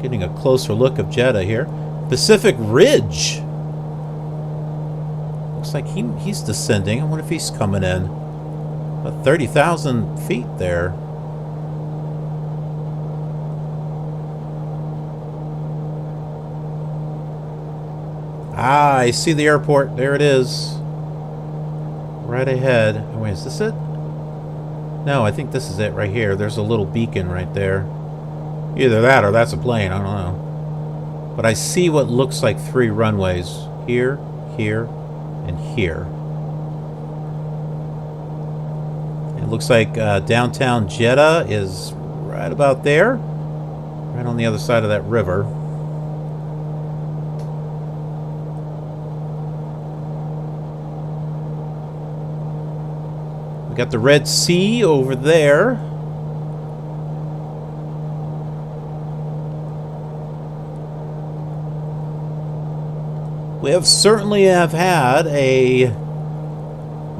Getting a closer look of Jeddah here. Pacific Ridge. Looks like he's descending. I wonder if he's coming in. About 30,000 feet there. Ah, I see the airport. There it is. Right ahead. Oh, wait, is this it? No, I think this is it right here. There's a little beacon right there. Either that or that's a plane. I don't know. But I see what looks like 3 runways. Here, here, and here. It looks like downtown Jeddah is right about there. Right on the other side of that river. We got the Red Sea over there. We have certainly had a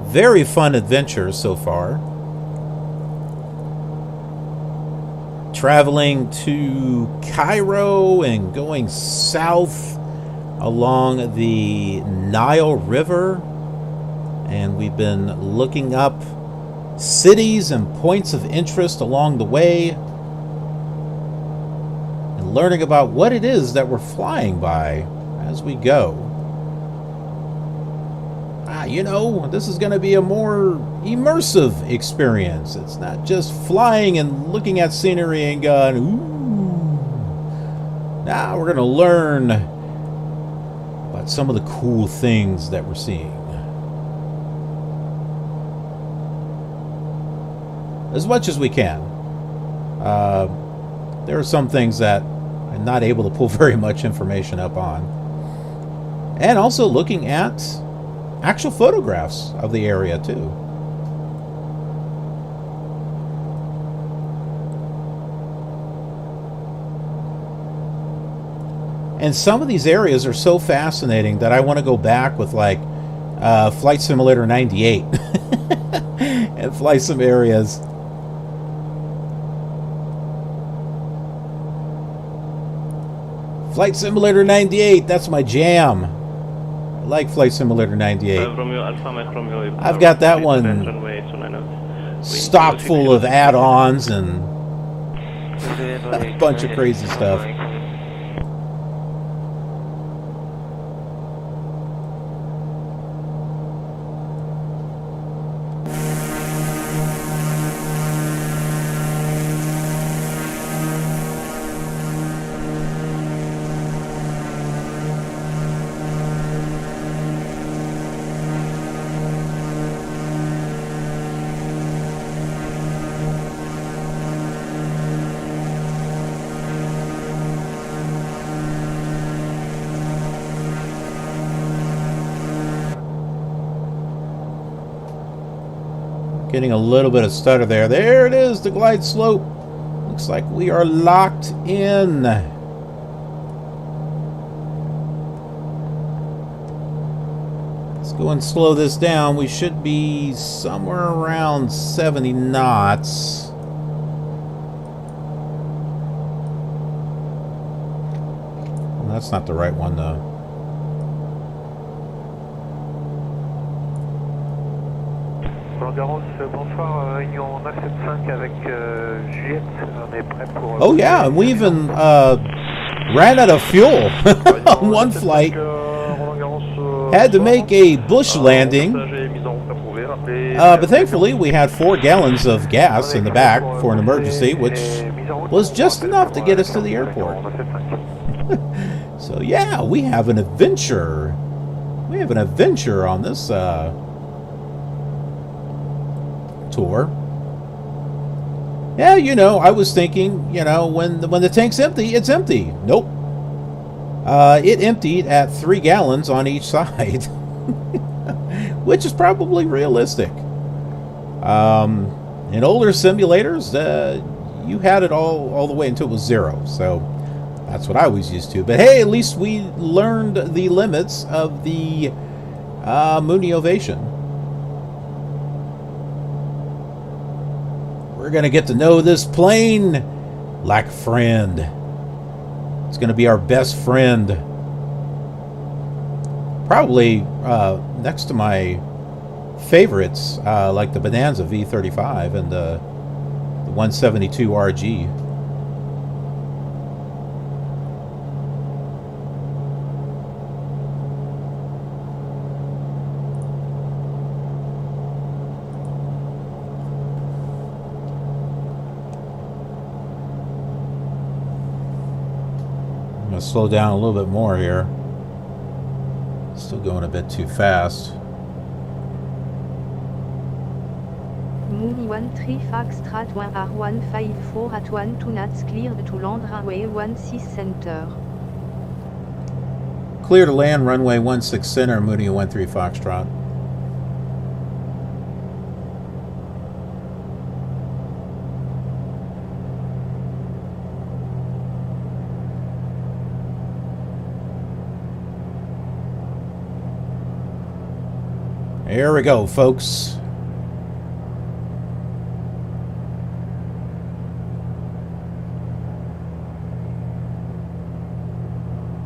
very fun adventure so far. Traveling to Cairo and going south along the Nile River. And we've been looking up cities and points of interest along the way and learning about what it is that we're flying by as we go. You know, this is going to be a more immersive experience. It's not just flying and looking at scenery and going, ooh. Now we're going to learn about some of the cool things that we're seeing. As much as we can. There are some things that I'm not able to pull very much information up on. And also looking at actual photographs of the area too. And some of these areas are so fascinating that I want to go back with like Flight Simulator 98 and fly some areas. Flight Simulator 98, that's my jam. I like Flight Simulator 98. I've got that one stocked full of add-ons and a bunch of crazy stuff. Getting a little bit of stutter there. There it is, the glide slope. Looks like we are locked in. Let's go and slow this down. We should be somewhere around 70 knots. Well, that's not the right one though. Oh yeah, and we even ran out of fuel on one flight. Had to make a bush landing. But thankfully we had 4 gallons of gas in the back for an emergency, which was just enough to get us to the airport. So yeah, we have an adventure. We have an adventure on this tour. Yeah, you know, I was thinking, you know, when the tank's empty, it's empty. Nope. It emptied at 3 gallons on each side, which is probably realistic. In older simulators, you had it all the way until it was 0. So that's what I was used to. But hey, at least we learned the limits of the Mooney Ovation. We're going to get to know this plane like a friend. It's going to be our best friend. Probably next to my favorites, like the Bonanza V35 and the 172 RG. slow down a little bit more here. Still going a bit too fast. Mooney 13 Foxtrot 1 R154 at 1 2 knots cleared to land runway 16 center. Clear to land runway 16 center, Mooney 13 Foxtrot. Here we go, folks.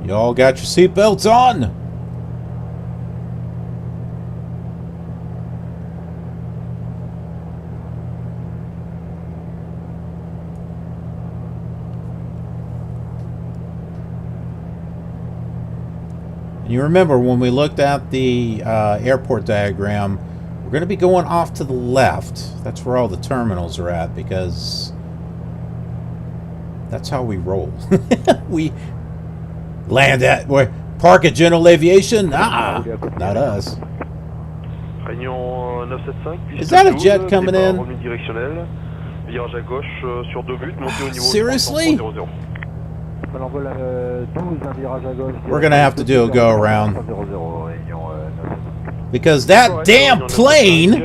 You all got your seatbelts on? You remember when we looked at the airport diagram, we're going to be going off to the left. That's where all the terminals are at, because that's how we roll. We land at, park at General Aviation? Ah, not us. Is that a jet coming in? Seriously? We're going to have to do a go around. Because that damn plane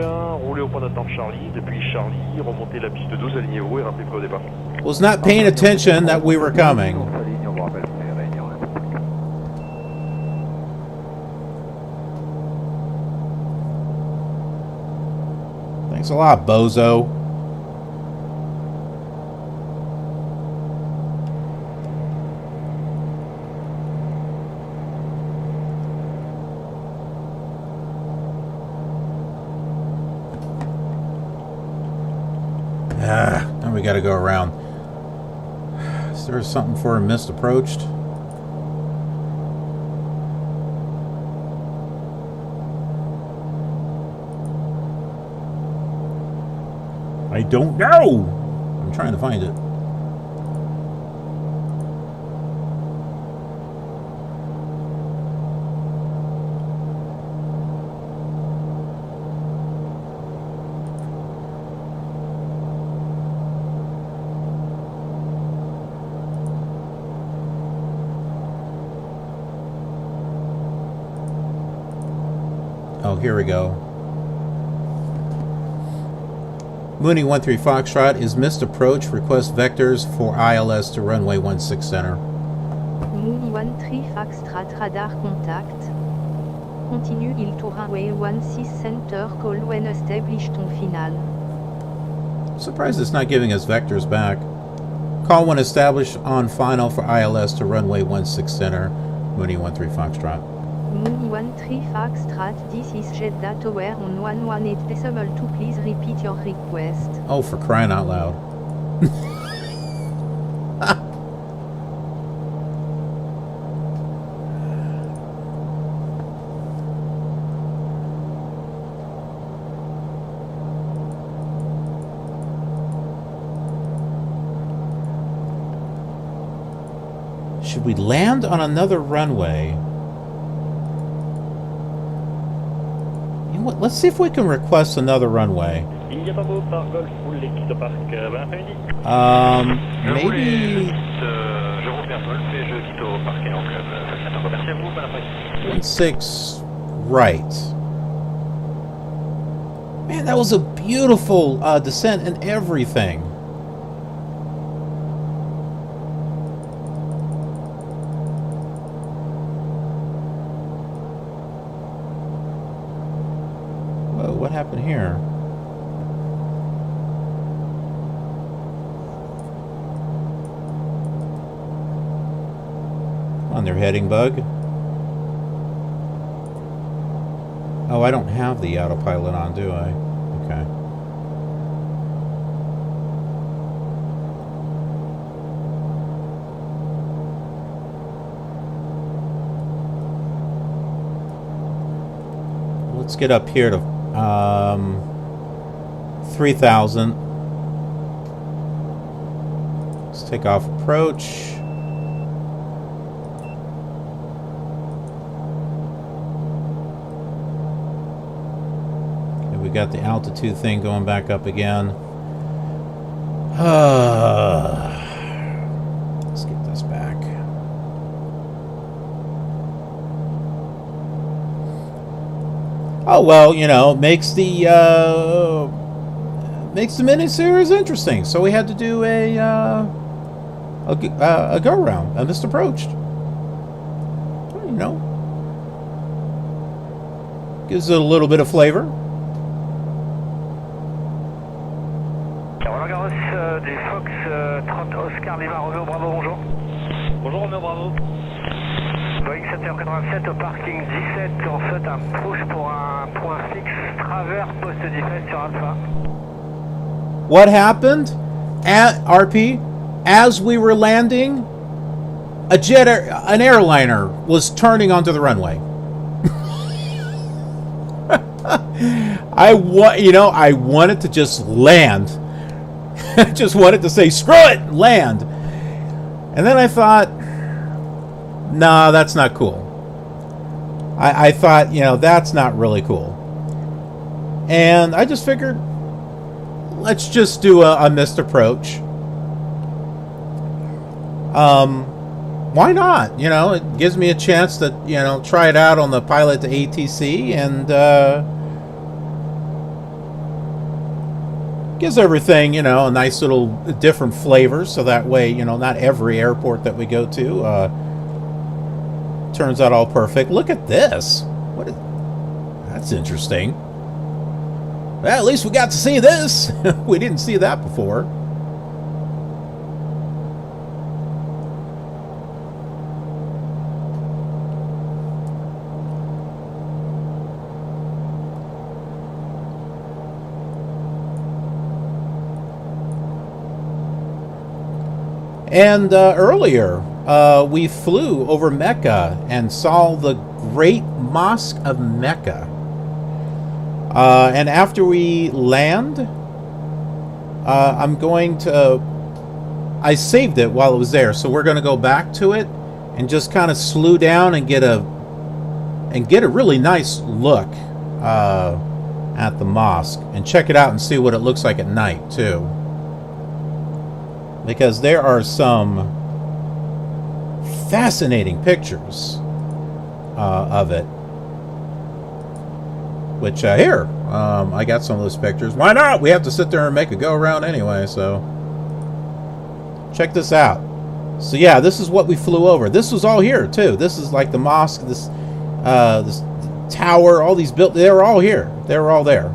was not paying attention that we were coming. Thanks a lot, bozo. Now we got to go around. Is there something for a missed approached? I don't know. I'm trying to find it. Oh, here we go. Mooney 13 Foxtrot is missed approach. Request vectors for ILS to runway 16 center. Mooney 13 Foxtrot radar contact. Continue il to runway 16 center, call when established on final. I'm surprised it's not giving us vectors back. Call when established on final for ILS to runway 16 center. Mooney 13 Foxtrot. Mooney 13 Foxtrot, this is Jeddah Tower on 118.2. Please repeat your request. Oh, for crying out loud. Should we land on another runway? Let's see if we can request another runway. Maybe. Six right. Man, that was a beautiful descent and everything. What happened here? On their heading bug. Oh, I don't have the autopilot on, do I? Okay. Let's get up here to 3,000. Let's take off approach. we've got the altitude thing going back up again. Let's get this back. Oh well, you know, makes the miniseries interesting. So we had to do a go round, a missed approach. You know, gives it a little bit of flavor. Du Fox 30 Oscar Lima, Romeo Bravo, bonjour. Bonjour Romeo Bravo. Boeing 787 au parking 17, on souhaite un push pour un point fixe, travers poste 17 sur Alpha. What happened at RP as we were landing? An airliner was turning onto the runway. I wanted to just land. I just wanted to say, screw it, land. And then I thought, nah, that's not cool. I thought, you know, that's not really cool. And I just figured, let's just do a missed approach. Why not? You know, it gives me a chance to, you know, try it out on the pilot to ATC, and gives everything, you know, a nice little different flavor, so that way, you know, not every airport that we go to turns out all perfect. Look at this. That's interesting. Well, at least we got to see this. We didn't see that before. And earlier, we flew over Mecca and saw the Great Mosque of Mecca. And after we land, I saved it while it was there, so we're going to go back to it and just kind of slew down and get a really nice look at the mosque and check it out and see what it looks like at night too. Because there are some fascinating pictures of it. Which, here, I got some of those pictures. Why not? We have to sit there and make a go around anyway, so. Check this out. So yeah, this is what we flew over. This was all here, too. This is like the mosque, this tower, all these built, they were all here. They were all there.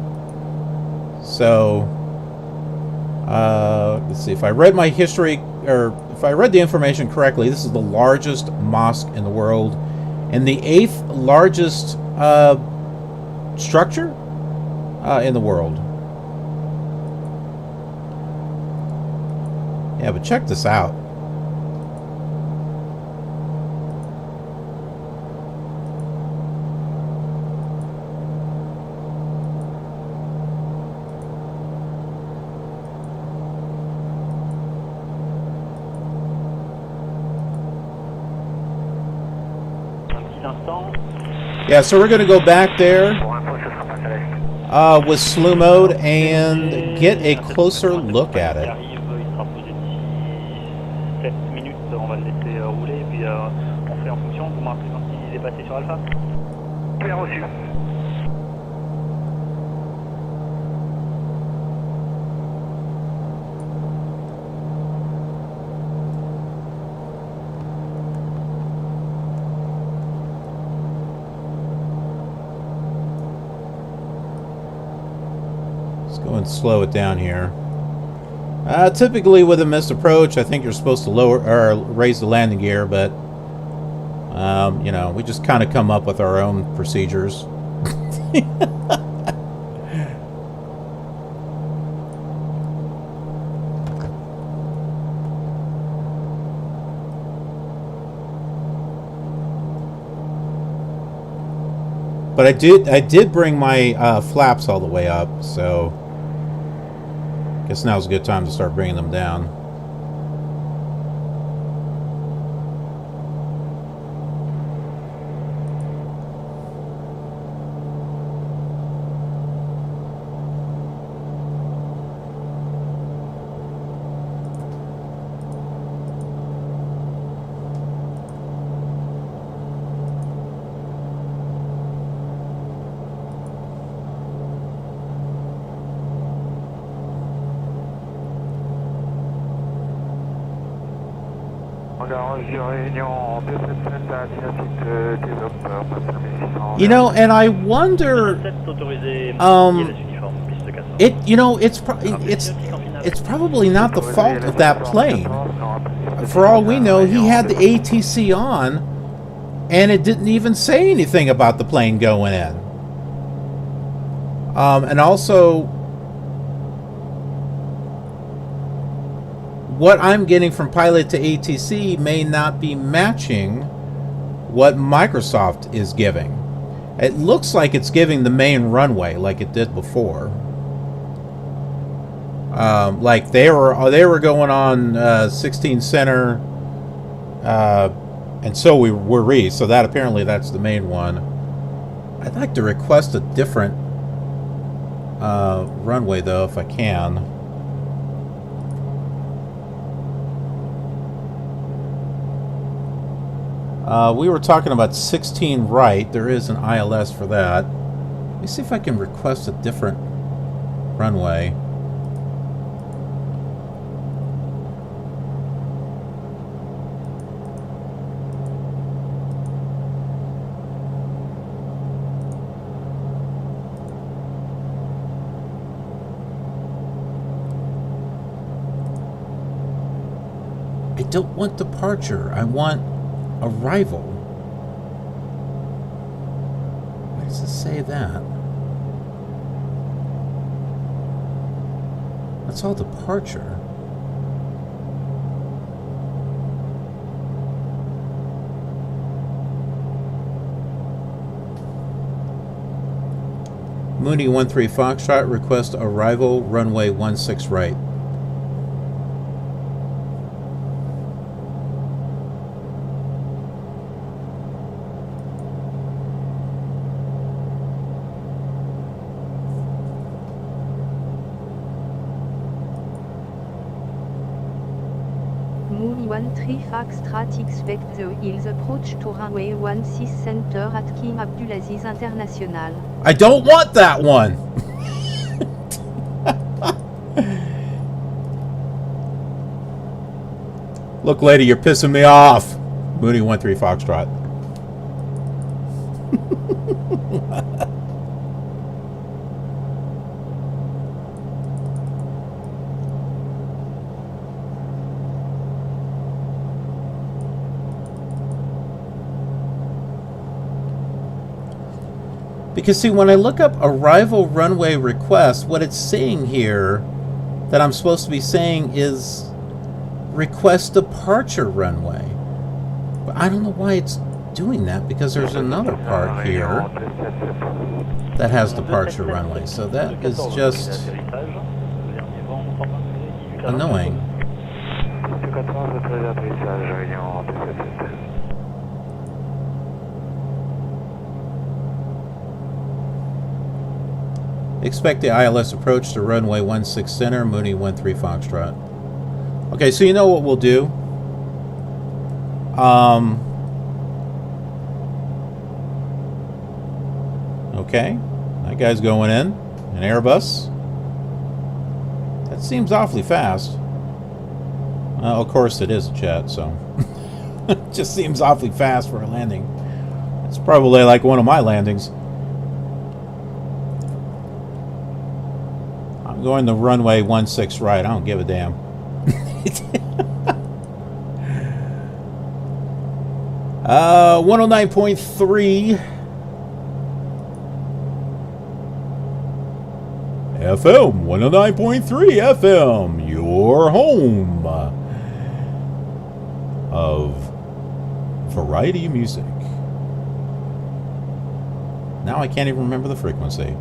So, let's see, if I read my history, or if I read the information correctly, this is the largest mosque in the world, and the 8th largest structure in the world. Yeah, but check this out. Yeah, so we're going to go back there with slew mode and get a closer look at it. Go and slow it down here. Typically with a missed approach, I think you're supposed to lower or raise the landing gear, but you know, we just kind of come up with our own procedures. But I did bring my flaps all the way up, so guess now's a good time to start bringing them down. You know, and I wonder, it's probably not the fault of that plane. For all we know, he had the ATC on, and it didn't even say anything about the plane going in. And also, what I'm getting from pilot to ATC may not be matching what Microsoft is giving. It looks like it's giving the main runway like it did before. Like they were going on 16 center, and so were we. So that apparently that's the main one. I'd like to request a different runway though, if I can. We were talking about 16 right. There is an ILS for that. Let me see if I can request a different runway. I don't want departure. I want arrival. Why does it say that? That's all departure. Mooney 13 Foxtrot, request arrival runway 16 right. Mooney 13 Foxtrot, expect the hills approach to runway 16 center at King Abdulaziz International. I don't want that one! Look, lady, you're pissing me off. Mooney 13 Foxtrot. Because see, when I look up arrival runway request, what it's saying here that I'm supposed to be saying is request departure runway. But I don't know why it's doing that, because there's another part here that has departure runway. So that is just annoying. Expect the ILS approach to runway 16 center, Mooney 13 Foxtrot. Okay, so you know what we'll do? Okay, that guy's going in, an Airbus. That seems awfully fast. Of course it is a jet, so it just seems awfully fast for a landing. It's probably like one of my landings. I'm going the runway 16 right. I don't give a damn. 109.3 FM, 109.3 FM, your home of variety music. Now I can't even remember the frequency.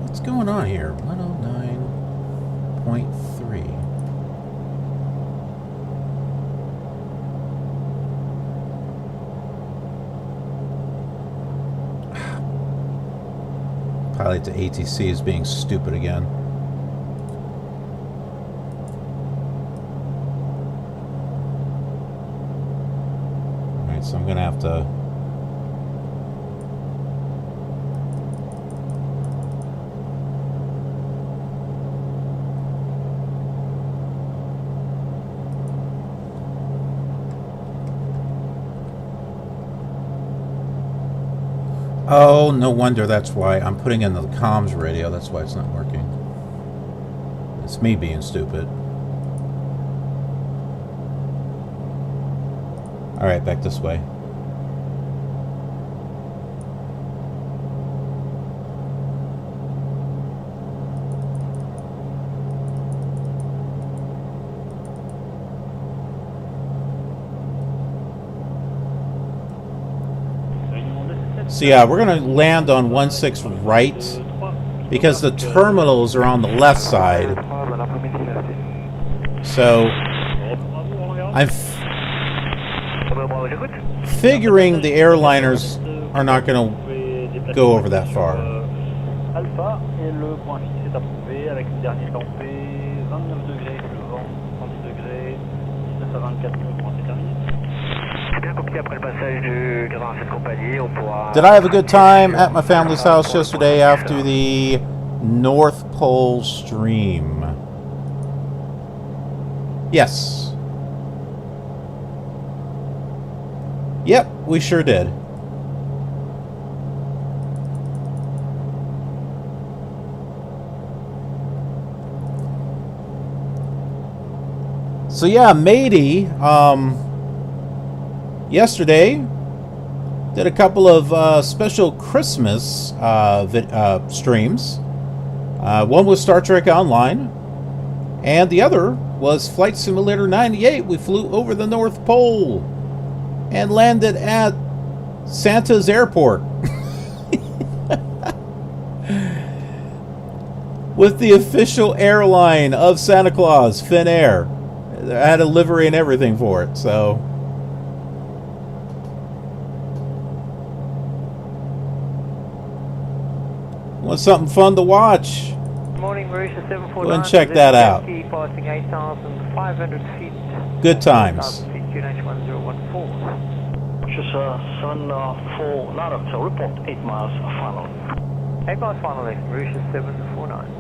What's going on here? 109.3. Pilot to ATC is being stupid again. Alright, so I'm going to have to... Oh, no wonder that's why. I'm putting in the comms radio. That's why it's not working. It's me being stupid. Alright, back this way. So yeah, we're going to land on 16 right because the terminals are on the left side. So I'm figuring the airliners are not going to go over that far. Alpha et le point fixe est approuvé avec une dernière tempée, 29 degrés, le vent 30 degrés, 19 à 24 nœuds, point c'est terminé. Did I have a good time at my family's house yesterday after the North Pole stream? Yes. Yep, we sure did. So yeah, Matey, yesterday did a couple of special Christmas streams. One was Star Trek Online, and the other was Flight Simulator 98. We flew over the North Pole and landed at Santa's airport with the official airline of Santa Claus, Finnair. I had a livery and everything for it, so... Want something fun to watch? Morning, Mauritius 749. Go and check that out. Passing 8,500 feet. Good times. 8,000 feet, QNH 1014. Mauritius 749, so report 8 miles final. 8 miles final left, Mauritius 749.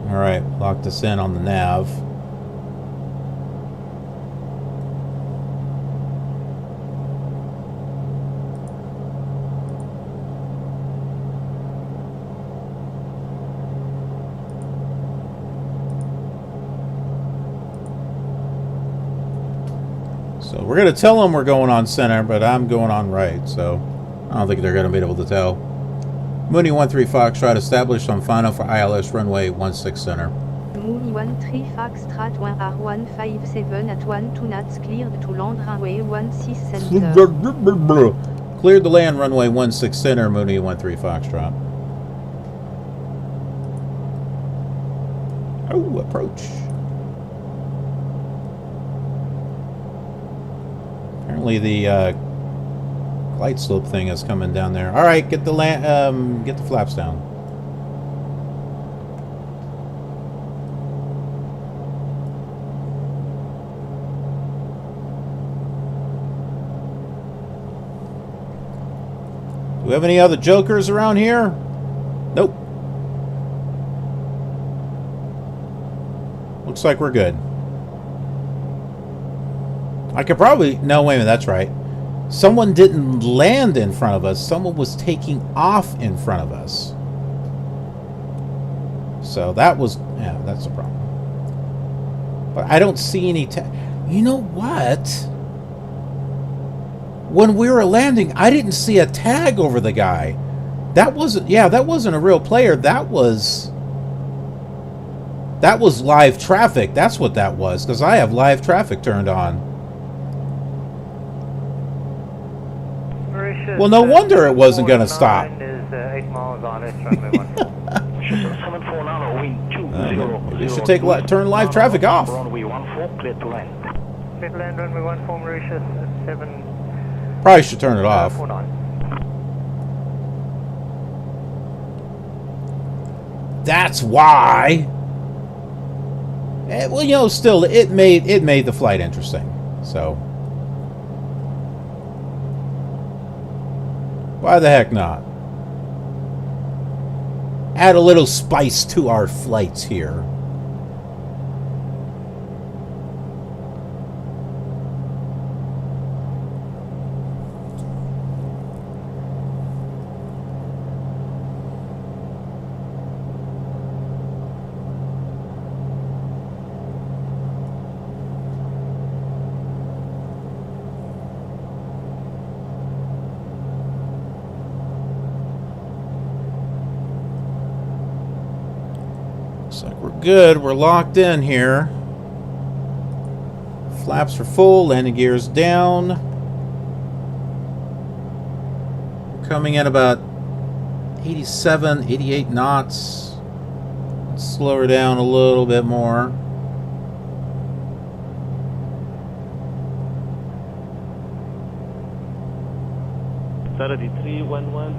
Alright, lock this in on the nav. So we're going to tell them we're going on center, but I'm going on right, so I don't think they're going to be able to tell. Mooney 13 Foxtrot established on final for ILS runway 16 center. Mooney 13 Foxtrot R157 at 12 knots cleared to land runway 16 center. Cleared to land runway 16 center, Mooney 13 Foxtrot. Oh, approach. Apparently the glide slope thing is coming down there. All right, get the get the flaps down. Do we have any other jokers around here? Nope. Looks like we're good. I could probably... No, wait a minute, that's right. Someone didn't land in front of us. Someone was taking off in front of us. So that was... Yeah, that's a problem. But I don't see any... You know what? When we were landing, I didn't see a tag over the guy. That wasn't... Yeah, that wasn't a real player. That was live traffic. That's what that was. Because I have live traffic turned on. Well, no wonder it wasn't going to stop. Is 8 miles on it, runway 14. You should turn live traffic off. Runway 14, clear to land. Clear to land, runway 14, Mauritius 7. Probably should turn it off. 49. 8 miles final left, Mauritius 749. That's why. Well, you know, still, it made the flight interesting. So, why the heck not? Add a little spice to our flights here. Good, we're locked in here. Flaps are full, landing gears down. We're coming in about 87, 88 knots. Let's slow her down a little bit more.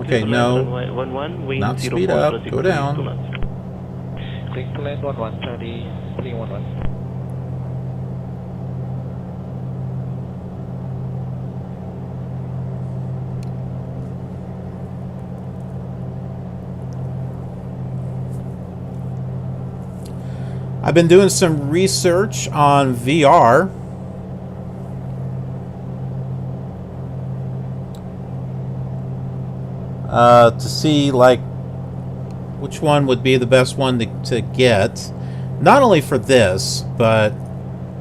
Okay, no. Not speed up, go down. Clean to land 11, 311. I've been doing some research on VR. To see, like, which one would be the best one to get, not only for this, but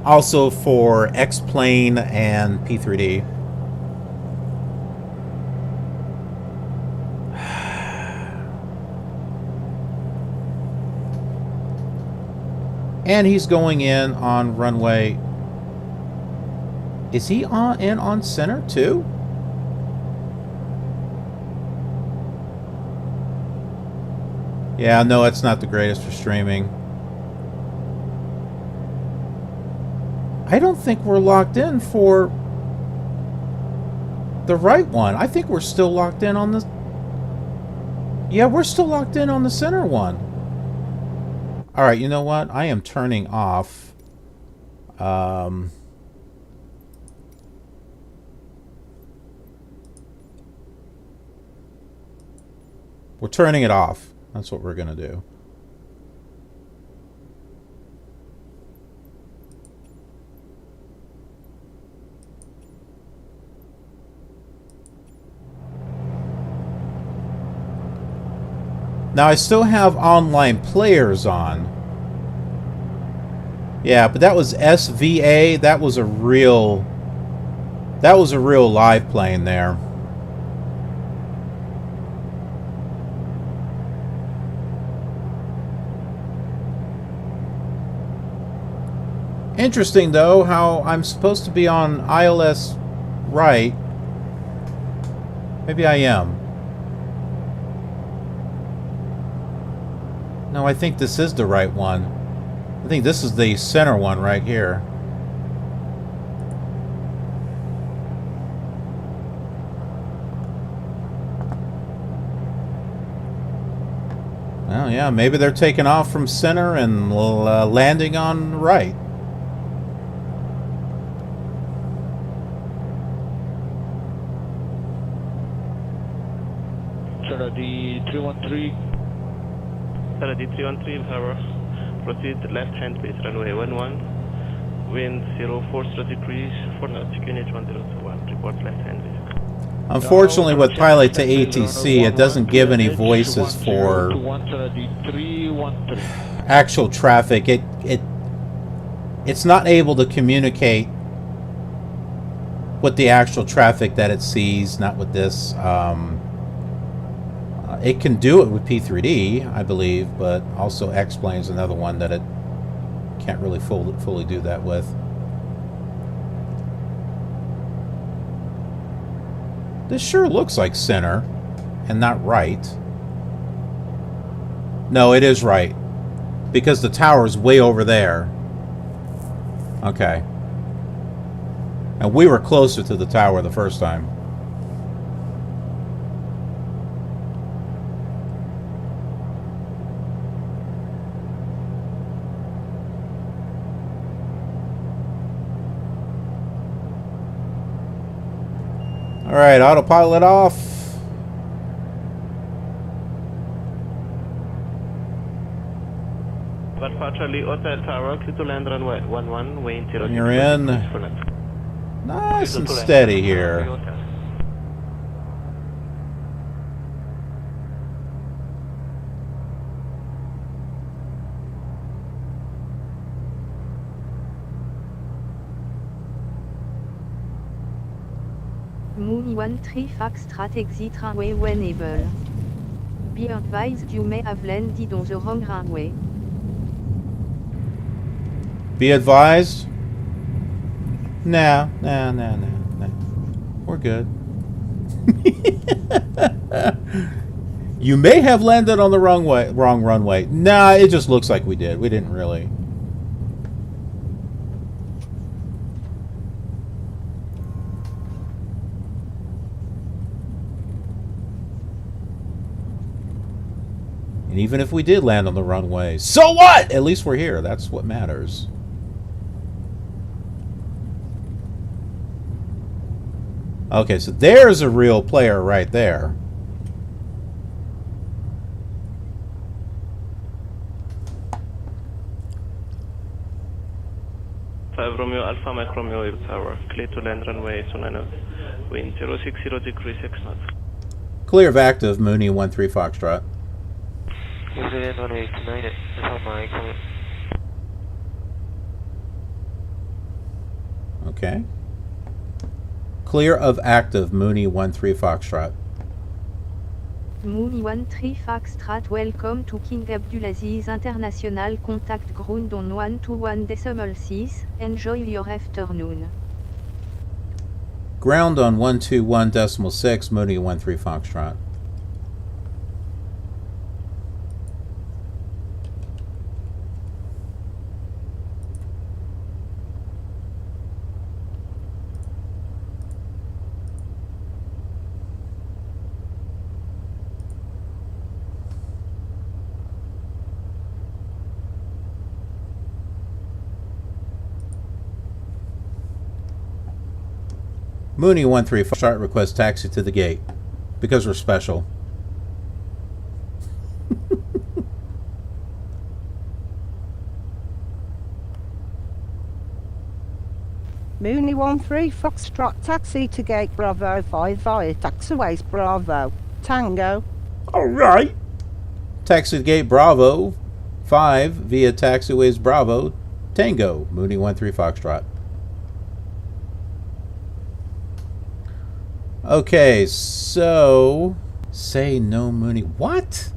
also for X-Plane and P3D. And he's going in on runway. Is he on center too? Yeah, no, it's not the greatest for streaming. I don't think we're locked in for the right one. I think we're still locked in on the... Yeah, we're still locked in on the center one. Alright, you know what? I am turning off... We're turning it off. That's what we're going to do. Now I still have online players on. Yeah, but that was SVA. That was a real live plane there. Interesting, though, how I'm supposed to be on ILS right. Maybe I am. No, I think this is the right one. I think this is the center one right here. Well, yeah, maybe they're taking off from center and landing on right. Saturday 313. Saturday 313, Harbour. Proceed left hand base, runway 11. Wind 04 degrees, 4 knots, QNH 1021. Report left hand base. Unfortunately, with Pilot to ATC, it doesn't give any voices for actual traffic. It's not able to communicate with the actual traffic that it sees, not with this. It can do it with P3D, I believe, but also X-Plane is another one that it can't really fully do that with. This sure looks like center and not right. No, it is right, because the tower's way over there. Okay. And we were closer to the tower the first time. Alright, autopilot off. Alpha Charlie Hotel Tower, clear to land runway 11, wind 0. You're in. Nice and steady here. Moon 13 Foxtrot exit runway when able. Be advised you may have landed on the wrong runway. Be advised. Nah. We're good. You may have landed on the wrong runway. Nah, it just looks like we did. We didn't really. And even if we did land on the runway, so what? At least we're here. That's what matters. Okay, so there's a real player right there. Romeo Alpha Mike Romeo Tower, clear to land runway 29, wind 060 degrees 6 knots. Clear of active, Mooney 13 Foxtrot. Okay. Clear of active, Mooney 13 Foxtrot. Mooney 13 Foxtrot, welcome to King Abdulaziz International, contact ground on 121.6, enjoy your afternoon. Ground on 121.6, Mooney 13 Foxtrot. Mooney 13 Foxtrot request taxi to the gate because we're special. Mooney 13 Foxtrot taxi to gate Bravo 5 via taxiways Bravo Tango. Alright. Taxi to gate Bravo 5 via taxiways Bravo Tango, Mooney 13 Foxtrot. Okay, so say no Mooney. What?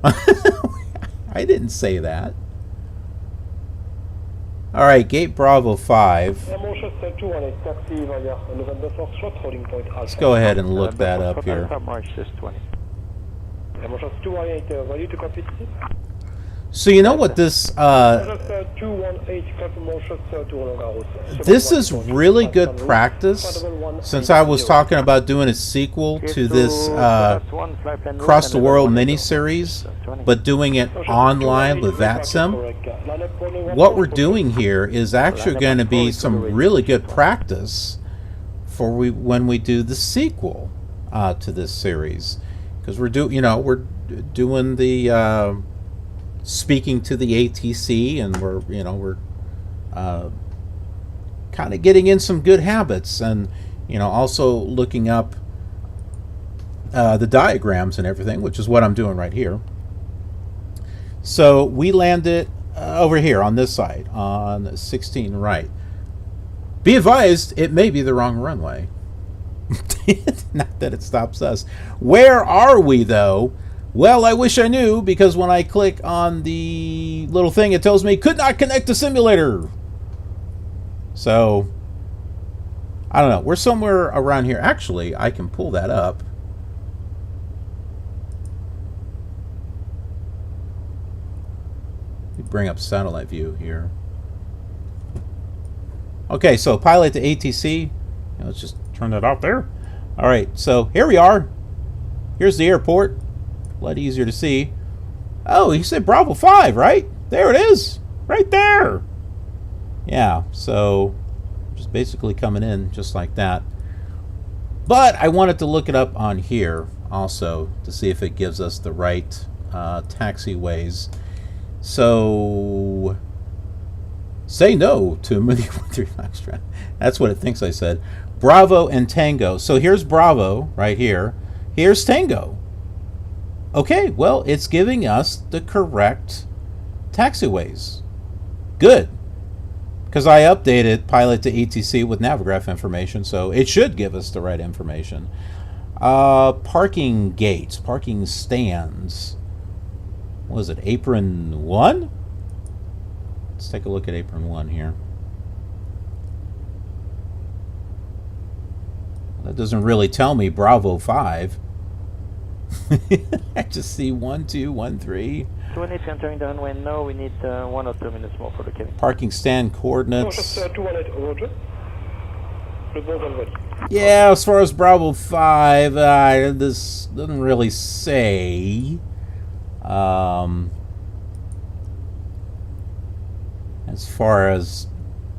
I didn't say that. All right, gate Bravo 5. Let's go ahead and look that up here. So you know what this this is really good practice, since I was talking about doing a sequel to this Across the World miniseries, but doing it online with VATSIM. What we're doing here is actually going to be some really good practice for when we do the sequel to this series, because we're doing the speaking to the ATC, and we're kind of getting in some good habits, and also looking up the diagrams and everything, which is what I'm doing right here. So we landed over here on this side on 16 right. Be advised, it may be the wrong runway. Not that it stops us. Where are we though? Well, I wish I knew, because when I click on the little thing, it tells me could not connect to simulator. So, I don't know. We're somewhere around here. Actually, I can pull that up. Let me bring up satellite view here. Okay, so pilot to ATC. Let's just turn that off there. All right, so here we are. Here's the airport. A lot easier to see. Oh, he said Bravo 5, right? There it is. Right there. Yeah, so just basically coming in just like that. But I wanted to look it up on here also to see if it gives us the right taxiways. So say no to Mooney 13 Foxtrot. That's what it thinks I said. Bravo and Tango. So here's Bravo right here. Here's Tango. Okay, well, it's giving us the correct taxiways. Good. Because I updated Pilot to ETC with Navigraph information, so it should give us the right information. Parking gates, parking stands. What is it, apron 1? Let's take a look at apron 1 here. That doesn't really tell me Bravo 5. I just see 1, 2, 1, 3. 218 entering the runway now. We need 1 or 2 minutes more for the cabin. Parking stand coordinates. 218, roger. Yeah, as far as Bravo 5, this doesn't really say. As far as,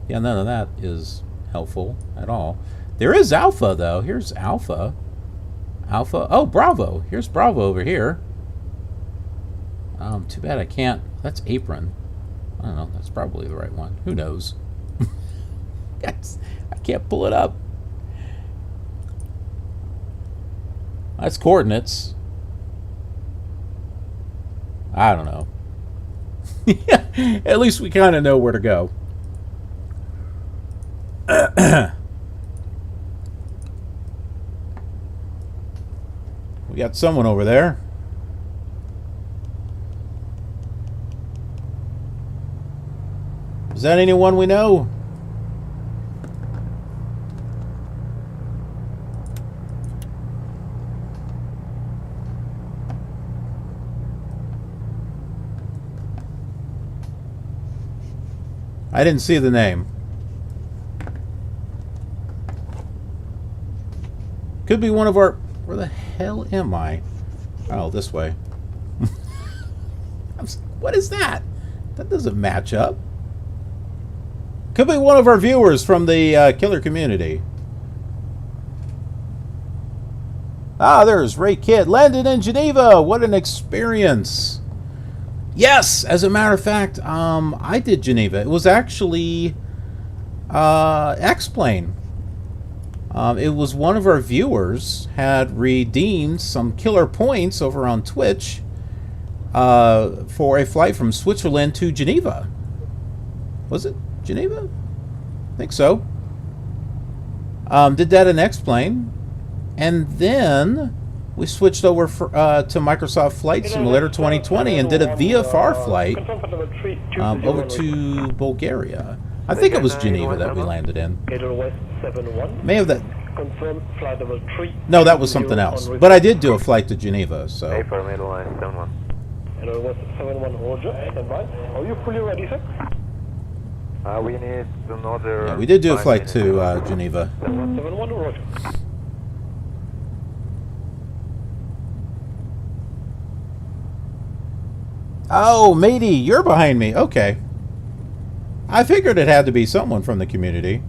yeah, none of that is helpful at all. There is Alpha, though. Here's Alpha. Alpha. Oh, Bravo. Here's Bravo over here. Too bad I can't. That's apron. I don't know. That's probably the right one. Who knows? I can't pull it up. That's coordinates. I don't know. At least we kind of know where to go. We got someone over there. Is that anyone we know? I didn't see the name. Could be one of our... Where the hell am I? Oh, this way. What is that? That doesn't match up. Could be one of our viewers from the killer community. Ah, there's Ray Kidd. Landed in Geneva. What an experience. Yes, as a matter of fact, I did Geneva. It was actually X-Plane. It was one of our viewers had redeemed some killer points over on Twitch for a flight from Switzerland to Geneva. Was it Geneva? I think so. Did that in X-Plane. And then we switched over to Microsoft Flight Simulator 2020 and did a VFR flight over to Bulgaria. I think it was Geneva that we landed in. May have that. No, that was something else. But I did do a flight to Geneva, so. Are you fully ready, sir? We need another... Yeah, we did do a flight to Geneva. 71, roger. Oh, matey, you're behind me. Okay. I figured it had to be someone from the community.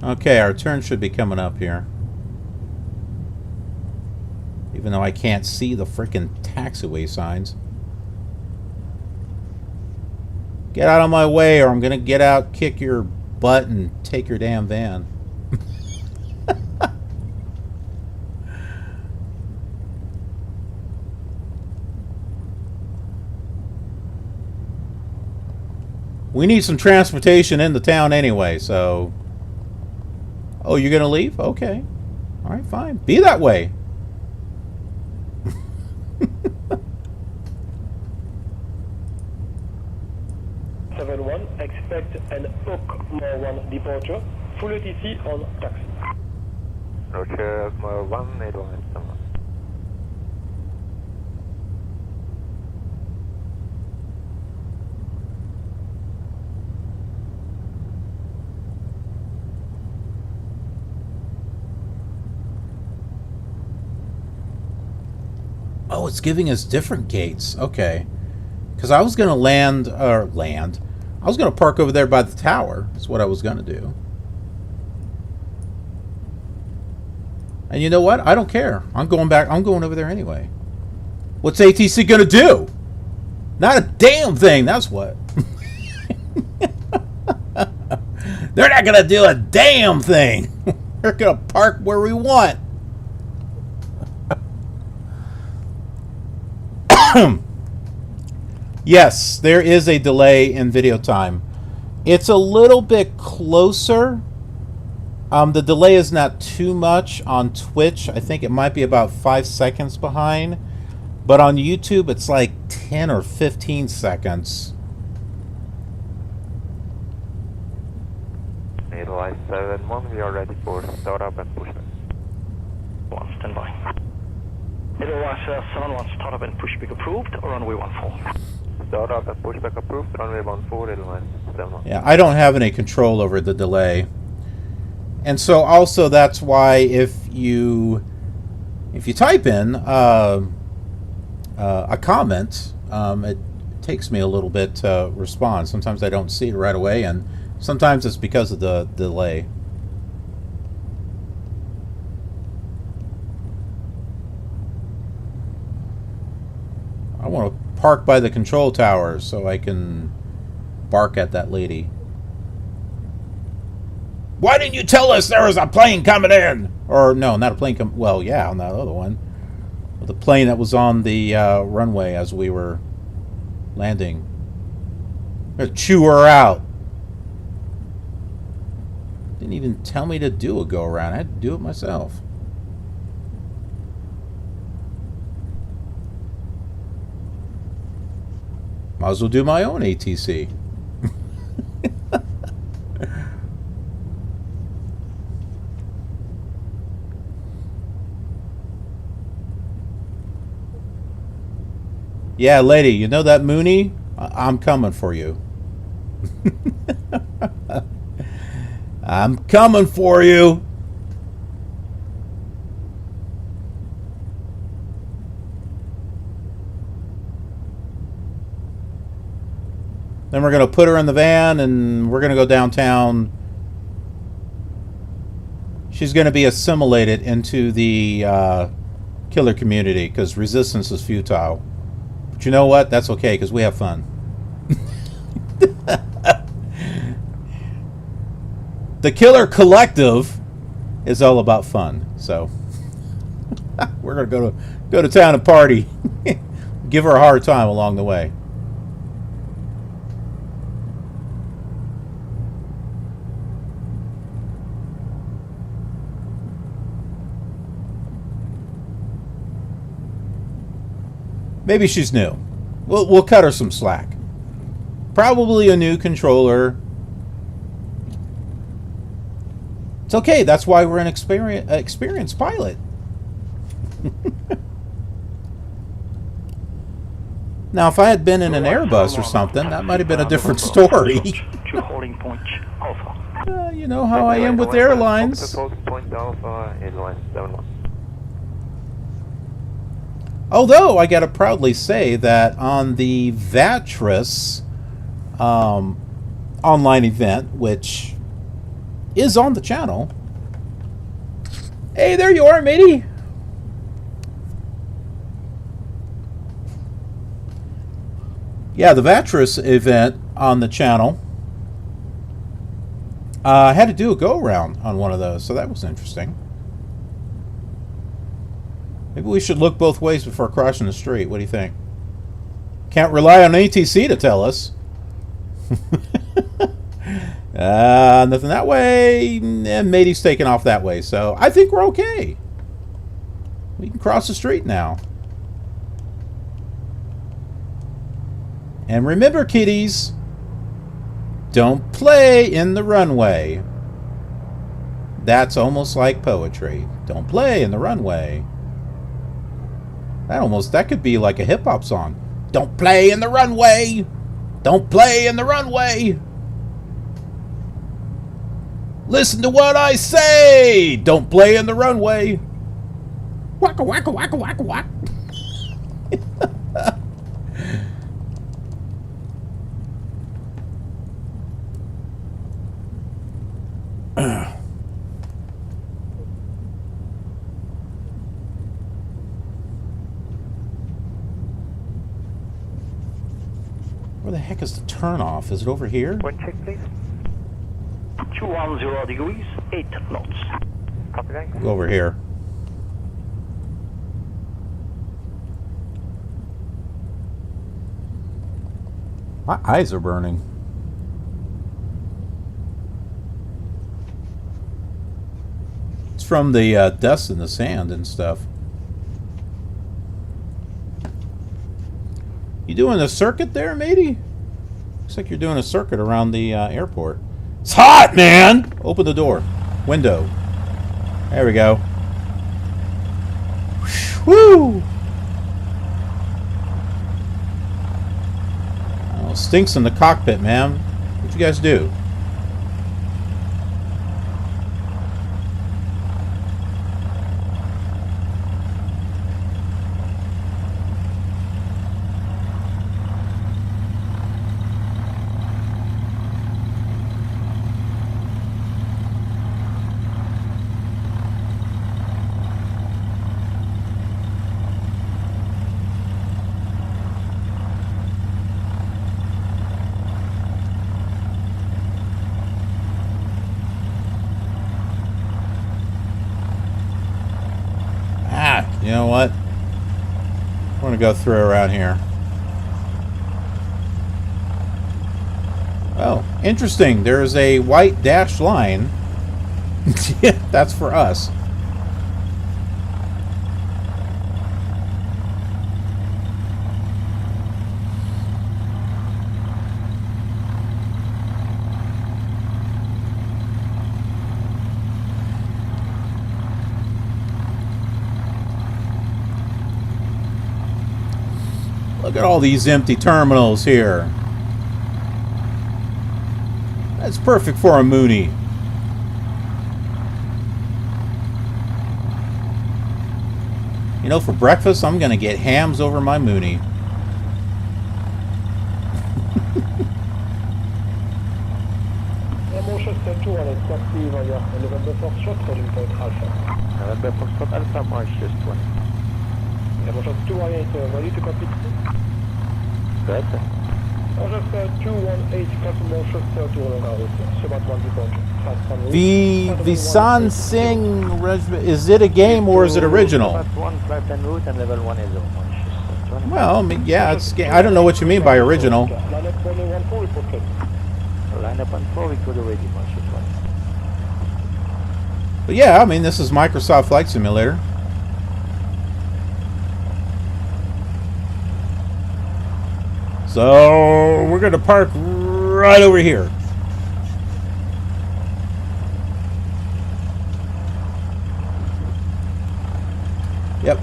Okay, our turn should be coming up here. Even though I can't see the frickin' taxiway signs. Get out of my way or I'm gonna get out, kick your butt, and take your damn van. We need some transportation in the town anyway, so... Oh, you're gonna leave? Okay. Alright, fine. Be that way. Expect an Oakmore 1 departure. Full ATC on taxi. Roger, Oakmore 1, Adelaide. Oh, it's giving us different gates. Okay. Because I was going to land. I was going to park over there by the tower. That's what I was going to do. And you know what? I don't care. I'm going back. I'm going over there anyway. What's ATC going to do? Not a damn thing. That's what. They're not going to do a damn thing. They're going to park where we want. Yes, there is a delay in video time. It's a little bit closer. The delay is not too much on Twitch. I think it might be about 5 seconds behind. But on YouTube, it's like 10 or 15 seconds. Edelweiss 71, we are ready for startup and pushback. Stand by. Edelweiss 71, startup and pushback approved, or runway 14. Startup and pushback approved, runway 14, Edelweiss 71. Yeah, I don't have any control over the delay. And so also that's why if you type in a comment, it takes me a little bit to respond. Sometimes I don't see it right away, and sometimes it's because of the delay. I want to park by the control tower so I can bark at that lady. Why didn't you tell us there was a plane coming in? Or no, not a plane coming. Well, yeah, on that other one. The plane that was on the runway as we were landing. I'm gonna chew her out. Didn't even tell me to do a go around. I had to do it myself. Might as well do my own ATC. Yeah, lady, you know that Mooney? I'm coming for you. I'm coming for you. Then we're going to put her in the van and we're going to go downtown. She's going to be assimilated into the killer community because resistance is futile. But you know what? That's okay because we have fun. The Killer Collective is all about fun. So we're going to go to town and party. Give her a hard time along the way. Maybe she's new. We'll cut her some slack. Probably a new controller. It's okay. That's why we're an experienced pilot. Now, if I had been in an Airbus or something, that might have been a different story. You know how I am with airlines. Although, I gotta proudly say that on the Vatris online event, which is on the channel. Hey, there you are, matey. Yeah, the Vatris event on the channel. I had to do a go-around on one of those, so that was interesting. Maybe we should look both ways before crossing the street. What do you think? Can't rely on ATC to tell us. Nothing that way. And matey's taking off that way, so I think we're okay. We can cross the street now. And remember, kiddies, don't play in the runway. That's almost like poetry. Don't play in the runway. That could be like a hip-hop song. Don't play in the runway. Don't play in the runway. Listen to what I say. Don't play in the runway. Wacka, wacka, wacka, wacka, Where the heck is the turnoff? Is it over here? Point check, please. 210 degrees, 8 knots. Copy that. Go over here. My eyes are burning. It's from the dust and the sand and stuff. You doing a circuit there, matey? Looks like you're doing a circuit around the airport. It's hot, man! Open the door. Window. There we go. Woo! Oh, stinks in the cockpit, man. What'd you guys do? You know what? I'm going to go through around here. Oh, interesting. There's a white dashed line. Yeah, that's for us. Look at all these empty terminals here. That's perfect for a Mooney. You know, for breakfast, I'm going to get hams over my Mooney. Mocha 2 taxi via November Foxtrot, calling point Alpha. November Foxtrot Alpha, March 20. Mocha 218, ready to copy? Good. Mocha 218, copy Mocha 31 hours, about 1 departure. The Visan Singh regiment, is it a game or is it original? One flight en route and level 1 is on. Well, I mean, yeah, it's. I don't know what you mean by original. Line up 114, report clear. Line up on 4, we could already March 20. But yeah, I mean, this is Microsoft Flight Simulator. So we're going to park right over here. Yep,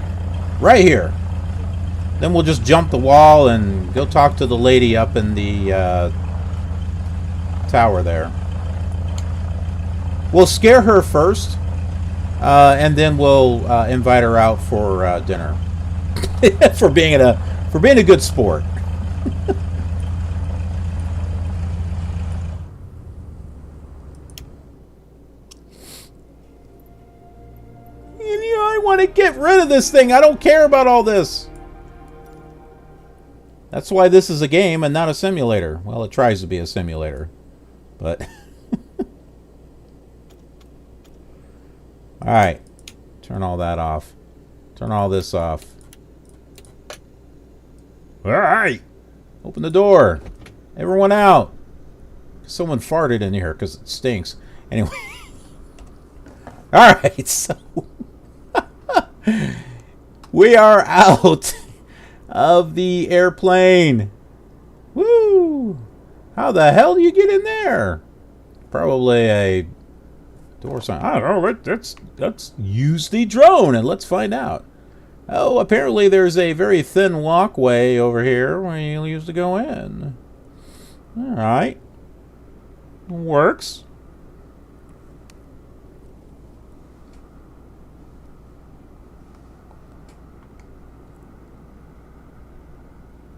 right here. Then we'll just jump the wall and go talk to the lady up in the tower there. We'll scare her first, and then we'll invite her out for dinner for being a good sport. I want to get rid of this thing. I don't care about all this. That's why this is a game and not a simulator. Well, it tries to be a simulator, but all right. Turn all that off. Turn all this off. All right. Open the door. Everyone out. Someone farted in here because it stinks. Anyway. All right. So we are out of the airplane. Woo! How the hell do you get in there? Probably a door sign. I don't know. Let's use the drone and let's find out. Oh, apparently there's a very thin walkway over here where you used to go in. All right. Works.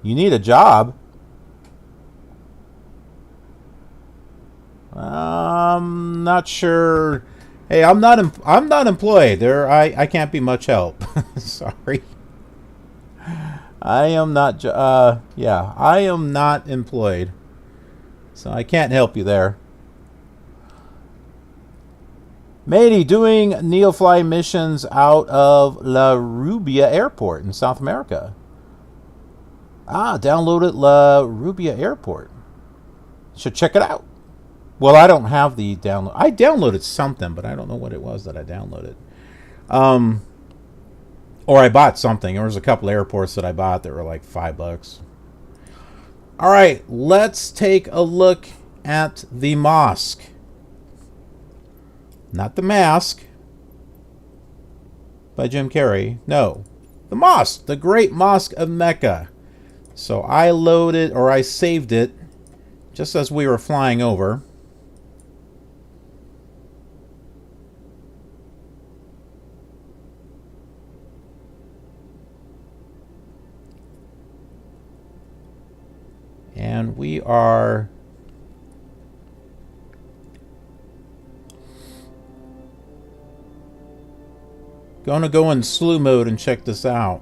You need a job. I'm not sure. Hey, I'm not employed. I can't be much help. Sorry. I am not. Yeah, I am not employed, so I can't help you there. Matey doing Neofly missions out of La Rubia Airport in South America. Downloaded La Rubia Airport. Should check it out. Well, I don't have the download. I downloaded something, but I don't know what it was that I downloaded. Or I bought something. There was a couple airports that I bought that were like $5. All right, let's take a look at the mosque. Not the mask by Jim Carrey. No, the mosque, the Great Mosque of Mecca. So I loaded, or I saved it just as we were flying over. And we are going to go in slew mode and check this out.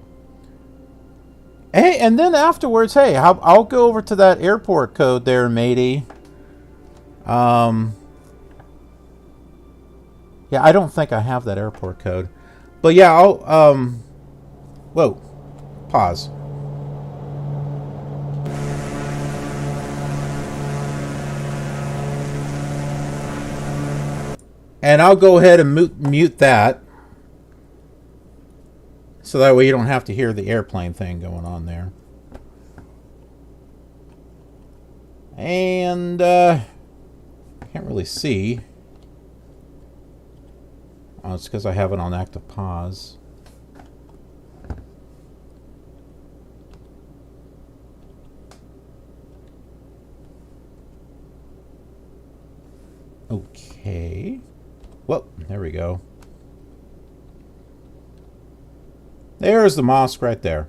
Hey, and then afterwards, hey, I'll go over to that airport code there, matey. Yeah, I don't think I have that airport code. But yeah, I'll, whoa, pause. And I'll go ahead and mute that. So that way you don't have to hear the airplane thing going on there. And I can't really see. Oh, it's because I have it on active pause. Okay. Well, there we go. There's the mosque right there.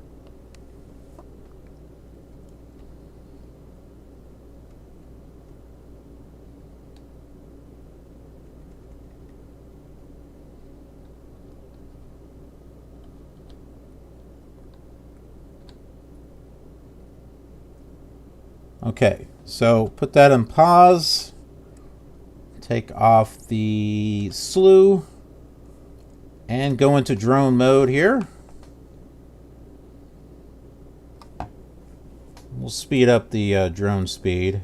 Okay, so put that in pause. Take off the slew and go into drone mode here. We'll speed up the drone speed.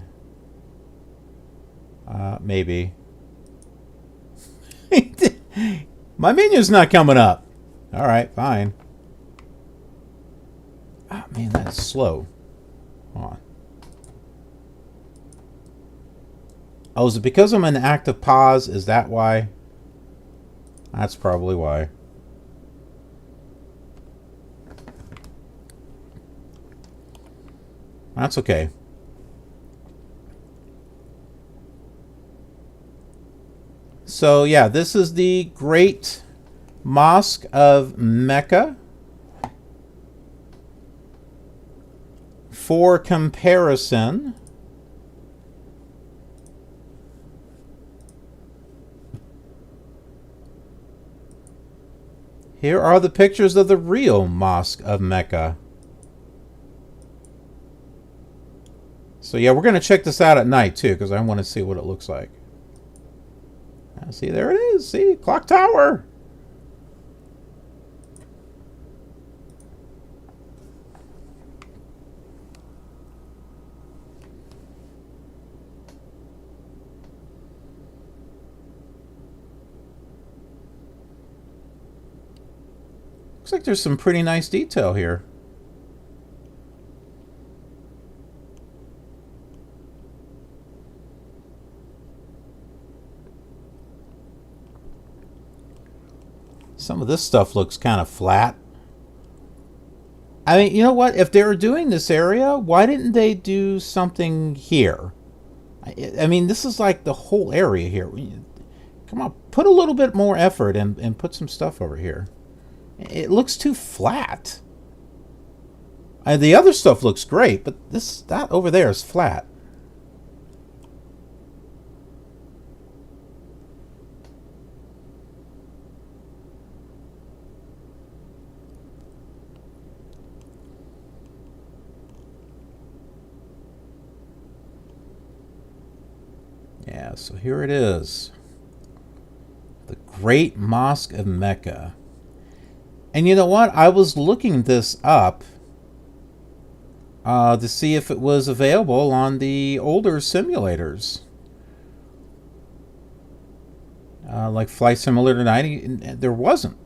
Maybe. My menu's not coming up. Alright, fine. Oh, man, that's slow. Hold on. Oh, is it because I'm in active pause? Is that why? That's probably why. That's okay. So yeah, this is the Great Mosque of Mecca. For comparison, here are the pictures of the real Mosque of Mecca. So yeah, we're going to check this out at night too, because I want to see what it looks like. See, there it is. See, clock tower. Looks like there's some pretty nice detail here. Some of this stuff looks kind of flat. I mean, you know what? If they were doing this area, why didn't they do something here? I mean, this is like the whole area here. Come on, put a little bit more effort and put some stuff over here. It looks too flat. The other stuff looks great, but that over there is flat. Yeah, so here it is. The Great Mosque of Mecca. And you know what? I was looking this up to see if it was available on the older simulators. Like Flight Simulator 90, there wasn't.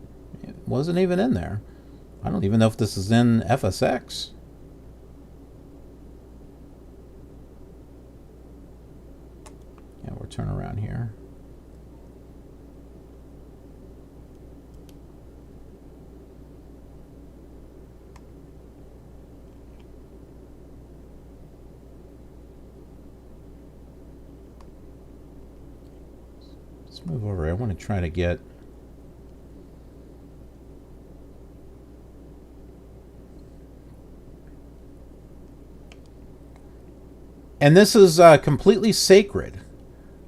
It wasn't even in there. I don't even know if this is in FSX. Yeah, we'll turn around here. Let's move over. I want to try to get... And this is completely sacred.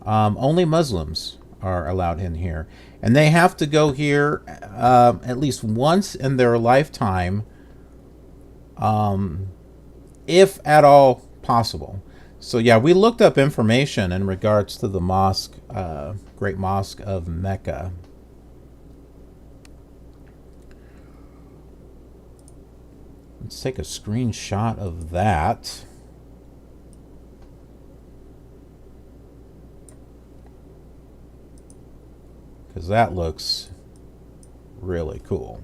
Only Muslims are allowed in here. And they have to go here at least once in their lifetime, if at all possible. So yeah, we looked up information in regards to the mosque, Great Mosque of Mecca. Let's take a screenshot of that. Because that looks really cool.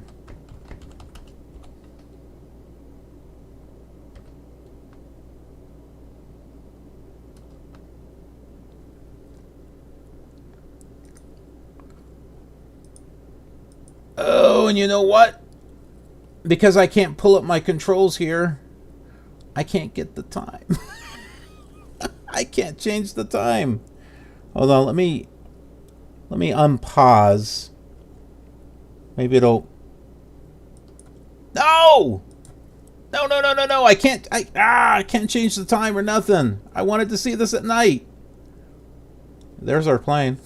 Oh, and you know what? Because I can't pull up my controls here, I can't get the time. I can't change the time. Hold on, let me unpause. Maybe it'll... No! No. I can't change the time or nothing. I wanted to see this at night. There's our plane.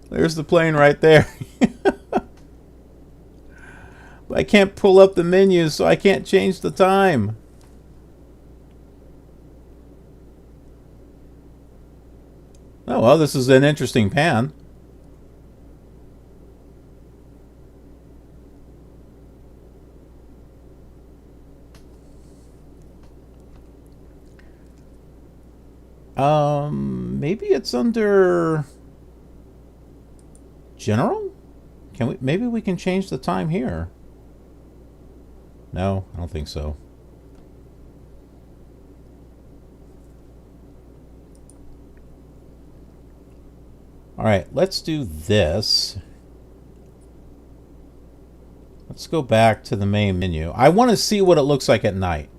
There's the plane right there. But I can't pull up the menu, so I can't change the time. Oh, well, this is an interesting pan. Maybe it's under General? Maybe we can change the time here. No, I don't think so. All right, let's do this. Let's go back to the main menu. I want to see what it looks like at night.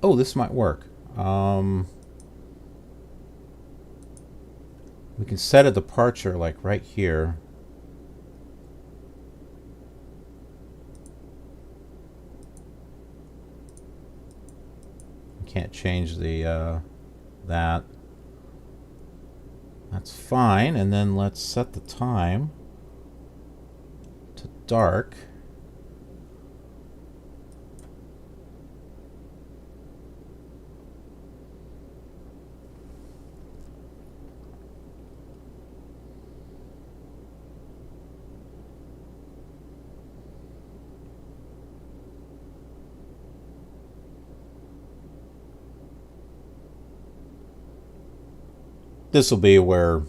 Oh, this might work. We can set a departure like right here. Can't change the that. That's fine. And then let's set the time to dark. This will be where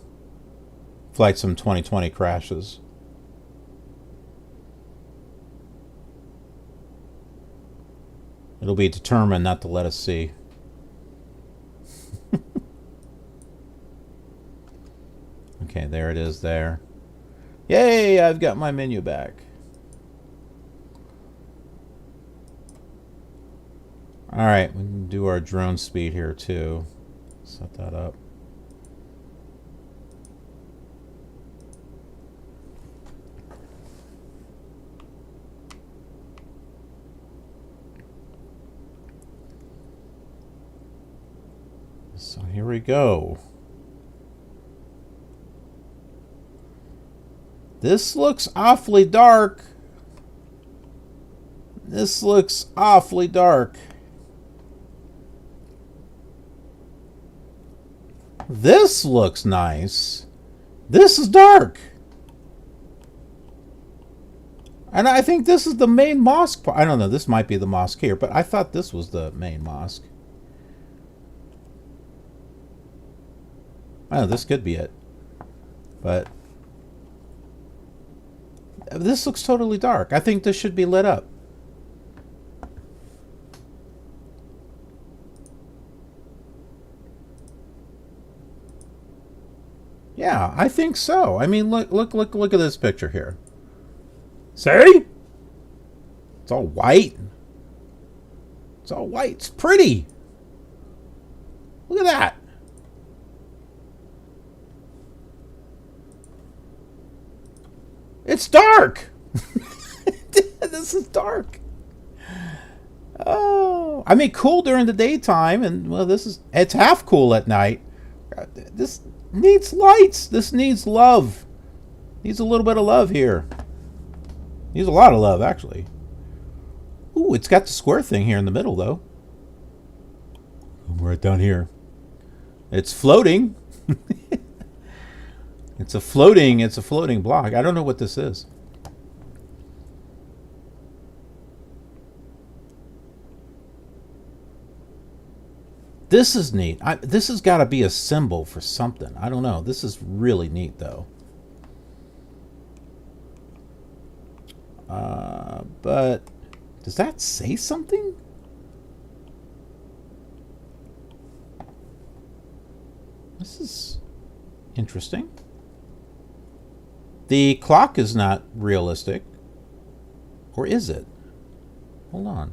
Flight Sim 2020 crashes. It'll be determined not to let us see. Okay, there it is there. Yay, I've got my menu back. All right, we can do our drone speed here too. Set that up. So here we go. This looks awfully dark. This looks awfully dark. This looks nice. This is dark. And I think this is the main mosque. I don't know. This might be the mosque here, but I thought this was the main mosque. Oh, this could be it. But this looks totally dark. I think this should be lit up. Yeah, I think so. I mean, look at this picture here. See? It's all white. It's all white. It's pretty. Look at that. It's dark. This is dark. Oh, I mean, cool during the daytime, and well, it's half cool at night. This needs lights. This needs love. Needs a little bit of love here. Needs a lot of love, actually. Ooh, it's got the square thing here in the middle, though. Right down here. It's floating. It's a floating block. I don't know what this is. This is neat. This has got to be a symbol for something. I don't know. This is really neat, though. But does that say something? This is interesting. The clock is not realistic. Or is it? Hold on.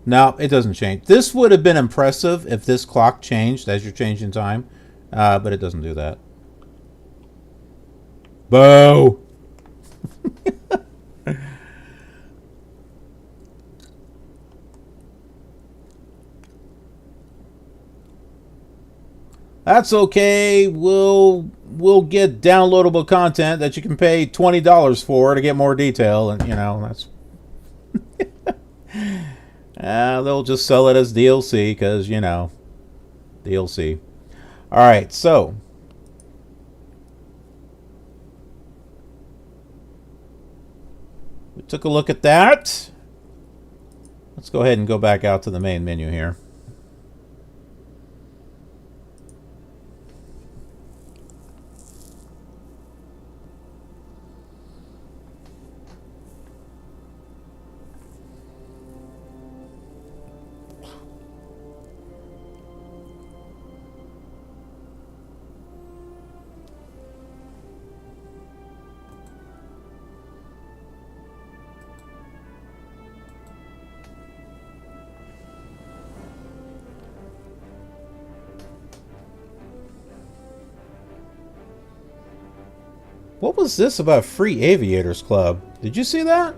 No, it doesn't change. This would have been impressive if this clock changed as you're changing time, but it doesn't do that. Boo! That's okay. We'll get downloadable content that you can pay $20 for to get more detail, and you know that's. They'll just sell it as DLC because, you know, DLC. All right, so we took a look at that. Let's go ahead and go back out to the main menu here. What was this about Free Aviators Club? Did you see that?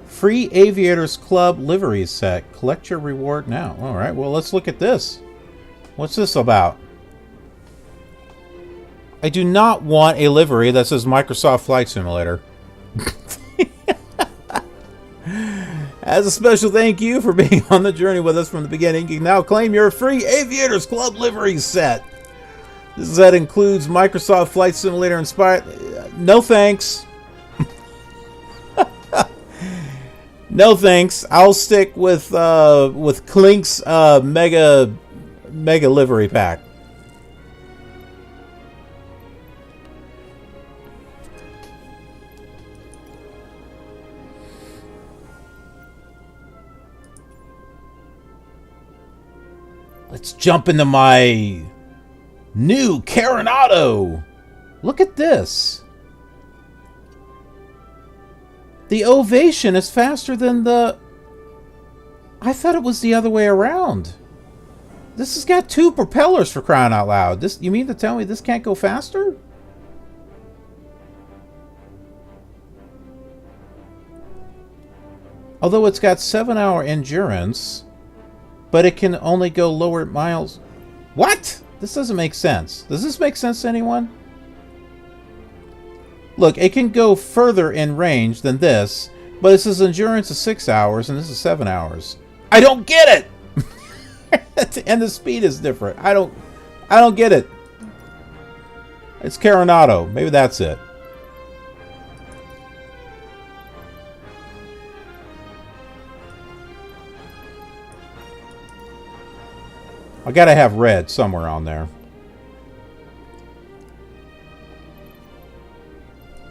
Free Aviators Club livery set. Collect your reward now. All right, well, let's look at this. What's this about? I do not want a livery that says Microsoft Flight Simulator. As a special thank you for being on the journey with us from the beginning, you can now claim your free Aviators Club livery set. This set includes Microsoft Flight Simulator inspired. No thanks. No thanks. I'll stick with Clink's mega livery pack. Let's jump into my new Carenado. Look at this. The Ovation is faster than the... I thought it was the other way around. This has got 2 propellers, for crying out loud. This, you mean to tell me this can't go faster? Although it's got 7-hour endurance, but it can only go lower miles. What? This doesn't make sense. Does this make sense to anyone? Look, it can go further in range than this, but this is endurance of 6 hours and this is 7 hours. I don't get it! And the speed is different. I don't get it. It's Carenado. Maybe that's it. I gotta have red somewhere on there.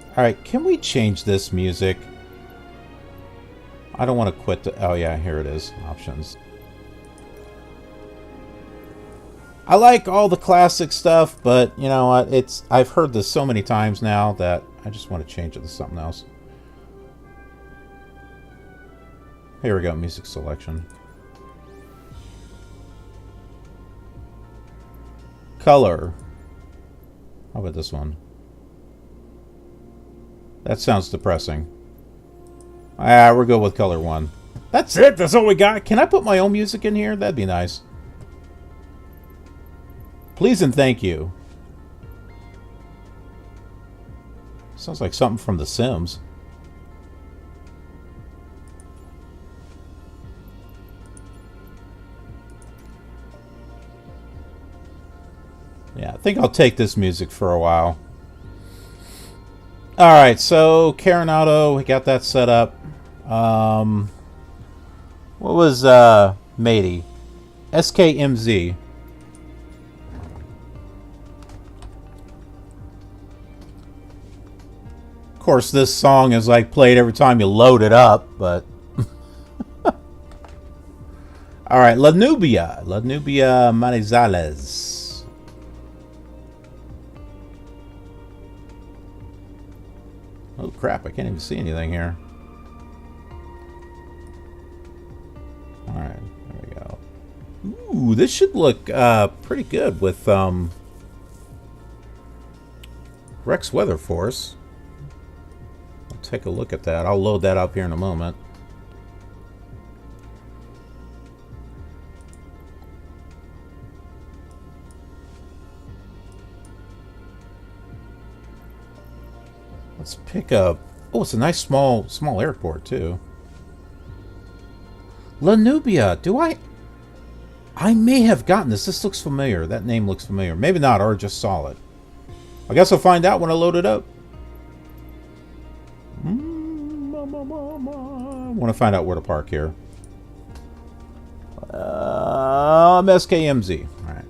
Alright, can we change this music? I don't want to quit the... Oh yeah, here it is. Options. I like all the classic stuff, but you know what? I've heard this so many times now that I just want to change it to something else. Here we go, music selection. Color. How about this one? That sounds depressing. Ah, we'll go with color 1. That's it. That's all we got. Can I put my own music in here? That'd be nice. Please and thank you. Sounds like something from The Sims. Yeah, I think I'll take this music for a while. Alright, so Carenado, we got that set up. What was matey? SKMZ. Of course, this song is like played every time you load it up, but... Alright, La Nubia Manizales. Oh crap, I can't even see anything here. Alright, there we go. Ooh, this should look pretty good with Rex Weather Force. I'll take a look at that. I'll load that up here in a moment. Let's pick up... Oh, it's a nice small airport, too. La Nubia. Do I may have gotten this. This looks familiar. That name looks familiar. Maybe not, or just saw it. I guess I'll find out when I load it up. I want to find out where to park here. SKMZ. All right.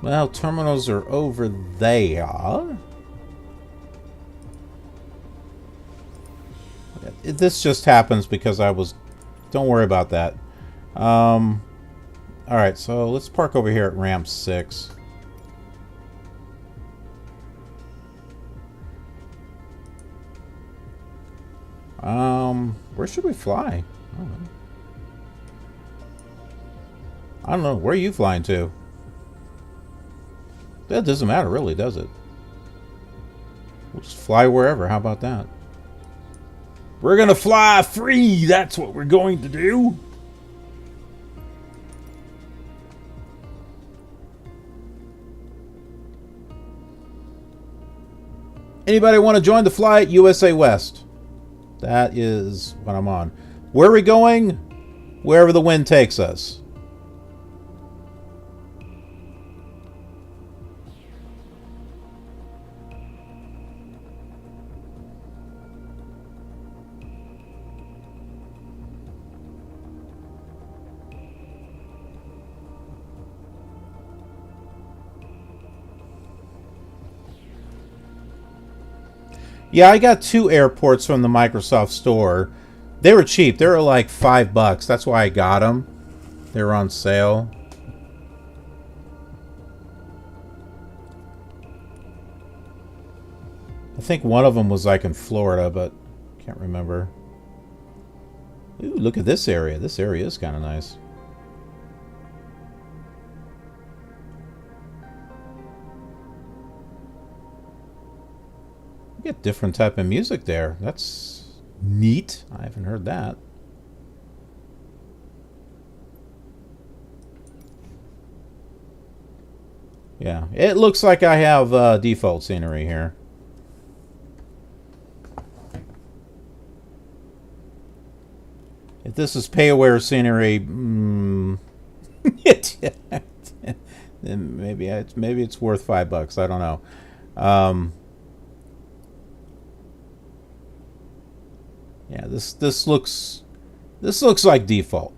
Well, terminals are over there. This just happens because I was... Don't worry about that. Alright, so let's park over here at ramp 6. Where should we fly? I don't know. Where are you flying to? That doesn't matter, really, does it? We'll just fly wherever. How about that? We're gonna fly free! That's what we're going to do! Anybody want to join the flight? USA West. That is what I'm on. Where are we going? Wherever the wind takes us. Yeah, I got 2 airports from the Microsoft store. They were cheap. They were like $5. That's why I got them. They were on sale. I think one of them was like in Florida, but can't remember. Ooh, look at this area. This area is kind of nice. You get different type of music there. That's neat. I haven't heard that. Yeah, it looks like I have default scenery here. If this is pay-aware scenery, then maybe it's worth $5. I don't know. Yeah, this looks like default,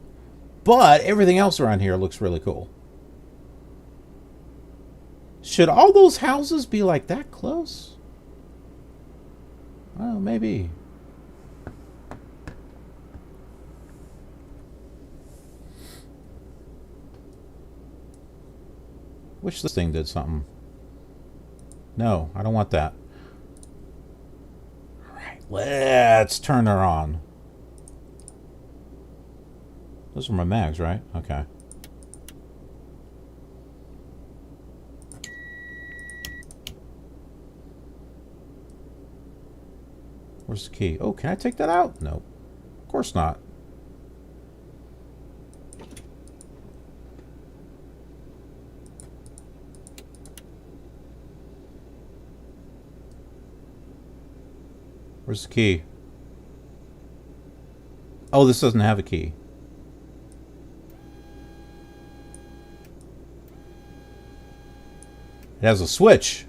but everything else around here looks really cool. Should all those houses be like that close? Well, maybe. Wish this thing did something. No, I don't want that. Alright, let's turn her on. Those are my mags, right? Okay. Where's the key? Oh, can I take that out? No. Of course not. Where's the key? Oh, this doesn't have a key. It has a switch.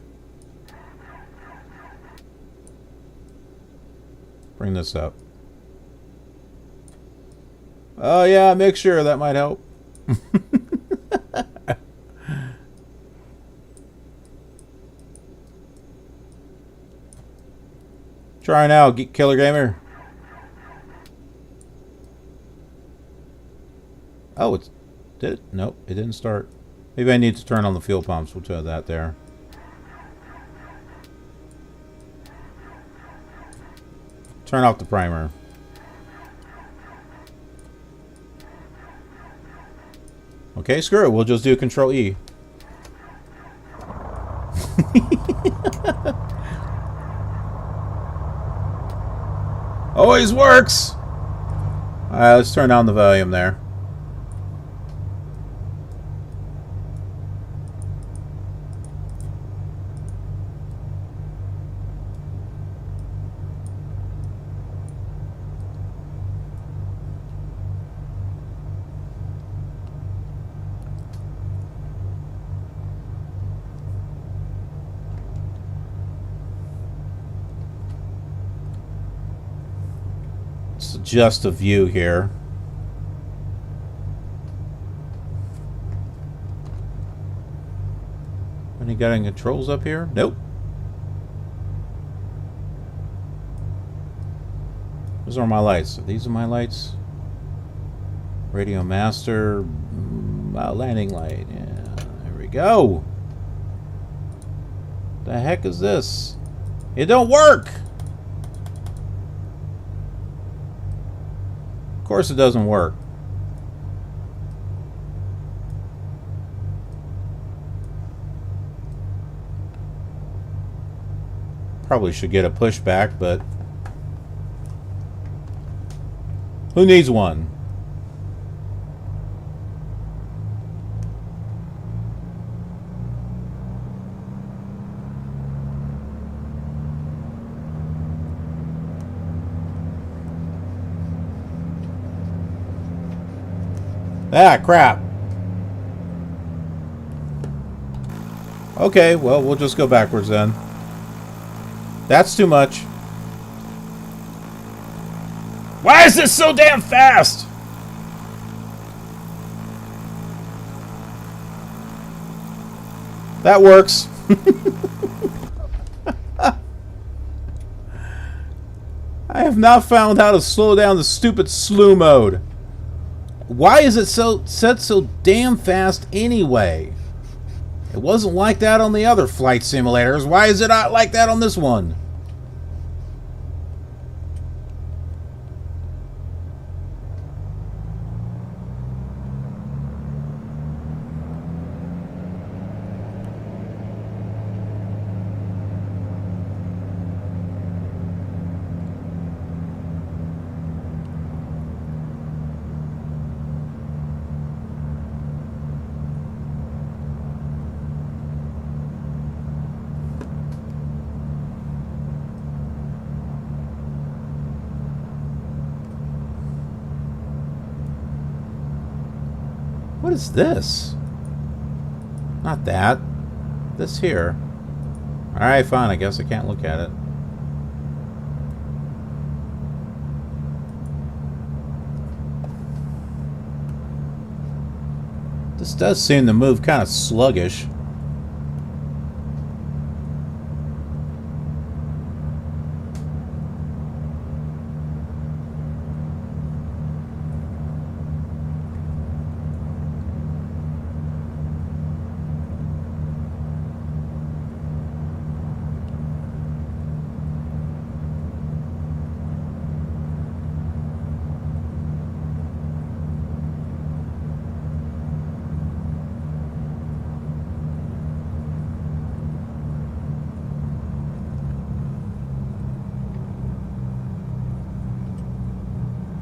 Bring this up. Oh yeah, make sure that might help. Try now, Killer Gamer. Oh, it's... Did it? Nope, it didn't start. Maybe I need to turn on the fuel pumps. We'll try that there. Turn off the primer. Okay, screw it. We'll just do Control E. Always works! Alright, let's turn down the volume there. Just a view here. Any got any controls up here? Nope. Those are my lights. These are my lights. Radio master. Landing light. Yeah, there we go. The heck is this? It don't work! Of course it doesn't work. Probably should get a pushback, but who needs one? Ah, crap. Okay, well, we'll just go backwards then. That's too much. Why is this so damn fast? That works. I have not found how to slow down the stupid slew mode. Why is it set so damn fast anyway? It wasn't like that on the other flight simulators. Why is it not like that on this one? What is this? Not that. This here. Alright, fine. I guess I can't look at it. This does seem to move kind of sluggish.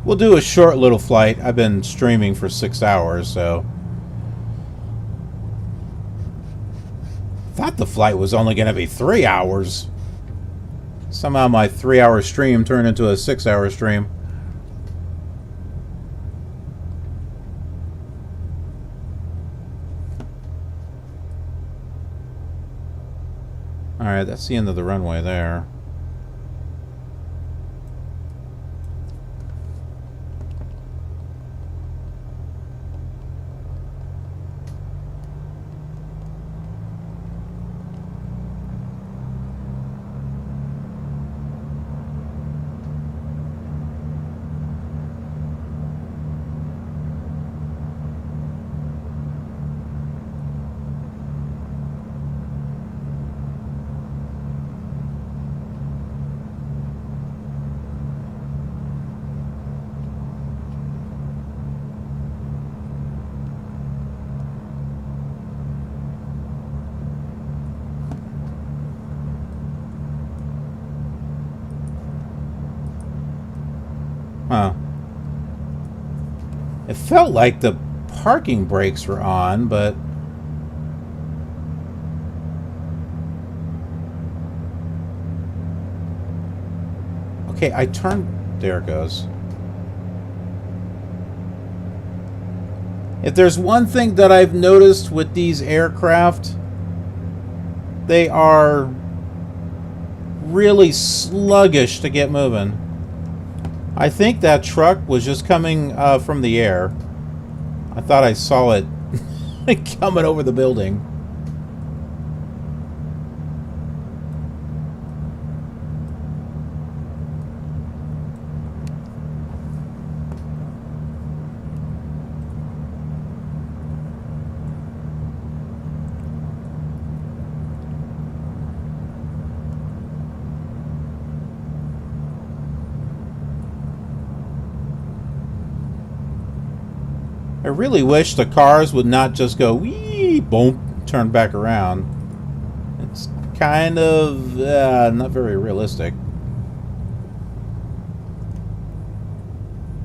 We'll do a short little flight. I've been streaming for 6 hours, so... thought the flight was only going to be 3 hours. Somehow my 3-hour stream turned into a 6-hour stream. Alright, that's the end of the runway there. Huh. It felt like the parking brakes were on, but... okay, I turned... there it goes. If there's one thing that I've noticed with these aircraft, they are really sluggish to get moving. I think that truck was just coming from the air. I thought I saw it coming over the building. I really wish the cars would not just go wee, boom, turn back around. It's kind of not very realistic.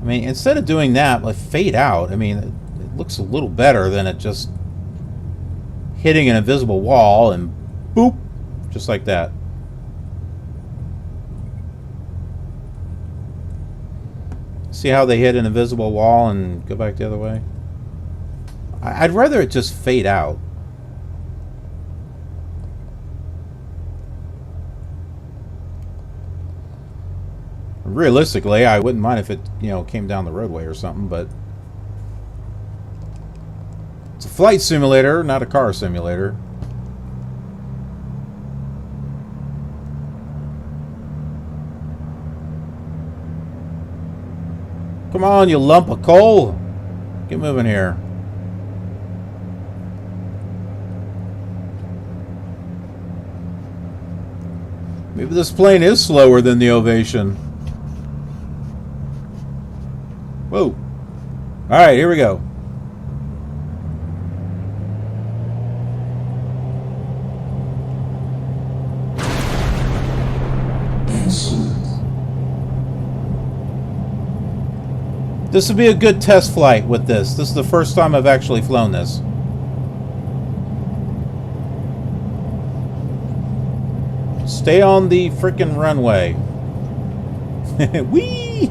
I mean, instead of doing that, like fade out. I mean, it looks a little better than it just hitting an invisible wall and boop, just like that. See how they hit an invisible wall and go back the other way? I'd rather it just fade out. Realistically, I wouldn't mind if it, you know, came down the roadway or something, but it's a flight simulator, not a car simulator. Come on, you lump of coal. Get moving here. Maybe this plane is slower than the Ovation. Whoa. Alright, here we go. This would be a good test flight with this. This is the first time I've actually flown this. Stay on the frickin' runway. Whee!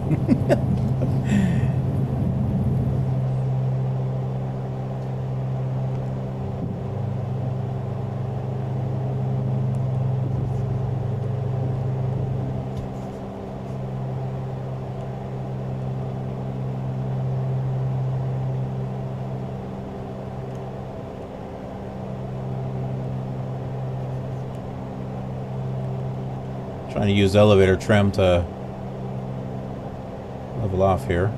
Trying to use elevator trim to level off here.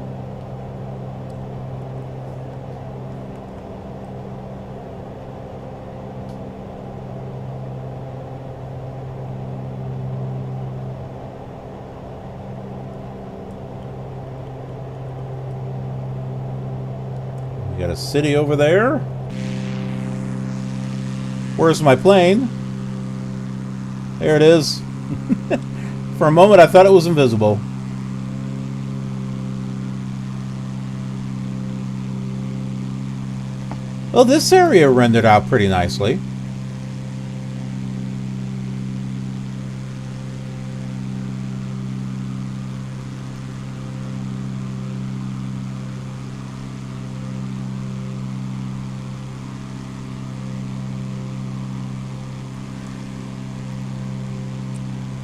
We got a city over there. Where's my plane? There it is. For a moment I thought it was invisible. Well, this area rendered out pretty nicely.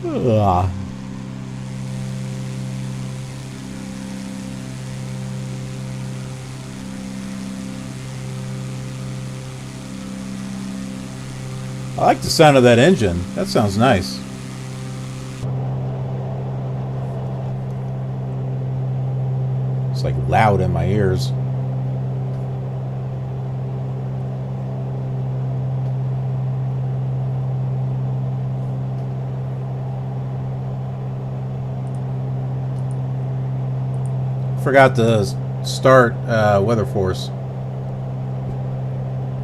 Ugh. I like the sound of that engine. That sounds nice. It's like loud in my ears. Forgot to start weather force.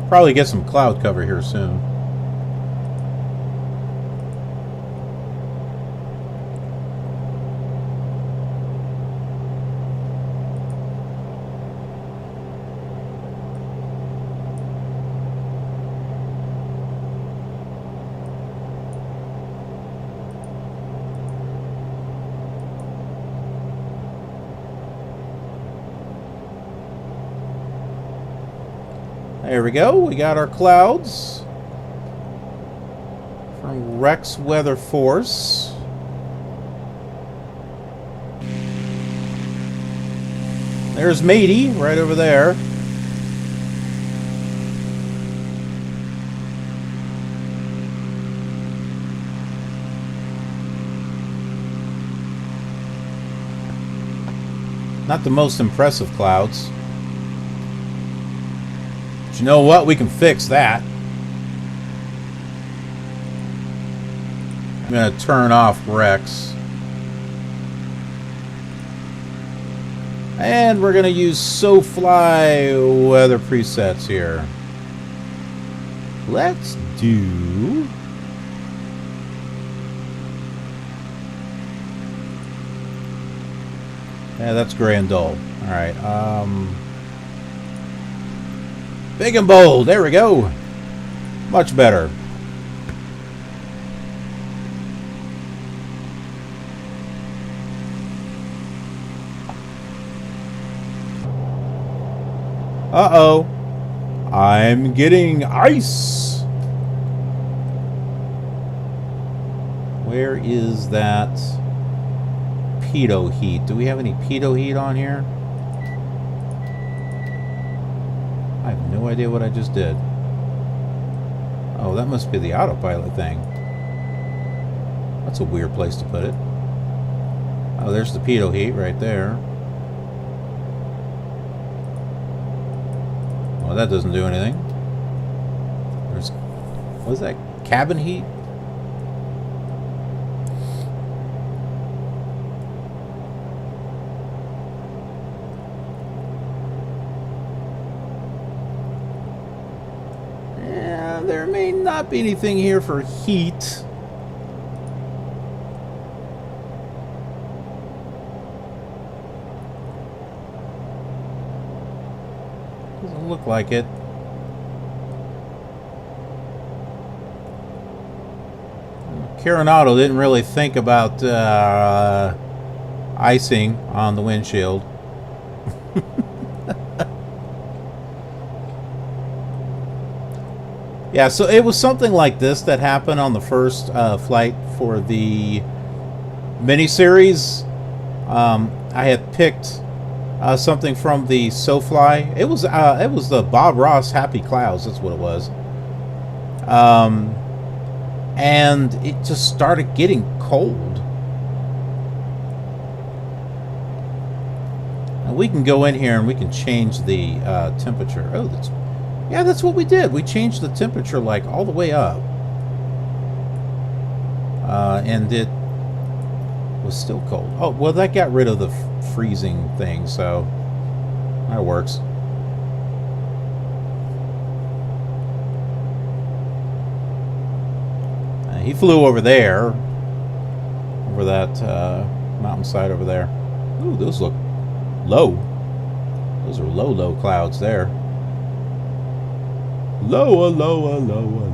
Probably get some cloud cover here soon. There we go. We got our clouds from Rex Weather Force. There's Matey right over there. Not the most impressive clouds. But you know what? We can fix that. I'm going to turn off Rex. And we're going to use SoFly weather presets here. Let's do... Yeah, that's gray and dull. Alright, big and bold. There we go. Much better. Uh-oh. I'm getting ice. Where is that pitot heat? Do we have any pitot heat on here? I have no idea what I just did. Oh, that must be the autopilot thing. That's a weird place to put it. Oh, there's the pitot heat right there. Well, that doesn't do anything. There's, what is that? Cabin heat? Yeah, there may not be anything here for heat. Doesn't look like it. Carenado didn't really think about icing on the windshield. Yeah, so it was something like this that happened on the first flight for the Miniseries. I had picked something from the SoFly. It was the Bob Ross Happy Clouds. That's what it was. And it just started getting cold. Now we can go in here and we can change the temperature. Oh, that's what we did. We changed the temperature like all the way up. And it was still cold. Oh, well, that got rid of the freezing thing, so that works. He flew over there, over that mountainside over there. Ooh, those look low. Those are low clouds there. Lower, lower, lower, lower.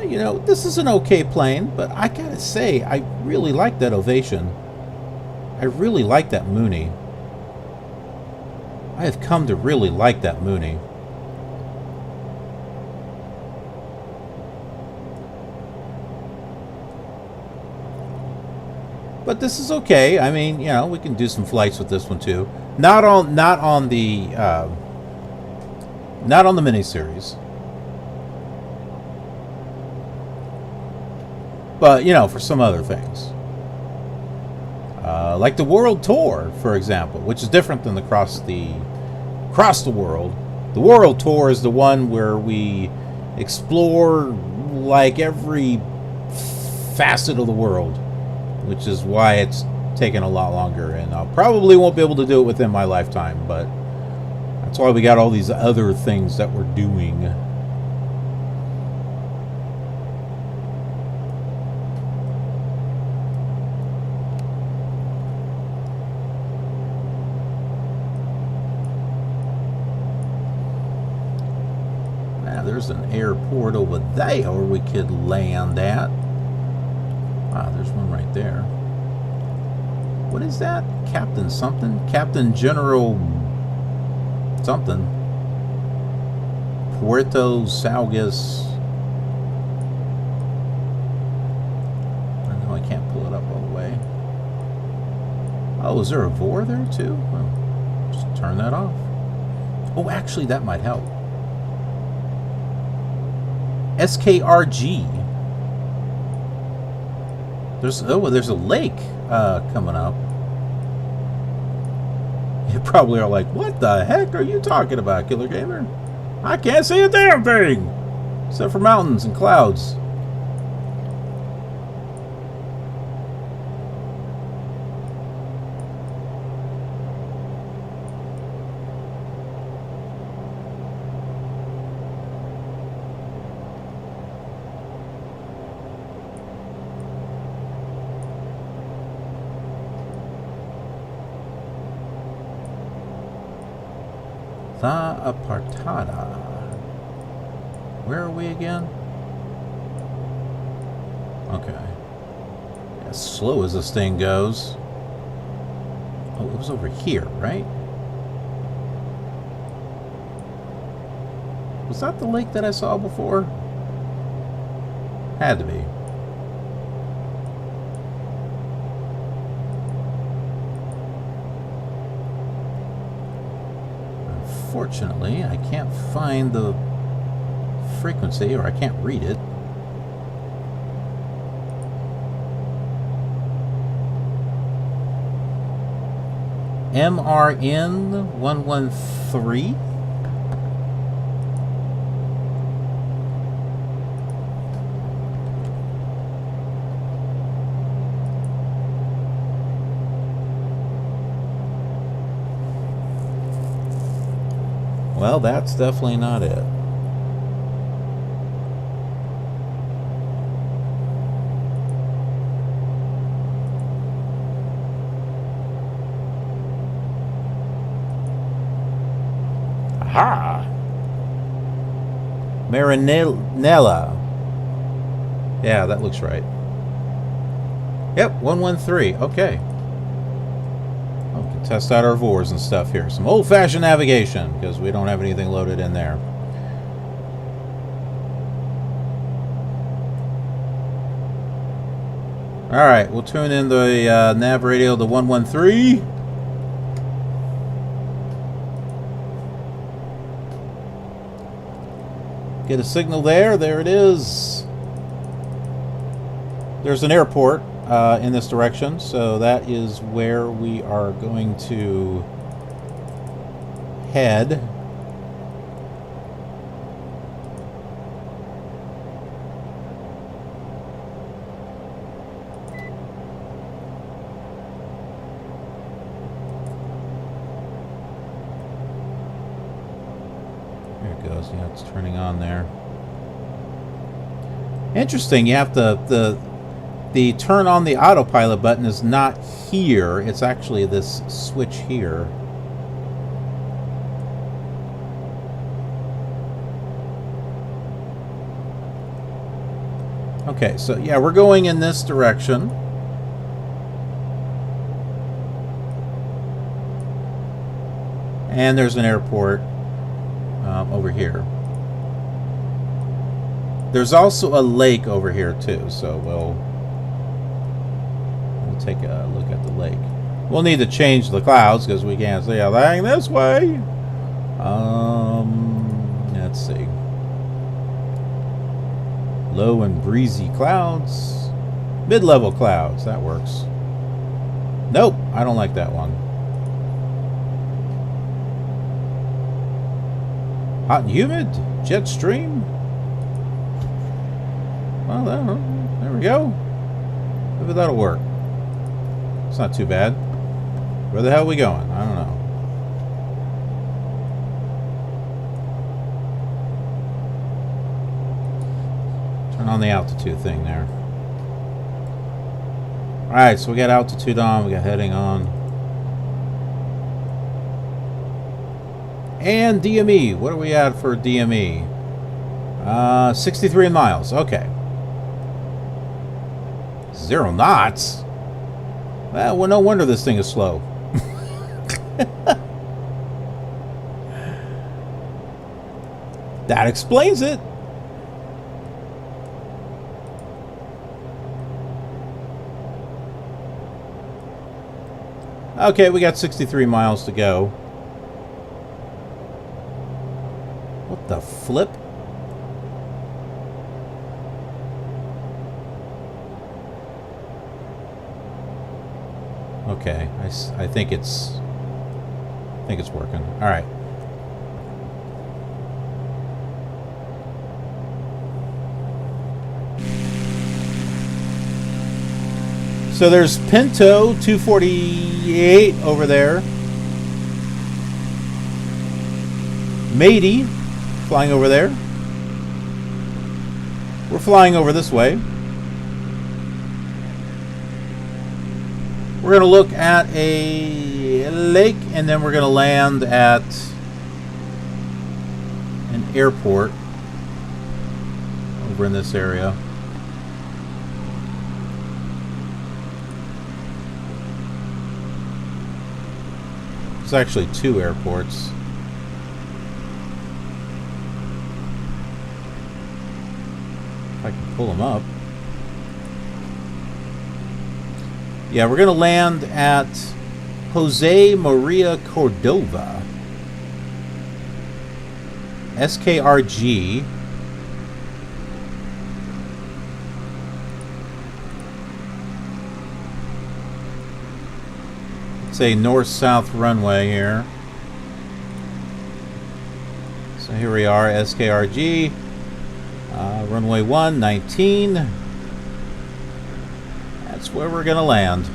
You know, this is an okay plane, but I gotta say, I really like that Ovation. I really like that Mooney. I have come to really like that Mooney. But this is okay. I mean, you know, we can do some flights with this one too. Not on the Miniseries. But, you know, for some other things. Like the World Tour, for example, which is different than the Cross the World. The World Tour is the one where we explore, like, every facet of the world, which is why it's taken a lot longer. And I probably won't be able to do it within my lifetime, but that's why we got all these other things that we're doing. There's an airport over there we could land at. Wow, there's one right there. What is that? Captain something? Captain General something. Puerto Salgas. I know I can't pull it up all the way. Oh, is there a VOR there too? Well, just turn that off. Oh, actually, that might help. SKRG. There's a lake coming up. You probably are like, what the heck are you talking about, Killer Gamer? I can't see a damn thing except for mountains and clouds. La Apartada. Where are we again? Okay. As slow as this thing goes. Oh, it was over here, right? Was that the lake that I saw before? Had to be. Unfortunately, I can't find the frequency, or I can't read it. MRN 113. Well, that's definitely not it. Aha! Marinella. Yeah, that looks right. Yep, 113. Okay. We can test out our VORs and stuff here. Some old-fashioned navigation, because we don't have anything loaded in there. Alright, we'll tune in the nav radio to 113. Get a signal there. There it is. There's an airport in this direction, so that is where we are going to head. There it goes. Yeah, it's turning on there. Interesting. You have the turn on the autopilot button is not here. It's actually this switch here. Okay, so yeah, we're going in this direction. And there's an airport over here. There's also a lake over here too, so we'll take a look at the lake. We'll need to change the clouds because we can't see everything this way. Let's see. Low and breezy clouds. Mid-level clouds. That works. Nope, I don't like that one. Hot and humid. Jet stream. Well, there we go. Maybe that'll work. It's not too bad. Where the hell are we going? I don't know. Turn on the altitude thing there. Alright, so we got altitude on, we got heading on. And DME. What are we at for DME? 63 miles. Okay. 0 knots? Well, no wonder this thing is slow. That explains it. Okay, we got 63 miles to go. What the flip? Okay, I think it's working. All right. So there's Pinto 248 over there. Matey flying over there. We're flying over this way. We're going to look at a lake, and then we're going to land at an airport over in this area. There's actually 2 airports. If I can pull them up. Yeah, we're going to land at Jose Maria Cordova. SKRG. It's a north-south runway here. So here we are, SKRG. Runway 19. That's where we're going to land.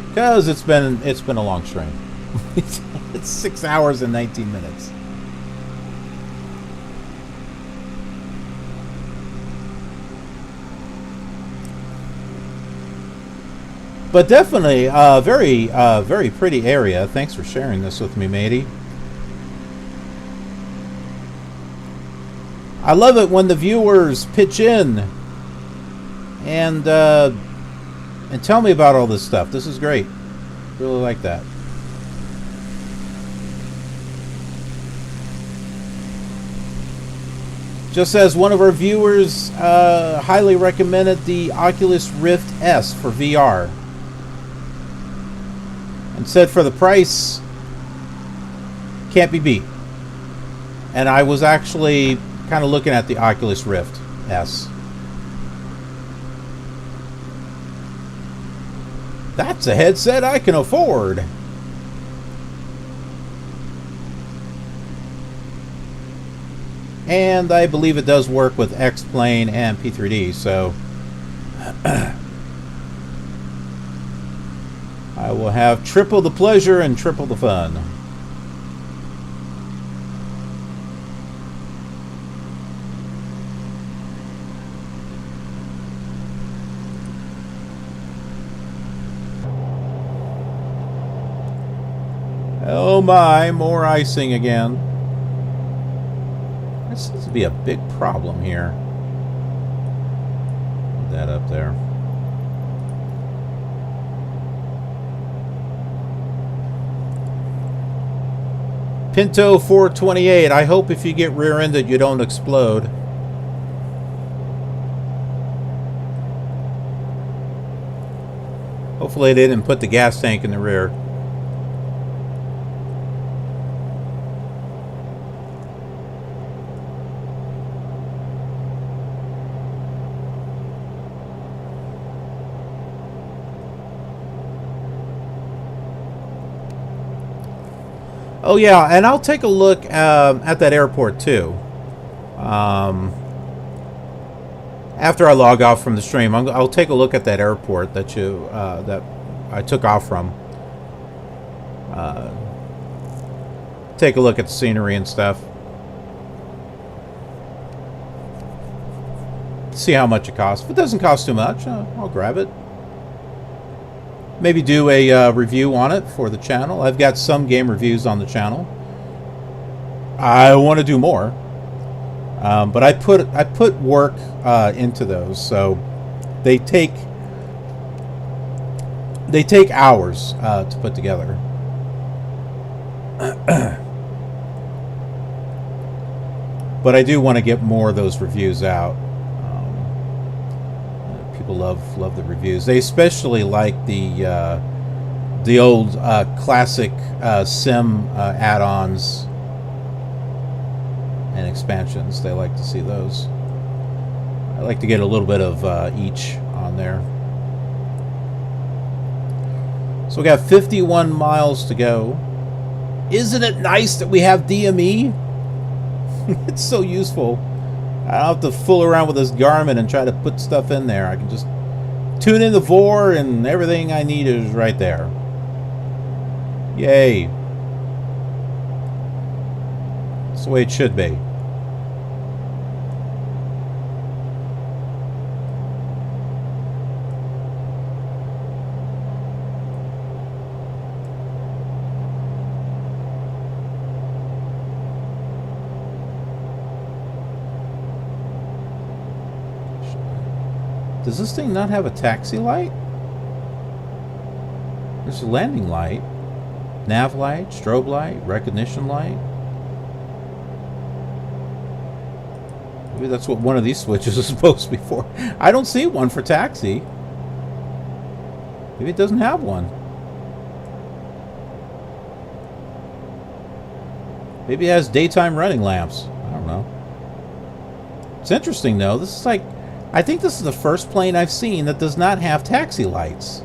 Because it's been a long stream. It's 6 hours and 19 minutes. But definitely very pretty area. Thanks for sharing this with me, matey. I love it when the viewers pitch in and tell me about all this stuff. This is great. Really like that. Just as one of our viewers highly recommended the Oculus Rift S for VR. And said for the price, can't be beat. And I was actually kind of looking at the Oculus Rift S. That's a headset I can afford. And I believe it does work with X-Plane and P3D, so I will have triple the pleasure and triple the fun. Oh my, more icing again. This seems to be a big problem here. Put that up there. Pinto 428, I hope if you get rear-ended you don't explode. Hopefully they didn't put the gas tank in the rear. Oh yeah, and I'll take a look at that airport too. After I log off from the stream, I'll take a look at that airport that that I took off from. Take a look at the scenery and stuff. See how much it costs. If it doesn't cost too much, I'll grab it. Maybe do a review on it for the channel. I've got some game reviews on the channel. I want to do more, but I put work into those, so they take hours to put together. But I do want to get more of those reviews out. People love the reviews. They especially like the old classic sim add-ons and expansions. They like to see those. I like to get a little bit of each on there. So we got 51 miles to go. Isn't it nice that we have DME? It's so useful. I don't have to fool around with this Garmin and try to put stuff in there. I can just tune in the VOR and everything I need is right there. Yay. That's the way it should be. Does this thing not have a taxi light? There's a landing light, nav light, strobe light, recognition light. Maybe that's what one of these switches is supposed to be for. I don't see one for taxi. Maybe it doesn't have one. Maybe it has daytime running lamps. I don't know. It's interesting though. This is like, I think this is the first plane I've seen that does not have taxi lights.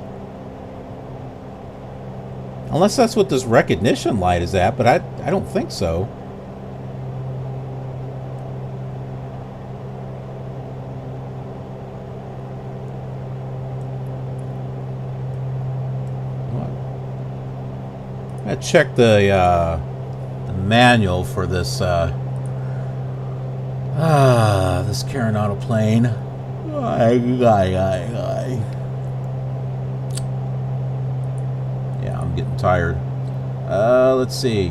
Unless that's what this recognition light is at, but I don't think so. I checked the manual for this this Carenado plane. Yeah, I'm getting tired. Let's see.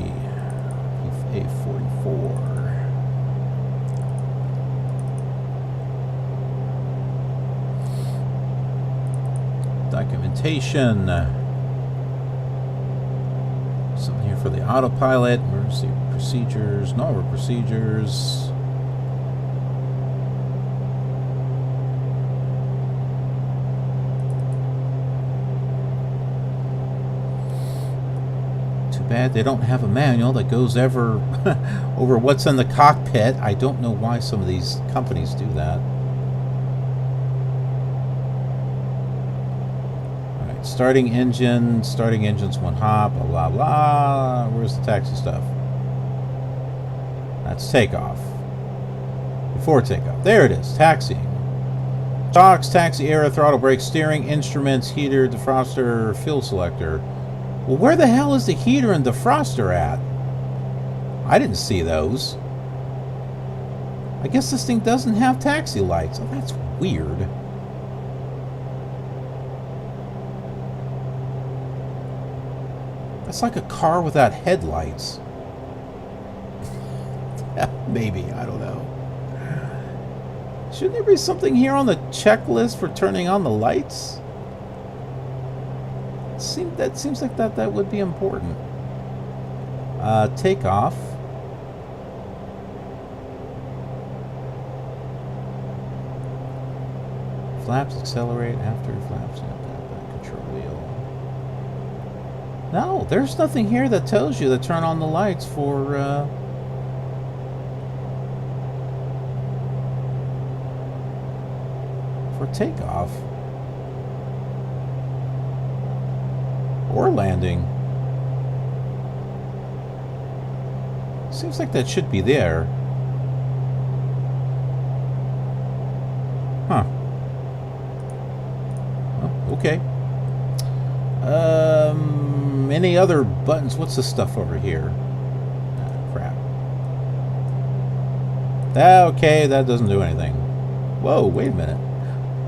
PA44. Documentation. Something here for the autopilot. Emergency procedures. Normal procedures. Bad they don't have a manual that goes over what's in the cockpit. I don't know why some of these companies do that. Alright, starting engines one hop, blah blah blah. Where's the taxi stuff? That's takeoff. Before takeoff. There it is, taxiing. Shocks, taxi era, throttle brake, steering, instruments, heater, defroster, fuel selector. Well, where the hell is the heater and defroster at? I didn't see those. I guess this thing doesn't have taxi lights. Oh, that's weird. That's like a car without headlights. Maybe, I don't know. Shouldn't there be something here on the checklist for turning on the lights? That seems like that would be important. Takeoff. Flaps accelerate after flaps. Control wheel. No, there's nothing here that tells you to turn on the lights for takeoff. Or landing. Seems like that should be there. Huh. Oh, okay. Any other buttons? What's this stuff over here? Ah, crap. Okay, that doesn't do anything. Whoa, wait a minute.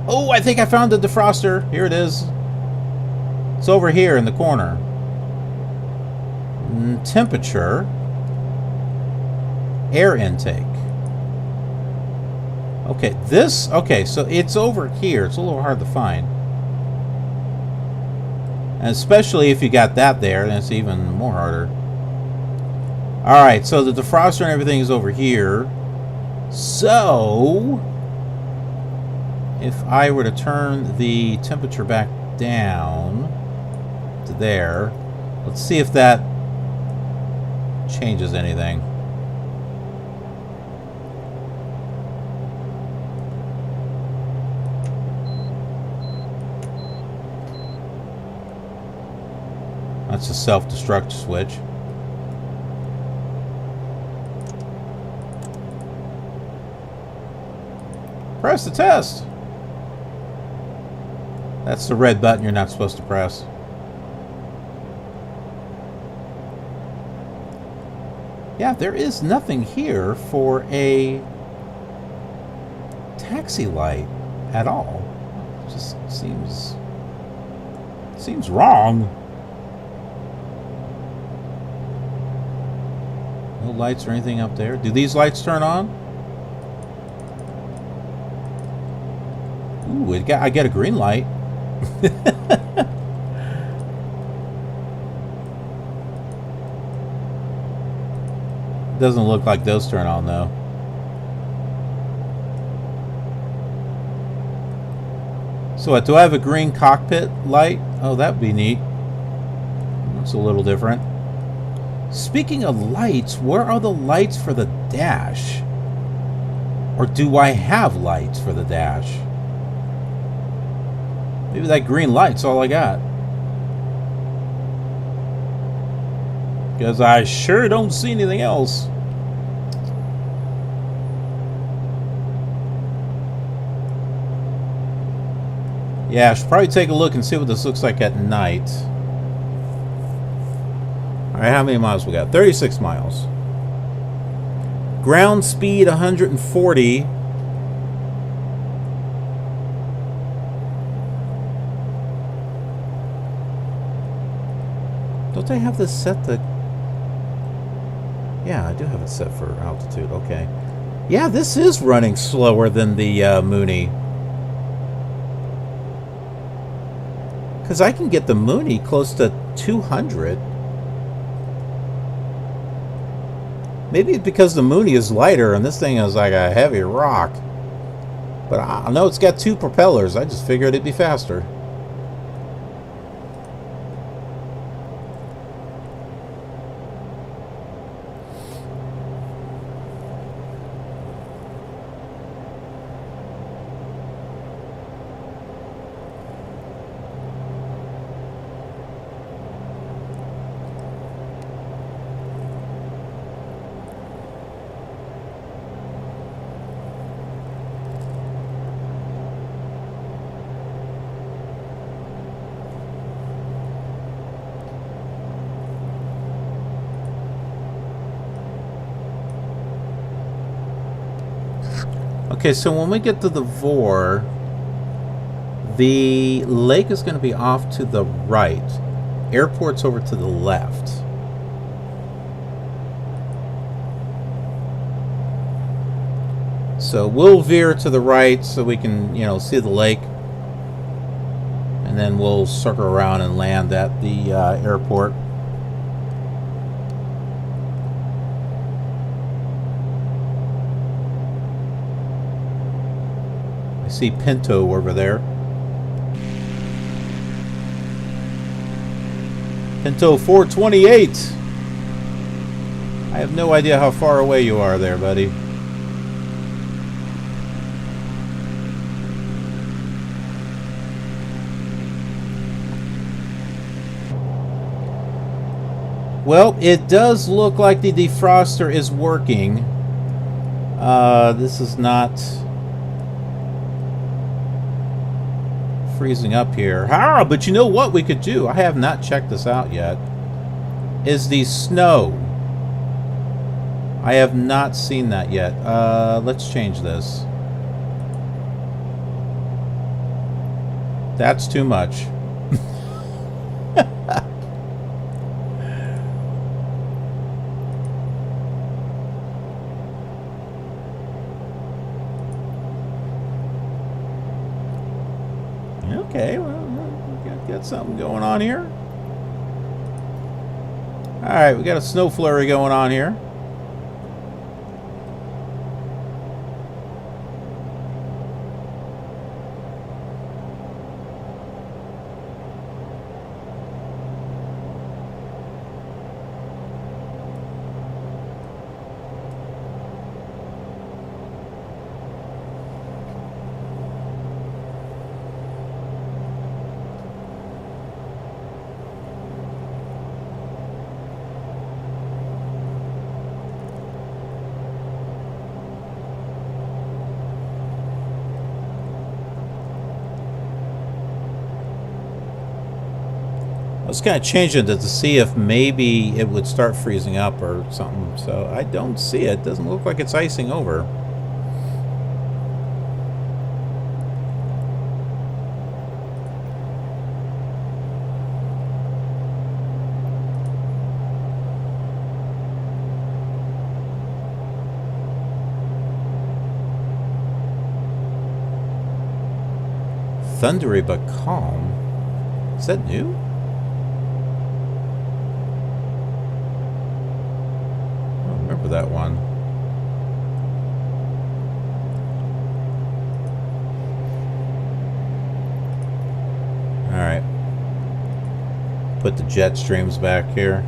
Oh, I think I found the defroster. Here it is. It's over here in the corner. Temperature. Air intake. Okay, this... Okay, so it's over here. It's a little hard to find. And especially if you got that there, then it's even more harder. Alright, so the defroster and everything is over here. So... if I were to turn the temperature back down... to there. Let's see if that changes anything. That's a self-destruct switch. Press the test. That's the red button you're not supposed to press. Yeah, there is nothing here for a taxi light at all. It just seems wrong. No lights or anything up there. Do these lights turn on? Ooh, I get a green light. Doesn't look like those turn on though. So what, do I have a green cockpit light? Oh, that would be neat. Looks a little different. Speaking of lights, where are the lights for the dash? Or do I have lights for the dash? Maybe that green light's all I got. Because I sure don't see anything else. Yeah, I should probably take a look and see what this looks like at night. Alright, how many miles we got? 36 miles. Ground speed 140. Don't I have this set to... Yeah, I do have it set for altitude. Okay. Yeah, this is running slower than the Mooney. Because I can get the Mooney close to 200. Maybe it's because the Mooney is lighter and this thing is like a heavy rock. But I know it's got 2 propellers. I just figured it'd be faster. Okay, so when we get to the Vor, the lake is going to be off to the right. Airport's over to the left. So we'll veer to the right so we can, you know, see the lake. And then we'll circle around and land at the airport. I see Pinto over there. Pinto 428. I have no idea how far away you are there, buddy. Well, it does look like the defroster is working. This is not freezing up here. Ah, but you know what we could do? I have not checked this out yet. Is the snow. I have not seen that yet. Let's change this. That's too much. Okay, well, we got something going on here. Alright, we got a snow flurry going on here. I was kind of changing it to see if maybe it would start freezing up or something. So I don't see it. Doesn't look like it's icing over. Thundery but calm. Is that new? That one. put the jet streams back here.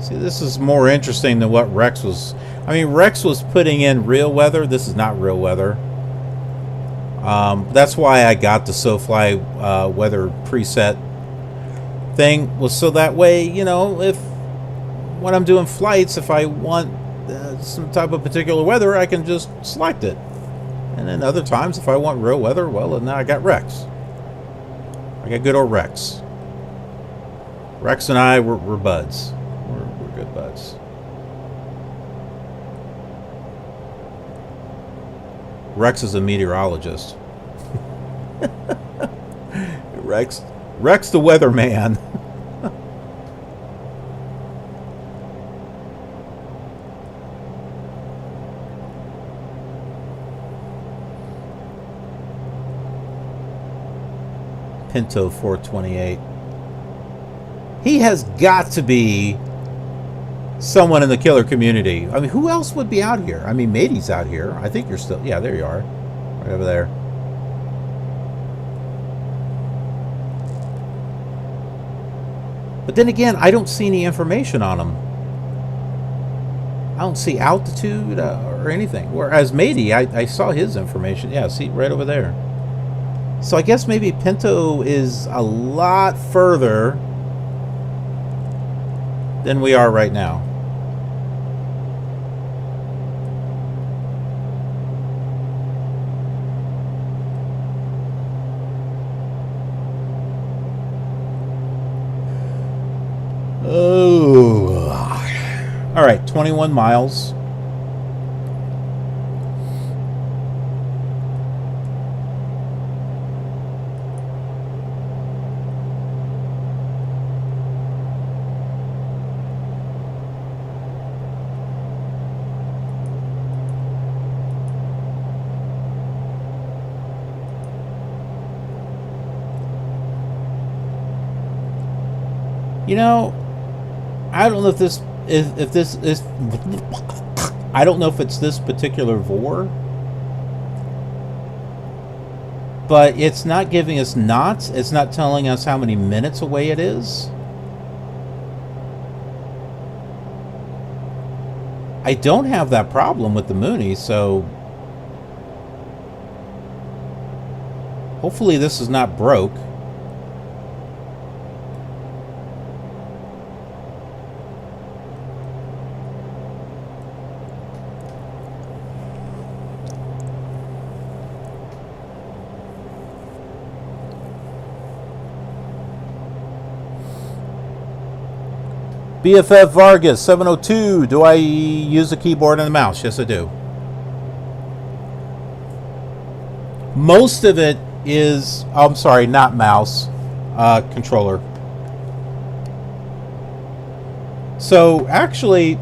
See, this is more interesting than what Rex was. I mean, Rex was putting in real weather. This is not real weather. That's why I got the SoFly weather preset thing, was so that way, you know, if when I'm doing flights, if I want some type of particular weather, I can just select it. And then other times, if I want real weather, well, then I got Rex. I got good old Rex. Rex and I, we're buds. We're good buds. Rex is a meteorologist. Rex the weatherman. Pinto 428. He has got to be someone in the killer community. I mean, who else would be out here? I mean, Matey's out here. I think you're still... Yeah, there you are. Right over there. But then again, I don't see any information on him. I don't see altitude or anything. Whereas Matey, I saw his information. Yeah, see, right over there. So I guess maybe Pinto is a lot further than we are right now. Oh. All right, 21 miles. You know, I don't know if this is I don't know if it's this particular VOR, but it's not giving us knots. It's not telling us how many minutes away it is. I don't have that problem with the Mooney, so hopefully this is not broke. BFF Vargas 702. Do I use the keyboard and the mouse? Yes, I do. Most of it is, oh, I'm sorry, not mouse, controller. So actually,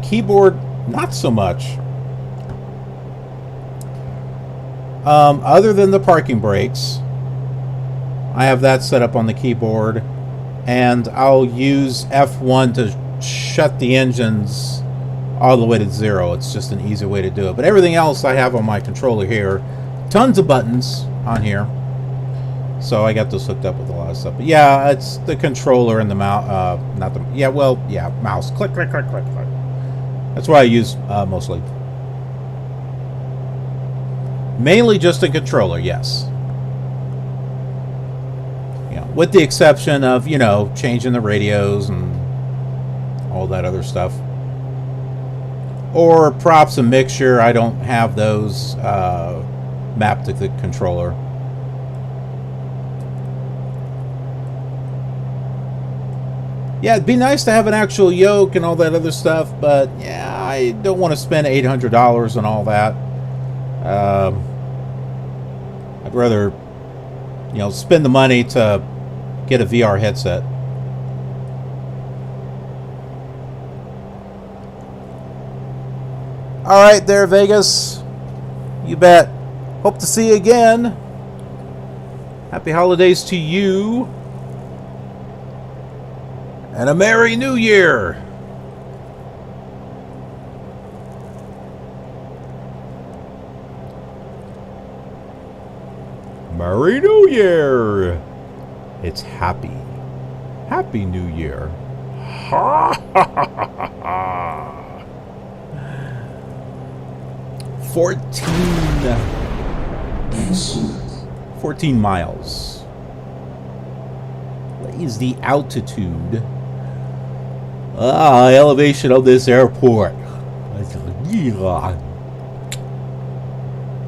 keyboard, not so much. Other than the parking brakes, I have that set up on the keyboard. And I'll use F1 to shut the engines all the way to 0. It's just an easy way to do it. But everything else I have on my controller here. Tons of buttons on here. So I got those hooked up with a lot of stuff. But yeah, it's the controller and the mouse. Not the... Yeah, well, yeah, mouse. Click, click, click, click, click. That's what I use mostly. Mainly just a controller, yes. With the exception of, you know, changing the radios and all that other stuff. Or props and mixture, I don't have those mapped to the controller. Yeah, it'd be nice to have an actual yoke and all that other stuff, but yeah, I don't want to spend $800 on all that. I'd rather, you know, spend the money to get a VR headset. All right, there, Vegas. You bet. Hope to see you again. Happy holidays to you. And a Merry New Year. Merry New Year! It's happy New Year. Ha ha ha ha ha! 14 miles. What is the altitude? Elevation of this airport.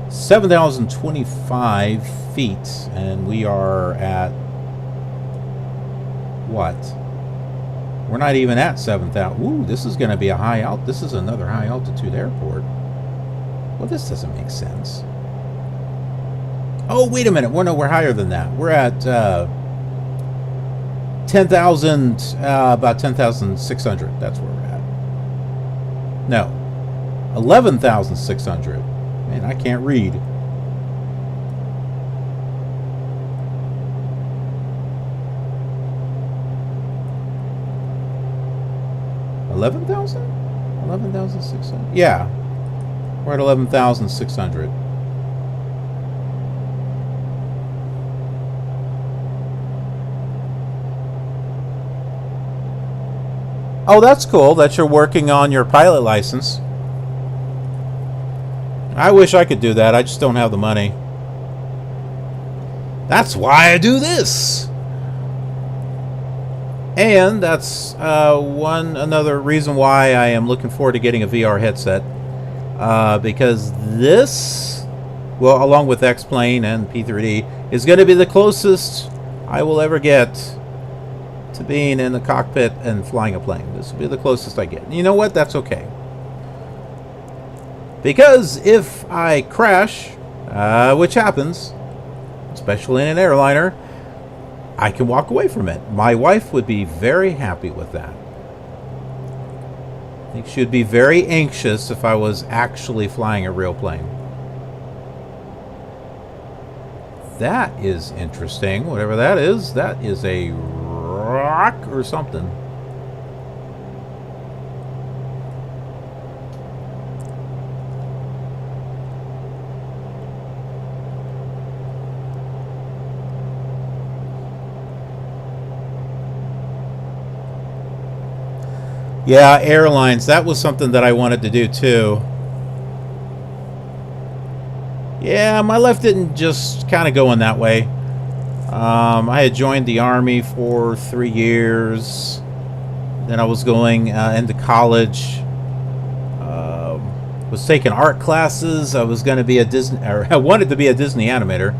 7,025 feet, and we are at what? We're not even at 7,000. Ooh, this is going to be a high alt. This is another high altitude airport. Well, this doesn't make sense. Oh, wait a minute. Well, no, we're higher than that. We're at 10,000, about 10,600. That's where we're at. No, 11,600. Man, I can't read. $11,600? Yeah. We're at 11,600. Oh, that's cool that you're working on your pilot license. I wish I could do that. I just don't have the money. That's why I do this. And that's another reason why I am looking forward to getting a VR headset. Because this, well, along with X-Plane and P3D, is going to be the closest I will ever get to being in the cockpit and flying a plane. This will be the closest I get. And you know what? That's okay. Because if I crash, which happens, especially in an airliner, I can walk away from it. My wife would be very happy with that. I think she would be very anxious if I was actually flying a real plane. That is interesting. Whatever that is a rock or something. Yeah, airlines. That was something that I wanted to do too. Yeah, my life didn't just kind of go in that way. I had joined the Army for 3 years. Then I was going into college. Was taking art classes. I was going to be a Disney. Or I wanted to be a Disney animator.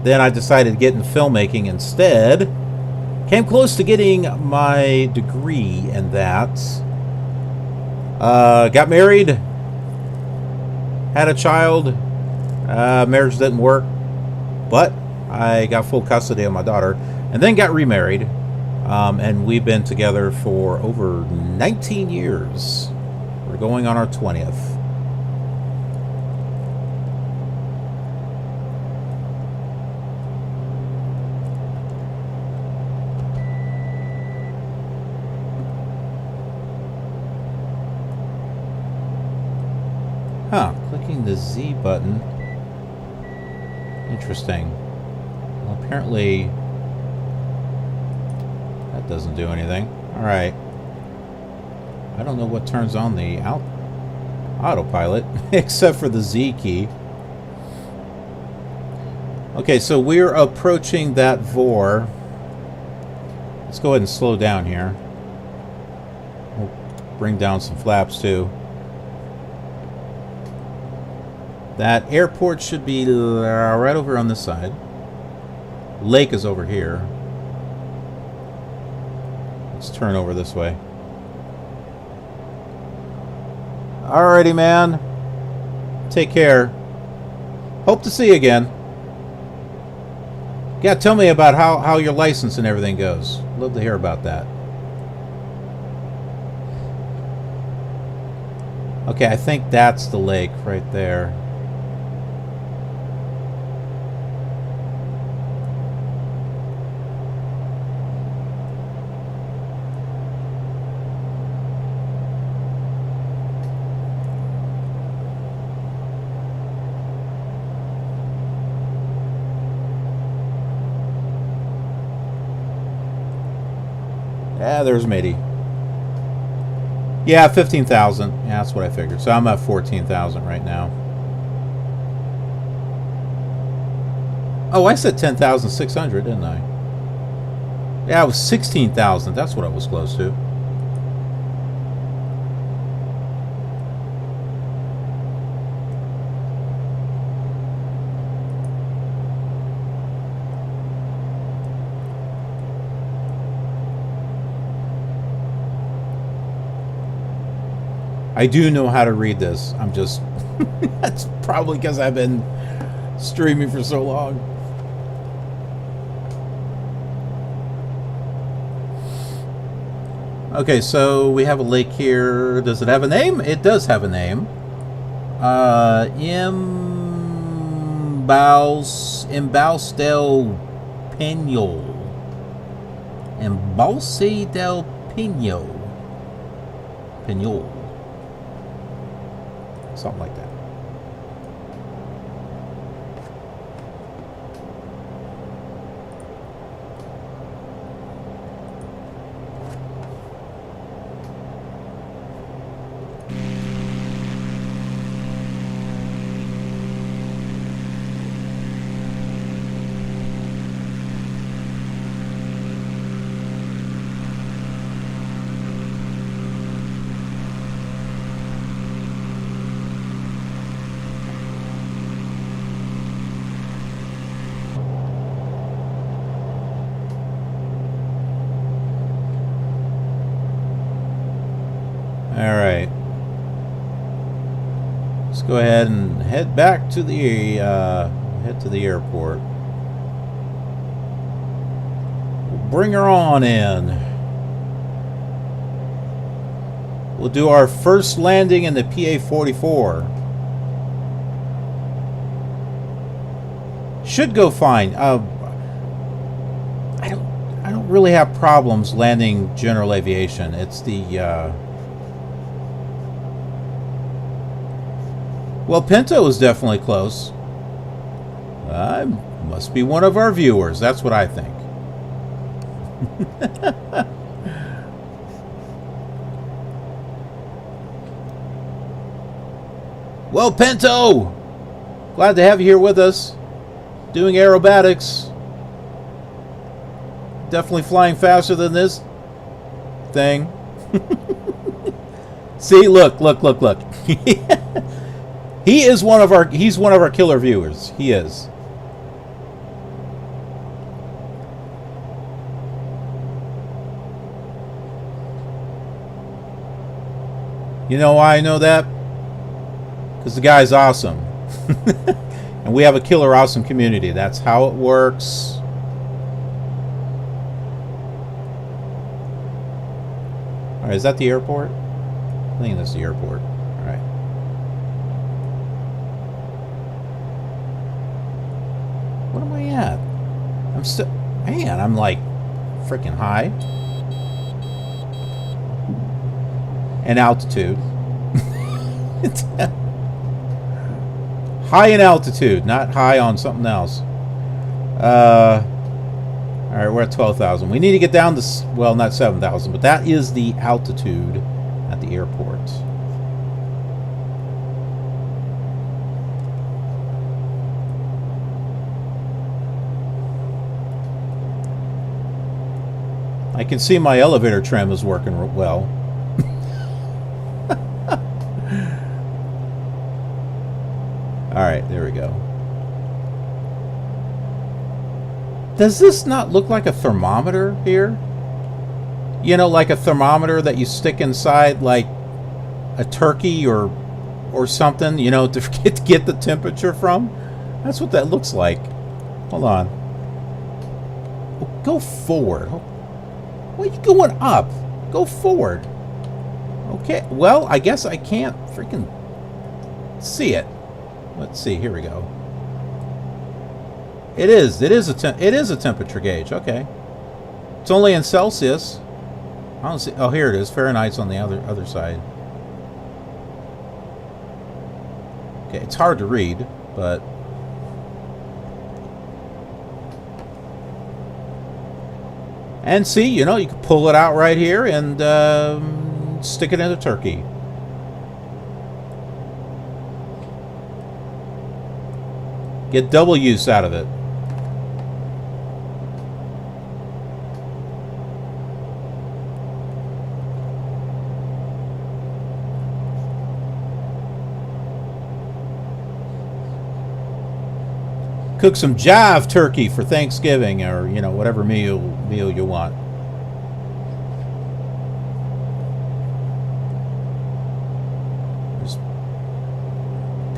Then I decided to get into filmmaking instead. Came close to getting my degree in that. Got married. Had a child. Marriage didn't work. But I got full custody of my daughter. And then got remarried. And we've been together for over 19 years. We're going on our 20th. Huh, clicking the Z button. Interesting. Well, apparently that doesn't do anything. Alright. I don't know what turns on the autopilot, except for the Z key. Okay, so we're approaching that VOR. Let's go ahead and slow down here. We'll bring down some flaps too. That airport should be right over on this side. Lake is over here. Let's turn over this way. Alrighty, man. Take care. Hope to see you again. Yeah, tell me about how your license and everything goes. Love to hear about that. Okay, I think that's the lake right there. Yeah, there's Mitty. Yeah, 15,000. Yeah, that's what I figured. So I'm at 14,000 right now. Oh, I said 10,600, didn't I? Yeah, it was 16,000. That's what I was close to. I do know how to read this. I'm just... that's probably because I've been streaming for so long. Okay, so we have a lake here. Does it have a name? It does have a name. Embalse del Pino. Embalse del Pino. Pinol. Something like that. Alright. Let's go ahead and head back to the airport. Bring her on in. We'll do our first landing in the PA44. Should go fine. I don't really have problems landing general aviation. It's the well, Pinto is definitely close. Must be one of our viewers. That's what I think. Well, Pinto! Glad to have you here with us. Doing aerobatics. Definitely flying faster than this thing. See, look. He's one of our killer viewers. He is. You know why I know that? Because the guy's awesome. And we have a killer awesome community. That's how it works. Alright, is that the airport? I think that's the airport. Alright. What am I at? I'm still... Man, I'm like freaking high. And altitude. It's high in altitude, not high on something else. Alright, we're at 12,000. We need to get down to, well, not 7,000, but that is the altitude at the airport. I can see my elevator trim is working well. Alright, there we go. Does this not look like a thermometer here? You know, like a thermometer that you stick inside like a turkey or something, you know, to get the temperature from? That's what that looks like. Hold on. Oh, go forward. Why are you going up? Go forward. Okay, well, I guess I can't freaking see it. Let's see, here we go. It is a temperature gauge. Okay. It's only in Celsius. I don't see. Oh, here it is. Fahrenheit's on the other side. Okay, it's hard to read, but And see, you know, you can pull it out right here and stick it into Turkey. Get double use out of it. Cook some jive turkey for Thanksgiving, or you know, whatever meal you want. There's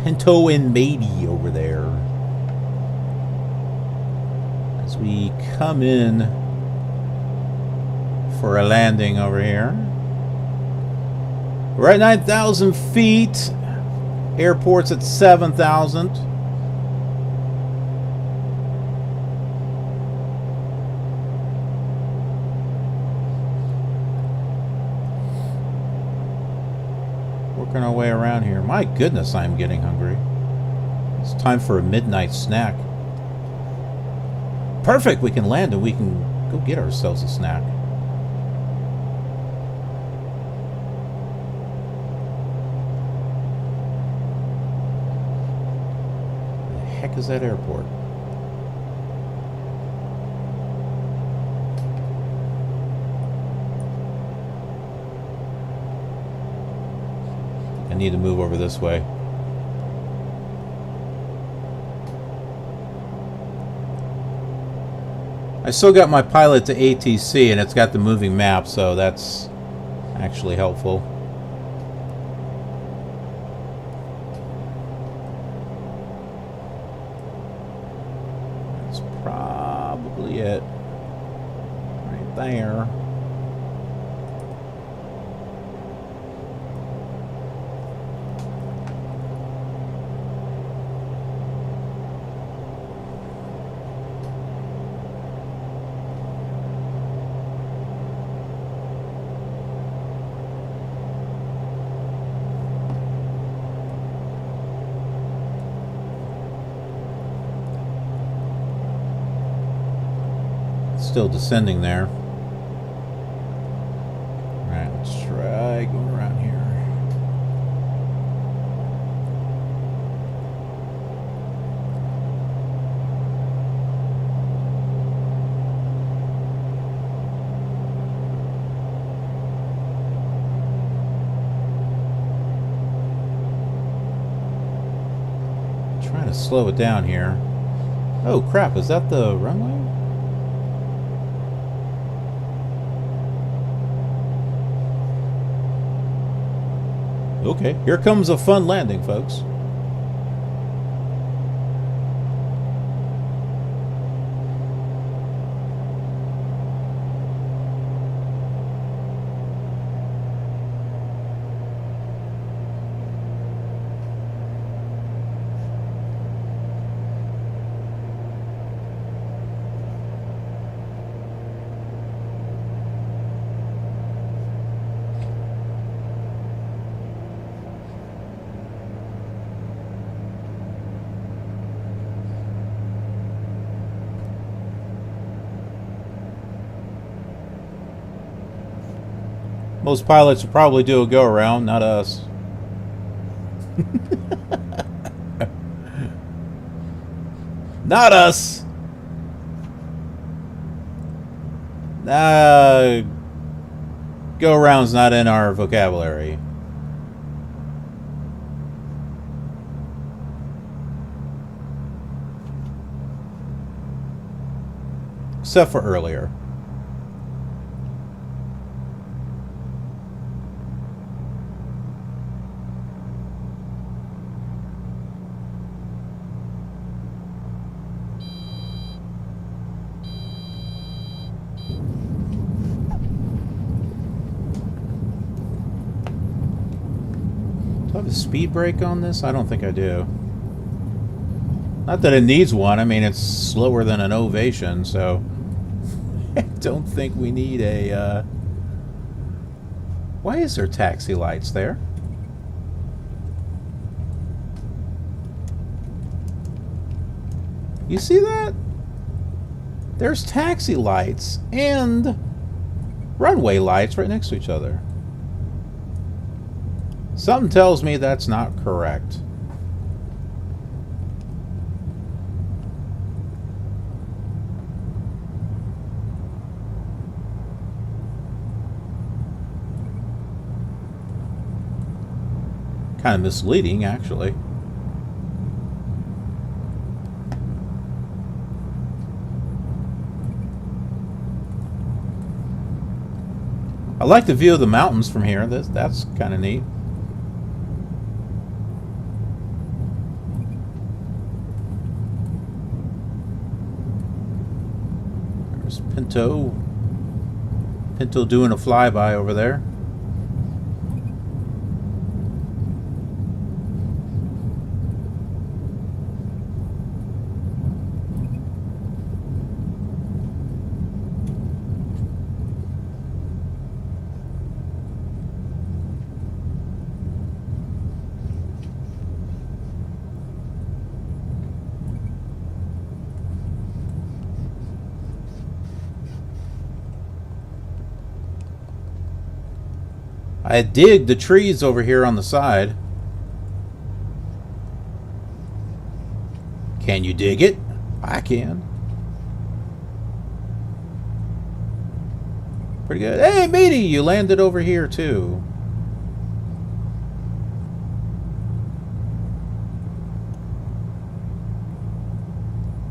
Pinto and Matey over there. As we come in for a landing over here. We're at 9,000 feet. Airport's at 7,000. Working our way around here. My goodness, I'm getting hungry. It's time for a midnight snack. Perfect! We can land and we can go get ourselves a snack. Where the heck is that airport? I need to move over this way. I still got my pilot to ATC and it's got the moving map, so that's actually helpful. That's probably it. Right there. Still descending there. Alright, let's try going around here. Trying to slow it down here. Oh crap, is that the runway? Okay, here comes a fun landing, folks. Most pilots would probably do a go-around, not us. Not us! Go-around's not in our vocabulary. Except for earlier. Do I have a speed brake on this? I don't think I do. Not that it needs one. I mean, it's slower than an Ovation, so I don't think we need a... Why is there taxi lights there? You see that? there's taxi lights and runway lights right next to each other. Something tells me that's not correct. Kind of misleading, actually. I like the view of the mountains from here. That's kind of neat. There's Pinto doing a flyby over there. I dig the trees over here on the side. Can you dig it? I can. Pretty good. Hey, matey, you landed over here too.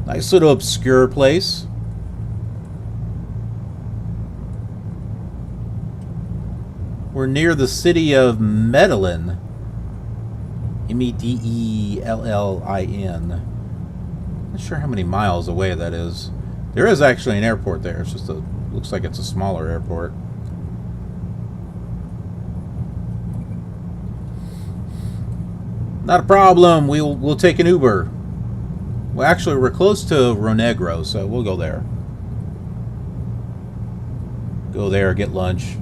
Nice little obscure place. We're near the city of Medellin. Medellin. Not sure how many miles away that is. There is actually an airport there. It's just looks like it's a smaller airport. Not a problem. We'll take an Uber. Well, actually, we're close to Rio Negro, so we'll go there. Go there, get lunch.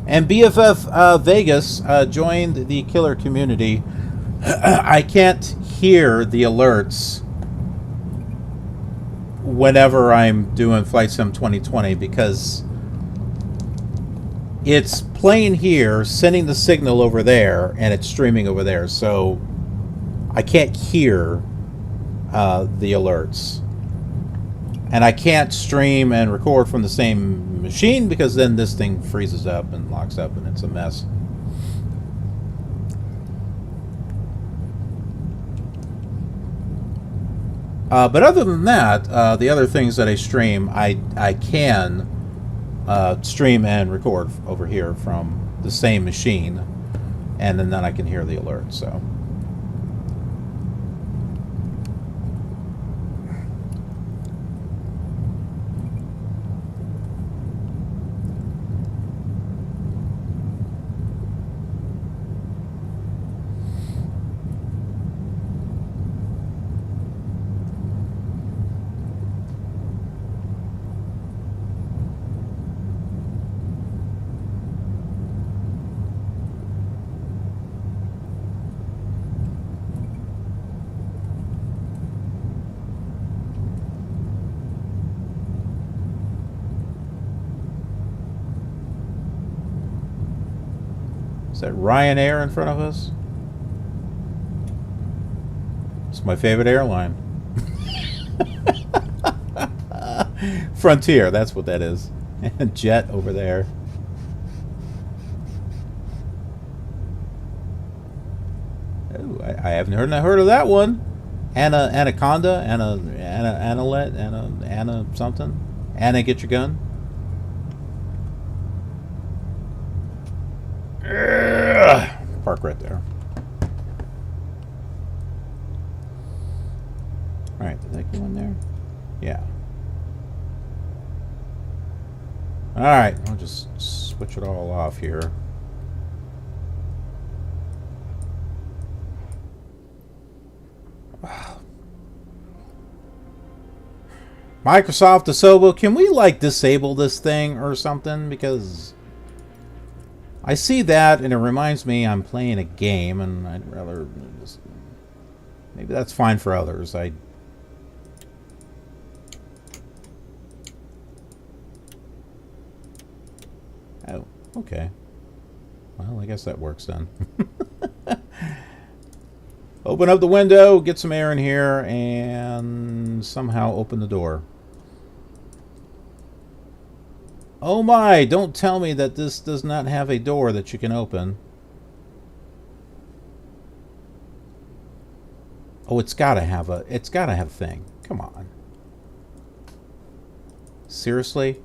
And BFF Vegas joined the killer community. I can't hear the alerts whenever I'm doing Flight Sim 2020 because it's playing here, sending the signal over there, and it's streaming over there. So I can't hear the alerts. And I can't stream and record from the same machine because then this thing freezes up and locks up and it's a mess. But other than that, the other things that I stream, I can stream and record over here from the same machine, and then I can hear the alert. So. Is that Ryanair in front of us? It's my favorite airline. Frontier, that's what that is. And Jet over there. Oh, I haven't heard of that one. Anaconda, Anna something. Anna, get your gun. Park right there. Alright, did that go in there? Yeah. Alright, I'll just switch it all off here. Microsoft Asobo, can we like disable this thing or something? Because I see that and it reminds me I'm playing a game and I'd rather just, maybe that's fine for others. Oh, okay. Well, I guess that works then. Open up the window, get some air in here, and somehow open the door. Oh my, don't tell me that this does not have a door that you can open. Oh, it's gotta have a thing. Come on. Seriously?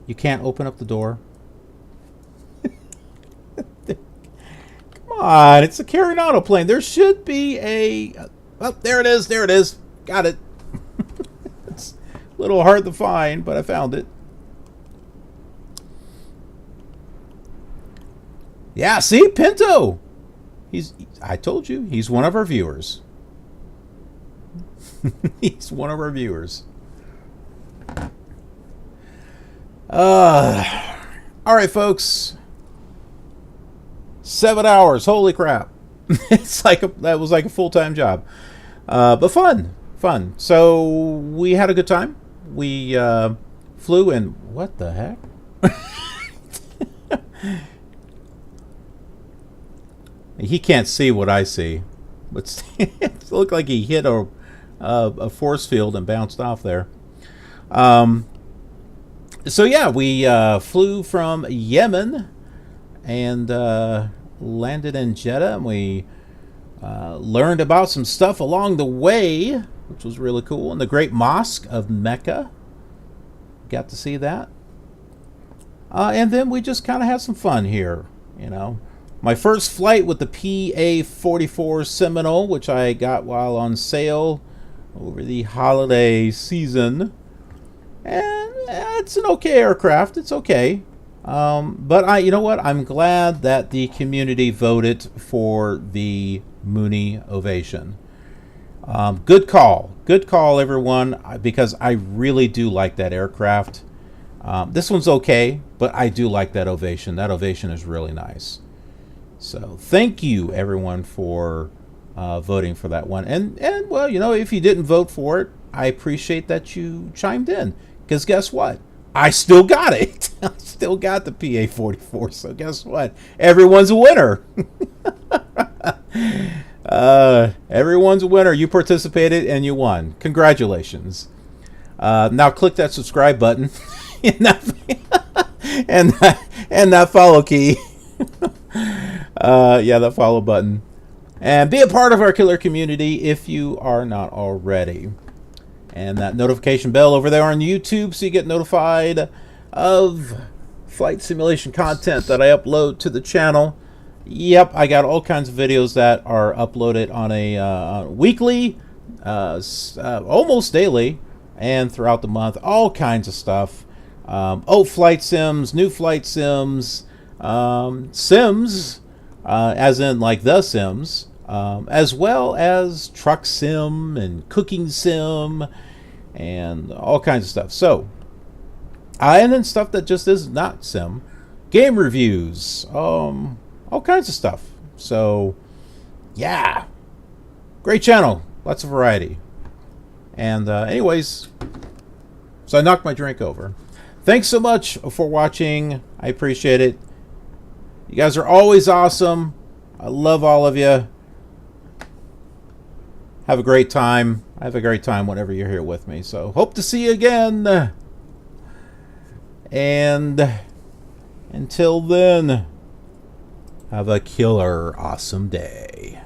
You can't open up the door? Come on, it's a Carenado plane. There should be a... Oh, there it is, there it is. Got it. It's a little hard to find, but I found it. Yeah, see? Pinto! I told you, he's one of our viewers. He's one of our viewers. Alright, folks. 7 hours. Holy crap. It's like that was like a full-time job. But fun. Fun. So we had a good time. We flew in... What the heck? He can't see what I see. But it looked like he hit a force field and bounced off there. So yeah, we flew from Yemen and landed in Jeddah, and we learned about some stuff along the way, which was really cool. And the Great Mosque of Mecca, got to see that. And then we just kind of had some fun here, you know. My first flight with the PA44 Seminole, which I got while on sale over the holiday season. And it's an okay aircraft. It's okay. But you know what? I'm glad that the community voted for the Mooney Ovation. Good call. Good call, everyone, because I really do like that aircraft. This one's okay, but I do like that Ovation. That Ovation is really nice. So thank you, everyone, for voting for that one. And well, you know, if you didn't vote for it, I appreciate that you chimed in. Because guess what? I still got it. I still got the PA44. So guess what? Everyone's a winner. Everyone's a winner. You participated and you won. Congratulations. Now click that subscribe button and that follow key. Yeah, that follow button. And be a part of our killer community if you are not already. And that notification bell over there on YouTube so you get notified of flight simulation content that I upload to the channel. Yep, I got all kinds of videos that are uploaded on a weekly, almost daily, and throughout the month. All kinds of stuff. Old flight sims, new flight sims, sims, as in like The Sims, as well as truck sim and cooking sim and all kinds of stuff. So, and then stuff that just is not sim, game reviews, all kinds of stuff. So, yeah, great channel, lots of variety. And anyways, so I knocked my drink over. Thanks so much for watching. I appreciate it. You guys are always awesome. I love all of you. Have a great time. I have a great time whenever you're here with me. So hope to see you again. And until then, have a killer awesome day.